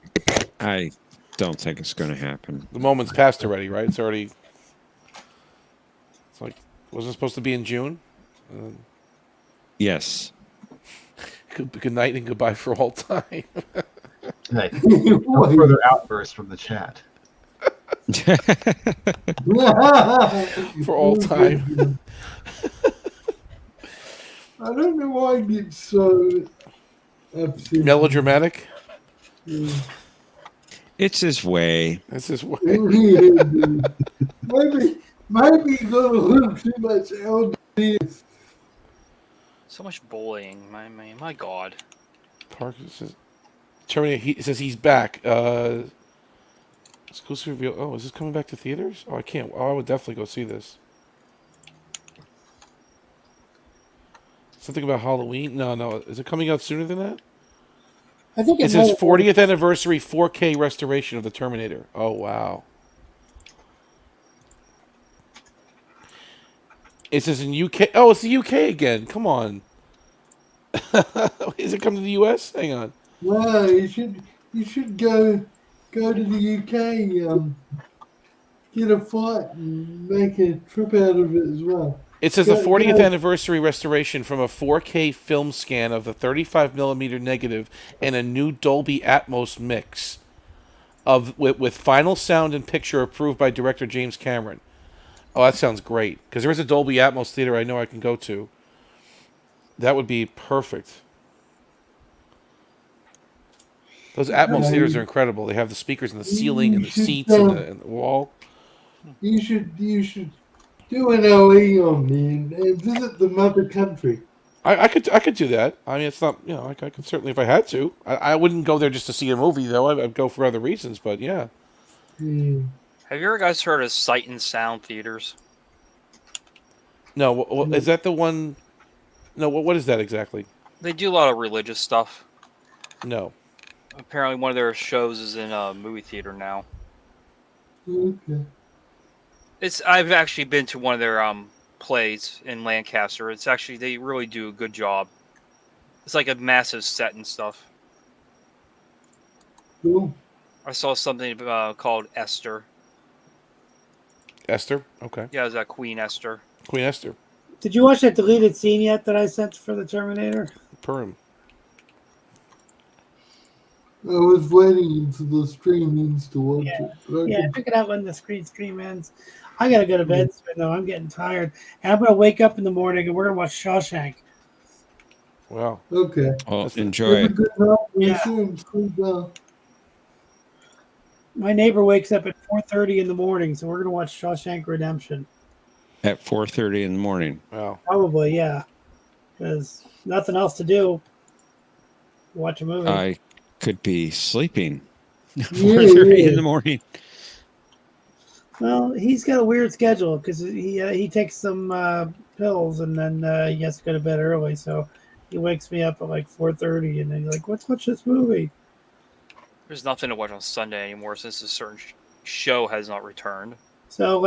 I don't think it's going to happen. The moment's passed already, right? It's already. It's like, wasn't it supposed to be in June? Yes. Good night and goodbye for all time. No further outbursts from the chat. For all time. I don't know why I get so upset. Melodramatic? Yeah. It's his way. It's his way. Maybe you're going to look too much LDS. So much bullying. My God. Parker says Terminator. He says he's back. Exclusive reveal. Oh, is this coming back to theaters? Oh, I can't. Oh, I would definitely go see this. Something about Halloween? No. Is it coming out sooner than that? I think It says 40th anniversary 4K restoration of the Terminator. Oh, wow. It says in UK. Oh, it's the UK again. Come on. Is it coming to the US? Hang on. Wow, you should go to the UK, get a flight and make a trip out of it as well. It says a Go- 40th go- anniversary restoration from a 4K film scan of the 35mm negative and a new Dolby Atmos mix with final sound and picture approved by director James Cameron. Oh, that sounds great. Because there is a Dolby Atmos theater I know I can go to. That would be perfect. Those Atmos theaters are incredible. They have the speakers in the ceiling and the seats and the wall. You should do an OE on me and visit the mother country. I could do that. I mean, it's not, I could certainly if I had to. I wouldn't go there just to see a movie though. I'd go for other reasons. But yeah. Have you ever guys heard of Sight and Sound Theaters? No, is that the one? No, what is that exactly? They do a lot of religious stuff. No. Apparently, one of their shows is in a movie theater now. Okay. I've actually been to one of their plays in Lancaster. They really do a good job. It's like a massive set and stuff. Cool. I saw something called Esther. Esther? Okay. Yeah, it was that Queen Esther. Queen Esther. Did you watch that deleted scene yet that I sent for the Terminator? Perm. I was waiting for the stream ends to watch it. Yeah, check it out when the stream ends. I gotta go to bed soon, though. I'm getting tired. And I'm gonna wake up in the morning and we're gonna watch Shawshank. Wow. Okay. Well, enjoy it. Yeah. My neighbor wakes up at 4:30 in the morning, so we're gonna watch Shawshank Redemption. At 4:30 in the morning. Wow. Probably, yeah. Because nothing else to do. Watch a movie. I could be sleeping. 4:30 in the morning. Well, he's got a weird schedule because he takes some pills and then he has to go to bed early. So he wakes me up at like 4:30, and then he's like, "Let's watch this movie." There's nothing to watch on Sunday anymore since a certain show has not returned. So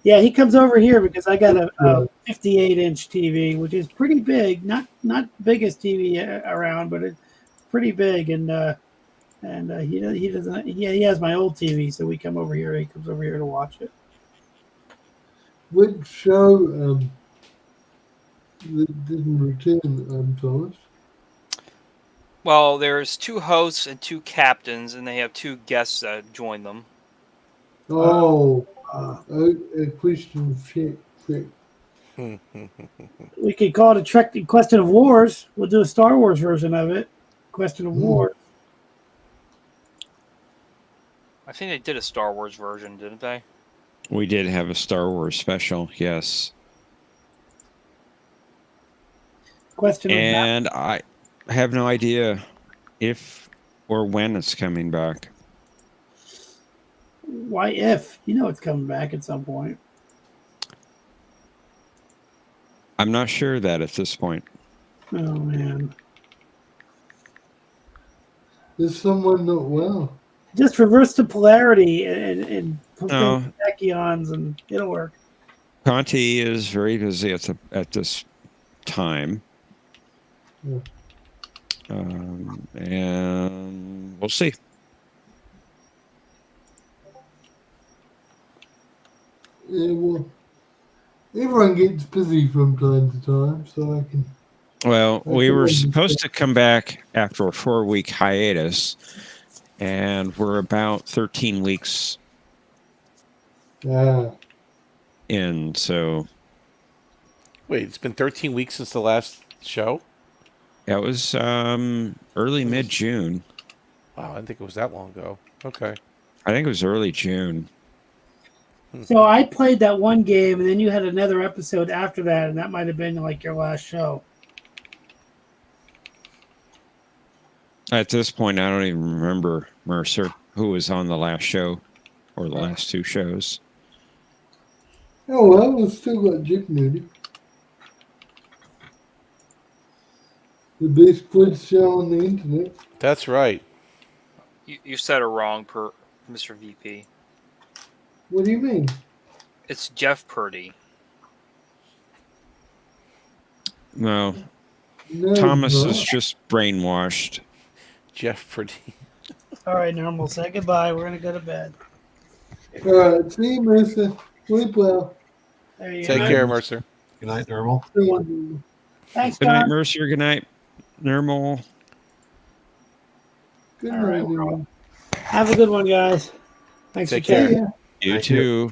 yeah, he comes over here because I got a 58-inch TV, which is pretty big. Not biggest TV around, but it's pretty big. And he doesn't. He has my old TV, so we come over here. He comes over here to watch it. Which show that didn't return, Thomas? Well, there's 2 hosts and 2 captains, and they have 2 guests that join them. A question trick. We could call it a Trek Question of Wars. We'll do a Star Wars version of it. Question of Wars. I think they did a Star Wars version, didn't they? We did have a Star Wars special, yes. And I have no idea if or when it's coming back. Why if? You know it's coming back at some point. I'm not sure of that at this point. Oh, man. Is someone not well? Just reverse the polarity and put No. tachyons and it'll work. Conti is very busy at this time. Yeah. And we'll see. Yeah, well, everyone gets busy from time to time, so I can. Well, we were supposed to come back after a 4-week hiatus, and we're about 13 weeks in, so... Wait, it's been 13 weeks since the last show? That was early mid-June. Wow, I didn't think it was that long ago. Okay. I think it was early June. So I played that one game, and then you had another episode after that, and that might have been like your last show. At this point, I don't even remember Mercer, who was on the last show or the last two shows. Oh, well, we still got Jeopnerdy. The best quiz show on the internet. That's right. You said it wrong, per Mr. VP. What do you mean? It's Jeff Purdy. No, No, Thomas it's is not. just brainwashed. Jeopardy. All right, Normal. Say goodbye. We're gonna go to bed. All right, see you, Mercer. Sleep well. There you Take go. care, Mercer. Good night, Normal. Thanks, Good night, Don. Mercer. Good night, Normal. Good All night, right, everyone. Have a good one, guys. Thanks Take for care. chatting. You Thank too.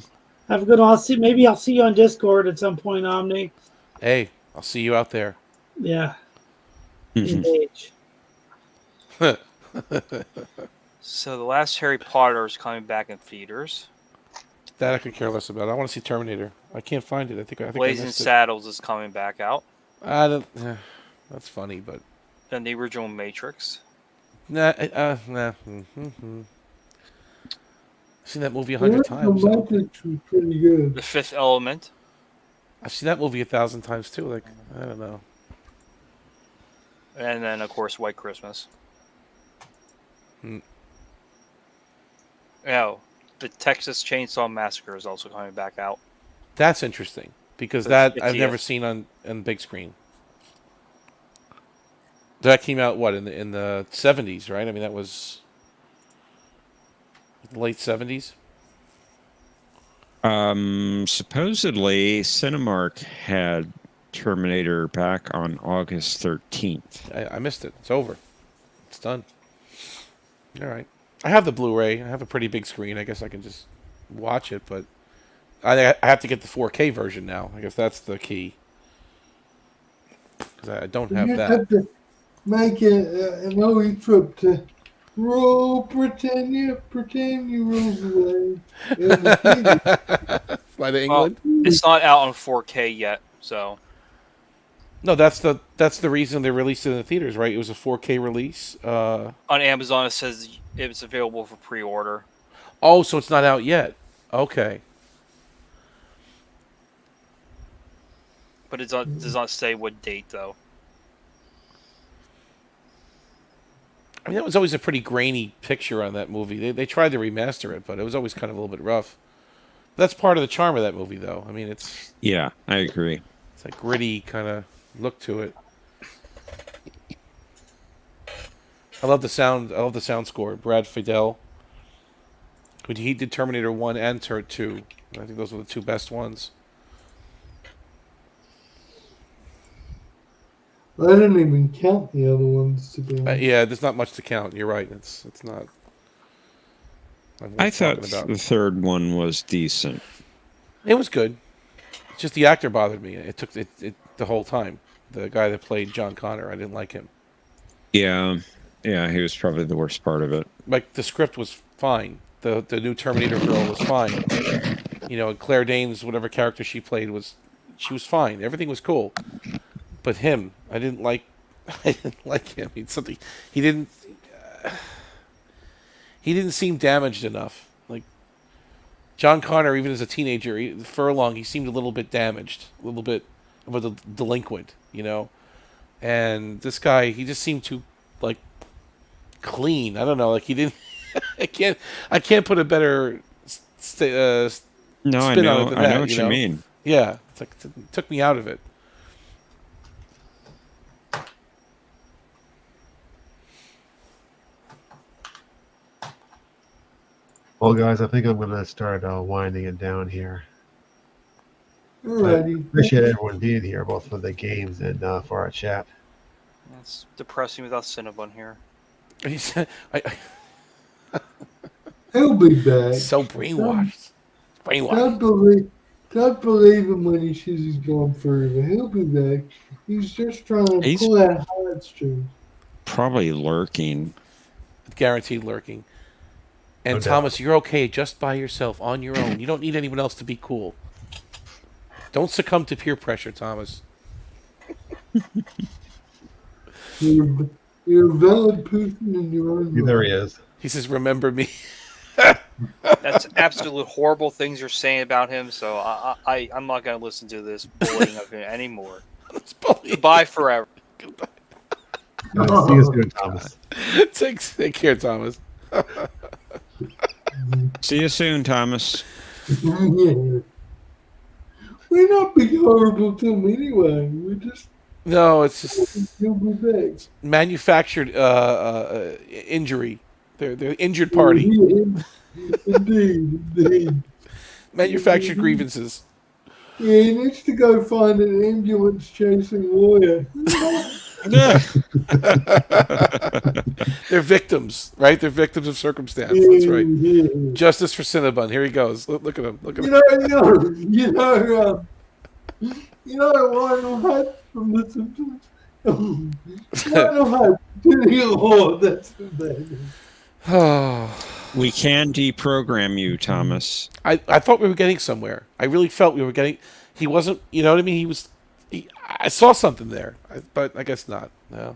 Have a good one. Maybe I'll see you on Discord at some point, Omni. Hey, I'll see you out there. Yeah. Mhm. Engage. So the last Harry Potter is coming back in theaters. That I could care less about. I want to see Terminator. I can't find it. I think I Blazing missed it. Saddles is coming back out. I don't. That's funny, but Then the original Matrix. nah. Nah. I've seen that movie The 100 original times. I don't think- Matrix was pretty good. The Fifth Element. I've seen that movie 1,000 times too. Like, I don't know. And then, of course, White Christmas. Hmm. Oh, the Texas Chainsaw Massacre is also coming back out. That's interesting because For that the I've never 50th. seen on big screen. That came out what in the 70s, right? I mean, that was late 70s. Supposedly, Cinemark had Terminator back on August 13th. I missed it. It's over. It's done. All right. I have the Blu-ray. I have a pretty big screen. I guess I can just watch it, but I have to get the 4K version now. I guess that's the key because I don't You have just that. have to make an early trip to roll, pretend you rolls away. In the theater. By the Well, England? it's not out on 4K yet, so No, that's the reason they released it in the theaters, right? It was a 4K release. on Amazon it says it's available for pre-order. Oh, so it's not out yet. Okay. But it does not say what date, though. I mean, that was always a pretty grainy picture on that movie. They tried to remaster it, but it was always kind of a little bit rough. That's part of the charm of that movie, though. I mean, it's Yeah, I agree. it's a gritty kind of look to it. I love the sound. I love the sound score. Brad Fidel. He did Terminator 1 and 2. I think those were the two best ones. I didn't even count the other ones to be honest. Yeah, there's not much to count. You're right. It's not. I thought the third one was decent. It was good. It's just the actor bothered me. It took it the whole time. The guy that played John Connor, I didn't like him. Yeah, he was probably the worst part of it. Like the script was fine. The new Terminator girl was fine. You know, Claire Danes, whatever character she played she was fine. Everything was cool. But him, I didn't like. I didn't like him. He didn't seem damaged enough. Like John Connor, even as a teenager, Furlong, he seemed a little bit damaged, a little bit of a delinquent, you know. And this guy, he just seemed too like clean. I don't know, like he didn't. I can't put a better spin on it than that. I know what you mean. Yeah, it's like it took me out of it. Well, guys, I think I'm going to start winding it down here. Alrighty. Appreciate everyone being here, both for the games and for our chat. It's depressing without Cinnabon here. He said, He'll be back. So brainwashed. Don't believe him when he says he's going further. He'll be back. He's just trying to He's- pull that heartstring. Probably lurking. Guaranteed lurking. And No doubt. Thomas, you're okay just by yourself, on your own. You don't need anyone else to be cool. Don't succumb to peer pressure, Thomas. You're You're a valid person in your own There right. he is. He says, "Remember me." That's absolute horrible things you're saying about him. So I'm not going to listen to this bullying of him anymore. Goodbye forever. See you soon, Thomas. Take care, Thomas. See you soon, Thomas. We're not being horrible to him anyway. We're just No, it's just he'll be back. manufactured injury. They're injured party. Indeed. Manufactured grievances. Yeah, he needs to go find an ambulance chasing lawyer. They're victims, right? They're victims of circumstance. That's right. Justice for Cinnabon. Here he goes. Look at him. Look at him. You know, Lionel Hutz from The Simpsons. Lionel Hutz. Oh, that's the bad. We can deprogram you, Thomas. I thought we were getting somewhere. I really felt we were getting. He wasn't. You know what I mean? He was. I saw something there, but I guess not. No.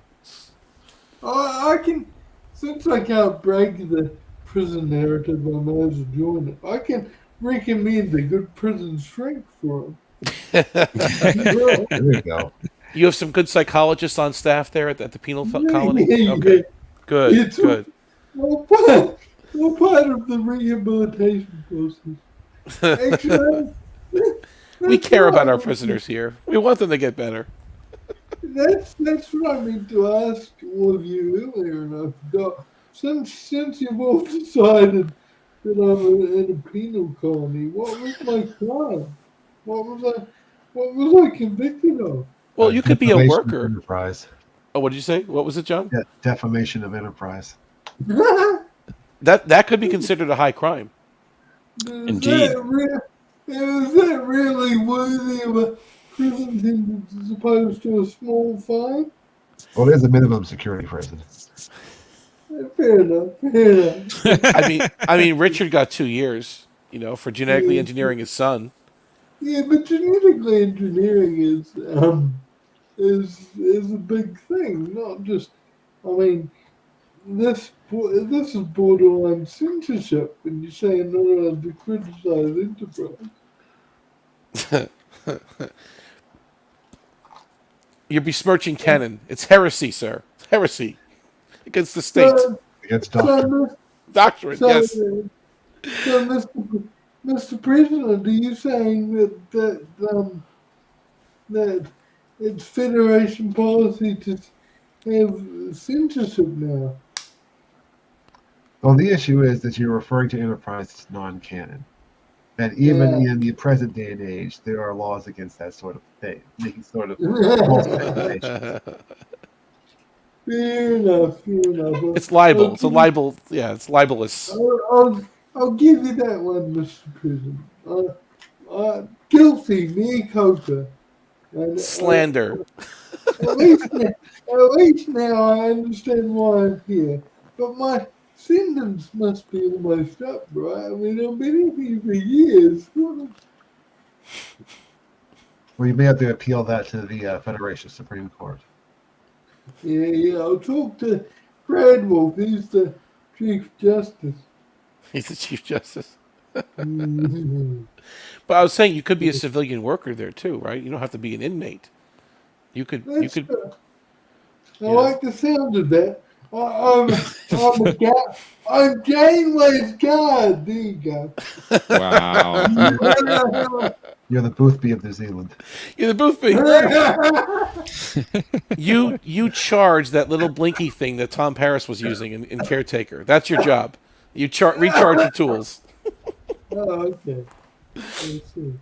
I can, since I can't break the prison narrative, I might as well join it. I can recommend a good prison shrink for him. There you go. You have some good psychologists on staff there at the penal colony? Yeah. Okay. Good, It's good. All part of the rehabilitation process. Actually, We care about our prisoners here. We want them to get better. That's what I meant to ask all of you earlier, and I forgot. Since you've all decided that I'm in a penal colony, what was my crime? What was I convicted of? Well, you could be a Defamation of worker. Enterprise. Oh, what did you say? What was it, John? Yeah, defamation of enterprise. That could be considered a high crime. Indeed. Is that really worthy of a prison sentence as opposed to a small fine? Well, there's a minimum security prison. Fair enough. I mean, Richard got 2 years, for genetically engineering his son. Yeah, but genetically engineering is a big thing. Not just, I mean, this is borderline censorship when you say I'm not allowed to criticize enterprise. You're besmirching canon. It's heresy, sir. Heresy against the state. Against doctrine. Doctrine, yes. So, Mr. President, are you saying that it's Federation policy to have censorship now? Well, the issue is that you're referring to enterprise as non-canon. And even in the present day and age, there are laws against that sort of thing, making sort of false accusations. Fair enough. It's libel. It's a libel. Yeah, it's libelous. I'll give you that one, Mr. President. Guilty, mea culpa. And, Slander. At least now I understand why I'm here. But my sentence must be almost up, right? I mean, I've been here for years. Well, you may have to appeal that to the Federation Supreme Court. Yeah, I'll talk to Brad Wolf. He's the Chief Justice. He's the Chief Justice. But I was saying you could be a civilian worker there too, right? You don't have to be an inmate. You could. I like the sound of that. I'm Janeway's guard. There you go. Wow. You're the Boothby of New Zealand. You're the Boothby. You charge that little blinky thing that Tom Paris was using in Caretaker. That's your job. You recharge the tools. Oh, okay. I see.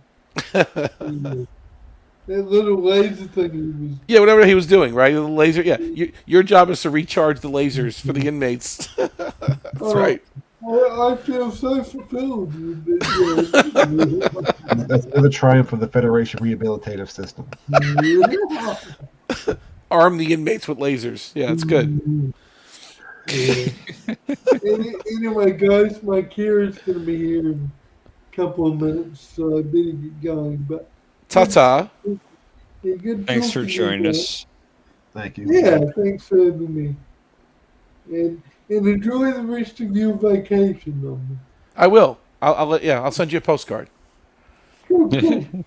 That little laser thing he was... Yeah, whatever he was doing, right? The laser. Yeah, your job is to recharge the lasers for the inmates. That's right. I feel so fulfilled with this. That's another triumph of the Federation rehabilitative system. Arm the inmates with lasers. Yeah, it's good. Anyway, guys, my Kira's going to be here in a couple of minutes, so I better get going. But ta-ta. Thanks for joining us. Thank you. Yeah, thanks for having me. and enjoy the rest of your vacation on me. I will. I'll send you a postcard. Cool, cool.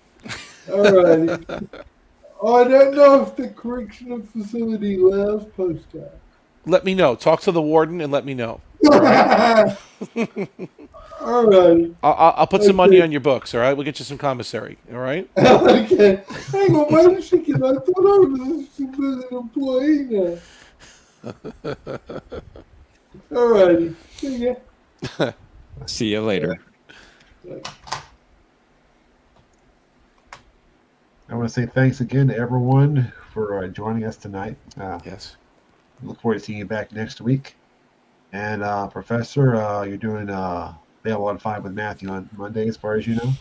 Alrighty. I don't know if the correctional facility allows postcards. Let me know. Talk to the warden and let me know. All right. All right. I'll put some money on your books. All right. We'll get you some commissary. All right. Okay. Hang on, wait a second. I thought I was an employee now. All righty. See ya. See you later. I want to say thanks again to everyone for joining us tonight. Yes. Look forward to seeing you back next week. And Professor, you're doing Bail on 5 with Matthew on Monday, as far as you know?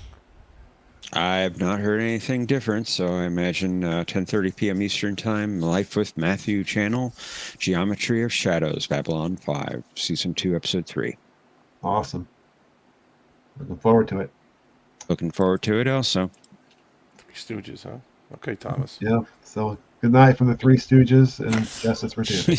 I've not heard anything different, so I imagine 10:30 p.m. Eastern Time, Life with Matthew channel, Geometry of Shadows, Babylon 5, Season 2, Episode 3. Awesome. Looking forward to it. Looking forward to it also. Three Stooges, huh? Okay, Thomas. Yeah. So good night from the Three Stooges and Justice for Two.